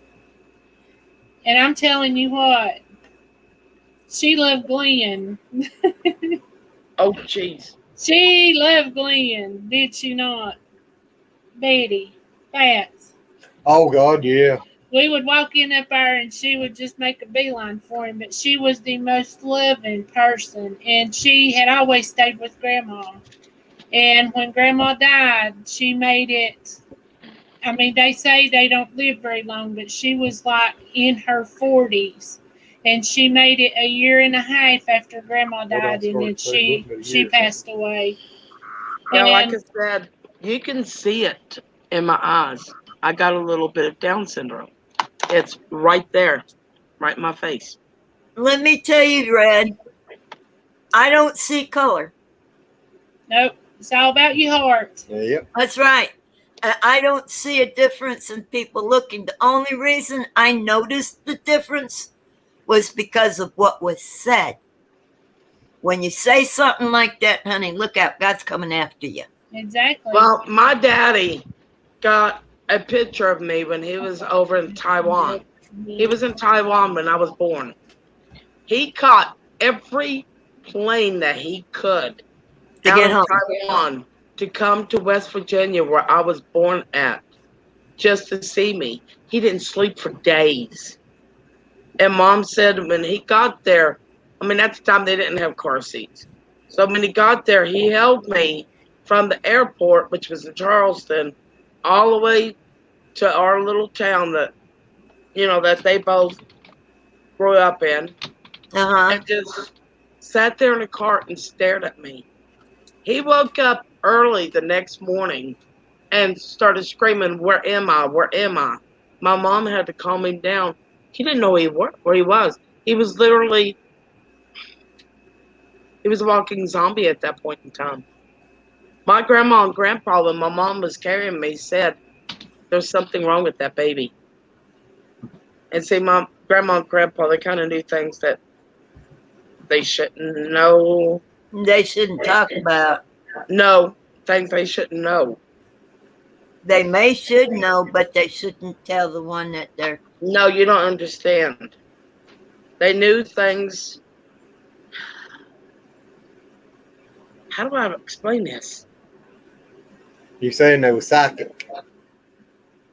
And I'm telling you what, she loved Glenn. Oh, jeez. She loved Glenn, did she not? Betty, Bats. Oh God, yeah. We would walk in up there and she would just make a beeline for him. But she was the most loving person. And she had always stayed with Grandma. And when Grandma died, she made it. I mean, they say they don't live very long, but she was like in her 40s. And she made it a year and a half after Grandma died, and then she passed away. Yeah, like And I said, you can see it in my eyes. I got a little bit of Down syndrome. It's right there, right in my face. Let me tell you, Red, I don't see color. Nope, it's all about your heart. Yep. That's right. I don't see a difference in people looking. The only reason I noticed the difference was because of what was said. When you say something like that, honey, look out, God's coming after you. Exactly. Well, my daddy got a picture of me when he was over in Taiwan. He was in Taiwan when I was born. He caught every plane that he could To out get of home. Taiwan to come to West Virginia, where I was born at, just to see me. He didn't sleep for days. And Mom said when he got there, I mean, at the time they didn't have car seats. So when he got there, he held me from the airport, which was in Charleston, all the way to our little town that, that they both grew up in. And just sat there in the car and stared at me. He woke up early the next morning and started screaming, "Where am I? Where am I?" My mom had to calm him down. He didn't know where he was. He was literally, he was a walking zombie at that point in time. My grandma and grandpa, when my mom was carrying me, said, "There's something wrong with that baby." And see, my grandma and grandpa, they kind of knew things that they shouldn't know. They shouldn't talk about. No, things they shouldn't know. They should know, but they shouldn't tell the one that they're. No, you don't understand. They knew things. How do I explain this? You saying they were psychic?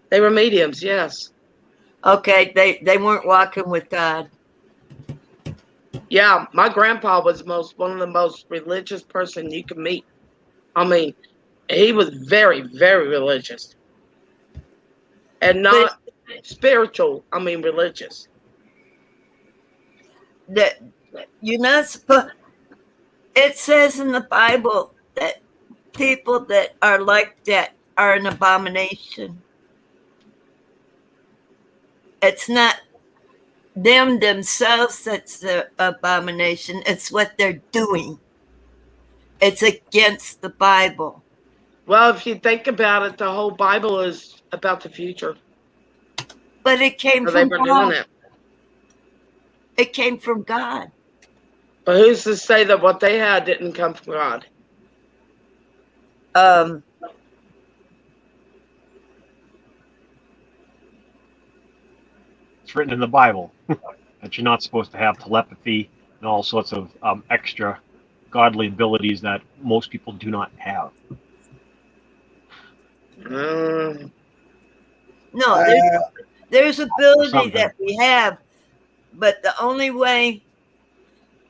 They were mediums, yes. Okay, they weren't walking with God. Yeah, my grandpa was one of the most religious person you can meet. I mean, he was very, very religious. And not spiritual, I mean religious. That you're not supposed. It says in the Bible that people that are like that are an abomination. It's not them themselves that's the abomination. It's what they're doing. It's against the Bible. Well, if you think about it, the whole Bible is about the future. But it came So from they were God. doing it. It came from God. But who's to say that what they had didn't come from God? It's written in the Bible that you're not supposed to have telepathy and all sorts of extra godly abilities that most people do not have. No, there's ability that we have, but the only way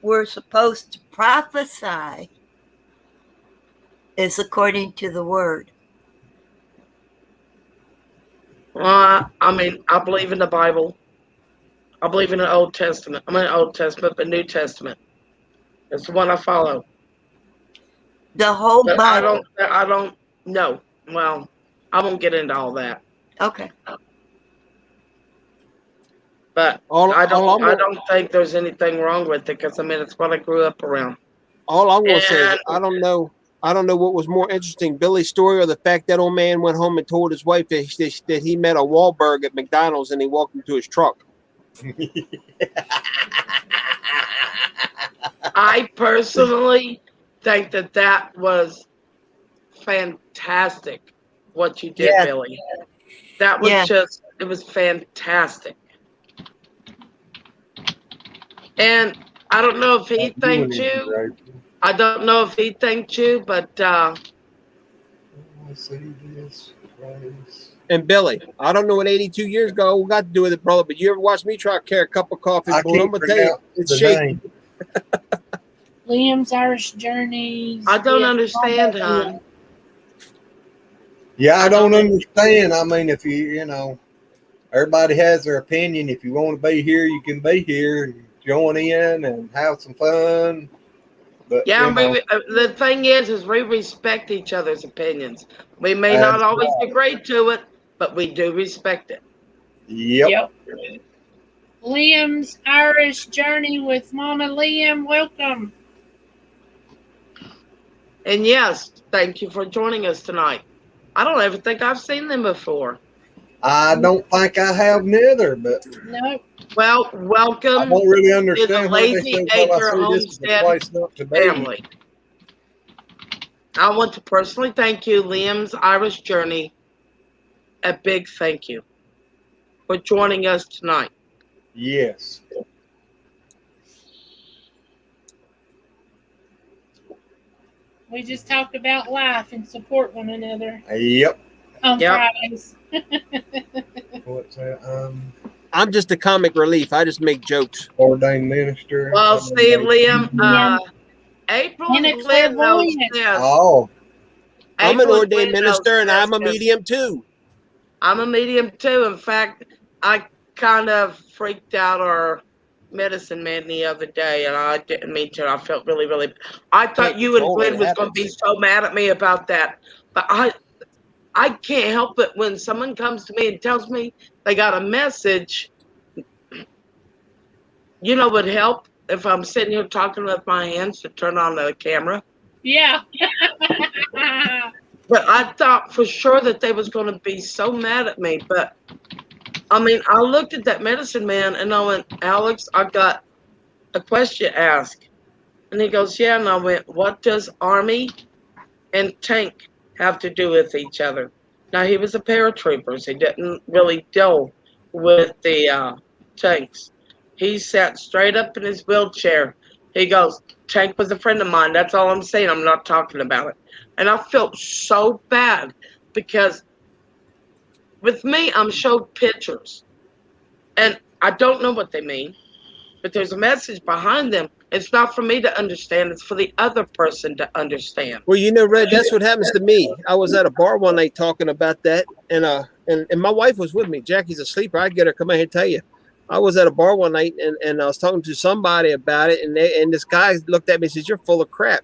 we're supposed to prophesy is according to the Word. I mean, I believe in the Bible. I believe in the Old Testament. I mean, Old Testament, but New Testament. It's the one I follow. The whole But Bible. I don't know. Well, I won't get into all that. Okay. But I don't think there's anything wrong with it because I mean it's what I grew up around. All I'm gonna say is I don't know what was more interesting, Billy's story or the fact that old man went home and told his wife that he met a Wahlberg at McDonald's and he walked into his truck. I personally think that was fantastic what you did, Billy. That was it was fantastic. And I don't know if he thanked you. I don't know if he thanked you, but And Billy, I don't know what 82 years ago got to do with it, brother, but you ever watch me try to carry a cup of coffee? I Boy, I'm can't gonna tell you, it's shaky. Liam's Irish Journeys. I don't understand, hon. Yeah, I don't understand. I mean, if you know, everybody has their opinion. If you want to be here, you can be here and join in and have some fun. But yeah, the thing is we respect each other's opinions. We may not always agree to it, but we do respect it. Yep. Liam's Irish Journey with Mama Liam. Welcome. And yes, thank you for joining us tonight. I don't ever think I've seen them before. I don't think I have neither, but no. Well, welcome. I don't really understand to the why they Lazy say, well, Acre I see this is the Homestead place not to be. family. I want to personally thank you, Liam's Irish Journey. A big thank you for joining us tonight. Yes. We just talked about life and support one another. Yep. On Fridays. What's that? I'm just a comic relief. I just make jokes. Ordained minister. Well, see, Liam, April is Glenn says. Oh. I'm an ordained minister and I'm a medium too. I'm a medium too. In fact, I kind of freaked out our medicine man the other day, and I didn't mean to. I felt really, really. I thought you and Glenn was going to be so mad at me about that, but I can't help it when someone comes to me and tells me they got a message. You know, would help if I'm sitting here talking with my hands to turn on the camera. Yeah. But I thought for sure that they was going to be so mad at me. But, I mean, I looked at that medicine man and I went, Alex, I got a question asked. And he goes, yeah. And I went, what does Army and tank have to do with each other? Now, he was a paratrooper. So he didn't really deal with the tanks. He sat straight up in his wheelchair. He goes, Tank was a friend of mine. That's all I'm saying. I'm not talking about it. And I felt so bad because with me, I'm showed pictures. And I don't know what they mean. But there's a message behind them. It's not for me to understand. It's for the other person to understand. Well, you know, Red, that's what happens to me. I was at a bar one night talking about that. And my wife was with me. Jackie's a sleeper. I'd get her come out here and tell you. I was at a bar one night and I was talking to somebody about it. And this guy looked at me and says, you're full of crap.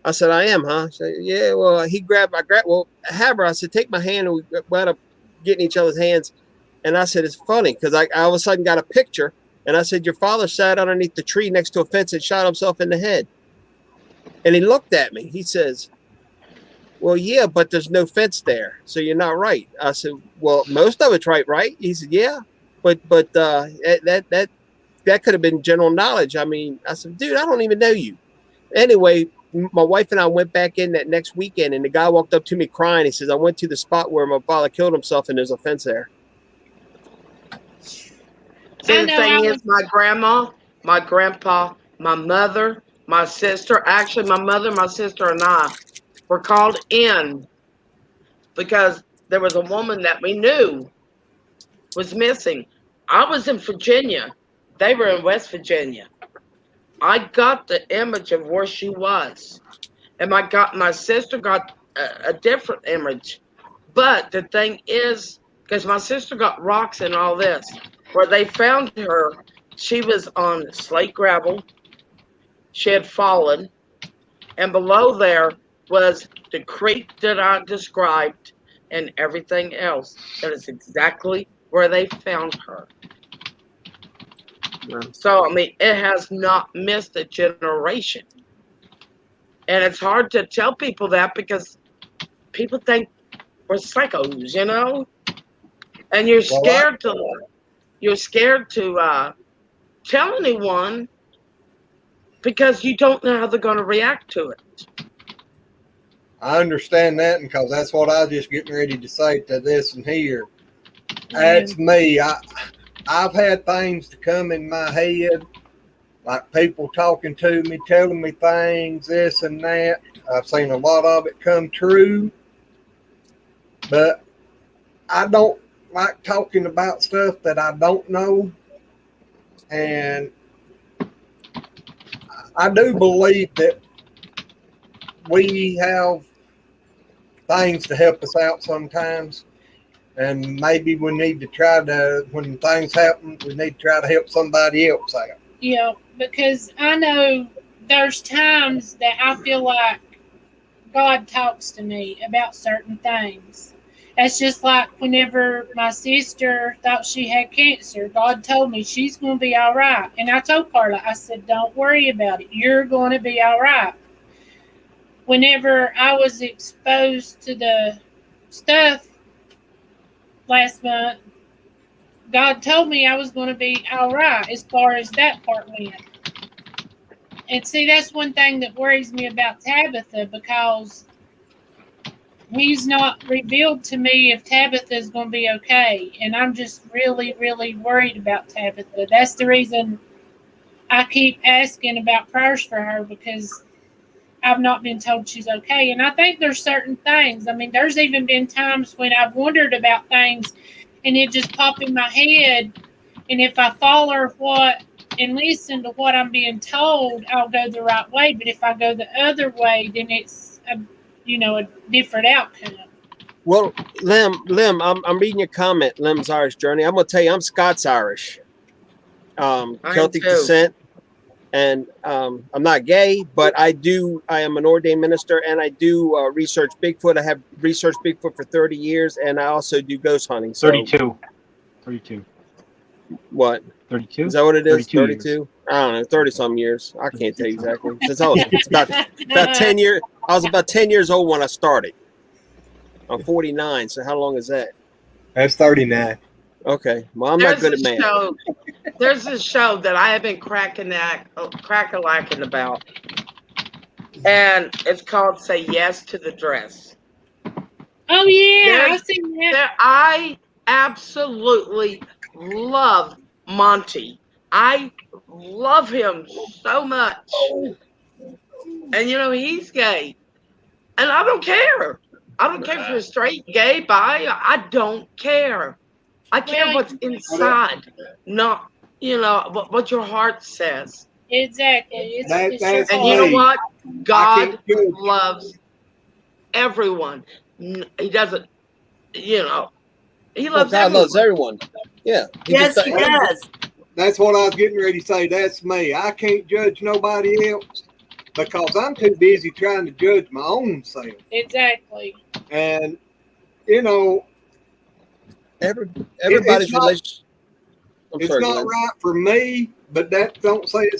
I said, I am, huh? I said, yeah, well, I grabbed, well, have her. I said, take my hand. And we wound up getting each other's hands. And I said, it's funny because I all of a sudden got a picture. And I said, your father sat underneath the tree next to a fence and shot himself in the head. And he looked at me. He says, well, yeah, but there's no fence there. So you're not right. I said, well, most of it's right? He said, yeah. But that could have been general knowledge. I mean, I said, dude, I don't even know you. Anyway, my wife and I went back in that next weekend, and the guy walked up to me crying. He says, I went to the spot where my father killed himself, and there's a fence there. See, the thing is, my grandma, my grandpa, my mother, my sister, actually my mother, my sister, and I were called in because there was a woman that we knew was missing. I was in Virginia. They were in West Virginia. I got the image of where she was. And my sister got a different image. But the thing is, because my sister got rocks and all this, where they found her, she was on slate gravel. she had fallen, and below there was the creek that I described and everything else. That is exactly where they found her. Yeah. So, I mean, it has not missed a generation. And it's hard to tell people that because people think we're psychos, you know? And you're scared to tell anyone because you don't know how they're going to react to it. I understand that because that's what I was just getting ready to say to this and here. That's me. I've had things to come in my head, like people talking to me, telling me things, this and that. I've seen a lot of it come true, but I don't like talking about stuff that I don't know. And I do believe that we have things to help us out sometimes. And maybe we need to try to, when things happen, we need to try to help somebody else out. Yeah, because I know there's times that I feel like God talks to me about certain things. It's just like whenever my sister thought she had cancer, God told me she's going to be all right. And I told Carla, I said, don't worry about it. You're going to be all right. Whenever I was exposed to the stuff last month, God told me I was going to be all right as far as that part went. And see, that's one thing that worries me about Tabitha, because he's not revealed to me if Tabitha is going to be okay. And I'm just really, really worried about Tabitha. That's the reason I keep asking about prayers for her, because I've not been told she's okay. And I think there's certain things. I mean, there's even been times when I've wondered about things and it just popped in my head. And if I follow what and listen to what I'm being told, I'll go the right way. But if I go the other way, then it's a different outcome. Well, Lim, I'm reading your comment, Lim's Irish Journey. I'm going to tell you, I'm Scots Irish, Celtic descent. And I'm not gay, but I am an ordained minister, and I do research Bigfoot. I have researched Bigfoot for 30 years, and I also do ghost hunting. So 32. What? 32? Is that what it is? 32? I don't know, 30-some years. I can't tell you exactly. Since I was about 10 years. I was about 10 years old when I started. I'm 49, so how long is that? That's 39. Okay. Well, I'm not good at math. There's a show that I have been crack-a-lacking about, and it's called Say Yes to the Dress. Oh, yeah, I've seen that. I absolutely love Monty. I love him so much. And, he's gay. And I don't care. I don't care if you're straight, gay, bi. I don't care. I care what's inside, not, what your heart says. Exactly. It's your and you know what? God loves everyone. He doesn't, he loves God everyone. loves everyone. Yeah. Yes, he does. That's what I was getting ready to say. That's me. I can't judge nobody else because I'm too busy trying to judge my own self. Exactly. And, everybody's relationship. It's not right for me, but that don't say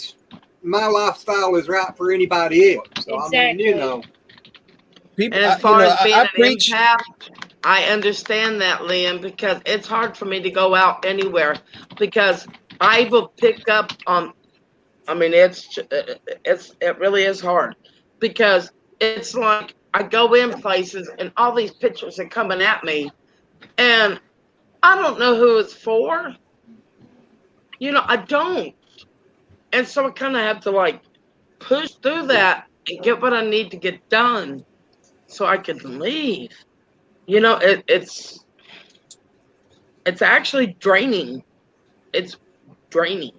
my lifestyle is right for anybody else. So, exactly. I mean, people, and as far as being an empath, I understand that, Liam, because it's hard for me to go out anywhere because I will pick up on. I mean, it really is hard because it's like I go in places and all these pictures are coming at me, and I don't know who it's for. I don't, and so I kind of have to push through that and get what I need to get done, so I can leave. It's actually draining. It's draining.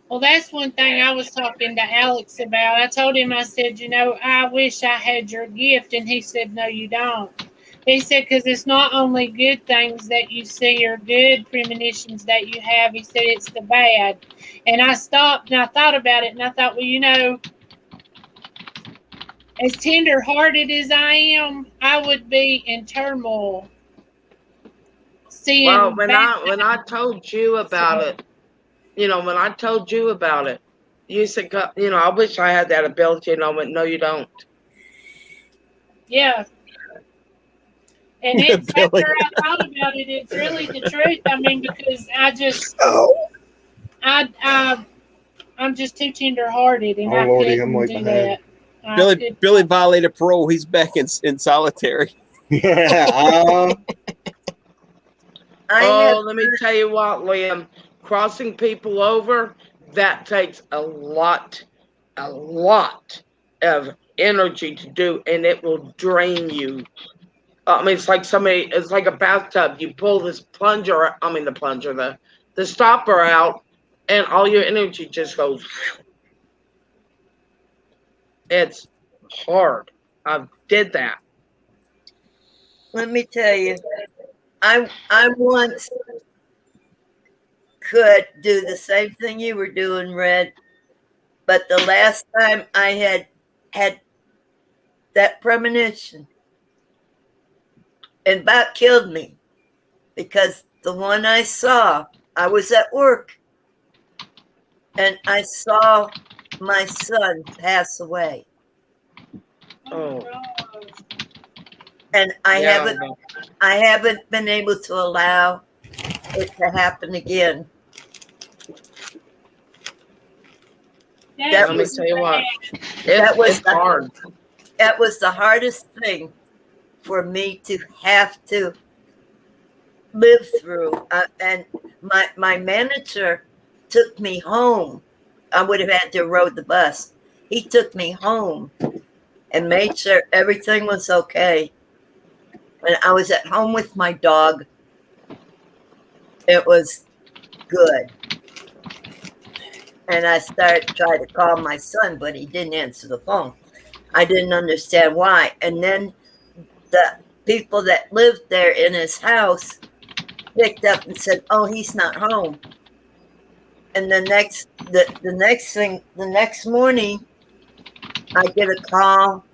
Well, that's one thing I was talking to Alex about. I told him, I said, I wish I had your gift. And he said, no, you don't. He said, because it's not only good things that you see or good premonitions that you have. He said it's the bad. And I stopped and I thought about it and I thought, well, you know, as tender-hearted as I am, I would be in turmoil. Seeing Well, when I told you about it, you know, when I told you about it, you said, you know, I wish I had that ability. And I went, no, you don't. Yeah. And it's after I thought about it, it's really the truth. I mean, because I'm just too tender-hearted, and I couldn't do that. Billy violated parole. He's back in solitary. Let me tell you what, Liam. Crossing people over, that takes a lot of energy to do, and it will drain you. I mean, it's like a bathtub. You pull this the stopper out, and all your energy just goes. It's hard. I did that. Let me tell you, I once could do the same thing you were doing, Red, but the last time I had that premonition, it about killed me, because the one I saw, I was at work, and I saw my son pass away. Oh. And I haven't been able to allow it to happen again. Let me tell you what. It's hard. That was the hardest thing for me to have to live through. And my manager took me home. I would have had to rode the bus. He took me home and made sure everything was okay. When I was at home with my dog, it was good. And I tried to call my son, but he didn't answer the phone. I didn't understand why. And then the people that lived there in his house picked up and said, "Oh, he's not home." And the next morning, I get a call,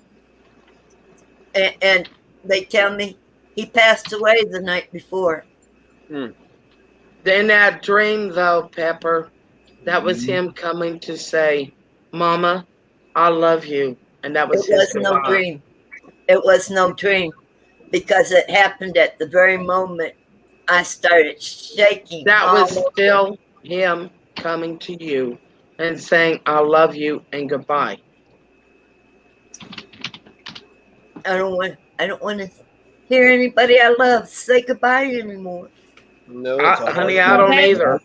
and they tell me he passed away the night before. In that dream, though, Pepper, that was him coming to say, "Mama, I love you," and that was his no dream. It was no dream, because it happened at the very moment I started shaking. That was still him coming to you and saying, "I love you" and goodbye. I don't want to hear anybody I love say goodbye anymore. No, honey, I don't either.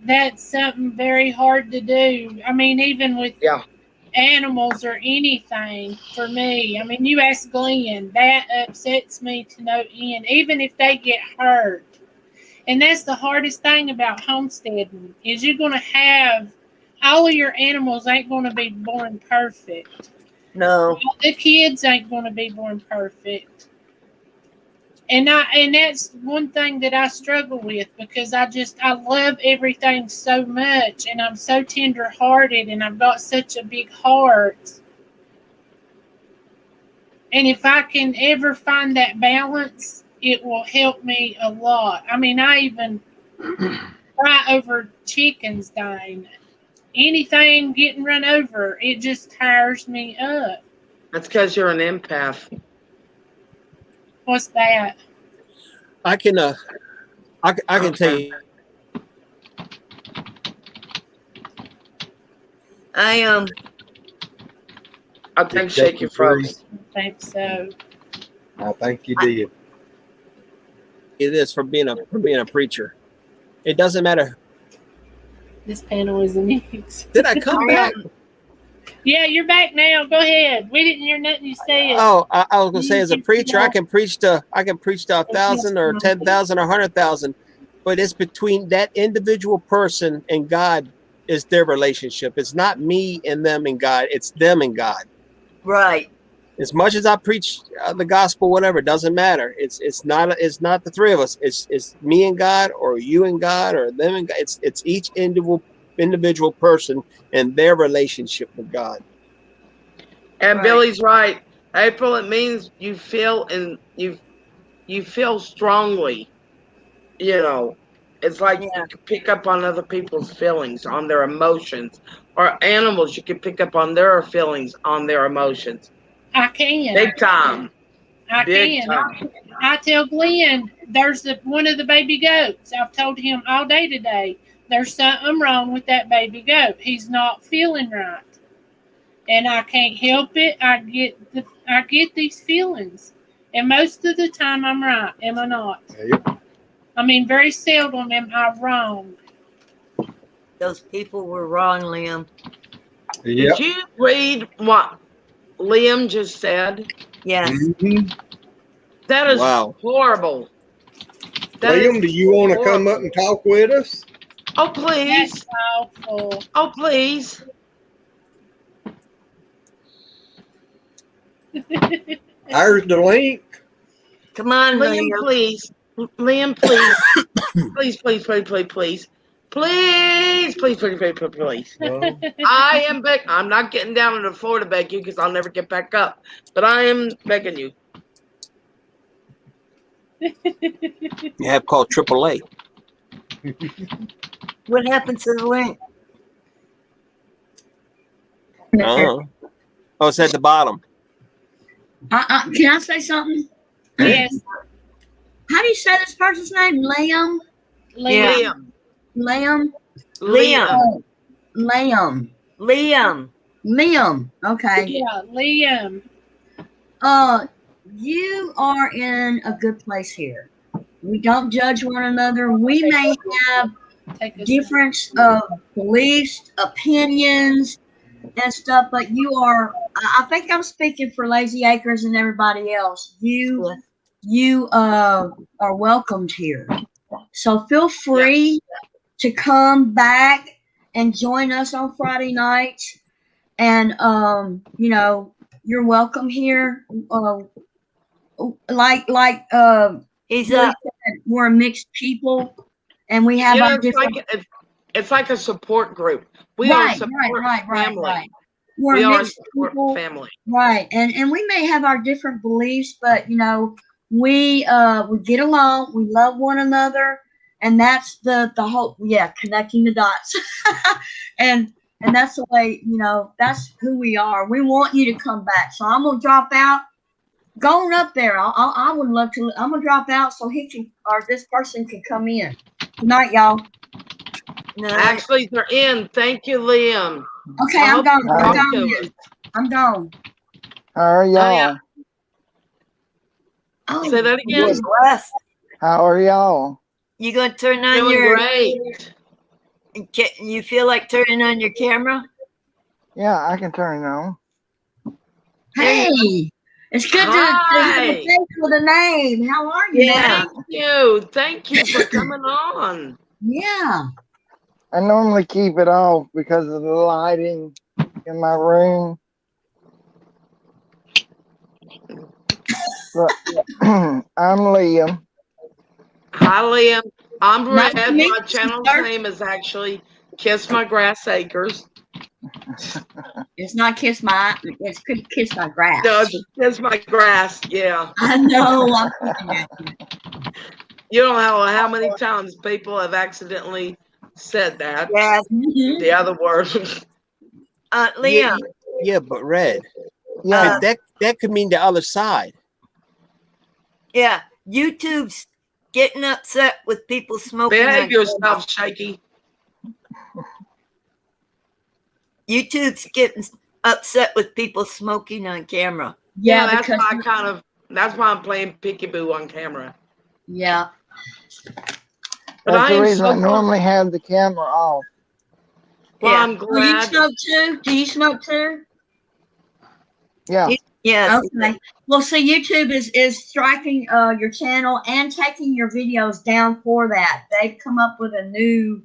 That's something very hard to do. I mean, even with animals or anything for me. I mean, you ask Glenn, that upsets me to no end, even if they get hurt. And that's the hardest thing about homesteading, is you're going to have, all of your animals ain't going to be born perfect. No. All the kids ain't going to be born perfect. And that's one thing that I struggle with, because I love everything so much, and I'm so tender-hearted, and I've got such a big heart. And if I can ever find that balance, it will help me a lot. I mean, I even cry over chickens dying. Anything getting run over, it just tires me up. That's because you're an empath. What's that? I can tell you. I think Shaky froze. I think so. I think you did. It is for being a preacher. It doesn't matter. This panel is a mix. Did I come back? Yeah, you're back now. Go ahead. We didn't hear nothing you said. Oh, I was gonna say, as a preacher, I can preach to 1,000 or 10,000 or 100,000, but it's between that individual person and God is their relationship. It's not me and them and God. It's them and God. Right. As much as I preach the gospel, whatever, it doesn't matter. It's not the three of us. It's me and God, or you and God, or them and God. It's each individual person and their relationship with God. And Billy's right. April, it means you feel you feel strongly. You know, it's like you can pick up on other people's feelings, on their emotions, or animals. You can pick up on their feelings, on their emotions. I can. Big time. I Big can. time. I tell Glenn, there's one of the baby goats. I've told him all day today, there's something wrong with that baby goat. He's not feeling right. And I can't help it. I get these feelings. And most of the time I'm right, am I not? Yep. I mean, very seldom am I wrong. Those people were wrong, Liam. Yep. Did you read what Liam just said? Yes. Mm-hmm. That is horrible. That Liam, is do you want to horrible. come up and talk with us? Oh, please. That's awful. Oh, please. There's the link. Come on, Liam, Liam. please. Liam, please. Please, please, please, please, please. Please, please, please, please, please, please. Well, I am begging. I'm not getting down on the floor to beg you because I'll never get back up. But I am begging you. You have called AAA. What happened to the link? Oh, it's at the bottom. Can I say something? Yes. How do you say this person's name? Liam? Liam. Liam? Liam. Liam. Liam. Liam. Okay. Yeah, Liam. You are in a good place here. We don't judge one another. We may have difference of beliefs, opinions, and stuff, but you are, I think I'm speaking for Lazy Acres and everybody else. You are welcomed here. So feel free to come back and join us on Friday nights. And, you know, you're welcome here. He's Billy said, we're a mixed people, and we have our different. It's like a support group. We are a support family. Right. We're We a are a mixed support people, family. right? And we may have our different beliefs, but you know, we get along. We love one another, and that's the whole connecting the dots, and that's the way, you know, that's who we are. We want you to come back. So I'm gonna drop out. Go on up there. I would love to. I'm gonna drop out so he can, or this person can come in. Good night, y'all. No. Actually, they're in. Thank you, Liam. Okay, I'm gone. I'm gone. How are y'all? Oh, say that again. Blessed. How are y'all? You gonna turn on Doing your? great. You feel like turning on your camera? Yeah, I can turn it on. Hey, it's good to have a face with a name. How are you? Yeah. Thank you for coming on. Yeah. I normally keep it off because of the lighting in my room. But I'm Liam. Hi, Liam. I'm Nice Red. to meet My you, channel's sir. name is actually Kiss My Grass Acres. It's not kiss my. It's kiss my grass. No, it's Kiss My Grass. Yeah. I know. I'm looking at you. You don't know how many times people have accidentally said that. Yes. The other word. Liam. Yeah, but Red. Yeah. That could mean the other side. Yeah. YouTube's getting upset with people smoking. Behave yourself, Shaky. YouTube's getting upset with people smoking on camera. Yeah, that's why that's why I'm playing peekaboo on camera. Yeah. But That's I the am reason so I normally have the camera off. Well, Yeah. I'm glad. Do you smoke too? Do you smoke too? Yeah. Yes. Okay. Well, see, YouTube is striking your channel and taking your videos down for that. They've come up with a new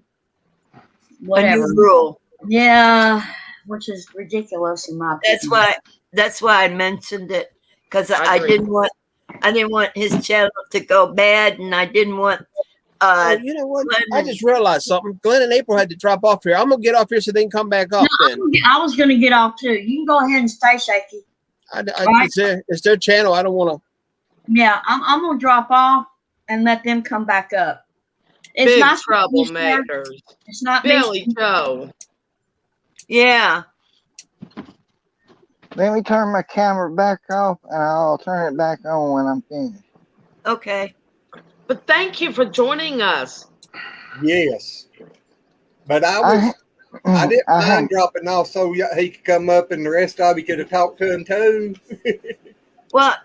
whatever rule. Yeah, which is ridiculous in my opinion. That's why That's why I mentioned it, because I I agree. didn't want his channel to go bad, and I didn't want. Oh, you know what? I just realized something. Glenn and April had to drop off here. I'm gonna get off here so they can come back up. No, Then I was going to get off too. You can go ahead and stay, Shaky. Right? it's their channel. I don't want to. Yeah, I'm going to drop off and let them come back up. It's Big not troublemakers. It's not Billy me. Joe. Yeah. Let me turn my camera back off, and I'll turn it back on when I'm finished. Okay. But thank you for joining us. Yes. But I didn't mind dropping off so he could come up and the rest of you could have talked to him too. Well,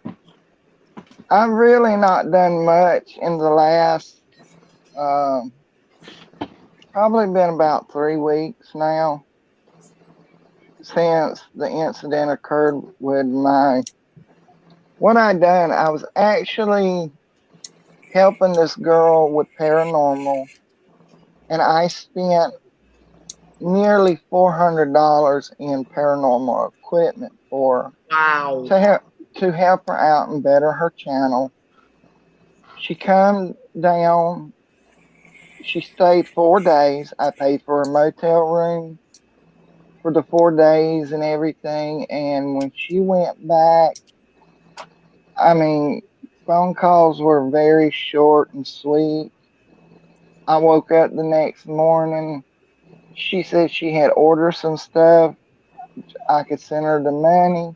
I've really not done much in the last, probably been about 3 weeks now since the incident occurred with what I done. I was actually helping this girl with paranormal, and I spent nearly $400 in paranormal equipment for Wow. to help her out and better her channel. She come down. She stayed 4 days. I paid for a motel room for the 4 days and everything. And when she went back, I mean, phone calls were very short and sweet. I woke up the next morning. She said she had ordered some stuff. I could send her the money.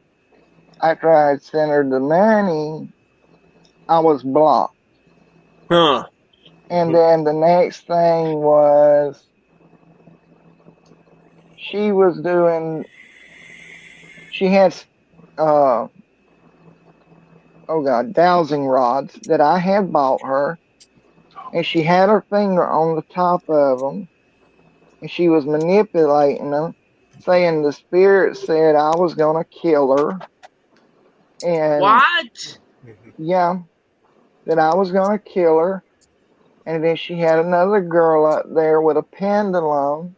After I had sent her the money, I was blocked. Huh. And then the next thing was she had dowsing rods that I had bought her, and she had her finger on the top of them, and she was manipulating them, saying the spirit said I was gonna kill her. And what? Yeah, that I was gonna kill her. And then she had another girl up there with a pendulum,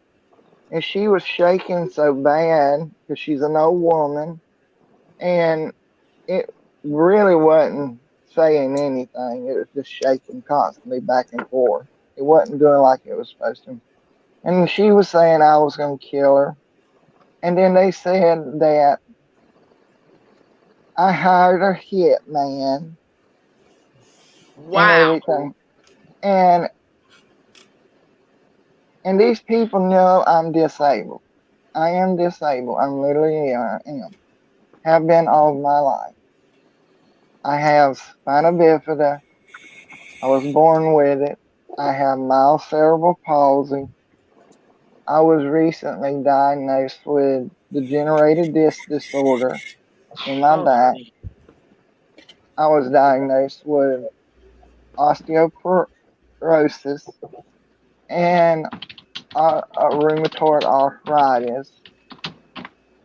and she was shaking so bad because she's an old woman, and it really wasn't saying anything. It was just shaking constantly back and forth. It wasn't doing like it was supposed to. And she was saying I was going to kill her. And then they said that I hired a hitman. Wow. And everything. And these people know I'm disabled. I am disabled. I'm literally I am. Have been all my life. I have spina bifida. I was born with it. I have mild cerebral palsy. I was recently diagnosed with degenerative disc disorder in my back. I was diagnosed with osteoporosis and rheumatoid arthritis.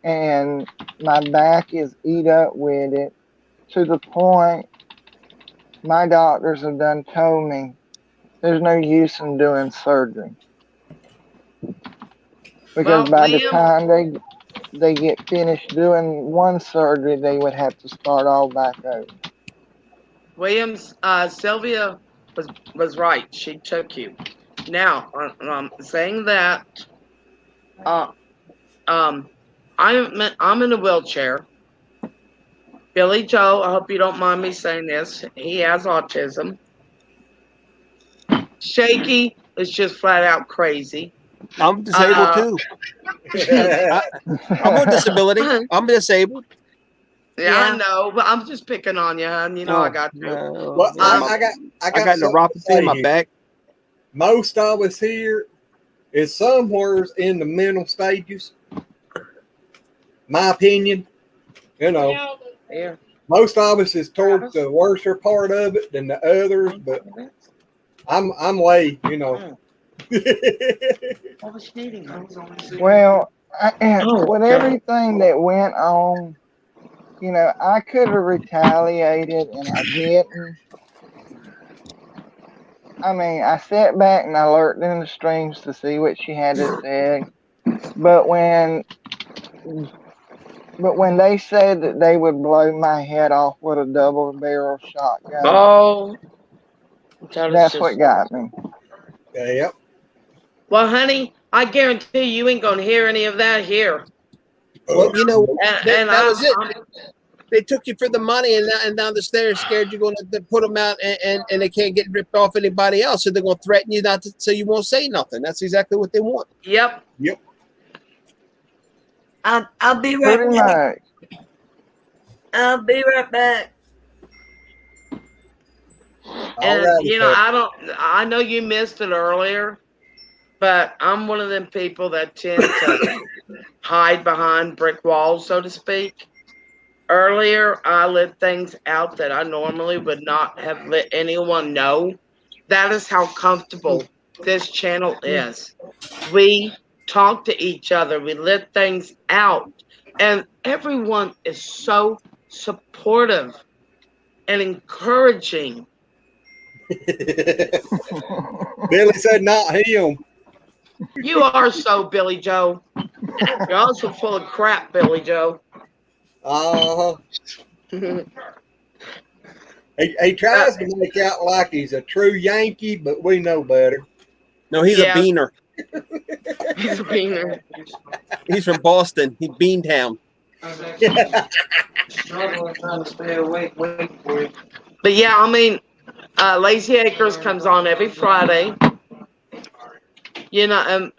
And my back is eat up with it to the point my doctors have done told me there's no use in doing surgery. Because by the time they get finished doing one surgery, they would have to start all back over. Williams, Sylvia was right. She took you. Now, saying that, I'm in a wheelchair. Billy Joe, I hope you don't mind me saying this. He has autism. Shaky is just flat out crazy. I'm disabled too. I'm on disability. I'm disabled. Yeah, I know, but I'm just picking on you, hon. You know I got you. Well, I got neuropathy in my back. Most of us here is somewhere in the mental stages. My opinion, Yeah. Most of us is towards the worser part of it than the others, but I'm way, Well, with everything that went on, I could have retaliated and I didn't. I mean, I sat back and I lurked in the streams to see what she had to say. But when But when they said that they would blow my head off with a double barrel shotgun, Oh, that's what got me. Yep. Well, honey, I guarantee you ain't gonna hear any of that here. Well, you know, And that was it. They took you for the money, and now they're scared you're going to put them out, and they can't get ripped off anybody else, so they're going to threaten you not to, so you won't say nothing. That's exactly what they want. Yep. I'll be right Pretty back. much. I'll be right back. And you know, I know you missed it earlier, but I'm one of them people that tend to hide behind brick walls, so to speak. Earlier, I let things out that I normally would not have let anyone know. That is how comfortable this channel is. We talk to each other, we let things out, and everyone is so supportive and encouraging. Billy said not him. You are so, Billy Joe. You're also full of crap, Billy Joe. He tries to make out like he's a true Yankee, but we know better. No, he's a beaner. He's a beaner. He's from Boston. He's Beantown. Struggling trying to stay awake, waiting for you. But yeah, I mean, Lazy Acres comes on every Friday. You know,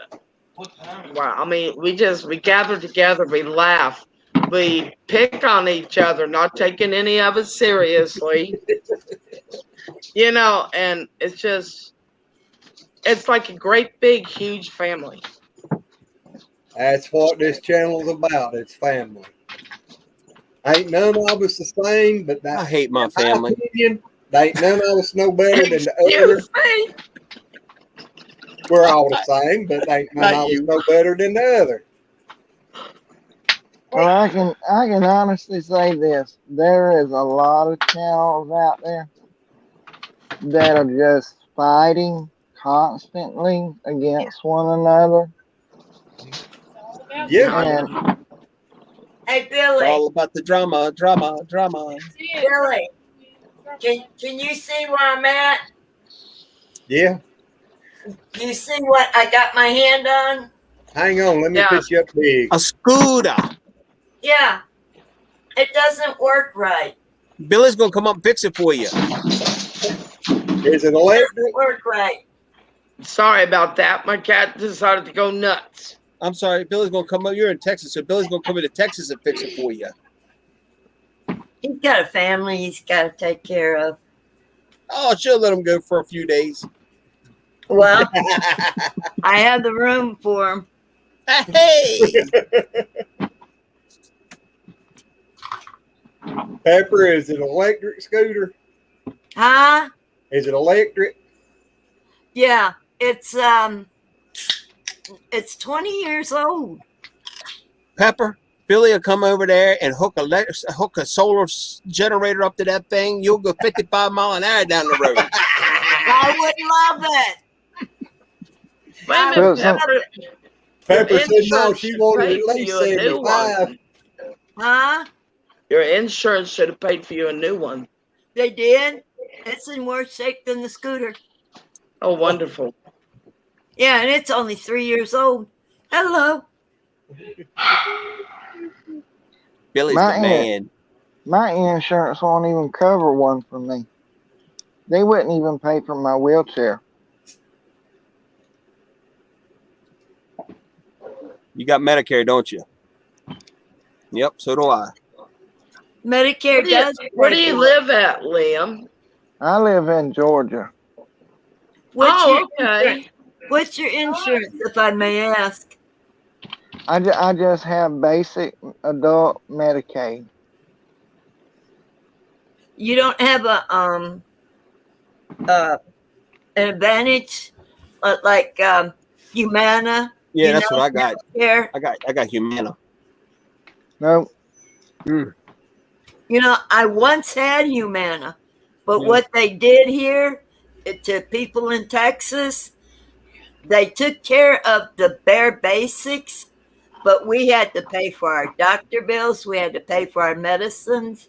wow, I mean, we gather together, we laugh, we pick on each other, not taking any of it seriously. You know, and it's like a great big huge family. That's what this channel's about. It's family. Ain't none of us the same, but I hate my family. Opinion, ain't none of us no better than the other. We're all the same, but ain't none of us no better than the other. Well, I can honestly say this: there is a lot of channels out there that are just fighting constantly against one another. Yeah. And Hey, Billy. All about the drama. Billy, can you see where I'm at? Yeah. You see what I got my hand on? Hang on, let me pitch you up big. A scooter. Yeah. It doesn't work right. Billy's gonna come up and fix it for you. Is it electric? It doesn't work right. Sorry about that. My cat decided to go nuts. I'm sorry, Billy's gonna come up. You're in Texas, so Billy's gonna come into Texas and fix it for you. He's got a family he's got to take care of. Oh, she'll let him go for a few days. Well, I have the room for him. Hey! Pepper, is it electric scooter? Huh? Is it electric? Yeah, it's 20 years old. Pepper, Billy will come over there and hook a solar generator up to that thing. You'll go 55 miles an hour down the road. I would love it. Wait a minute, Pepper. Pepper Your said no, insurance she should wanted pay at for least you a new 75. Huh? Your insurance should have paid for you a new one. They did? It's in worse shape than the scooter. Oh, wonderful. Yeah, and it's only 3 years old. Hello. Billy's the man. My insurance won't even cover one for me. They wouldn't even pay for my wheelchair. You got Medicare, don't you? Yep, so do I. Medicare does. Where do you live at, Liam? I live in Georgia. What's Oh, okay. What's your insurance, if I may ask? I just have basic adult Medicaid. You don't have an advantage like Humana? Yeah, that's what I got. Care? I got Humana. No. You know, I once had Humana, but Yeah. what they did here to people in Texas, they took care of the bare basics, but we had to pay for our doctor bills. We had to pay for our medicines.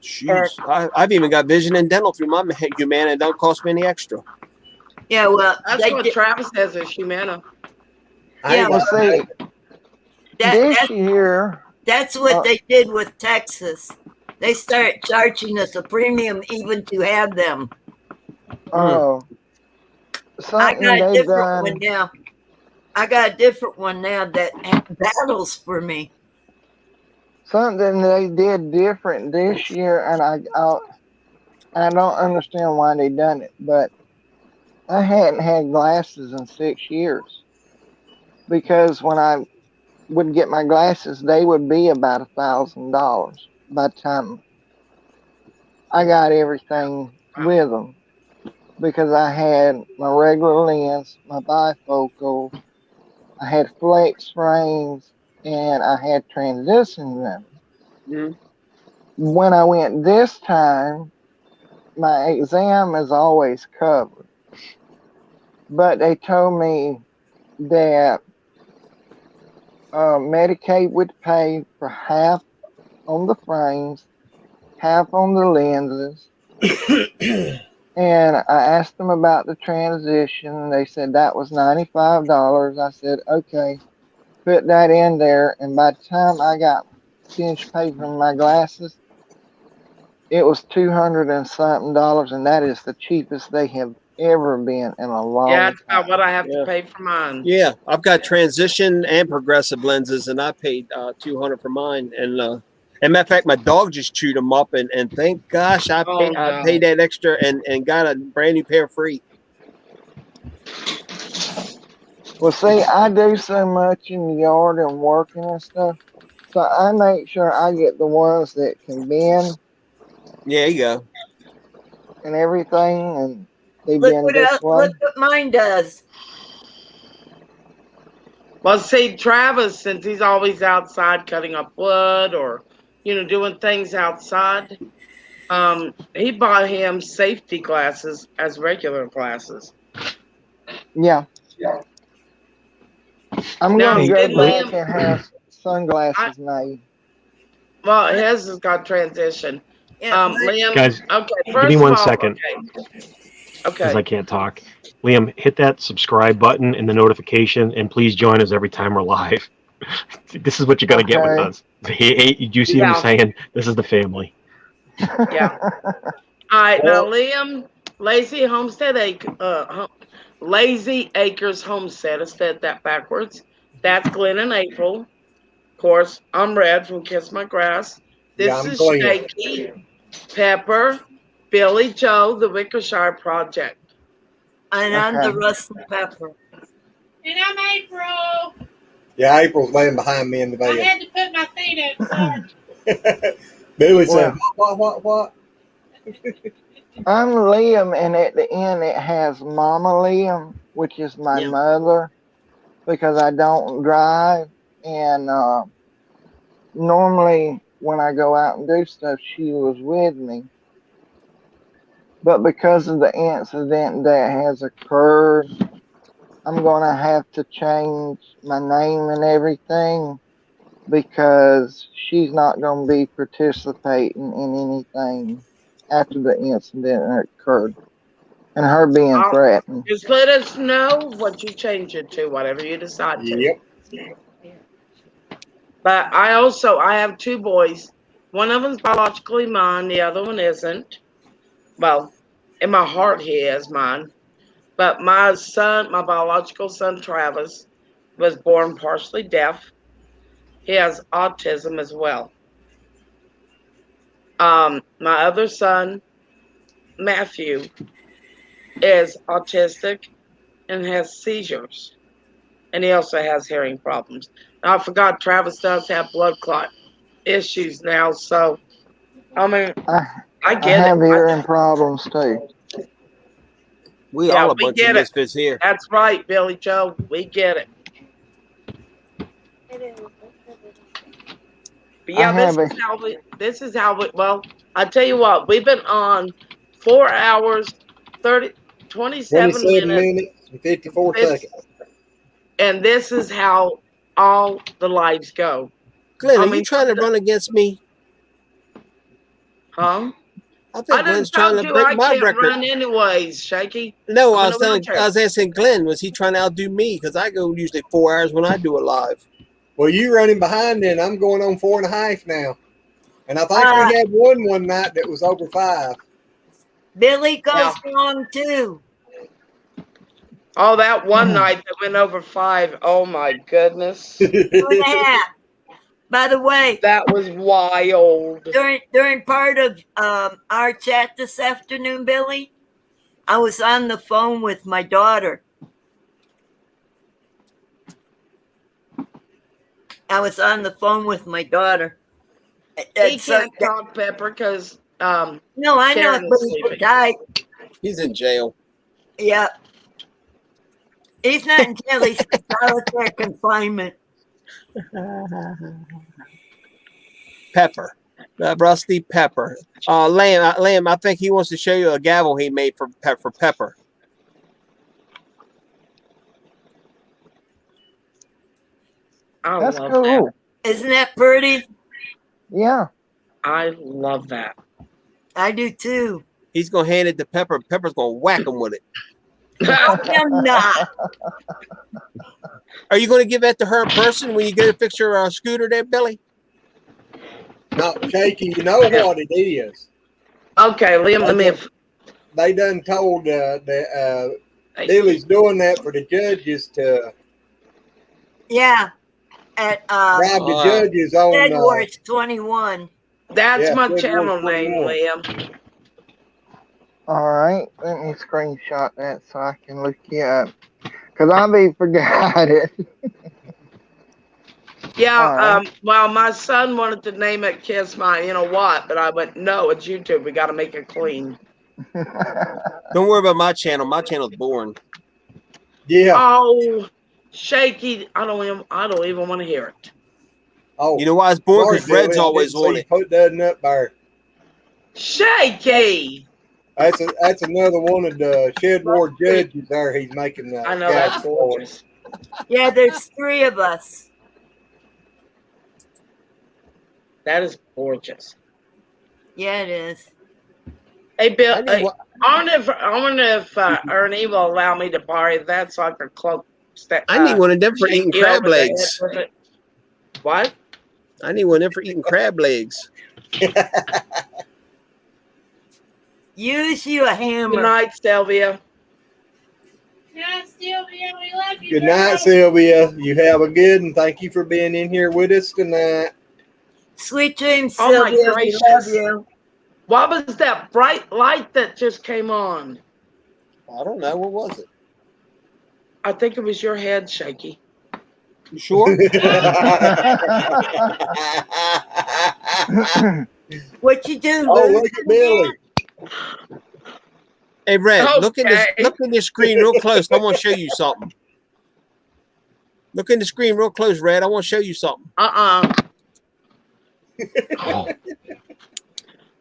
Jeez. I've even got vision and dental through my Humana. It don't cost me any extra. Yeah, well, That's what Travis has is Humana. Yeah, Well, see, this year. That's what they did with Texas. They started charging us a premium even to have them. Oh, I something got a they different done. one now. I got a different one now that battles for me. Something they did different this year, and I don't understand why they done it, but I hadn't had glasses in 6 years because when I would get my glasses, they would be about $1,000 by the time I got everything with them because I had my regular lens, my bifocal, I had flex frames, and I had transitions in them. When I went this time, my exam is always covered. But they told me that Medicaid would pay for half on the frames, half on the lenses. And I asked them about the transition. They said that was $95. I said, okay, put that in there. And by the time I got finished paying for my glasses, it was $200 and something, and that is the cheapest they have ever been in a long time. Yeah, that's about what I have to pay for mine. Yeah, I've got transition and progressive lenses, and I paid $200 for mine. And matter of fact, my dog just chewed them up, and thank gosh I paid that extra and got a brand new pair free. Well, see, I do so much in the yard and working and stuff, so I make sure I get the ones that can bend. Yeah, you go. And everything, and they Look bend this way. look what mine does. Well, see, Travis, since he's always outside cutting up wood or, doing things outside, he bought him safety glasses as regular glasses. Yeah. I'm Now, going to did go back Liam- and have sunglasses made. Well, his has got transition. Liam, Guys, okay, give first me of 1 all, second. Okay. Because I can't talk. Liam, hit that subscribe button and the notification, and please join us every time we're live. This is what you got to get with us. Hey, you see what I'm saying? This is the family. Yeah. All right, now Liam, Lazy Acres Homestead. I said that backwards. That's Glenn and April. Of course, I'm Red from Kiss My Grass. This is Shaky, Pepper, Billy Joe, the Wickershire Project. And I'm the Rusty Pepper. And I'm April. Yeah, April's laying behind me in the I bed. had to put my feet up. Sorry. Billy said, what? I'm Liam, and at the end it has Mama Liam, which is my mother, because I don't drive. And normally when I go out and do stuff, she was with me. But because of the incident that has occurred, I'm going to have to change my name and everything because she's not going to be participating in anything after the incident occurred and her being threatened. Just let us know what you change it to, whatever you decide to. Yep. But I have two boys. One of them's biologically mine, the other one isn't. Well, in my heart he is mine. But my son, my biological son Travis, was born partially deaf. He has autism as well. My other son, Matthew, is autistic and has seizures. And he also has hearing problems. Now, I forgot Travis does have blood clot issues now. So, I mean, I get I have it. hearing problems too. We all a bunch of misfits here. That's right, Billy Joe. We get it. But yeah, this is how we, well, I tell you what, we've been on 4 hours, 27 minutes and 54 seconds. And this is how all the lives go. Glenn, are you trying to run against me? Huh? I think Glenn's trying to break my record. Run anyways, Shaky. No, I was asking Glenn, was he trying to outdo me? Because I go usually 4 hours when I do it live. Well, you running behind then. I'm going on 4.5 now. And I think we had one night that was over 5. Billy goes long too. Oh, that one night that went over 5. Oh my goodness. 2.5. By the way, that was wild. During part of our chat this afternoon, Billy, I was on the phone with my daughter. He can't talk, Pepper, because no, I know, but he's died. He's in jail. Yeah. He's not in jail, he's in solitary confinement. Pepper. Rusty Pepper. Lamb, I think he wants to show you a gavel he made for Pepper. That's cool. Isn't that pretty? Yeah. I love that. I do too. He's going to hand it to Pepper. Pepper's going to whack him with it. I'm not. Are you going to give that to her in person when you get to fix your scooter there, Billy? No, Shaky, you know what it is. Okay, Liam, they done told that Billy's doing that for the judges to At bribe the judges on Edwards 21. That's my channel name, Liam. All right, let me screenshot that so I can look you up. Because I be forgot it. Yeah, well, my son wanted to name it Kiss My You Know What, but I went, no, it's YouTube. We got to make it clean. Don't worry about my channel. My channel's boring. Yeah. Oh, Shaky, I don't even want to hear it. Oh, you know why it's boring? Because Red's always on it. Put that up there. Shaky. That's another one of the Shed War judges there. He's making that. I know, that's gorgeous. Yeah, there's 3 of us. That is gorgeous. Yeah, it is. Hey, Bill, I wonder if Ernie will allow me to borrow that so I can cloak. I need one of them for eating crab legs. What? I need one of them for eating crab legs. Use you a hammer. Good night, Sylvia. Good night, Sylvia. We love you. Good night, Sylvia. You have a good, and thank you for being in here with us tonight. Sweet dreams, Oh my Sylvia. gracious. We love you. What was that bright light that just came on? I don't know. What was it? I think it was your head, Shaky. You sure? What you do? Oh, look at Billy. Hey, Red, look in the screen real close. I want to show you something. Look in the screen real close, Red. I want to show you something.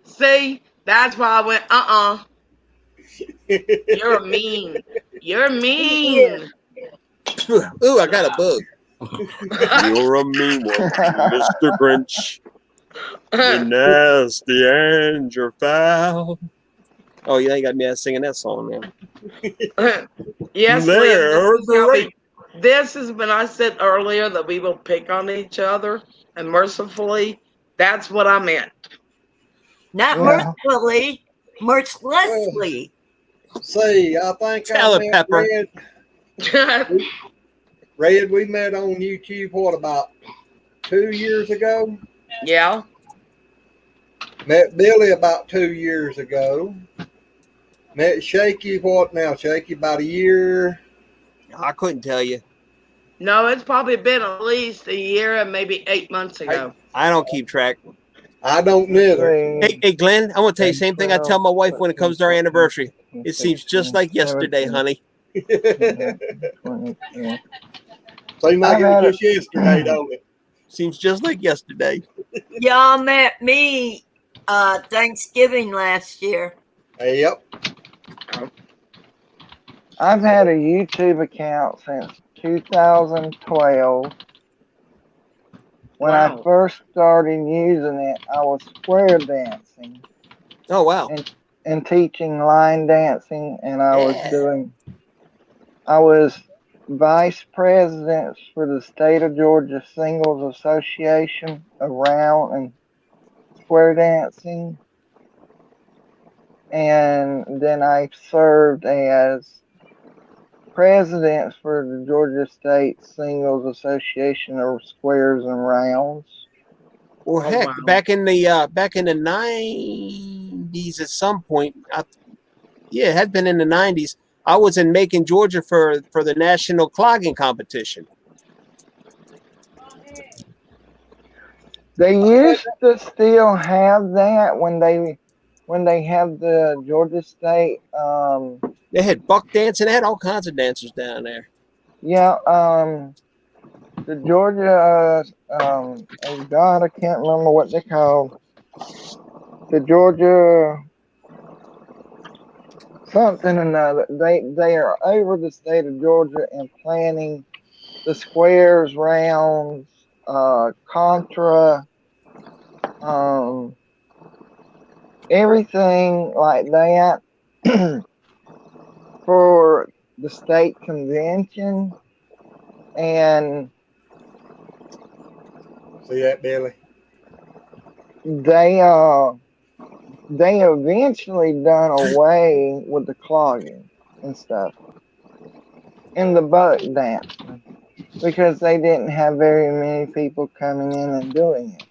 See, that's why I went, You're mean. You're mean. Ooh, I got a bug. You're a mean one, Mr. Grinch. You're nasty and you're foul. Oh, you ain't got me singing that song now. Yes, this is when I said earlier that we will pick on each other, and mercifully, that's what I meant. Not mercifully, mercilessly. See, I think I met Pepper. Red, we met on YouTube, what, about 2 years ago? Yeah. Met Billy about 2 years ago. Met Shaky, what now, Shaky, about a year? I couldn't tell you. No, it's probably been at least a year and maybe 8 months ago. I don't keep track. I don't neither. Hey, Glenn, I want to tell you the same thing I tell my wife when it comes to our anniversary. It seems just like yesterday, honey. Seems like it was just yesterday, don't it? Seems just like yesterday. Y'all met me Thanksgiving last year. Yep. I've had a YouTube account since 2012. When I first started using it, I was square dancing. Oh wow! And teaching line dancing, and I was vice president for the state of Georgia Singles Association around and square dancing. And then I served as president for the Georgia State Singles Association of Squares and Rounds. Well, heck, back in the 90s at some point, it had been in the 90s. I was in Macon, Georgia for the national clogging competition. They used to still have that when they have the Georgia State. They had buck dancing. They had all kinds of dancers down there. Yeah. The Georgia. Oh God, I can't remember what they call. The Georgia something or another. They are over the state of Georgia and planning the squares, rounds, contra, everything like that for the state convention. And see that, Billy? They eventually done away with the clogging and stuff and the buck dancing because they didn't have very many people coming in and doing it.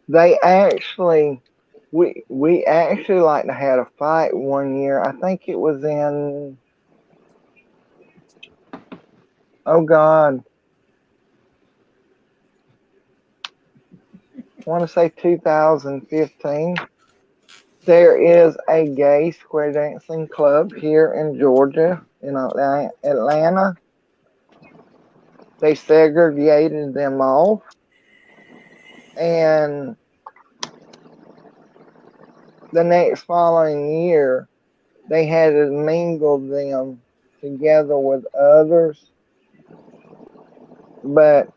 They actually, we actually like to had a fight one year. I think it was in, oh God, I want to say 2015. There is a gay square dancing club here in Georgia, in Atlanta. They segregated them off, and the next following year, they had to mingle them together with others, but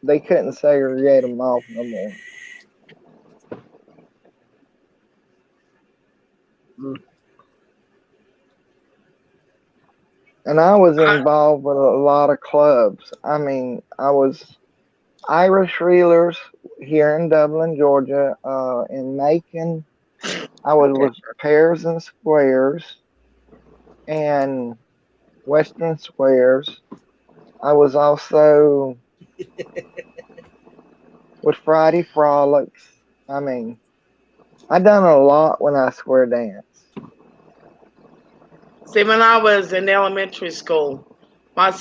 they couldn't segregate them off no more. And I was involved with a lot of clubs. I mean, I was Irish Reelers here in Dublin, Georgia, in Macon. I was with Pairs and Squares and Western Squares. I was also with Friday Frolics. I mean, I done a lot when I square dance. See, when I was in elementary school, my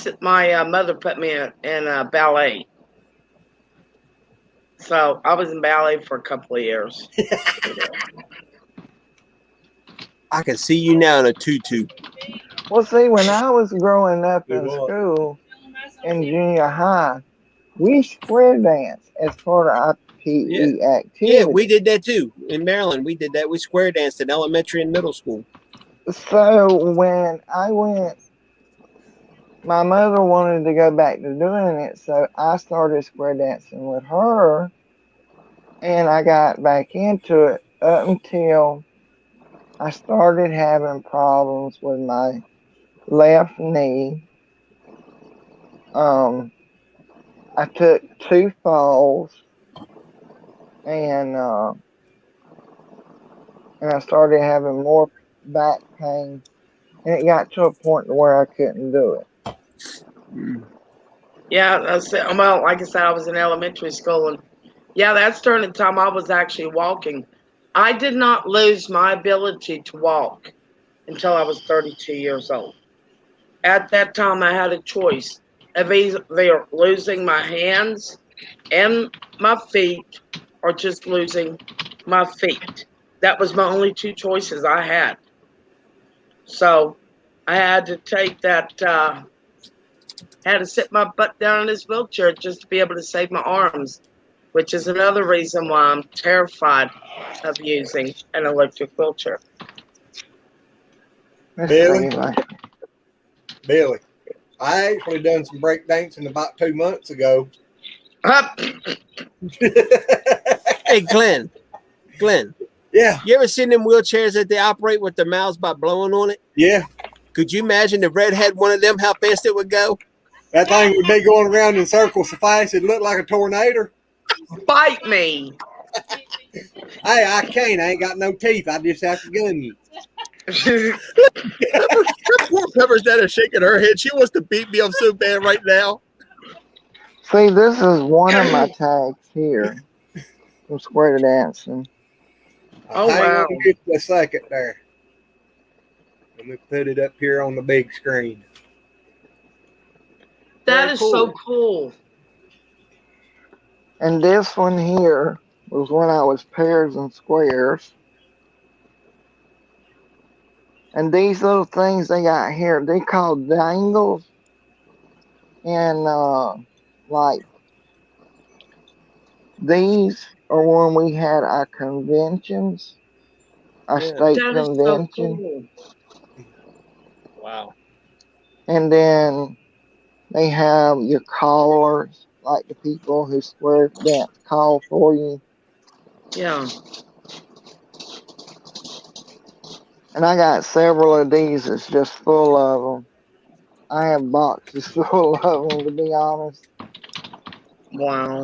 mother put me in ballet. So I was in ballet for a couple of years. I can see you now in a tutu. Well, see, when I was growing up in school, in junior high, we square dance as part of our PE activity. Yeah, we did that too. In Maryland, we did that. We square danced in elementary and middle school. So when I went, my mother wanted to go back to doing it, so I started square dancing with her, and I got back into it up until I started having problems with my left knee. I took 2 falls, and I started having more back pain, and it got to a point where I couldn't do it. Yeah, well, like I said, I was in elementary school, and yeah, that's during the time I was actually walking. I did not lose my ability to walk until I was 32 years old. At that time, I had a choice of either losing my hands and my feet or just losing my feet. That was my only 2 choices I had. So I had to take that, had to sit my butt down in this wheelchair just to be able to save my arms, which is another reason why I'm terrified of using an electric wheelchair. Billy? I actually done some break dancing about 2 months ago. Hey, Glenn. Yeah. You ever seen them wheelchairs that they operate with their mouths by blowing on it? Yeah. Could you imagine if Red had one of them, how fast it would go? That thing would be going around in circles so fast it looked like a tornado. Bite me. Hey, I can't. I ain't got no teeth. I just have to gun you. Poor Pepper's that is shaking her head. She wants to beat me up so bad right now. See, this is one of my tags here from Square Dancing. Oh, Hang wow. on just a second there. Let me put it up here on the big screen. That is so cool. And this one here was when I was pairs and squares. And these little things they got here, they call dangles. And like these are when we had our conventions, our state That is so convention. cool. Wow. And then they have your callers, like the people who square dance call for you. Yeah. And I got several of these that's just full of them. I have boxes full of them, to be honest. Wow.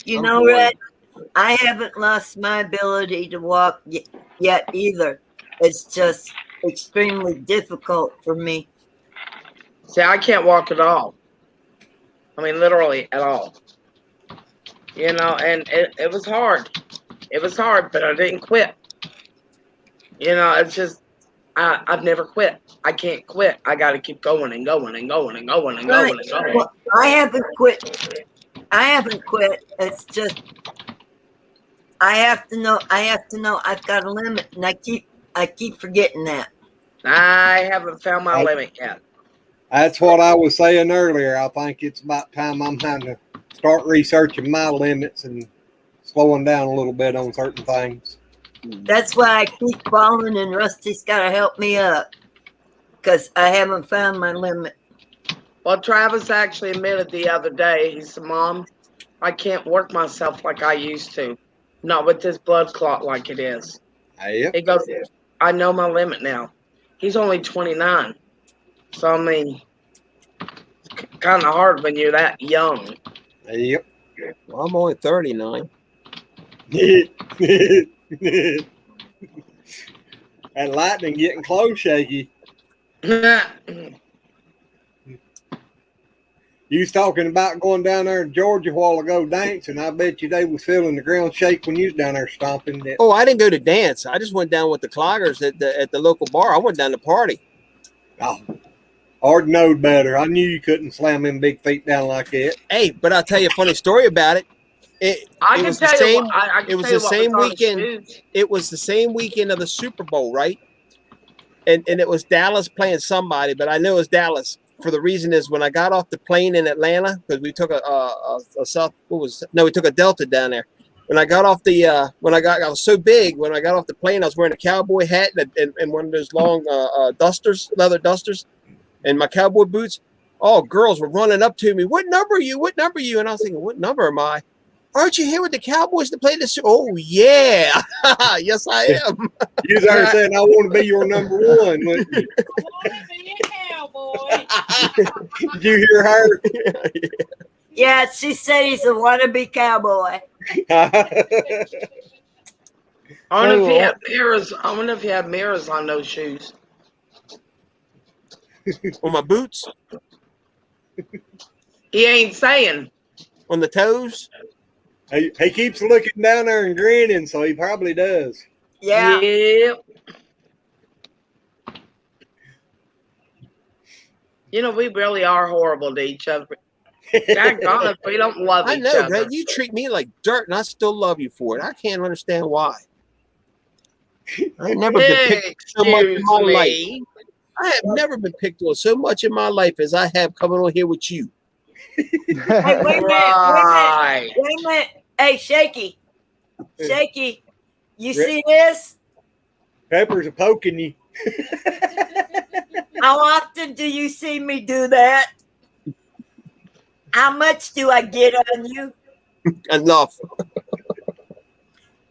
You know, Red, I haven't lost my ability to walk yet either. It's just extremely difficult for me. See, I can't walk at all. I mean, literally at all. You know, and it was hard. It was hard, but I didn't quit. You know, it's just, I've never quit. I can't quit. I got to keep going and going and going and going and going and going. Well, I haven't quit. It's just I have to know I've got a limit, and I keep forgetting that. I haven't found my limit yet. That's what I was saying earlier. I think it's about time I'm having to start researching my limits and slowing down a little bit on certain things. That's why I keep falling, and Rusty's got to help me up because I haven't found my limit. Well, Travis actually admitted the other day, he said, Mom, I can't work myself like I used to. Not with this blood clot like it is. Yep. He goes, I know my limit now. He's only 29. So, I mean, it's kind of hard when you're that young. Yep. Well, I'm only 39. And lightning getting close, Shaky. You was talking about going down there in Georgia a while ago dancing. I bet you they was feeling the ground shake when you was down there stomping. Oh, I didn't go to dance. I just went down with the cloggers at the local bar. I went down to party. Oh, hard knowed better. I knew you couldn't slam them big feet down like that. Hey, but I'll tell you a funny story about it. It was the same. It was the same weekend. It was the same weekend of the Super Bowl, right? And it was Dallas playing somebody, but I knew it was Dallas. For the reason is when I got off the plane in Atlanta, because we took we took a Delta down there. When I got off the I was so big when I got off the plane, I was wearing a cowboy hat and one of those long leather dusters, and my cowboy boots. All girls were running up to me. What number are you? What number are you? And I was thinking, what number am I? Aren't you here with the Cowboys to play this? Oh yeah, yes I am. You started saying I want to be your number one. Wouldn't you? Did you hear her? Yeah, she said he's a wannabe cowboy. I wonder if he had mirrors. I wonder if he had mirrors on those shoes. On my boots? He ain't saying. On the toes? He keeps looking down there and grinning, so he probably does. Yeah. Yep. You know, we really are horrible to each other. Daggone it, we don't love each other. I know, Red. You treat me like dirt, and I still love you for it. I can't understand why. I've never been picked so much in my life. I have never been picked on so much in my life as I have coming on here with you. Hey, wait a minute. Hey, Shaky, you see this? Peppers are poking you. How often do you see me do that? How much do I get on you? Enough.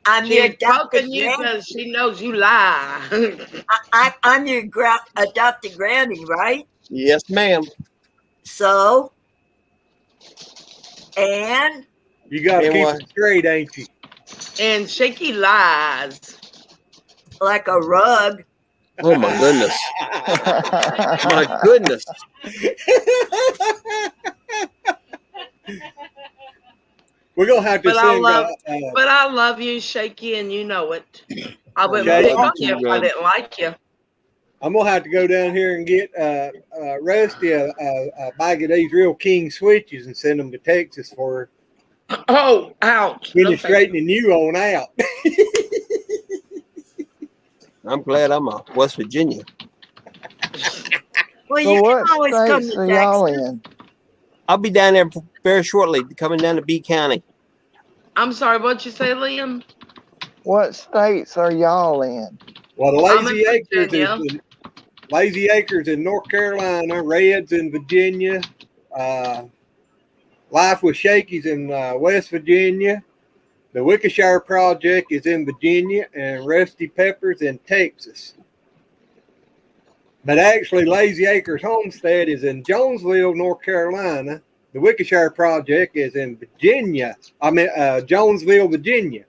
I'm your She's poking you because she knows you lie. I'm your adopted granny, right? Yes, ma'am. So, and You got to And keep what? it straight, ain't you? And Shaky lies. like a rug. Oh my goodness. My goodness. We're gonna have to But send. I love you, Shaky, and you know it. I wouldn't Shaky. pick on you if I didn't like you. I'm gonna have to go down here and get Rusty a bag of these real king switches and send them to Texas for Oh, ouch! finish straightening you on out. I'm glad I'm a West Virginia. Well, So you what can always come states to are y'all Texas. in? I'll be down there very shortly, coming down to B County. I'm sorry, what'd you say, Liam? What states are y'all in? Well, the I'm in Lazy Acres in North Carolina, Reds in Virginia, Life with Shakey's in West Virginia. The Wickershire Project is in Virginia, and Rusty Pepper's in Texas. But actually, Lazy Acres Homestead is in Jonesville, North Carolina. The Wickershire Project is in Virginia. Jonesville, Virginia.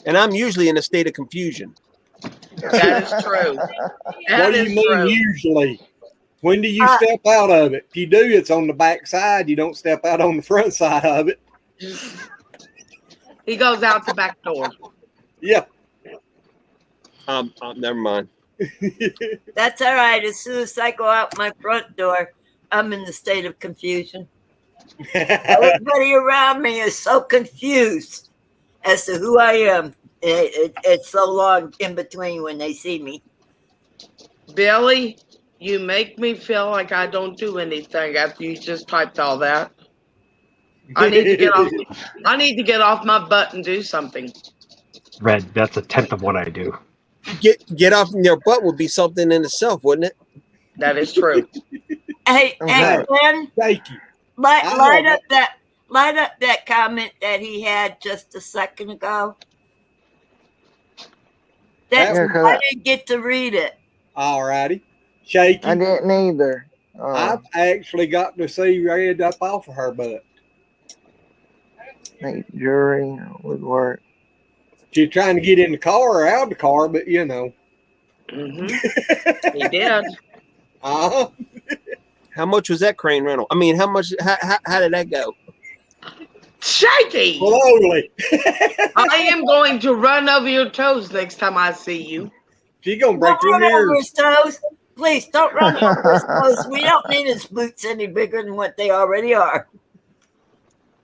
And I'm usually in a state of confusion. That is true. What do you mean usually? When do you step out of it? If you do, it's on the back side. You don't step out on the front side of it. He goes out the back door. Yeah. Never mind. That's all right. As soon as I go out my front door, I'm in the state of confusion. Everybody around me is so confused as to who I am. It's so long in between when they see me. Billy, you make me feel like I don't do anything after you just typed all that. I need to get off. I need to get off my butt and do something. Red, that's a tenth of what I do. Get off in your butt would be something in itself, wouldn't it? That is true. Hey, Glenn, thank you. Light up that comment that he had just a second ago. I didn't get to read it. All righty. Shaky. I didn't either. I've actually got to see Red up off of her butt. Jury would work. She's trying to get in the car or out of the car, but you know. Mm-hmm. He did. Uh-huh. How much was that crane rental? I mean, how much? How did that go? Shaky. Slowly. I am going to run over your toes next time I see you. She's gonna break Don't your run over ears. his toes. Please don't run over his toes. We don't need his boots any bigger than what they already are.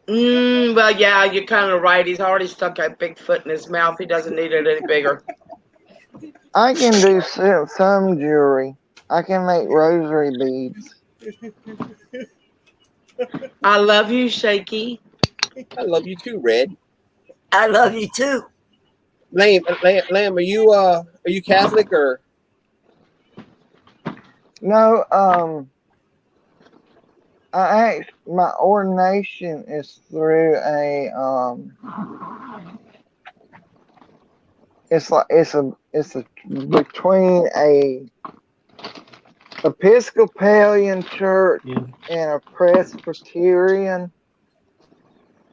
Well, yeah, you're kind of right. He's already stuck that big foot in his mouth. He doesn't need it any bigger. I can do some jewelry. I can make rosary beads. I love you, Shaky. I love you too, Red. I love you too. Lamb, are you Catholic or? No, my ordination is through a it's between a Episcopalian church and a Presbyterian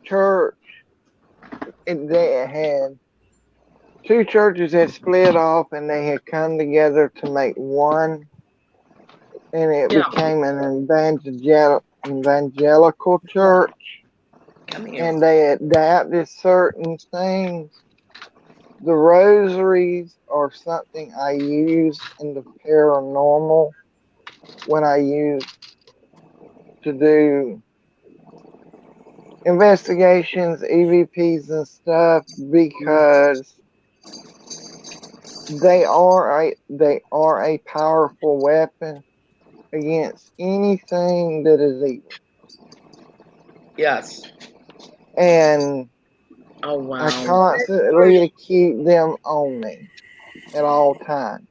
church. They had two churches that split off and they had come together to make one, and it became an evangelical church. And they adapted certain things. The rosaries are something I use in the paranormal when I use to do investigations, EVPs and stuff, because they are a powerful weapon against anything that is evil. Yes. And oh wow, I constantly keep them on me at all times.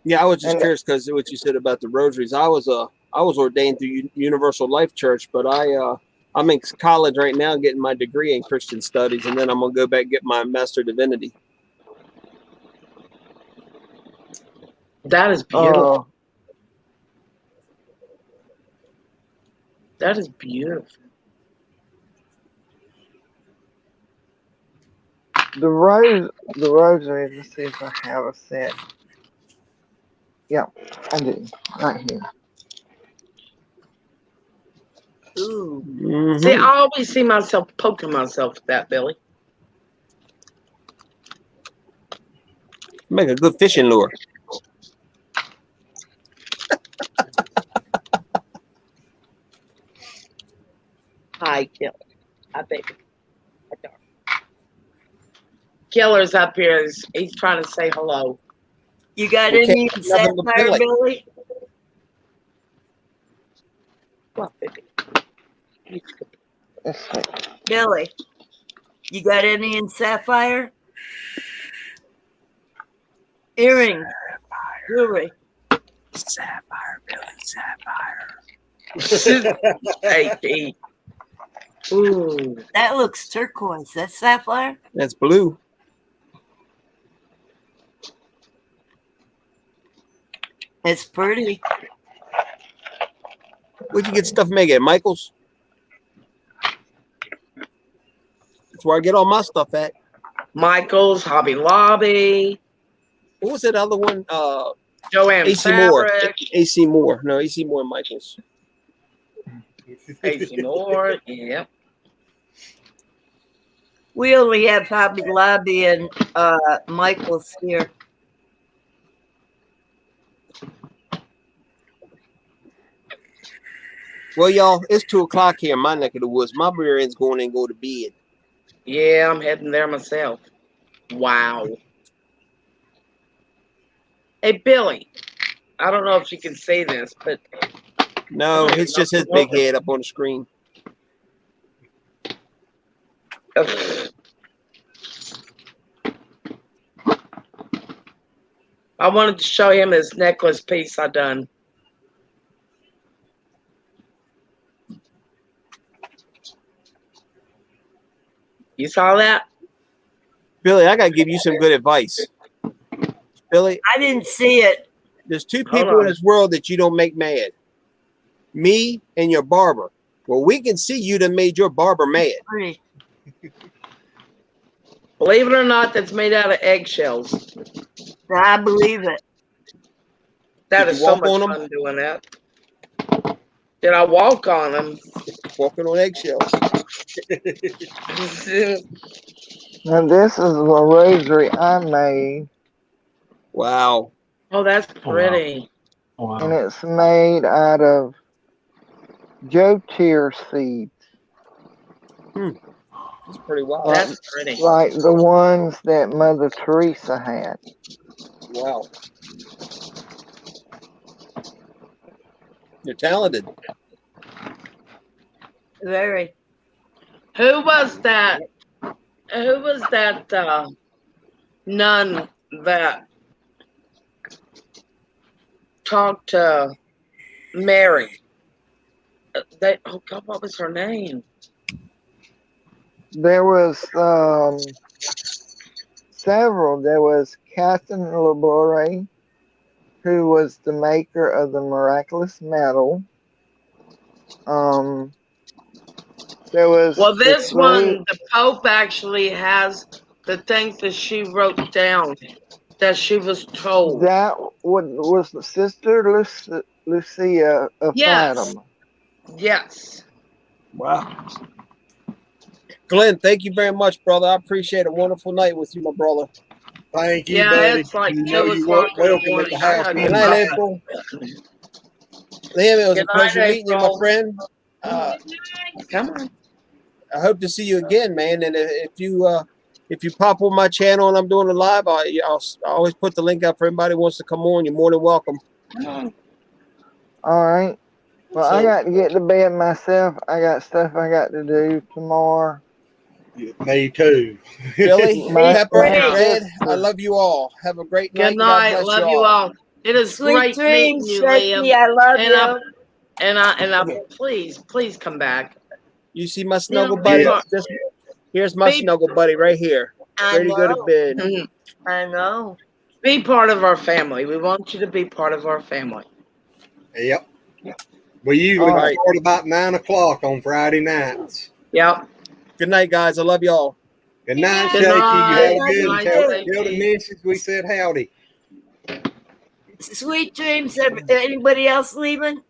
Yeah, I was just curious because what you said about the rosaries. I was ordained through Universal Life Church, but I'm in college right now getting my degree in Christian studies, and then I'm gonna go back and get my Master of Divinity. That is beautiful. That is beautiful. The rosary. Let's see if I have a set. Yeah, I do. Right here. Ooh. Mm-hmm. See, I always see myself poking myself with that, Billy. Make a good fishing lure. Hi, Killer. I think Killer's up here. He's trying to say hello. You got We any can't have nothing but sapphire, Billy. What, baby? Billy, you got any in sapphire? Earring, jewelry. Sapphire, Billy, sapphire. Hey, ooh, that looks turquoise. That's sapphire? That's blue. It's pretty. Where'd you get stuff made at? Michael's? That's where I get all my stuff at. Michael's, Hobby Lobby. What was that other one? Joanne AC Moore. Fabric. AC Moore. No, AC Moore and Michael's. AC Moore, yep. We only have Hobby Lobby and Michael's here. Well, y'all, it's 2:00 here in my neck of the woods. My rear end's going in and go to bed. Yeah, I'm heading there myself. Wow. Hey, Billy. I don't know if you can say this, but No, it's just his big head up on the screen. I wanted to show him his necklace piece I done. You saw that? Billy, I gotta give you some good advice. Billy, I didn't see it. There's two people in this world that you don't make mad. Me and your barber. Well, we can see you that made your barber mad. Believe it or not, that's made out of eggshells. I believe it. That Did is you so walk much on 'em? fun doing that. Did I walk on them? Walking on eggshells. Now this is a rosary I made. Wow. Oh, that's pretty. Oh, wow. And it's made out of Joe Tear seeds. That's pretty wild. That's pretty. Like the ones that Mother Teresa had. Wow. You're talented. Very. Who was that? Who was that nun that talked to Mary? Oh God, what was her name? There was several. There was Catherine Labore, who was the maker of the miraculous medal. There was Well, this one, the Pope actually has the things that she wrote down that she was told. That was the Sister Lucia of Fatima. Yes. Wow. Glenn, thank you very much, brother. I appreciate a wonderful night with you, my brother. Thank you, Yeah, buddy. it's like you know 2 you o'clock weren't in the welcome at the morning. I house. hadn't Good even night, got April. Liam, it was Good a pleasure night, meeting you, my April. friend. Come on. I hope to see you again, man. And if you pop on my channel and I'm doing a live, I'll always put the link up for anybody who wants to come on. You're more than welcome. All right. Well, I got to get to bed myself. I got stuff I got to do tomorrow. Me too. Billy, My Pepper, sister. Red, I love you all. Have a great night. Good night. God bless Love you all. It is Sweet great meeting dreams, you, Shaky. Liam. I love And you. please come back. You see my snuggle Yeah. buddy? Yeah. Here's my snuggle buddy right here. I Ready to go to know. bed. I know. Be part of our family. We want you to be part of our family. Yep. We usually All right. start about 9 o'clock on Friday nights. Yep. Good night, guys. I love y'all. Good night, Good Shaky. You night. have a Good good one. night, Tell Shaky. the missus we said howdy. Sweet dreams. Anybody else leaving?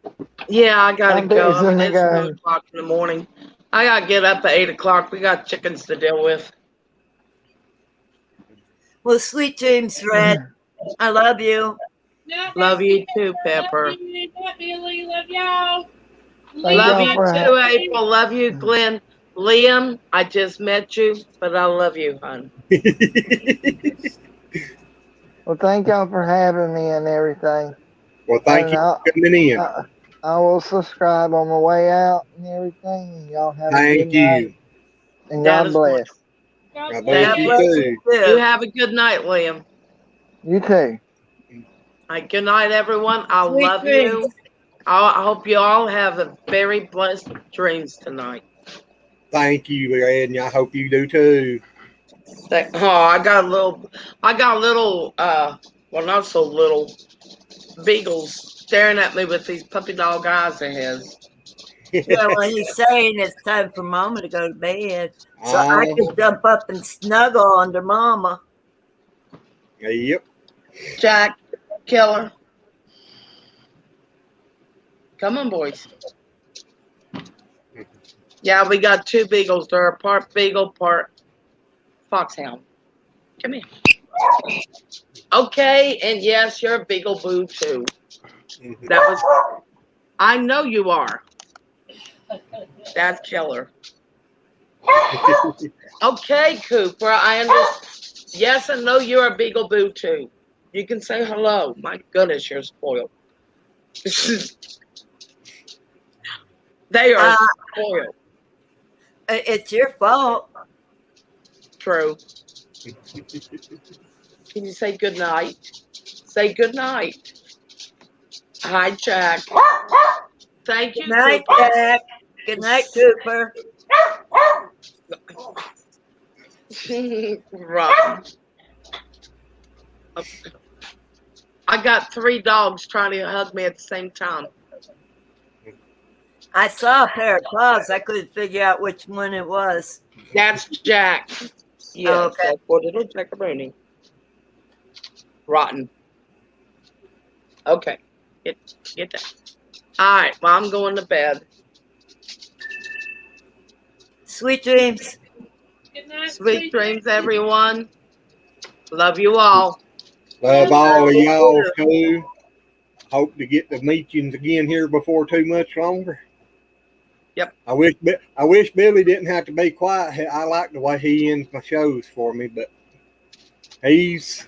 Yeah, I gotta I'm go. busy I mean, it's again. 2 o'clock in the morning. I gotta get up at 8 o'clock. We got chickens to deal with. Well, sweet dreams, Red. I love you. Love you too, Pepper. Love you, Billy. Love y'all. Love you too, April. Love you, Glenn. Liam, I just met you, but I love you, hon. Well, thank y'all for having me and everything. Well, thank you for coming in. I will subscribe on my way out and everything. And y'all have a Thank good night. you. And That God is bless. God bless you too. You have a good night, Liam. You too. All right, good night, everyone. I Sweet love dreams. you. I hope you all have a very blessed dreams tonight. Thank you, Red, and I hope you do too. I got a little, well, not so little, beagles staring at me with these puppy dog eyes of his. Yeah, well, he's saying it's time for Mama to go to bed, so I could jump up and snuggle under Mama. Yep. Jack, Killer. Come on, boys. Yeah, we got 2 beagles. They're part beagle, part foxhound. Come here. Okay, and yes, you're a beagle boo too. That was. I know you are. That's Killer. Okay, Cooper. I understand. Yes, I know you're a beagle boo too. You can say hello. My goodness, you're spoiled. They are spoiled. It's your fault. True. Can you say good night? Say good night. Hi, Jack. Thank you, Good night, Cooper. Jack. Good night, Cooper. Right. I got 3 dogs trying to hug me at the same time. I saw a pair of claws. I couldn't figure out which one it was. That's Jack. Yes, okay. that's poor little Jackaroni. Rotten. Okay. Get that. All right. Well, I'm going to bed. Sweet dreams. Good night. Sweet dreams, everyone. Love you all. Love all of y'all too. Hope to get to meet you again here before too much longer. Yep. I wish Billy didn't have to be quiet. I like the way he ends my shows for me, but he's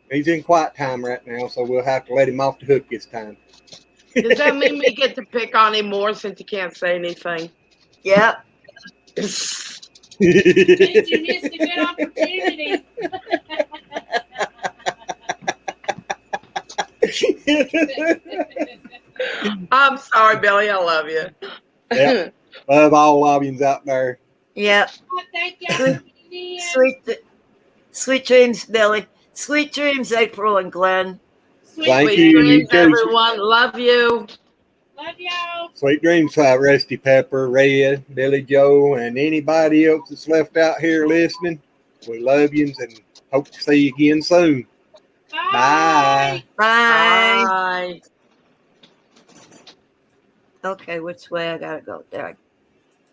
in quiet time right now, so we'll have to let him off the hook this time. Does that mean we get to pick on him more since he can't say anything? Yep. You missed a good opportunity. I'm sorry, Billy. I love you. Yep. Love all lobbyians out there. Yep. Thank y'all. Sweet dreams, Billy. Sweet dreams, April and Glenn. Thank Sweet you. dreams, You too. everyone. Love you. Love y'all. Sweet dreams, Rusty Pepper, Red, Billy Joe, and anybody else that's left out here listening. We love you and hope to see you again soon. Bye. Bye. Bye. Okay, which way I gotta go? There I go.